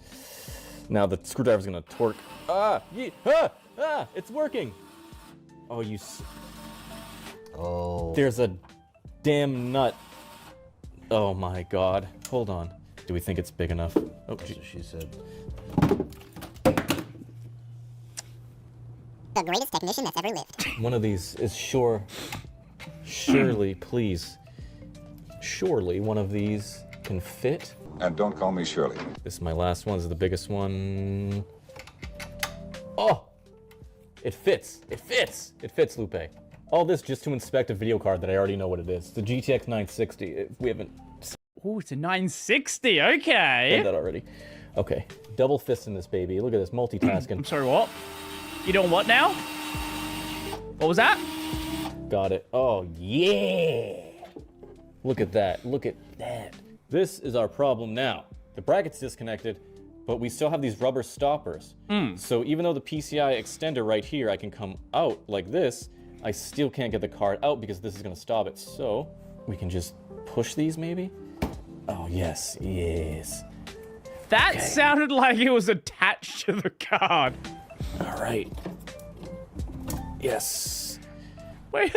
Now the screwdriver's gonna torque. It's working. Oh, there's a damn nut. Oh my god. Hold on. Do we think it's big enough? Oh, she said. The greatest technician that's ever lived. One of these is surely, please. Surely one of these can fit. And don't call me Shirley. This is my last one. This is the biggest one. Oh! It fits. It fits. It fits, Lupe. All this just to inspect a video card that I already know what it is. The GTX 960. If we haven't Oh, it's a 960. Okay. said that already. Okay. Double fist in this baby. Look at this multitasking. I'm sorry, what? You doing what now? What was that? Got it. Oh, yeah. Look at that. Look at that. This is our problem now. The bracket's disconnected, but we still have these rubber stoppers. So even though the PCI extender right here, I can come out like this, I still can't get the card out because this is gonna stop it. So we can just push these maybe? Oh, yes, yes. That sounded like it was attached to the card. All right. Yes. Wait,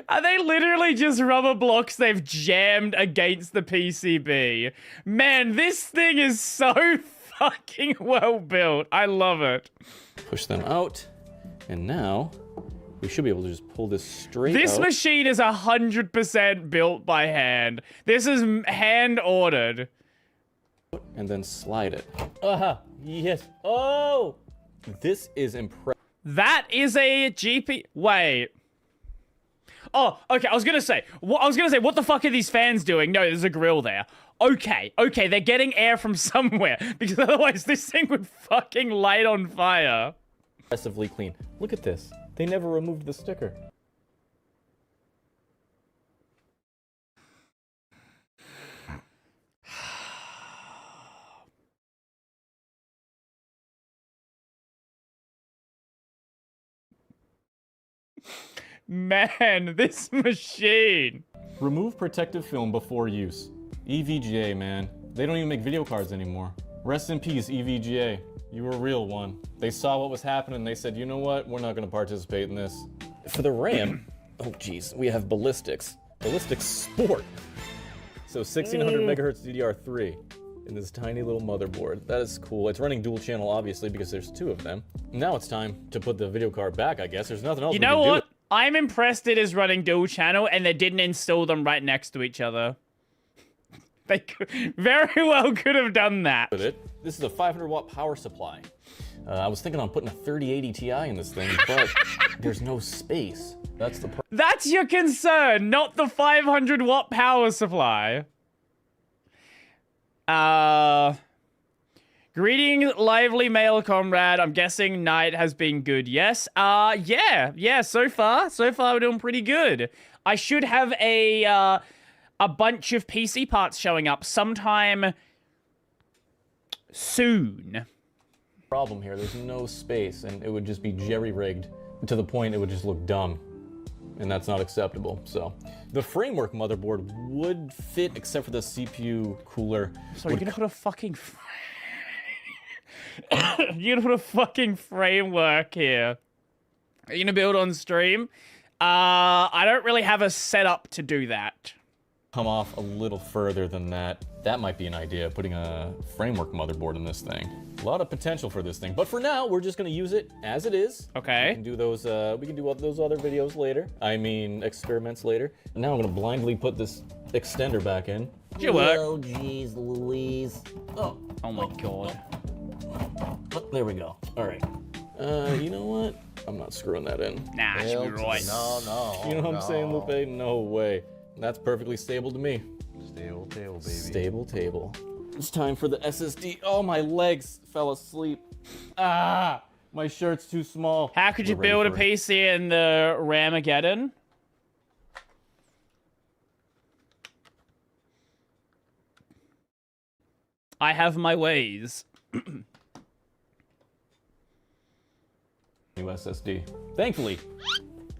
are they literally just rubber blocks they've jammed against the PCB? Man, this thing is so fucking well built. I love it. Push them out. And now we should be able to just pull this straight This out. machine is 100% built by hand. This is hand ordered. And then slide it. Yes. Oh! This is impressive. That is a GP. Wait. Oh, okay. I was gonna say, what the fuck are these fans doing? No, there's a grill there. Okay, they're getting air from somewhere because otherwise this thing would fucking light on fire. Impressively clean. Look at this. They never removed the sticker. Man, this machine. Remove protective film before use. EVGA, man. They don't even make video cards anymore. Rest in peace, EVGA. You were a real one. They saw what was happening and they said, you know what? We're not gonna participate in this. For the RAM, oh geez, we have ballistics. Ballistics Sport. So 1600 megahertz DDR3 in this tiny little motherboard. That is cool. It's running dual channel, obviously, because there's two of them. Now it's time to put the video card back, I guess. There's nothing else You we know can what? do. I'm impressed it is running dual channel and they didn't install them right next to each other. They very well could have done that. This is a 500 watt power supply. I was thinking on putting a 3080 Ti in this thing, but there's no space. That's the problem. That's your concern, not the 500 watt power supply. Greeting, lively male comrade. I'm guessing night has been good. Yes. Yeah. So far we're doing pretty good. I should have a bunch of PC parts showing up sometime soon. Problem here, there's no space, and it would just be jerry-rigged to the point it would just look dumb, and that's not acceptable. So the framework motherboard would fit except for the CPU cooler. So you're gonna put a fucking you're gonna put a fucking framework here. Are you gonna build on stream? I don't really have a setup to do that. Come off a little further than that. That might be an idea, putting a framework motherboard in this thing. A lot of potential for this thing, but for now, we're just gonna use it as it is. Okay. We can do those, those other videos later. I mean, experiments later. Now I'm gonna blindly put this extender back in. Should work. Oh, jeez Louise. Oh my God. Oh, there we go. All right. You know what? I'm not screwing that in. Nah, it should be right. No. You know what I'm saying, Lupe? No way. That's perfectly stable to me. Stable table, baby. Stable table. It's time for the SSD. Oh, my legs fell asleep. Ah, my shirt's too small. How could you build a PC in the Ramageddon? I have my ways. New SSD. Thankfully,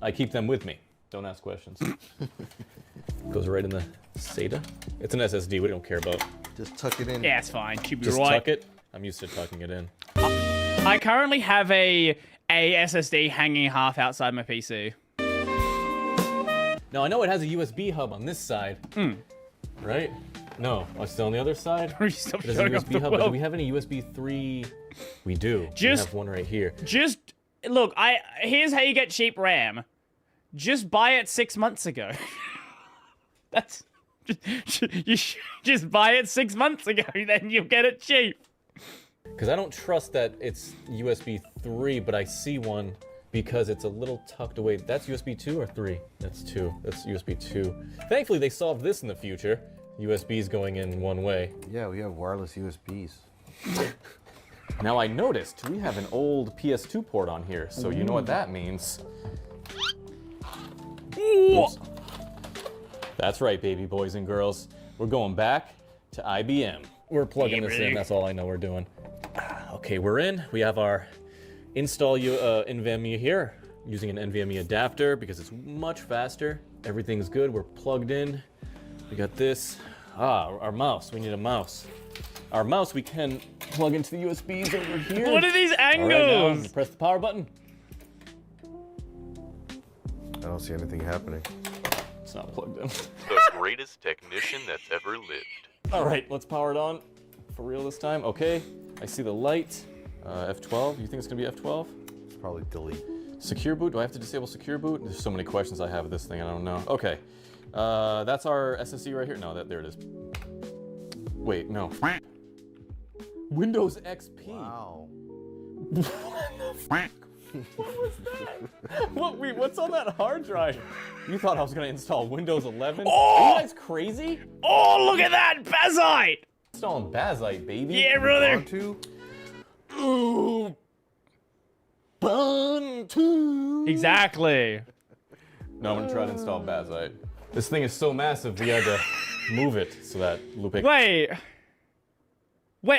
I keep them with me. Don't ask questions. Goes right in the SATA. It's an SSD, we don't care about. Just tuck it in. Yeah, it's fine. Should be Just right. tuck it. I'm used to tucking it in. I currently have a SSD hanging half outside my PC. Now, I know it has a USB hub on this side. Right? No, I'm still on the other side. Stop It has a showing off USB the hub, but do world. we have any USB 3? We do. We Just- have one right here. Just look, here's how you get cheap RAM. Just buy it 6 months ago. That's you should just buy it 6 months ago, then you'll get it cheap. Because I don't trust that it's USB 3, but I see one because it's a little tucked away. That's USB 2 or 3? That's 2. That's USB 2. Thankfully, they solved this in the future. USBs going in one way. Yeah, we have wireless USBs. Now I noticed we have an old PS2 port on here, so you know what that means. Oops. That's right, baby boys and girls. We're going back to IBM. We're plugging this in, that's all I know we're doing. Okay, we're in. We have our install NVMe here, using an NVMe adapter because it's much faster. Everything's good, we're plugged in. We got this. Our mouse. We need a mouse. Our mouse we can plug into the USBs over here. What are these angles? All right, now I'm gonna press the power button. I don't see anything happening. It's not plugged in. The greatest technician that's ever lived. All right, let's power it on. For real this time. Okay, I see the light. F12, you think it's gonna be F12? It's probably delete. Secure boot, do I have to disable secure boot? There's so many questions I have with this thing, I don't know. Okay, that's our SSD right here. No, there it is. Wait, no. Windows XP. Wow. Wait, what's on that hard drive? You thought I was gonna install Windows 11? Oh! Are you guys crazy? Oh, look at that Bazite! Installing Bazite, baby. Yeah, brother. Ooh. Ubuntu. Exactly. No, I'm gonna try to install Bazite. This thing is so massive, we had to move it so that Lupe. Wait,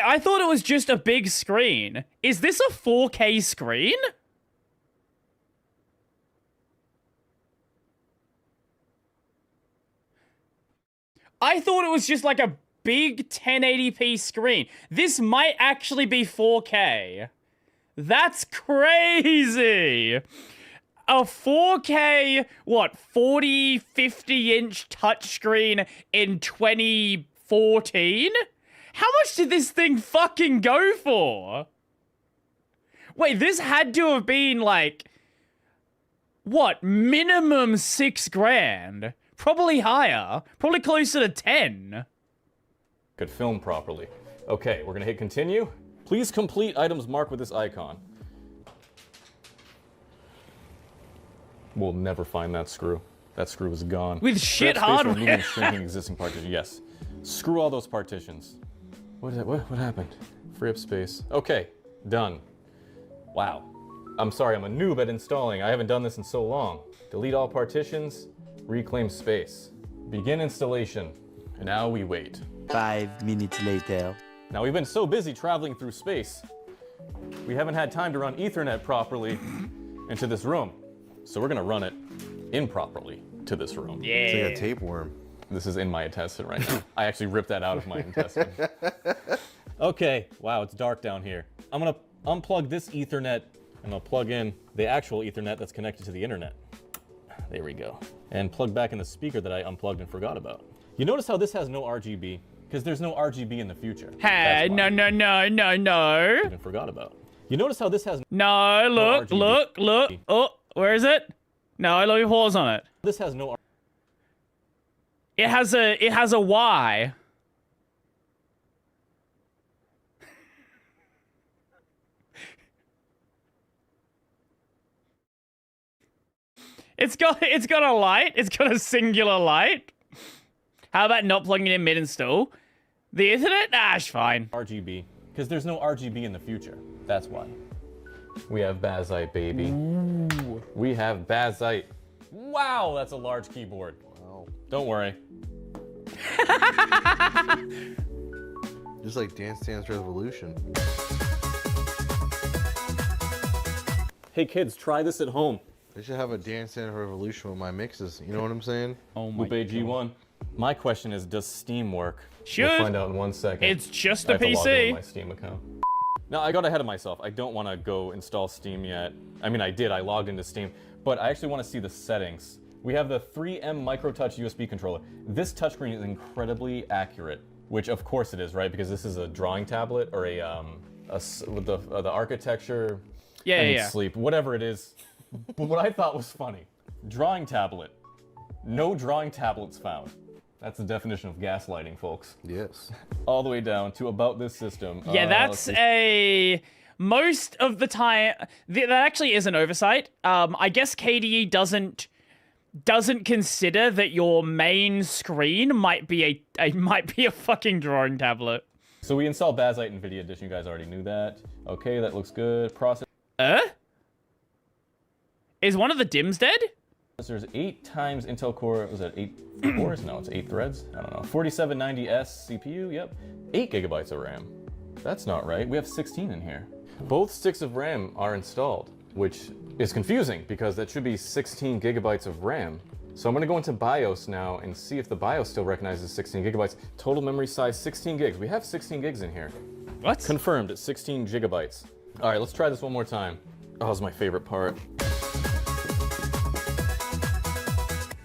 I thought it was just a big screen. Is this a 4K screen? I thought it was just like a big 1080p screen. This might actually be 4K. That's crazy. A 4K, what, 40, 50-inch touchscreen in 2014? How much did this thing fucking go for? Wait, this had to have been like, what, minimum $6,000? Probably higher. Probably closer to 10. Could film properly. Okay, we're gonna hit continue. Please complete items marked with this icon. We'll never find that screw. That screw is gone. With shit Grab space for hardware. removing and shrinking existing partitions. Yes. Screw all those partitions. What happened? Free up space. Okay, done. Wow. I'm sorry, I'm a noob at installing. I haven't done this in so long. Delete all partitions, reclaim space. Begin installation. And now we wait. 5 minutes later. Now we've been so busy traveling through space, we haven't had time to run Ethernet properly into this room. So we're gonna run it improperly to this room. Yeah. It's like a tapeworm. This is in my intestine right now. I actually ripped that out of my intestine. Okay, wow, it's dark down here. I'm gonna unplug this Ethernet and I'll plug in the actual Ethernet that's connected to the internet. There we go. And plug back in the speaker that I unplugged and forgot about. You notice how this has no RGB? Because there's no RGB in the future. Hey, no. Even forgot about. You notice how this has No, look. Oh, where is it? No, let me pause on it. This has no. It has a Y. It's got a light. It's got a singular light. How about not plugging it in mid-install? The Ethernet? Ah, it's fine. RGB. Because there's no RGB in the future. That's why. We have Bazite, baby. Ooh. We have Bazite. Wow, that's a large keyboard. Wow. Don't worry. Just like Dance Dance Revolution. Hey kids, try this at home. I should have a Dance Dance Revolution with my mixes. You know what I'm saying? Oh my Lupe G1. My question is, does Steam work? Should. We'll find out in 1 second. It's just a I have to log in PC. with my Steam account. Now, I got ahead of myself. I don't want to go install Steam yet. I mean, I did. I logged into Steam. But I actually want to see the settings. We have the 3M MicroTouch USB controller. This touchscreen is incredibly accurate, which of course it is, right? Because this is a drawing tablet or with the architecture. Yeah, I need yeah. sleep, whatever it is. But what I thought was funny, drawing tablet. No drawing tablets found. That's the definition of gaslighting, folks. Yes. All the way down to about this system. Yeah, that's most of the time. That actually is an oversight. I guess KDE doesn't consider that your main screen might be a fucking drawing tablet. So we installed Bazite NVIDIA Edition. You guys already knew that. Okay, that looks good. Processor. Is one of the DIMMs dead? There's 8 times Intel Core. Was that 8 cores? No, it's 8 threads. I don't know. 4790S CPU. Yep. 8 gigabytes of RAM. That's not right. We have 16 in here. Both sticks of RAM are installed, which is confusing because that should be 16 gigabytes of RAM. So I'm gonna go into BIOS now and see if the BIOS still recognizes 16 gigabytes. Total memory size 16 gigs. We have 16 gigs in here. What? Confirmed at 16 gigabytes. All right, let's try this one more time. Oh, it's my favorite part.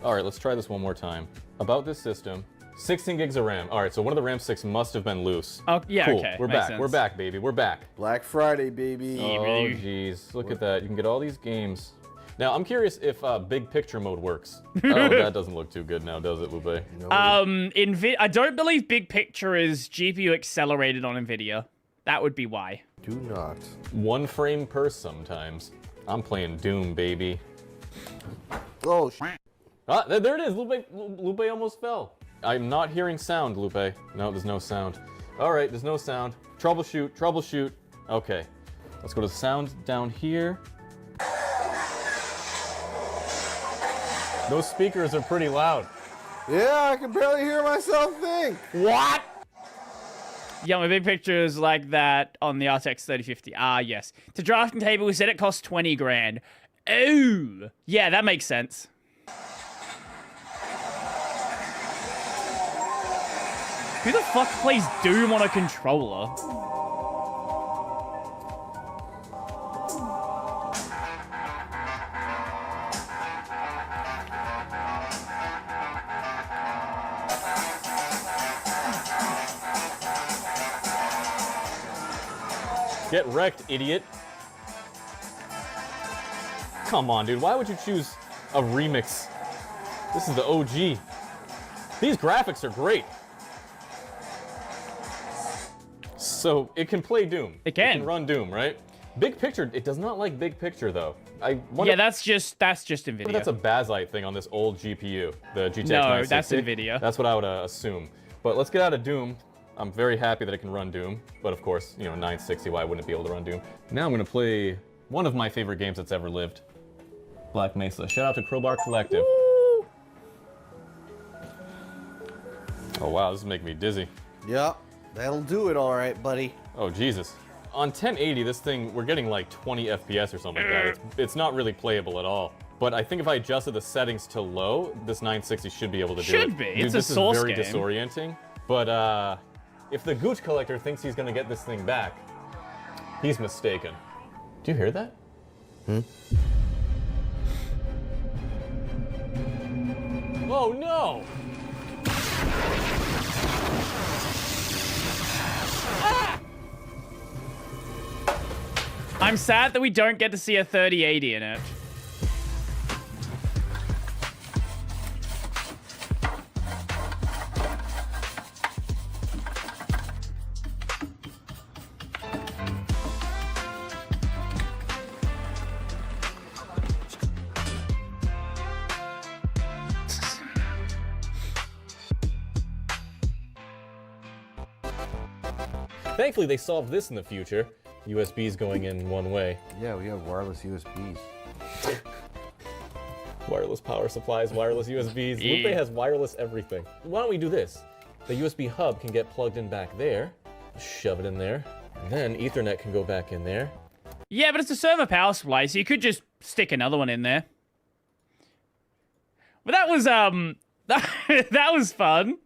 All right, let's try this one more time. About this system, 16 gigs of RAM. All right, so one of the RAM sticks must have been loose. Oh, yeah, cool. okay. We're Makes back. sense. We're back, baby. We're back. Black Friday, baby. Oh, jeez. Look at that. You can get all these games. Now, I'm curious if big picture mode works. Oh, that doesn't look too good now, does it, Lupe? No. I don't believe big picture is GPU accelerated on NVIDIA. That would be why. Do not. One frame per sometimes. I'm playing Doom, baby. Oh, Ah, there it is. Lupe almost fell. I'm not hearing sound, Lupe. No, there's no sound. All right, there's no sound. Troubleshoot, troubleshoot. Okay, let's go to sound down here. Those speakers are pretty loud. Yeah, I can barely hear myself think. What? Yeah, my big picture is like that on the RTX 3050. Ah, yes. To drafting table, we said it cost 20 grand. Ooh. Yeah, that makes sense. Who the fuck plays Doom on a controller? Get wrecked, idiot. Come on, dude. Why would you choose a remix? This is the OG. These graphics are great. So it can play Doom. It can run Doom, right? Big picture. It does not like big picture though. Yeah, that's just NVIDIA. That's a backlight thing on this old GPU, the GTX 960. No, that's NVIDIA. That's what I would assume. But let's get out of Doom. I'm very happy that it can run Doom, but of course, 960. Why wouldn't it be able to run Doom? Now I'm gonna play one of my favorite games that's ever lived. Black Mesa. Shout out to Crowbar Collective. Woo! Oh wow, this is making me dizzy. Yep, that'll do it all right, buddy. Oh Jesus. On 1080, this thing, we're getting like 20 FPS or something like that. It's not really playable at all. But I think if I adjusted the settings to low, this 960 should be able to do it. Should be. Dude, It's a source game. This is very disorienting. But if the Gooch Collector thinks he's gonna get this thing back, he's mistaken. Do you hear that? Oh no! Ah! I'm sad that we don't get to see a 3080 in it. Thankfully, they solved this in the future. USBs going in one way. Yeah, we have wireless USBs. Wireless power supplies, wireless USBs. Yeah. Lupe has wireless everything. Why don't we do this? The USB hub can get plugged in back there. Shove it in there. And then Ethernet can go back in there. Yeah, but it's a server power supply, so you could just stick another one in there. But that was, that was fun.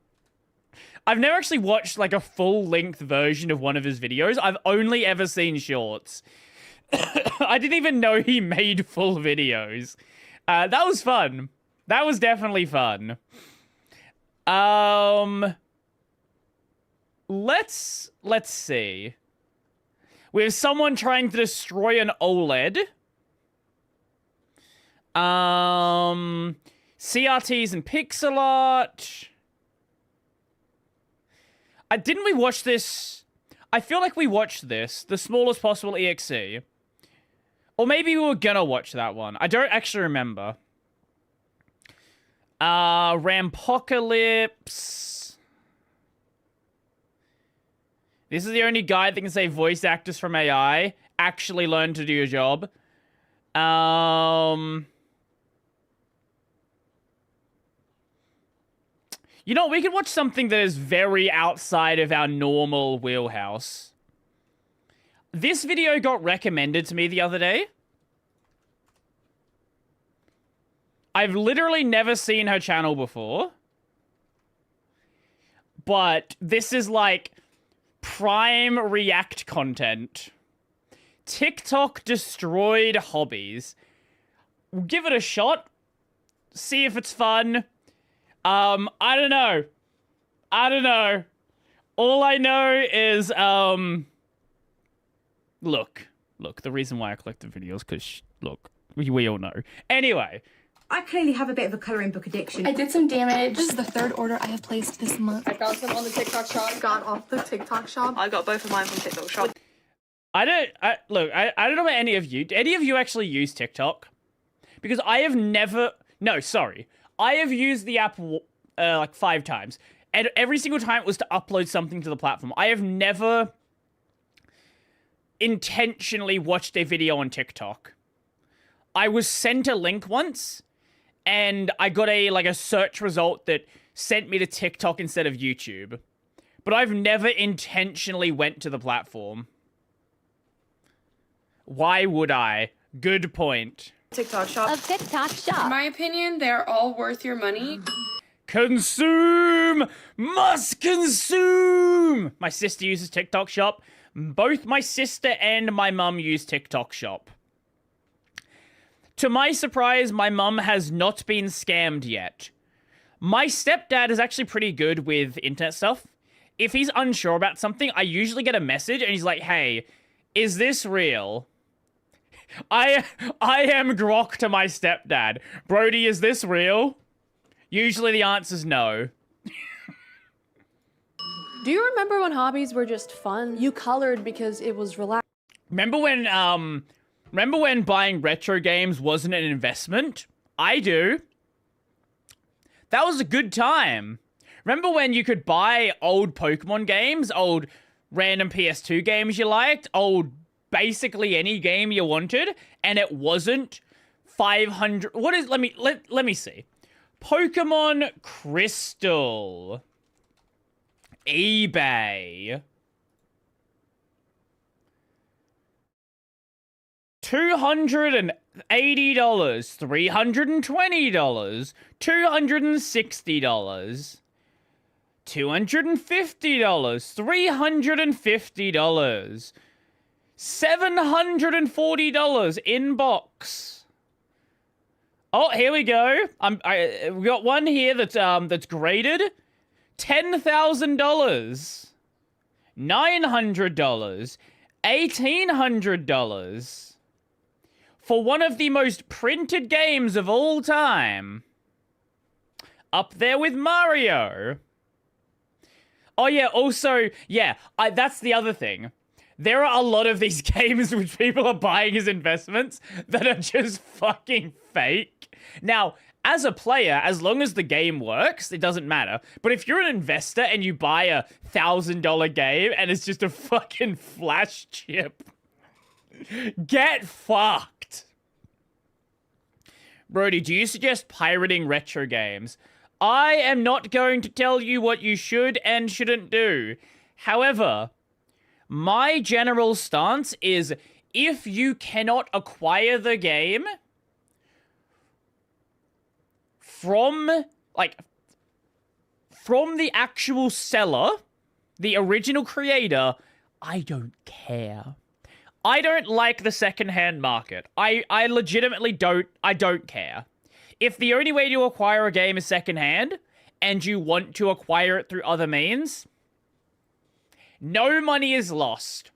I've never actually watched, like, a full-length version of one of his videos. I've only ever seen shorts. I didn't even know he made full videos. That was fun. That was definitely fun. Let's see. We have someone trying to destroy an OLED. CRTs and pixel art. Didn't we watch this? I feel like we watched this. The smallest possible EXE. Or maybe we were gonna watch that one. I don't actually remember. Rampocalypse. This is the only guide that can say voice actors from AI actually learn to do your job. You know, we could watch something that is very outside of our normal wheelhouse. This video got recommended to me the other day. I've literally never seen her channel before. But this is like prime React content. TikTok destroyed hobbies. We'll give it a shot. See if it's fun. I don't know. All I know is, look, the reason why I collect the videos, because, look, we all know. Anyway. I clearly have a bit of a colouring book addiction. I did some damage. This is the 3rd order I have placed this month. I found some on the TikTok shop. Got off the TikTok shop. I got both of mine from TikTok shop. I don't know about any of you. Do any of you actually use TikTok? Because I have never... No, sorry. I have used the app like 5 times. And every single time it was to upload something to the platform. I have never intentionally watched a video on TikTok. I was sent a link once, and I got a search result that sent me to TikTok instead of YouTube. But I've never intentionally went to the platform. Why would I? Good point. TikTok shop. A TikTok shop. In my opinion, they're all worth your money. Consume! Must consume! My sister uses TikTok shop. Both my sister and my mum use TikTok shop. To my surprise, my mum has not been scammed yet. My stepdad is actually pretty good with internet stuff. If he's unsure about something, I usually get a message and he's like, hey, is this real? I am Grok to my stepdad. Brody, is this real? Usually the answer's no. Do you remember when hobbies were just fun? You colored because it was relaxing. Remember when buying retro games wasn't an investment? I do. That was a good time. Remember when you could buy old Pokemon games, old random PS2 games you liked, old basically any game you wanted, and it wasn't 500... What is... Let me see. Pokemon Crystal. eBay. $280, $320, $260, $250, $350, $740 in box. Oh, here we go. We got one here that's graded. $10,000, $900, $1,800 for one of the most printed games of all time. Up there with Mario. Oh yeah, also, yeah, that's the other thing. There are a lot of these games which people are buying as investments that are just fucking fake. Now, as a player, as long as the game works, it doesn't matter. But if you're an investor and you buy a $1,000 game and it's just a fucking flash chip, get fucked. Brody, do you suggest pirating retro games? I am not going to tell you what you should and shouldn't do. However, my general stance is if you cannot acquire the game from the actual seller, the original creator, I don't care. I don't like the secondhand market. I legitimately don't care. If the only way to acquire a game is secondhand, and you want to acquire it through other means, no money is lost.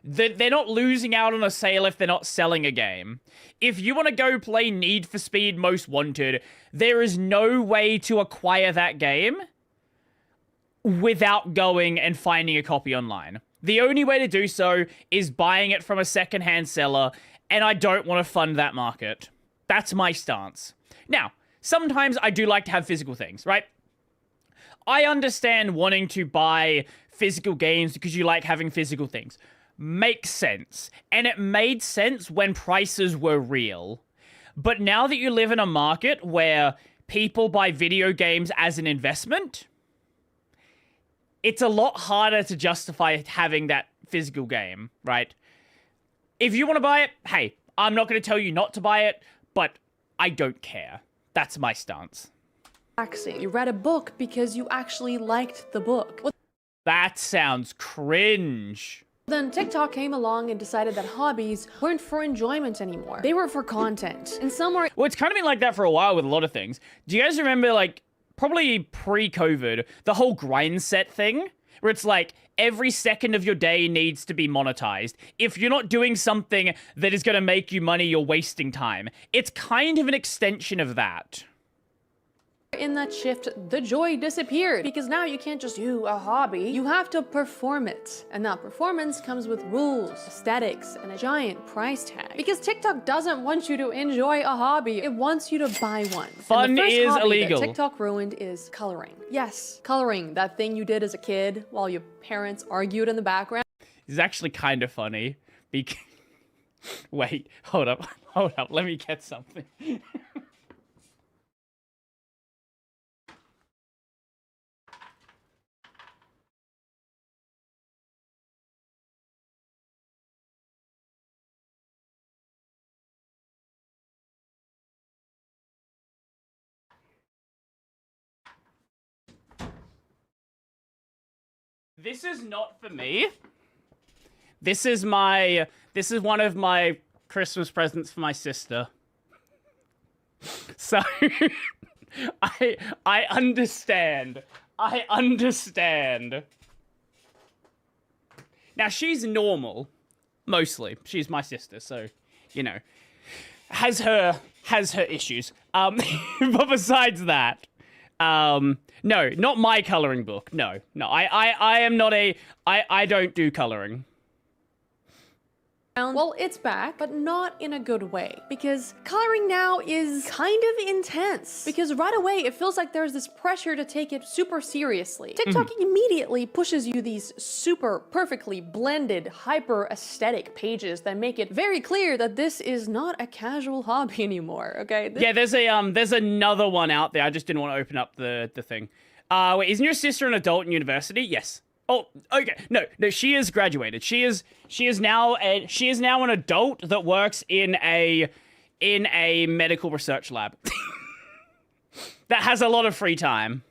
They're not losing out on a sale if they're not selling a game. If you want to go play Need for Speed Most Wanted, there is no way to acquire that game without going and finding a copy online. The only way to do so is buying it from a secondhand seller, and I don't want to fund that market. That's my stance. Now, sometimes I do like to have physical things, right? I understand wanting to buy physical games because you like having physical things. Makes sense. And it made sense when prices were real. But now that you live in a market where people buy video games as an investment, it's a lot harder to justify having that physical game, right? If you want to buy it, hey, I'm not going to tell you not to buy it, but I don't care. That's my stance. You read a book because you actually liked the book. That sounds cringe. Then TikTok came along and decided that hobbies weren't for enjoyment anymore. They were for content. And some were— Well, it's kind of been like that for a while with a lot of things. Do you guys remember, like, probably pre-COVID, the whole grind set thing? Where it's like, every second of your day needs to be monetized. If you're not doing something that is going to make you money, you're wasting time. It's kind of an extension of that. In that shift, the joy disappeared because now you can't just do a hobby, you have to perform it. And that performance comes with rules, aesthetics, and a giant price tag. Because TikTok doesn't want you to enjoy a hobby, it wants you to buy one. Fun and the first is hobby illegal. That TikTok ruined is coloring. Yes, coloring, that thing you did as a kid while your parents argued in the background. It's actually kind of funny. Wait, hold up, let me get something. This is not for me. This is one of my Christmas presents for my sister. So I understand. I understand. Now she's normal, mostly. She's my sister, so you know, has her issues. But besides that, no, not my coloring book. No, I am not I don't do coloring. Well, it's back, but not in a good way. Because coloring now is kind of intense. Because right away, it feels like there's this pressure to take it super seriously. TikTok immediately pushes you these super perfectly blended, hyper aesthetic pages that make it very clear that this is not a casual hobby anymore, okay? Yeah, there's another one out there. I just didn't want to open up the thing. Wait, isn't your sister an adult in university? Yes. Oh, okay. No, she is graduated. She is now an adult that works in a medical research lab. That has a lot of free time.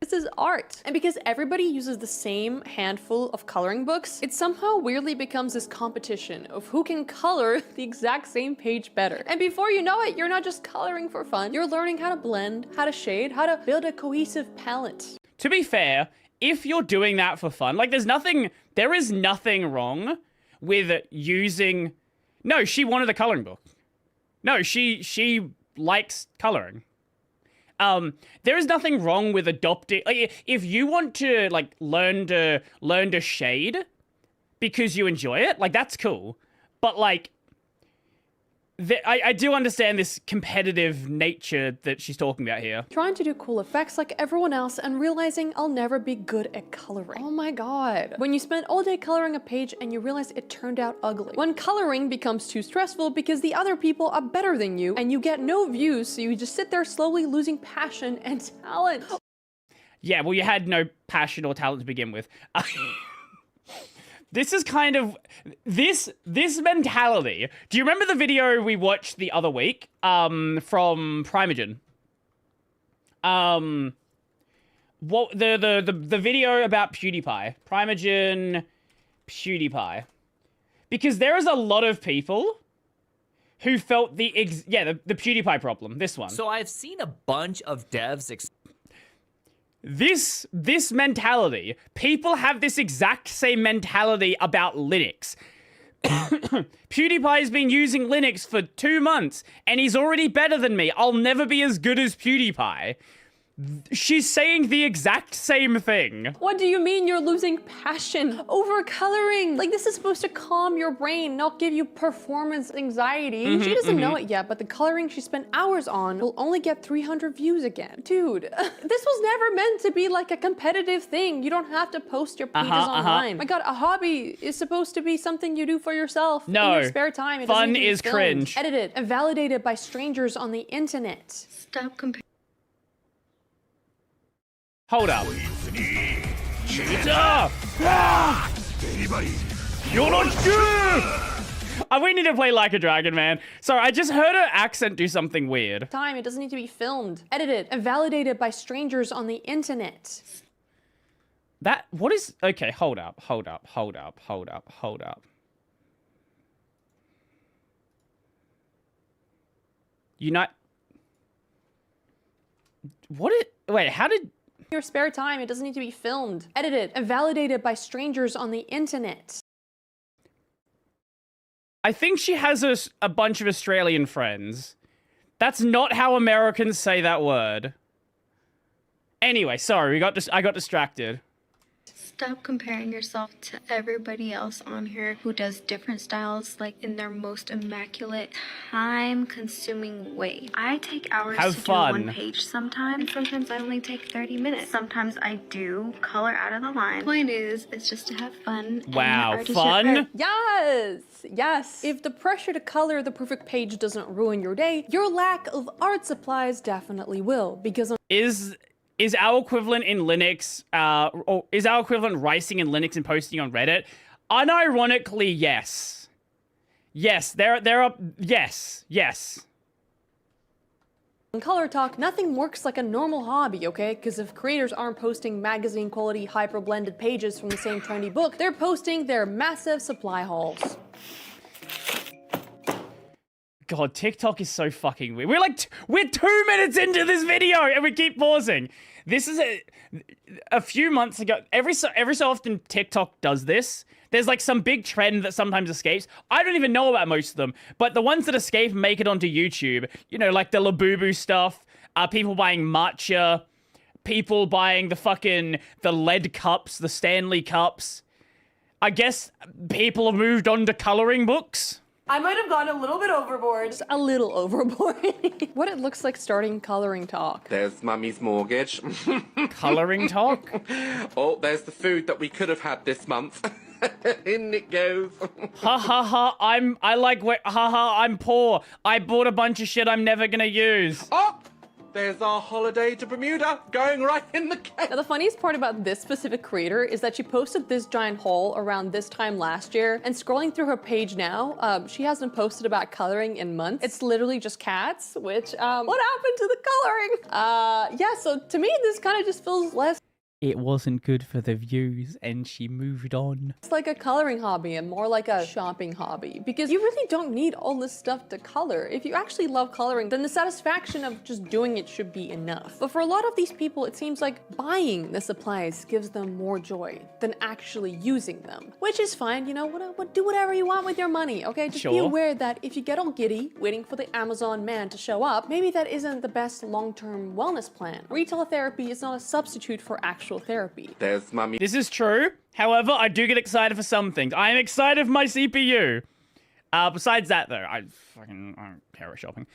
This is art. And because everybody uses the same handful of coloring books, it somehow weirdly becomes this competition of who can color the exact same page better. And before you know it, you're not just coloring for fun, you're learning how to blend, how to shade, how to build a cohesive palette. To be fair, if you're doing that for fun, like there is nothing wrong with using... No, she wanted a coloring book. No, she likes coloring. There is nothing wrong with adopting... Like, if you want to, like, learn to shade because you enjoy it, like, that's cool. But, like, I do understand this competitive nature that she's talking about here. Trying to do cool effects like everyone else and realizing I'll never be good at coloring. Oh my god. When you spend all day coloring a page and you realize it turned out ugly. When coloring becomes too stressful because the other people are better than you and you get no views, so you just sit there slowly losing passion and talent. Yeah, well, you had no passion or talent to begin with. This is kind of this mentality. Do you remember the video we watched the other week from Primogen? What the video about PewDiePie, Primogen, PewDiePie, because there is a lot of people who felt the PewDiePie problem. This one. So I've seen a bunch of devs. This mentality, people have this exact same mentality about Linux. PewDiePie has been using Linux for 2 months, and he's already better than me. I'll never be as good as PewDiePie. She's saying the exact same thing. What do you mean you're losing passion over coloring? Like, this is supposed to calm your brain, not give you performance anxiety. She doesn't know it yet, but the coloring she spent hours on will only get 300 views again. Dude, this was never meant to be like a competitive thing. You don't have to post your pages online. My god, a hobby is supposed to be something you do for yourself in your spare time. It fun doesn't need to be is filmed, cringe. edited, and validated by strangers on the internet. Stop comparing. Hold up. You're not good! We need to play Like a Dragon, man. Sorry, I just heard her accent do something weird. Time, it doesn't need to be filmed, edited, and validated by strangers on the internet. What is... Okay, hold up. Wait, how did... Your spare time, it doesn't need to be filmed, edited, and validated by strangers on the internet. I think she has a bunch of Australian friends. That's not how Americans say that word. Anyway, sorry, I got distracted. Stop comparing yourself to everybody else on here who does different styles, like in their most immaculate, time-consuming way. I take hours Have to fun. do one page sometimes, and sometimes I only take 30 minutes. Sometimes I do color out of the line. Point is, it's just to have fun. Wow, fun? Yes, yes. If the pressure to color the perfect page doesn't ruin your day, your lack of art supplies definitely will, because Is our equivalent in Linux, or is our equivalent writing in Linux and posting on Reddit? Unironically, yes. Yes, there are, yes. in Color Talk, nothing works like a normal hobby, okay? Because if creators aren't posting magazine quality hyper-blended pages from the same trendy book, they're posting their massive supply hauls. God, TikTok is so fucking weird. We're 2 minutes into this video and we keep pausing. This is a few months ago. Every so often TikTok does this. There's like some big trend that sometimes escapes. I don't even know about most of them, but the ones that escape make it onto YouTube. You know, like the Labubu stuff, people buying matcha, people buying the lead cups, the Stanley cups. I guess people have moved on to coloring books. I might have gone a little bit overboard. Just a little overboard. What it looks like starting Coloring Talk. There's Mummy's mortgage. Coloring Talk? Oh, there's the food that we could have had this month. In it goes. Ha ha ha, I'm poor. I bought a bunch of shit I'm never gonna use. Oh! There's our holiday to Bermuda going right in the cake. Now, the funniest part about this specific creator is that she posted this giant haul around this time last year, and scrolling through her page now, she hasn't posted about coloring in months. It's literally just cats, which, what happened to the coloring? Yeah, so to me, this kind of just feels less It wasn't good for the views and she moved on. It's like a coloring hobby and more like a shopping hobby, because you really don't need all this stuff to color. If you actually love coloring, then the satisfaction of just doing it should be enough. But for a lot of these people, it seems like buying the supplies gives them more joy than actually using them, which is fine. You know, do whatever you want with your money, okay? Just be aware that if you get all giddy waiting for the Amazon man to show up, maybe that isn't the best long-term wellness plan. Retail therapy is not a substitute for actual therapy. There's Mummy. This is true. However, I do get excited for some things. I am excited for my CPU. Besides that, though, I don't care about shopping.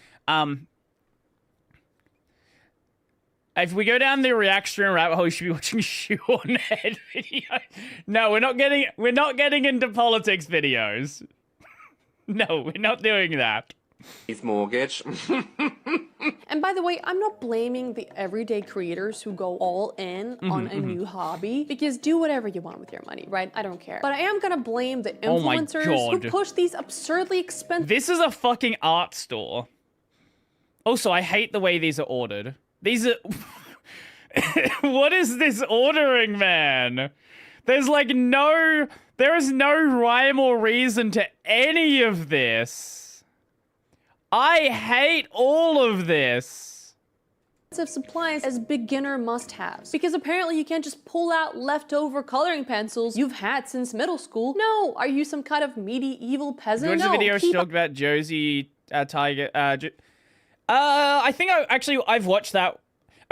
If we go down the reaction rabbit hole, you should be watching shoehorn head videos. No, we're not getting into politics videos. No, we're not doing that. His mortgage. And by the way, I'm not blaming the everyday creators who go all in on a new hobby, because do whatever you want with your money, right? I don't care. But I am gonna blame the influencers who push these absurdly expensive— This is a fucking art store. Also, I hate the way these are ordered. These are... What is this ordering, man? There's like there is no rhyme or reason to any of this. I hate all of this. Supplies as beginner must-haves, because apparently you can't just pull out leftover coloring pencils you've had since middle school. No, are you some kind of medieval peasant? Watch the video she talked about Josie Tiger. I think I've watched that.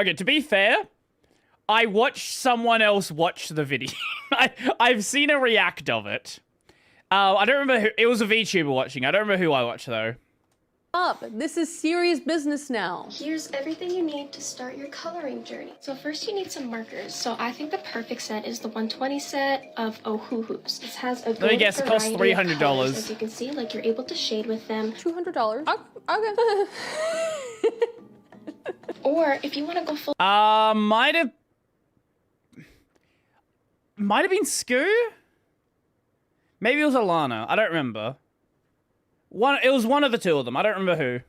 Okay, to be fair, I watched someone else watch the video. I've seen a react of it. I don't remember who. It was a VTuber watching. I don't remember who I watched though. This is serious business now. Here's everything you need to start your coloring journey. So first you need some markers. So I think the perfect set is the 120 set of Ohuhus. This has a good Let me guess, it costs $300. As you can see, like you're able to shade with them. $200. Okay. Or if you want to go full. Might have been Skoo? Maybe it was Alana. I don't remember. It was one of the two of them. I don't remember who.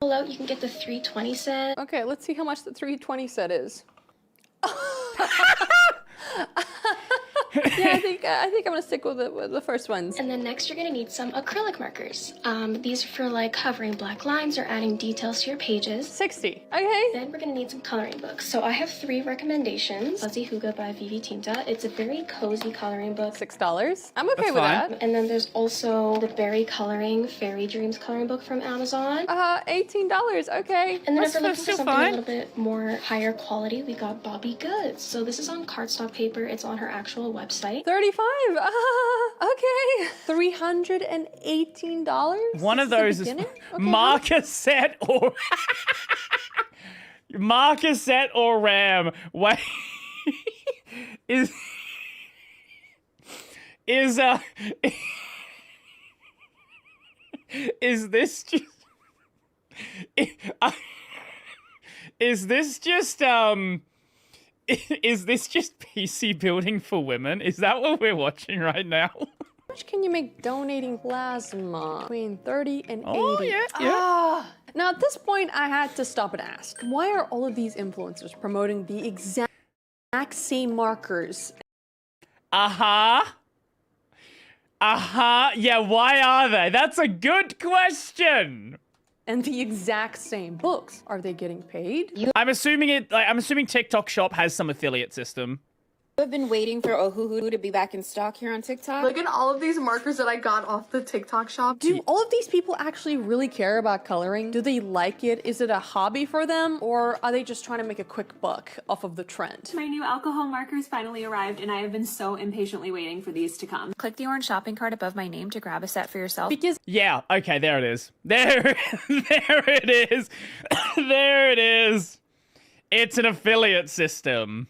Below, you can get the 320 set. Okay, let's see how much the 320 set is. Yeah, I think I'm gonna stick with the first ones. And then next you're gonna need some acrylic markers. These are for like covering black lines or adding details to your pages. 60. Okay. Then we're gonna need some coloring books. So I have 3 recommendations. Fuzzy Huga by Vivi Tinta. It's a very cozy coloring book. $6. I'm okay with that. And then there's also the Berry Coloring Fairy Dreams coloring book from Amazon. $18. Okay. And then if That's you're looking for still something fine. a little bit more higher quality, we got Bobby Goods. So this is on cardstock paper. It's on her actual website. 35. Okay. $318. One of those is marker set or marker set or RAM. Wait, is is this just is this just is this just PC building for women? Is that what we're watching right now? How much can you make donating plasma? Between 30 and 80. Oh, yeah. Now at this point, I had to stop and ask, why are all of these influencers promoting the exact same markers? Uh-huh. Yeah, why are they? That's a good question. And the exact same books. Are they getting paid? I'm assuming TikTok Shop has some affiliate system. I've been waiting for Ohuhu to be back in stock here on TikTok. Look at all of these markers that I got off the TikTok shop. Do all of these people actually really care about coloring? Do they like it? Is it a hobby for them? Or are they just trying to make a quick buck off of the trend? My new alcohol markers finally arrived, and I have been so impatiently waiting for these to come. Click the orange shopping cart above my name to grab a set for yourself. Because yeah, okay, there it is. There it is. There it is. It's an affiliate system.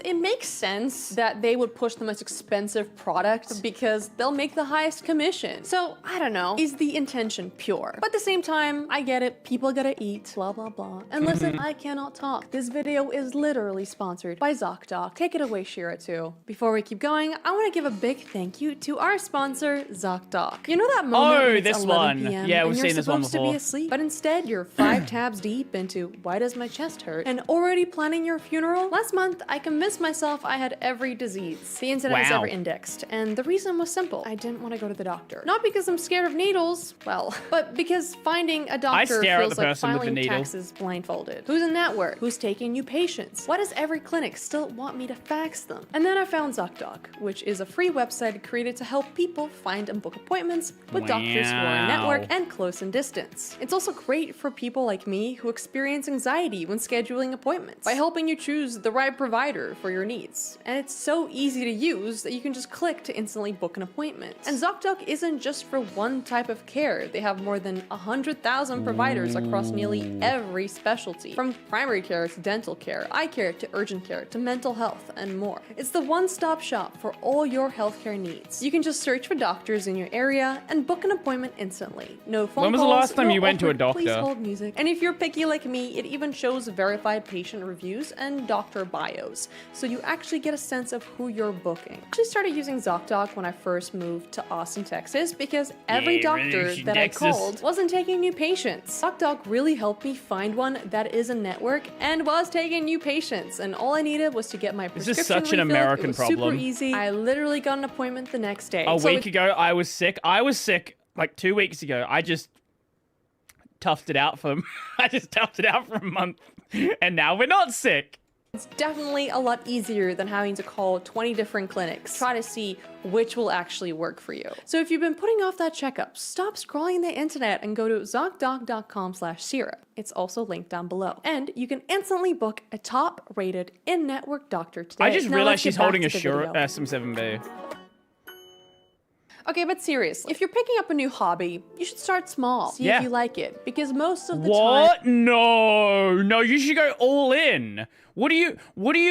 It makes sense that they would push the most expensive product because they'll make the highest commission. So, I don't know, is the intention pure? But at the same time, I get it, people gotta eat, blah blah blah. And listen, I cannot talk. This video is literally sponsored by ZocDoc. Take it away, Shira, too. Before we keep going, I want to give a big thank you to our sponsor, ZocDoc. You know that moment when it's this 11 one. PM Yeah, and we've you're seen this one supposed to before. be asleep, but instead you're 5 tabs deep into why does my chest hurt and already planning your funeral? Last month, I convinced myself I had every disease the internet has Wow. ever indexed, and the reason was simple. I didn't want to go to the doctor. Not because I'm scared of needles, well, but because finding a doctor stare at feels the like person with the filing needle. taxes blindfolded. Who's in network? Who's taking new patients? Why does every clinic still want me to fax them? And then I found ZocDoc, which is a free website created to help people find and book appointments with doctors who are in network Wow. and close in distance. It's also great for people like me who experience anxiety when scheduling appointments by helping you choose the right provider for your needs. And it's so easy to use that you can just click to instantly book an appointment. And ZocDoc isn't just for one type of care. They have more than 100,000 providers across nearly every specialty, from primary care to dental care, eye care to urgent care to mental health and more. It's the one-stop shop for all your healthcare needs. You can just search for doctors in your area and book an appointment instantly. No phone When was the calls, last time no you went to a awkward please doctor? hold music. And if you're picky like me, it even shows verified patient reviews and doctor bios, so you actually get a sense of who you're booking. I actually started using ZocDoc when I first moved to Austin, Texas, because every doctor that I called wasn't taking new patients. ZocDoc really helped me find one that is a network and was taking new patients, and all I needed was to get my This prescription is such an refilled. American It was problem. super easy. I literally got an appointment the next day. A So week ago, I was sick. Like 2 weeks ago. I just toughed it out for a month, and now we're not sick. It's definitely a lot easier than having to call 20 different clinics, try to see which will actually work for you. So if you've been putting off that checkup, stop scrolling the internet and go to ZocDoc.com/Sierra. It's also linked down below. And you can instantly book a top-rated in-network doctor today. I just Now realized let's get she's back holding to a the Shure video. SM7B. Okay, but seriously, if you're picking up a new hobby, you should start small. See Yeah. if you like it, because most of the time... What? No, you should go all in. What do you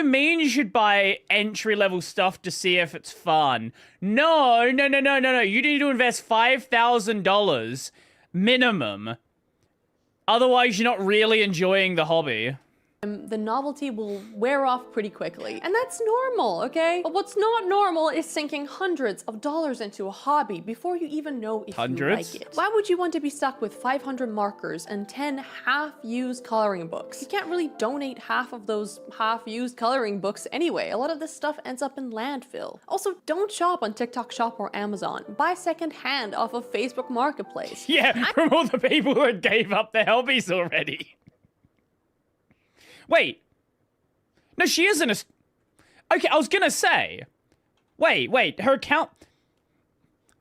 mean you should buy entry-level stuff to see if it's fun? No. You need to invest $5,000 minimum. Otherwise, you're not really enjoying the hobby. the novelty will wear off pretty quickly. And that's normal, okay? But what's not normal is sinking hundreds of dollars into a hobby before you even know if you like it. Why would you want to be stuck with 500 markers and 10 half-used coloring books? You can't really donate half of those half-used coloring books anyway. A lot of this stuff ends up in landfill. Also, don't shop on TikTok Shop or Amazon. Buy second-hand off of Facebook Marketplace. Yeah, from all the people who gave up their hobbies already. Wait. No, she isn't a... Okay, I was gonna say. Wait, her account...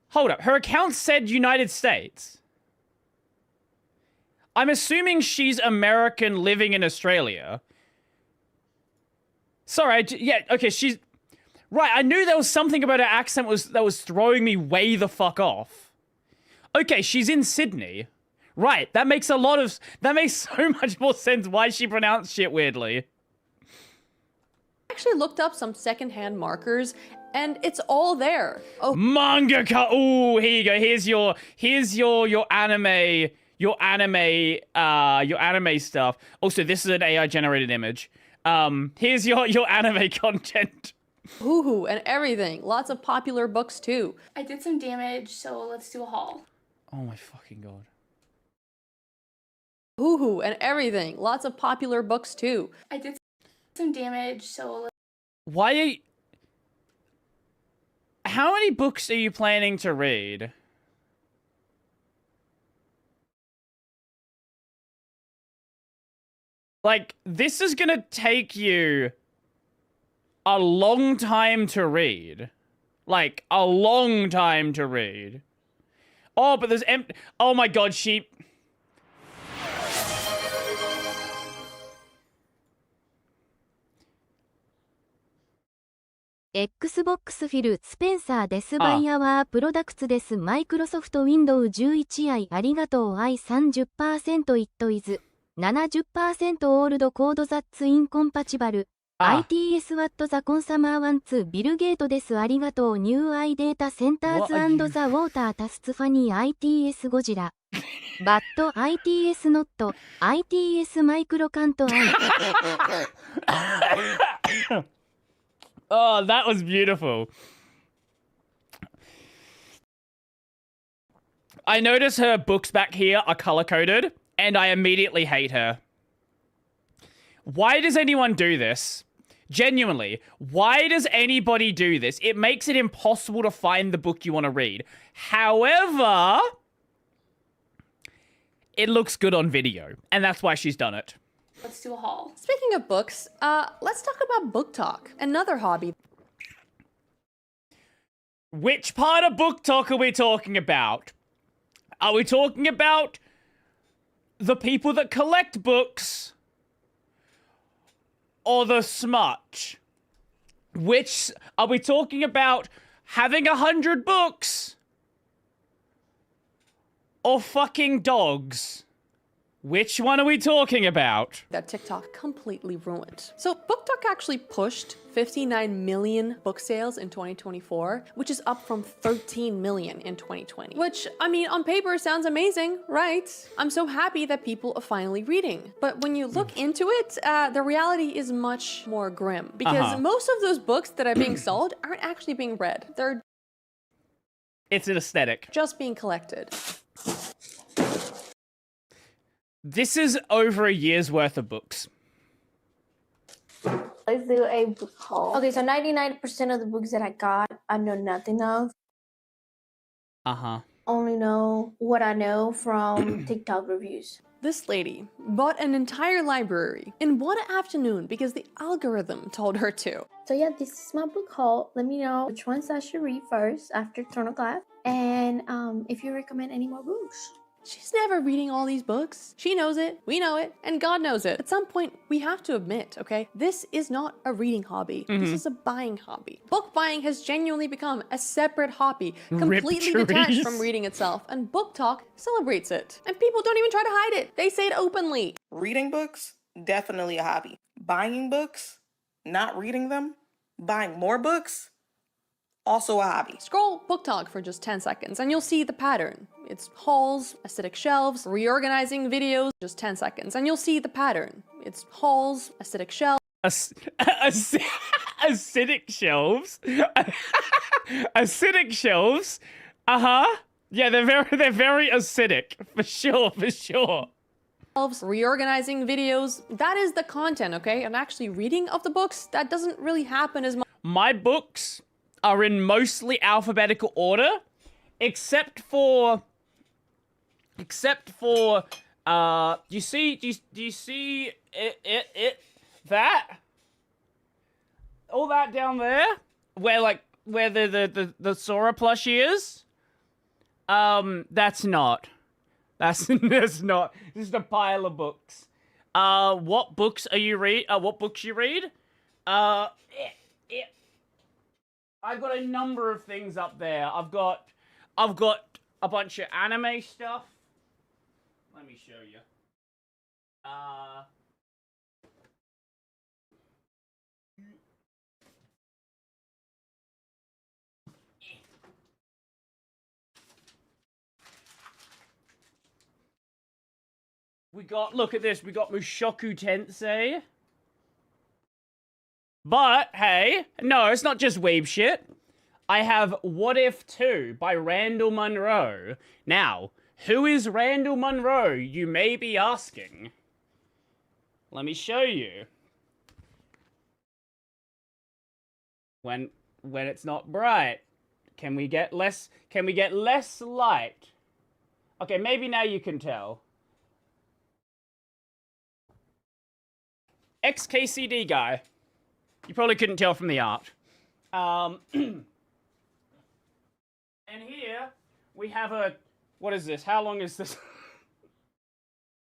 Hold up, her account said United States. I'm assuming she's American living in Australia. Sorry, yeah, okay, she's... Right, I knew there was something about her accent that was throwing me way the fuck off. Okay, she's in Sydney. Right, that makes so much more sense why she pronounced shit weirdly. I actually looked up some secondhand markers and it's all there. Oh, mangaka. Oh, here you go. Here's your anime stuff. Also, this is an AI generated image. Here's your anime content. Hoo-hoo and everything. Lots of popular books too. I did some damage, so let's do a haul. Oh my fucking god. Hoo-hoo and everything. Lots of popular books too. I did some damage, so why are you... How many books are you planning to read? Like, this is gonna take you a long time to read. Like, a long time to read. Oh, but there's oh my god, she... Xbox フィル・スペンサーデスバイアワープロダクツです。マイクロソフト Windows 11i ありがとう I30% It is 70% Old Code That's Incompatible ITS What the Consumer Wants ビルゲートです。ありがとう New I Data Centers and the Water Tasts Funny ITS ゴジラBut ITS Not ITS Micro Can't I Oh, that was beautiful. I notice her books back here are color-coded, and I immediately hate her. Why does anyone do this? Genuinely, why does anybody do this? It makes it impossible to find the book you want to read. However, it looks good on video, and that's why she's done it. let's do a haul. Speaking of books, let's talk about book talk, another hobby. Which part of book talk are we talking about? Are we talking about the people that collect books or the smudge? Which are we talking about, having 100 books or fucking dogs? Which one are we talking about? That TikTok completely ruined. So BookTok actually pushed 59 million book sales in 2024, which is up from 13 million in 2020. Which, I mean, on paper sounds amazing, right? I'm so happy that people are finally reading. But when you look into it, the reality is much more grim. Because most of those books that are being sold aren't actually being read. They're... It's an aesthetic. Just being collected. This is over a year's worth of books. Let's do a book haul. Okay, so 99% of the books that I got, I know nothing of. Only know what I know from TikTok reviews. This lady bought an entire library in one afternoon because the algorithm told her to. So yeah, this is my book haul. Let me know which ones I should read first after Throne of Glass. And if you recommend any more books. She's never reading all these books. She knows it, we know it, and God knows it. At some point, we have to admit, okay, this is not a reading hobby. This is a buying hobby. Book buying has genuinely become a separate hobby, completely detached from reading itself, and Book Talk celebrates it. And people don't even try to hide it. They say it openly. Reading books, definitely a hobby. Buying books, not reading them, buying more books, also a hobby. Scroll Book Talk for just 10 seconds and you'll see the pattern. It's hauls, aesthetic shelves, reorganizing videos, just 10 seconds and you'll see the pattern. It's hauls, acidic shelves. Acidic shelves? Acidic shelves? Uh-huh. Yeah, they're very acidic. For sure. Reorganizing videos, that is the content, okay? And actually reading of the books, that doesn't really happen as much. My books are in mostly alphabetical order, except for do you see that? All that down there? Where the Sora plushie is? That's not. That's not. This is a pile of books. What books are you read? What books you read? I've got a number of things up there. I've got a bunch of anime stuff. Let me show you. Look at this, we got Mushoku Tensei. But, hey, no, it's not just weeb shit. I have What If 2 by Randall Munroe. Now, who is Randall Munroe, you may be asking? Let me show you. When it's not bright, can we get less light? Okay, maybe now you can tell. Ex-KCD guy. You probably couldn't tell from the art. And here we have what is this? How long is this?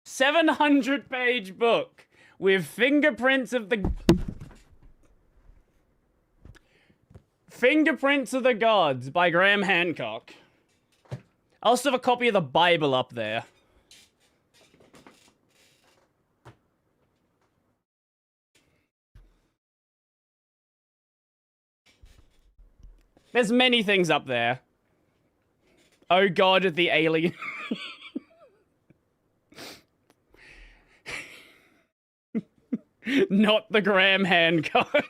700-page book with Fingerprints of the Gods by Graham Hancock. I also have a copy of the Bible up there. There's many things up there. Oh God, the alien. Not the Graham Hancock.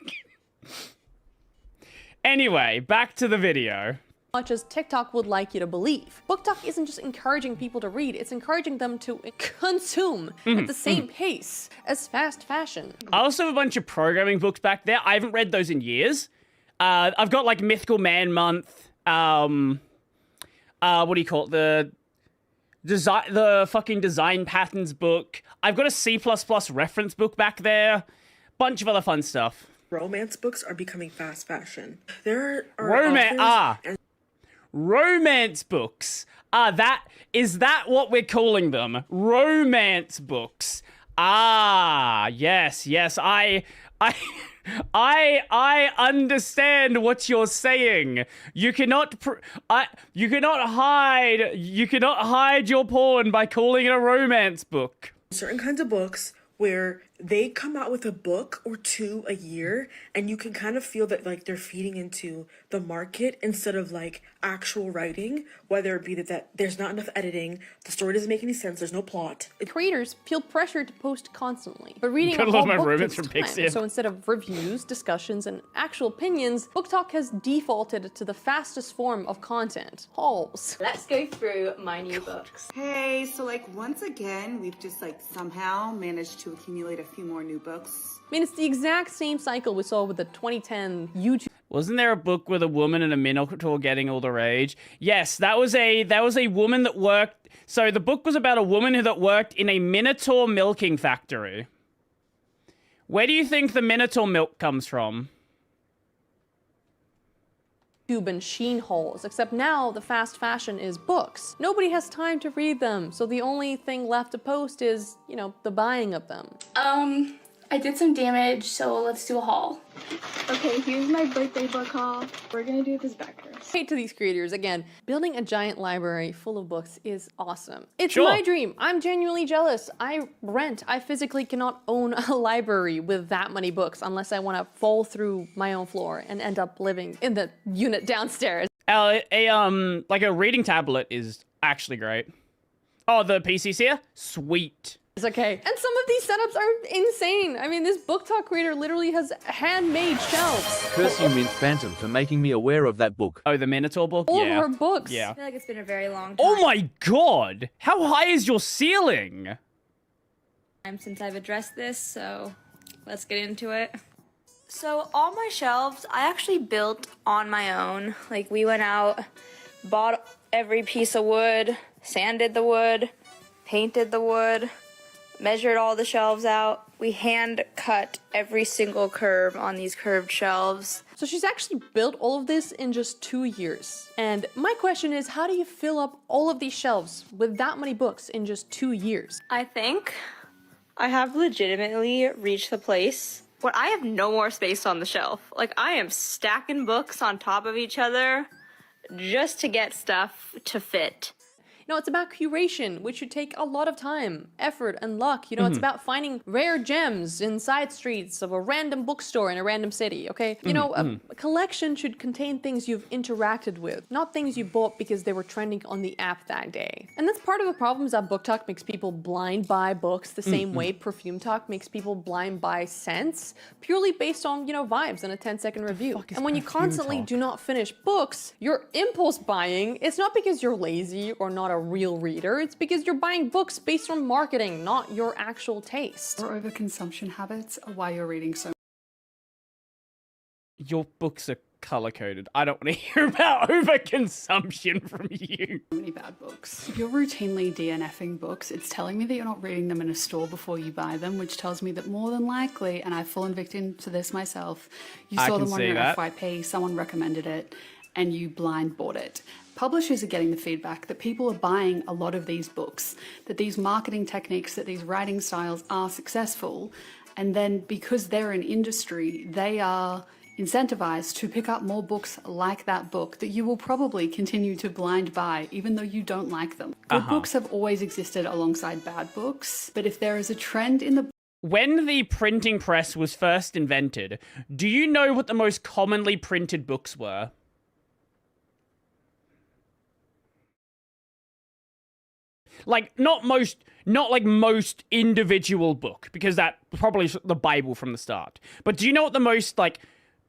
Anyway, back to the video. Much as TikTok would like you to believe. BookTok isn't just encouraging people to read, it's encouraging them to consume at the same pace as fast fashion. I also have a bunch of programming books back there. I haven't read those in years. I've got like Mythical Man Month. What do you call it? The fucking design patterns book. I've got a C++ reference book back there. Bunch of other fun stuff. Romance books are becoming fast fashion. There are romance books. Is that what we're calling them? Romance books. Yes. I understand what you're saying. You cannot hide your porn by calling it a romance book. Certain kinds of books where they come out with a book or two a year, and you can kind of feel that like they're feeding into the market instead of like actual writing, whether it be that there's not enough editing, the story doesn't make any sense, there's no plot. Creators feel pressured to post constantly, but reading a whole book takes time. So instead of reviews, discussions, and actual opinions, BookTok has defaulted to the fastest form of content, hauls. Let's go through my new books. Hey, so like once again, we've just like somehow managed to accumulate a few more new books. I mean, it's the exact same cycle we saw with the 2010 YouTube. Wasn't there a book with a woman and a minotaur getting all the rage? Yes, that was a woman that worked. So the book was about a woman that worked in a minotaur milking factory. Where do you think the minotaur milk comes from? YouTube and Sheen hauls, except now the fast fashion is books. Nobody has time to read them, so the only thing left to post is, you know, the buying of them. I did some damage, so let's do a haul. Okay, here's my birthday book haul. We're gonna do this back first. Hate to these creators, again, building a giant library full of books is awesome. It's my dream. I'm genuinely jealous. I rent. I physically cannot own a library with that many books unless I want to fall through my own floor and end up living in the unit downstairs. Like a reading tablet is actually great. Oh, the PC's here? Sweet. It's okay. And some of these setups are insane. I mean, this book talk creator literally has handmade shelves. Curse you, Mint Phantom, for making me aware of that book. Oh, the Minotaur book? All of her books. Yeah. I feel like it's been a very long time. Oh my god! How high is your ceiling? Since I've addressed this, so let's get into it. So all my shelves, I actually built on my own. Like we went out, bought every piece of wood, sanded the wood, painted the wood, measured all the shelves out. We hand cut every single curve on these curved shelves. So she's actually built all of this in just 2 years. And my question is, how do you fill up all of these shelves with that many books in just 2 years? I think I have legitimately reached the place where I have no more space on the shelf. Like I am stacking books on top of each other just to get stuff to fit. You know, it's about curation, which should take a lot of time, effort, and luck. You know, it's about finding rare gems in side streets of a random bookstore in a random city, okay? You know, a collection should contain things you've interacted with, not things you bought because they were trending on the app that day. And that's part of the problem is that book talk makes people blind buy books the same way perfume talk makes people blind buy scents, purely based on, you know, vibes and a 10-second review. And when you constantly do not finish books, you're impulse buying. It's not because you're lazy or not a real reader, it's because you're buying books based on marketing, not your actual taste. Your overconsumption habits are why you're reading so. Your books are color-coded. I don't want to hear about overconsumption from you. Many bad books. If you're routinely DNFing books, it's telling me that you're not reading them in a store before you buy them, which tells me that more than likely, and I've fallen victim to this myself, you saw them on your FYP, someone recommended it, and you blind bought it. Publishers are getting the feedback that people are buying a lot of these books, that these marketing techniques, that these writing styles are successful, and then because they're an industry, they are incentivized to pick up more books like that book that you will probably continue to blind buy even though you don't like them. Good books have always existed alongside bad books, but if there is a trend in the When the printing press was first invented, do you know what the most commonly printed books were? Like, not like most individual book, because that probably is the Bible from the start. But do you know what the most, like,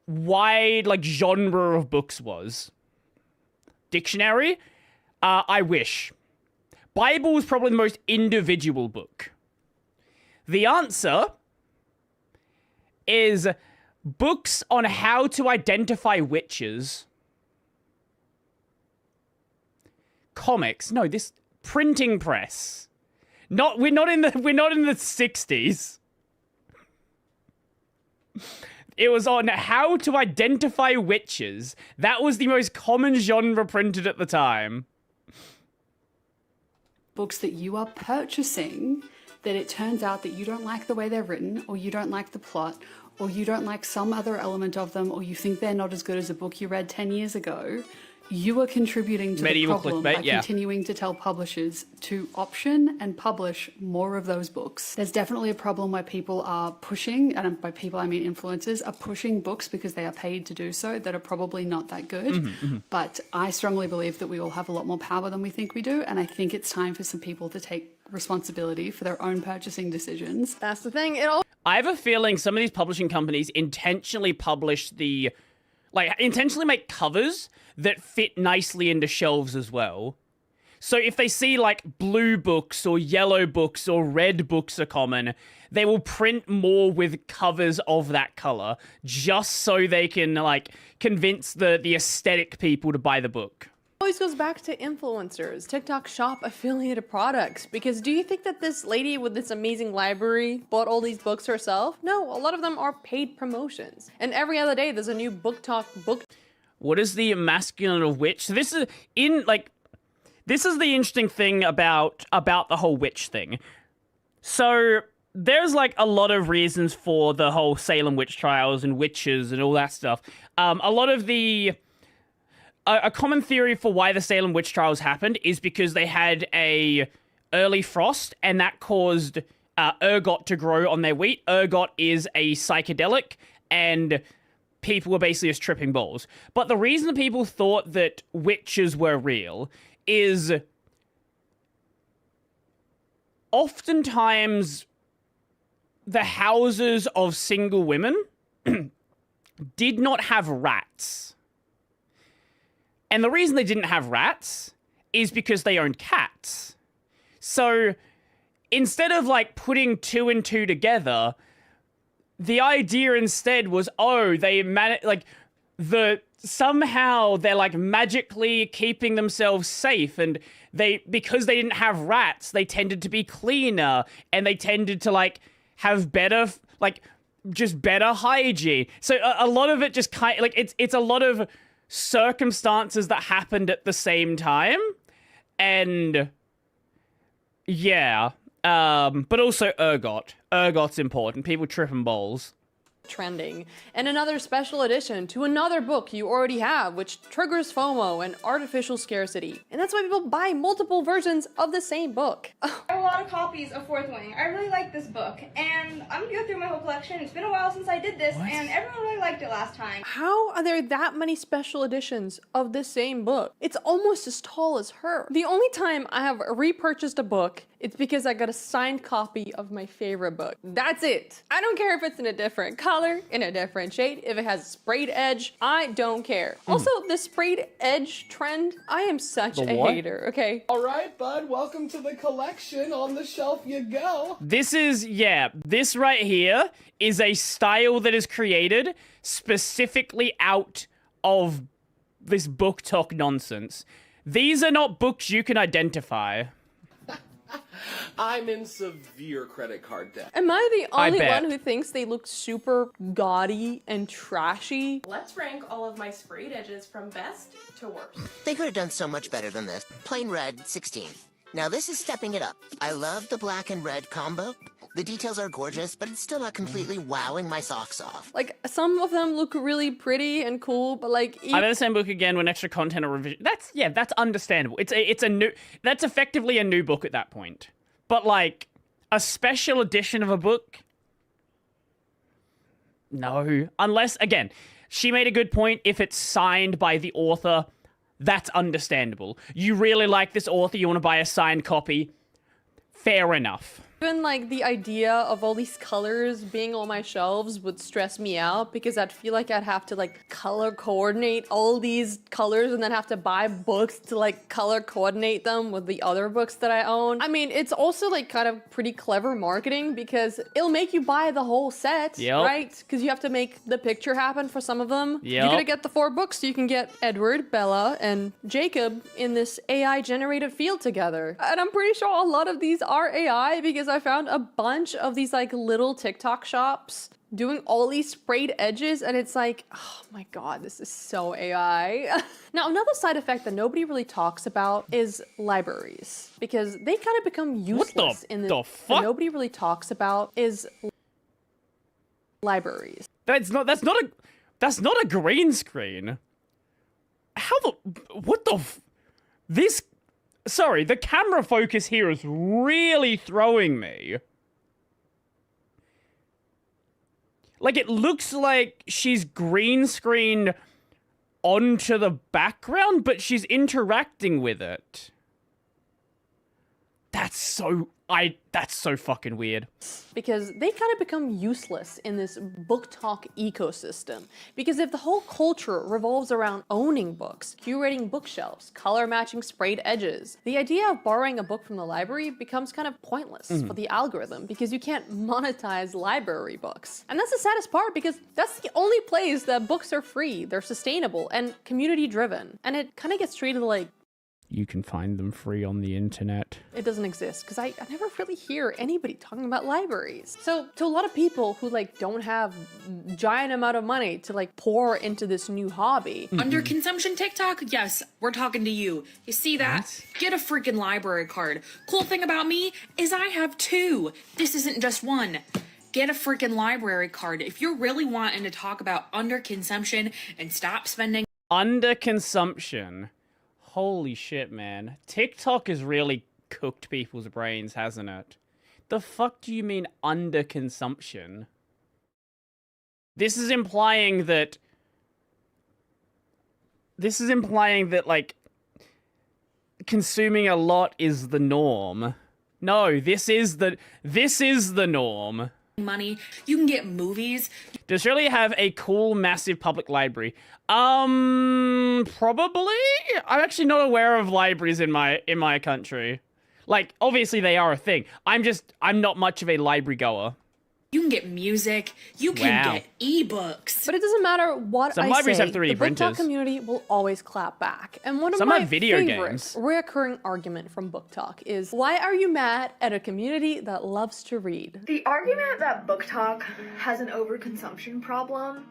wide, like, genre of books was? Dictionary? I wish. Bible was probably the most individual book. The answer is books on how to identify witches. Comics. No, this... printing press. We're not in the 60s. It was on how to identify witches. That was the most common genre printed at the time. books that you are purchasing that it turns out that you don't like the way they're written, or you don't like the plot, or you don't like some other element of them, or you think they're not as good as a book you read 10 years ago, you are contributing to Medieval the problem clickbait, by yeah. continuing to tell publishers to option and publish more of those books. There's definitely a problem where people are pushing, and by people I mean influencers, are pushing books because they are paid to do so that are probably not that good. But I strongly believe that we all have a lot more power than we think we do, and I think it's time for some people to take responsibility for their own purchasing decisions. That's the thing. I have a feeling some of these publishing companies intentionally publish intentionally make covers that fit nicely into shelves as well. So if they see like blue books or yellow books or red books are common, they will print more with covers of that color just so they can like convince the aesthetic people to buy the book. Always goes back to influencers, TikTok shop affiliated products. Because do you think that this lady with this amazing library bought all these books herself? No, a lot of them are paid promotions. And every other day there's a new book talk book. What is the masculine of witch? So this is the interesting thing about the whole witch thing. So there's like a lot of reasons for the whole Salem witch trials and witches and all that stuff. A common theory for why the Salem witch trials happened is because they had a early frost and that caused ergot to grow on their wheat. Ergot is a psychedelic and people were basically just tripping balls. But the reason people thought that witches were real is oftentimes the houses of single women did not have rats. And the reason they didn't have rats is because they owned cats. So instead of like putting 2 and 2 together, the idea instead was, somehow they're like magically keeping themselves safe, and because they didn't have rats, they tended to be cleaner, and they tended to like have better better hygiene. So a lot of it just kind of like it's a lot of circumstances that happened at the same time, and yeah. But also ergot. Ergot's important. People tripping balls. Trending, and another special edition to another book you already have, which triggers FOMO and artificial scarcity. And that's why people buy multiple versions of the same book. I have a lot of copies of Fourth Wing. I really like this book, and I'm gonna go through my whole collection. It's been a while since I did this, and everyone really liked it last time. How are there that many special editions of the same book? It's almost as tall as her. The only time I have repurchased a book, it's because I got a signed copy of my favorite book. That's it. I don't care if it's in a different color, in a different shade, if it has a sprayed edge, I don't care. Also, the sprayed edge trend, I am such a hater, okay? All right, bud, welcome to the collection. On the shelf you go. This right here is a style that is created specifically out of this book talk nonsense. These are not books you can identify. I'm in severe credit card debt. Am I the only one who thinks they look super gaudy and trashy? Let's rank all of my sprayed edges from best to worst. They could have done so much better than this. Plain red, 16. Now this is stepping it up. I love the black and red combo. The details are gorgeous, but it's still not completely wowing my socks off. Like, some of them look really pretty and cool, but like... I know the same book again when extra content or revision. That's understandable. That's effectively a new book at that point. But like, a special edition of a book? No. Unless, again, she made a good point. If it's signed by the author, that's understandable. You really like this author, you want to buy a signed copy. Fair enough. Even like the idea of all these colors being on my shelves would stress me out, because I'd feel like I'd have to like color coordinate all these colors and then have to buy books to like color coordinate them with the other books that I own. I mean, it's also like kind of pretty clever marketing, because it'll make you buy the whole set, right? Because you have to make the picture happen for some of them. You're gonna get the 4 books, so you can get Edward, Bella, and Jacob in this AI generated field together. And I'm pretty sure a lot of these are AI, because I found a bunch of these like little TikTok shops doing all these sprayed edges, and it's like, oh my god, this is so AI. Now, another side effect that nobody really talks about is libraries, because they kind of become useless in the fuck? Nobody really talks about is libraries. That's not a green screen. Sorry, the camera focus here is really throwing me. Like, it looks like she's green screened onto the background, but she's interacting with it. That's so fucking weird. Because they kind of become useless in this book talk ecosystem. Because if the whole culture revolves around owning books, curating bookshelves, color matching sprayed edges, the idea of borrowing a book from the library becomes kind of pointless for the algorithm, because you can't monetize library books. And that's the saddest part, because that's the only place that books are free, they're sustainable, and community driven. And it kind of gets treated like you can find them free on the internet. It doesn't exist, because I never really hear anybody talking about libraries. So to a lot of people who like don't have giant amount of money to like pour into this new hobby. Under consumption TikTok, yes, we're talking to you. You see that? What? Get a freaking library card. Cool thing about me is I have 2. This isn't just 1. Get a freaking library card. If you're really wanting to talk about under consumption and stop spending. Under consumption. Holy shit, man. TikTok has really cooked people's brains, hasn't it? The fuck do you mean underconsumption? This is implying that, like, consuming a lot is the norm. No, this is the norm. Money. You can get movies. Does Australia have a cool, massive public library? Probably. I'm actually not aware of libraries in my country. Like, obviously they are a thing. I'm not much of a library goer. You can get music. You can get ebooks. But it doesn't matter what Some I libraries say, have 3D the printers. book talk community will always clap back. And one of Some my have video favorite games. reoccurring argument from book talk is, why are you mad at a community that loves to read? The argument that book talk has an overconsumption problem,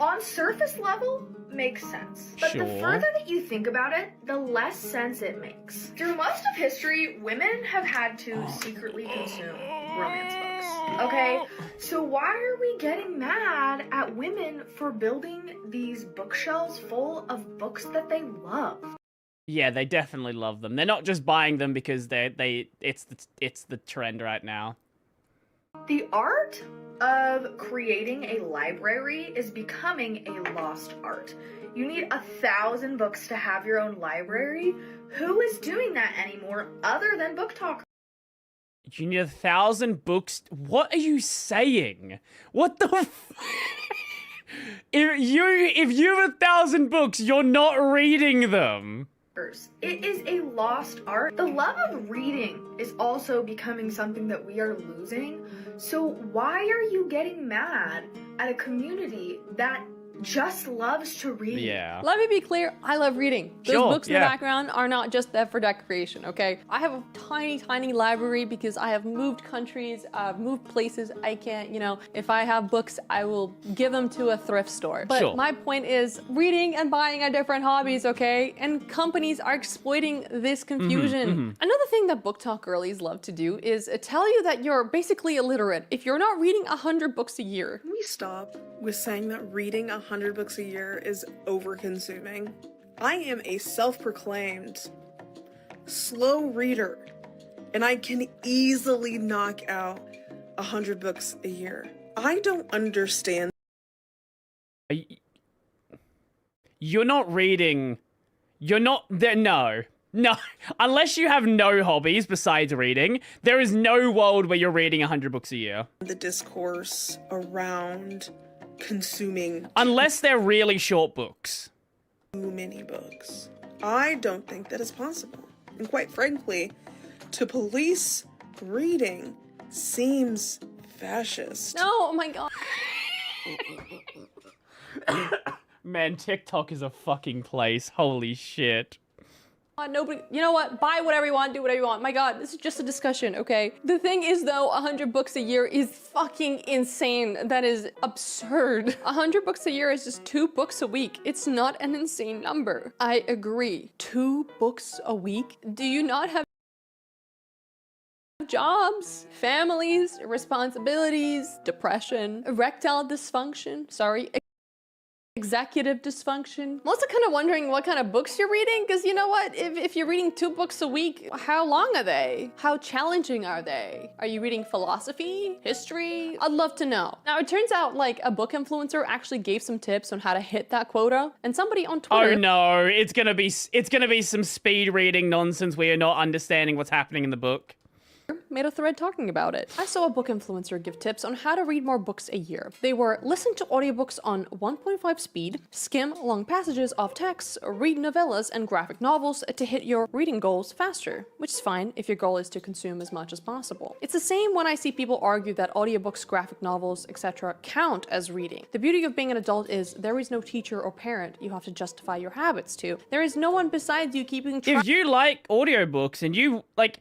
on surface level, makes sense. But the further that you think about it, the less sense it makes. Through most of history, women have had to secretly consume romance books. Okay? So why are we getting mad at women for building these bookshelves full of books that they love? Yeah, they definitely love them. They're not just buying them because it's the trend right now. The art of creating a library is becoming a lost art. You need 1,000 books to have your own library. Who is doing that anymore other than book talk? You need 1,000 books. What are you saying? What the if you have 1,000 books, you're not reading them. It is a lost art. The love of reading is also becoming something that we are losing. So why are you getting mad at a community that just loves to read? Yeah. Let me be clear, I love reading. Those books in the background are not just there for decoration, okay? I have a tiny, tiny library because I have moved countries, I've moved places. I can't, if I have books, I will give them to a thrift store. But my point is, reading and buying are different hobbies, okay? And companies are exploiting this confusion. Another thing that book talk girlies love to do is tell you that you're basically illiterate if you're not reading 100 books a year. Can we stop with saying that reading 100 books a year is over-consuming? I am a self-proclaimed slow reader, and I can easily knock out 100 books a year. I don't understand. You're not reading. You're not there. No. Unless you have no hobbies besides reading, there is no world where you're reading 100 books a year. The discourse around consuming, unless they're really short books, too many books. I don't think that is possible. And quite frankly, to police reading seems fascist. No, oh my god. Man, TikTok is a fucking place. Holy shit. Nobody, you know what? Buy whatever you want, do whatever you want. My god, this is just a discussion, okay? The thing is though, 100 books a year is fucking insane. That is absurd. 100 books a year is just 2 books a week. It's not an insane number. I agree. 2 books a week? Do you not have jobs, families, responsibilities, depression, erectile dysfunction, executive dysfunction? I'm also kind of wondering what kind of books you're reading, because you know what? If you're reading 2 books a week, how long are they? How challenging are they? Are you reading philosophy? History? I'd love to know. Now, it turns out like a book influencer actually gave some tips on how to hit that quota, and somebody on Twitter— Oh no, it's gonna be some speed reading nonsense where you're not understanding what's happening in the book. Made a thread talking about it. I saw a book influencer give tips on how to read more books a year. They were: listen to audiobooks on 1.5 speed, skim long passages of text, read novellas and graphic novels to hit your reading goals faster, which is fine if your goal is to consume as much as possible. It's the same when I see people argue that audiobooks, graphic novels, etc. count as reading. The beauty of being an adult is there is no teacher or parent you have to justify your habits to. There is no one besides you keeping track. If you like audiobooks and you like,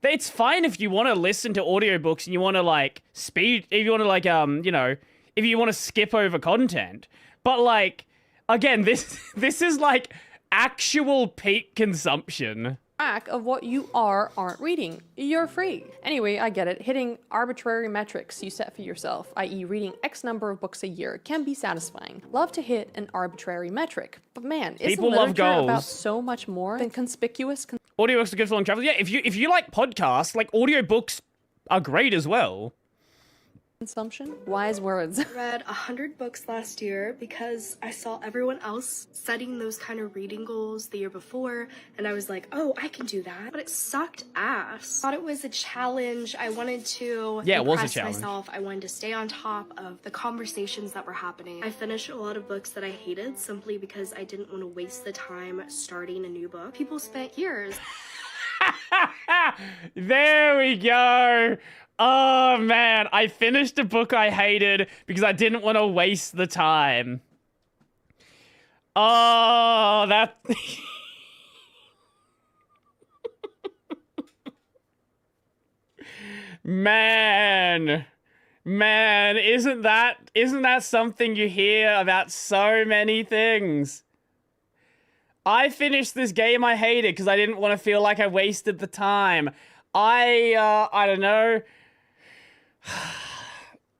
it's fine if you want to listen to audiobooks and you want to like speed, if you want to like, if you want to skip over content. But like, again, this is like actual peak consumption. Of what you aren't reading. You're free. Anyway, I get it. Hitting arbitrary metrics you set for yourself, i.e. reading X number of books a year, can be satisfying. Love to hit an arbitrary metric. But man, isn't literature about so much more than conspicuous? Audiobooks are good for long travel. Yeah, if you like podcasts, like audiobooks are great as well. Consumption? Wise words. I read 100 books last year because I saw everyone else setting those kind of reading goals the year before, and I was like, oh, I can do that. But it sucked ass. Thought it was a challenge. I wanted to impress myself. I wanted to stay on top of the conversations that were happening. I finished a lot of books that I hated simply because I didn't want to waste the time starting a new book. People spent years. There we go. Oh, man. I finished a book I hated because I didn't want to waste the time. Oh, that... Man, isn't that something you hear about so many things? I finished this game I hated because I didn't want to feel like I wasted the time. I don't know.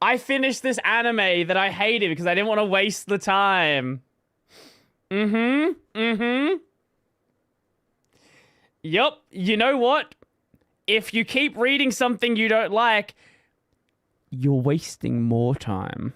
I finished this anime that I hated because I didn't want to waste the time. Yup. You know what? If you keep reading something you don't like, you're wasting more time.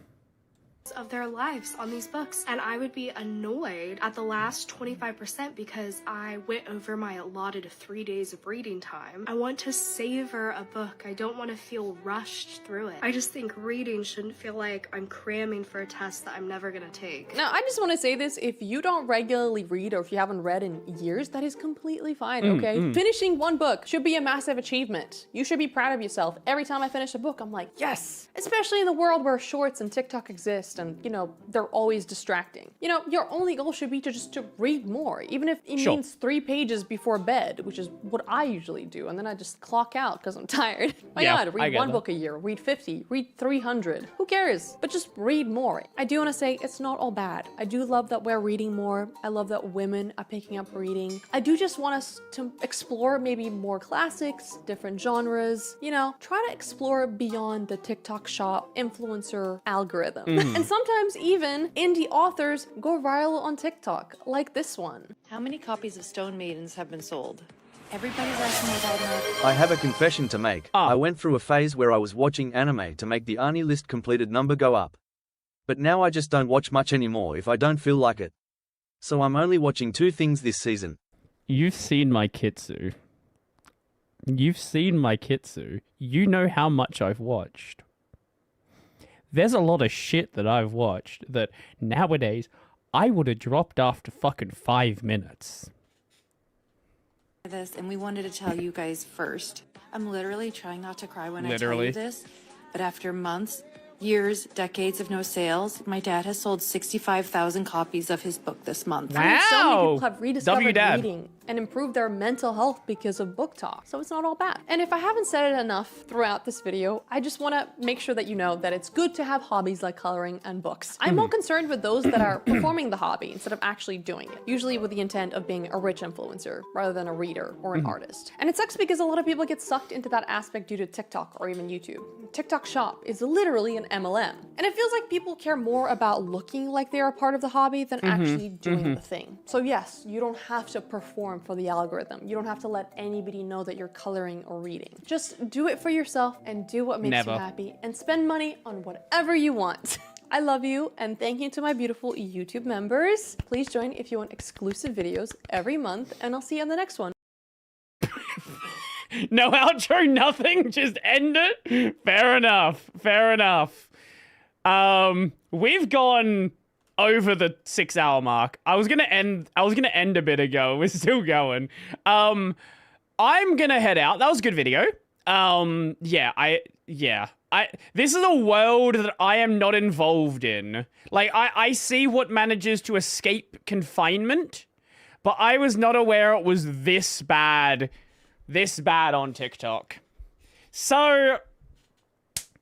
Of their lives on these books, and I would be annoyed at the last 25% because I went over my allotted 3 days of reading time. I want to savor a book. I don't want to feel rushed through it. I just think reading shouldn't feel like I'm cramming for a test that I'm never gonna take. Now, I just want to say this, if you don't regularly read or if you haven't read in years, that is completely fine, okay? Finishing one book should be a massive achievement. You should be proud of yourself. Every time I finish a book, I'm like, yes! Especially in the world where shorts and TikTok exist and, you know, they're always distracting. You know, your only goal should be to read more, even if it means 3 pages before bed, which is what I usually do, and then I just clock out because I'm tired. My God, read one book a year, read 50, read 300. Who cares? But just read more. I do want to say it's not all bad. I do love that we're reading more. I love that women are picking up reading. I do just want us to explore maybe more classics, different genres, you know, try to explore beyond the TikTok shop influencer algorithm. And sometimes even indie authors go viral on TikTok, like this one. How many copies of Stone Maidens have been sold? Everybody's asking about that. I have a confession to make. I went through a phase where I was watching anime to make the Ani list completed number go up. But now I just don't watch much anymore if I don't feel like it. So I'm only watching 2 things this season. You've seen my Kitsu. You've seen my Kitsu. You know how much I've watched. There's a lot of shit that I've watched that nowadays I would have dropped after fucking 5 minutes. This, and we wanted to tell you guys first. I'm literally trying not to cry when I tell you this, but after months, years, decades of no sales, my dad has sold 65,000 copies of his book this month. Wow! I mean, so many people have rediscovered reading and improved their mental health because of book talk, so it's not all bad. And if I haven't said it enough throughout this video, I just want to make sure that you know that it's good to have hobbies like coloring and books. I'm more concerned with those that are performing the hobby instead of actually doing it, usually with the intent of being a rich influencer rather than a reader or an artist. And it sucks because a lot of people get sucked into that aspect due to TikTok or even YouTube. TikTok Shop is literally an MLM, and it feels like people care more about looking like they are part of the hobby than actually doing the thing. So yes, you don't have to perform for the algorithm. You don't have to let anybody know that you're coloring or reading. Just do it for yourself and do what makes you happy and spend money on whatever you want. I love you, and thank you to my beautiful YouTube members. Please join if you want exclusive videos every month, and I'll see you on the next one. No outro, nothing, just end it? Fair enough, fair enough. We've gone over the 6-hour mark. I was gonna end a bit ago. We're still going. I'm gonna head out. That was a good video. This is a world that I am not involved in. Like, I see what manages to escape confinement, but I was not aware it was this bad on TikTok. So,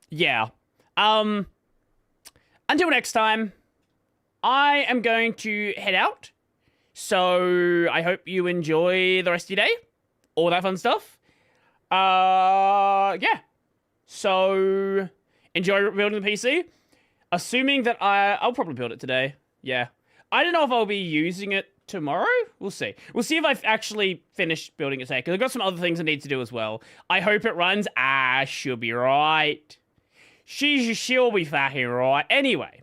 yeah. Until next time, I am going to head out. So, I hope you enjoy the rest of your day. All that fun stuff. Yeah. So, enjoy building the PC. Assuming that I'll probably build it today. Yeah. I don't know if I'll be using it tomorrow. We'll see. We'll see if I've actually finished building it today, because I've got some other things I need to do as well. I hope it runs. Should be right. She'll be fucking right. Anyway,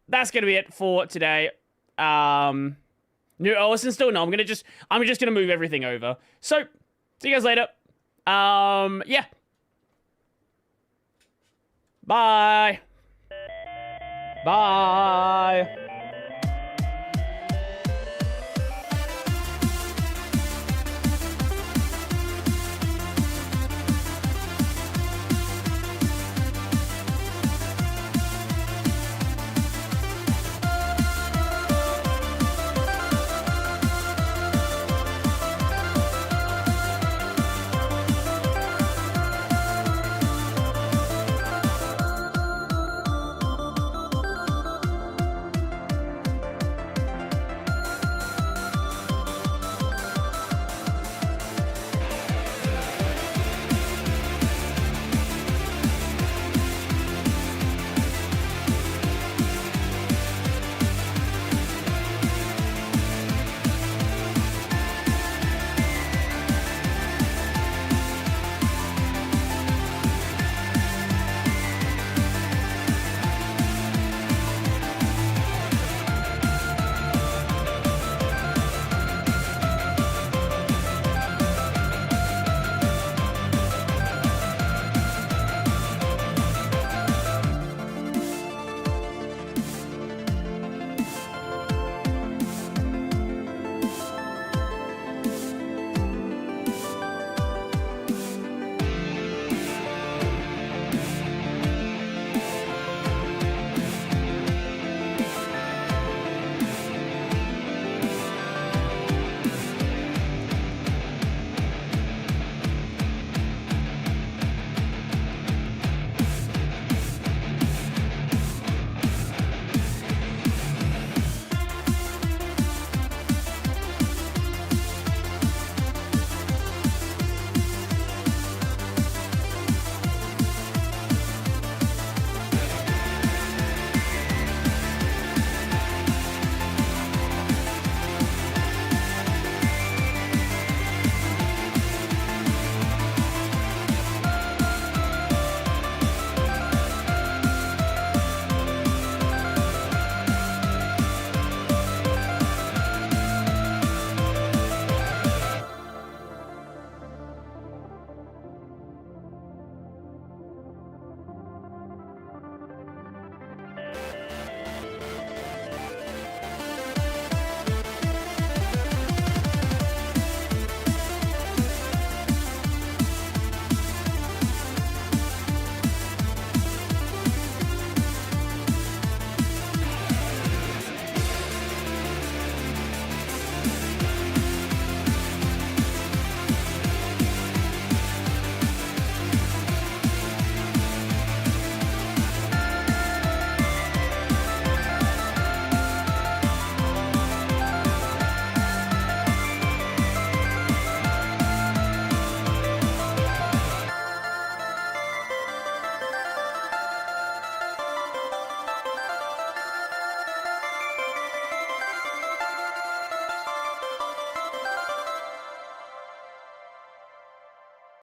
that's gonna be it for today. No, listen, still no. I'm just gonna move everything over. So, see you guys later. Yeah. Bye. Bye.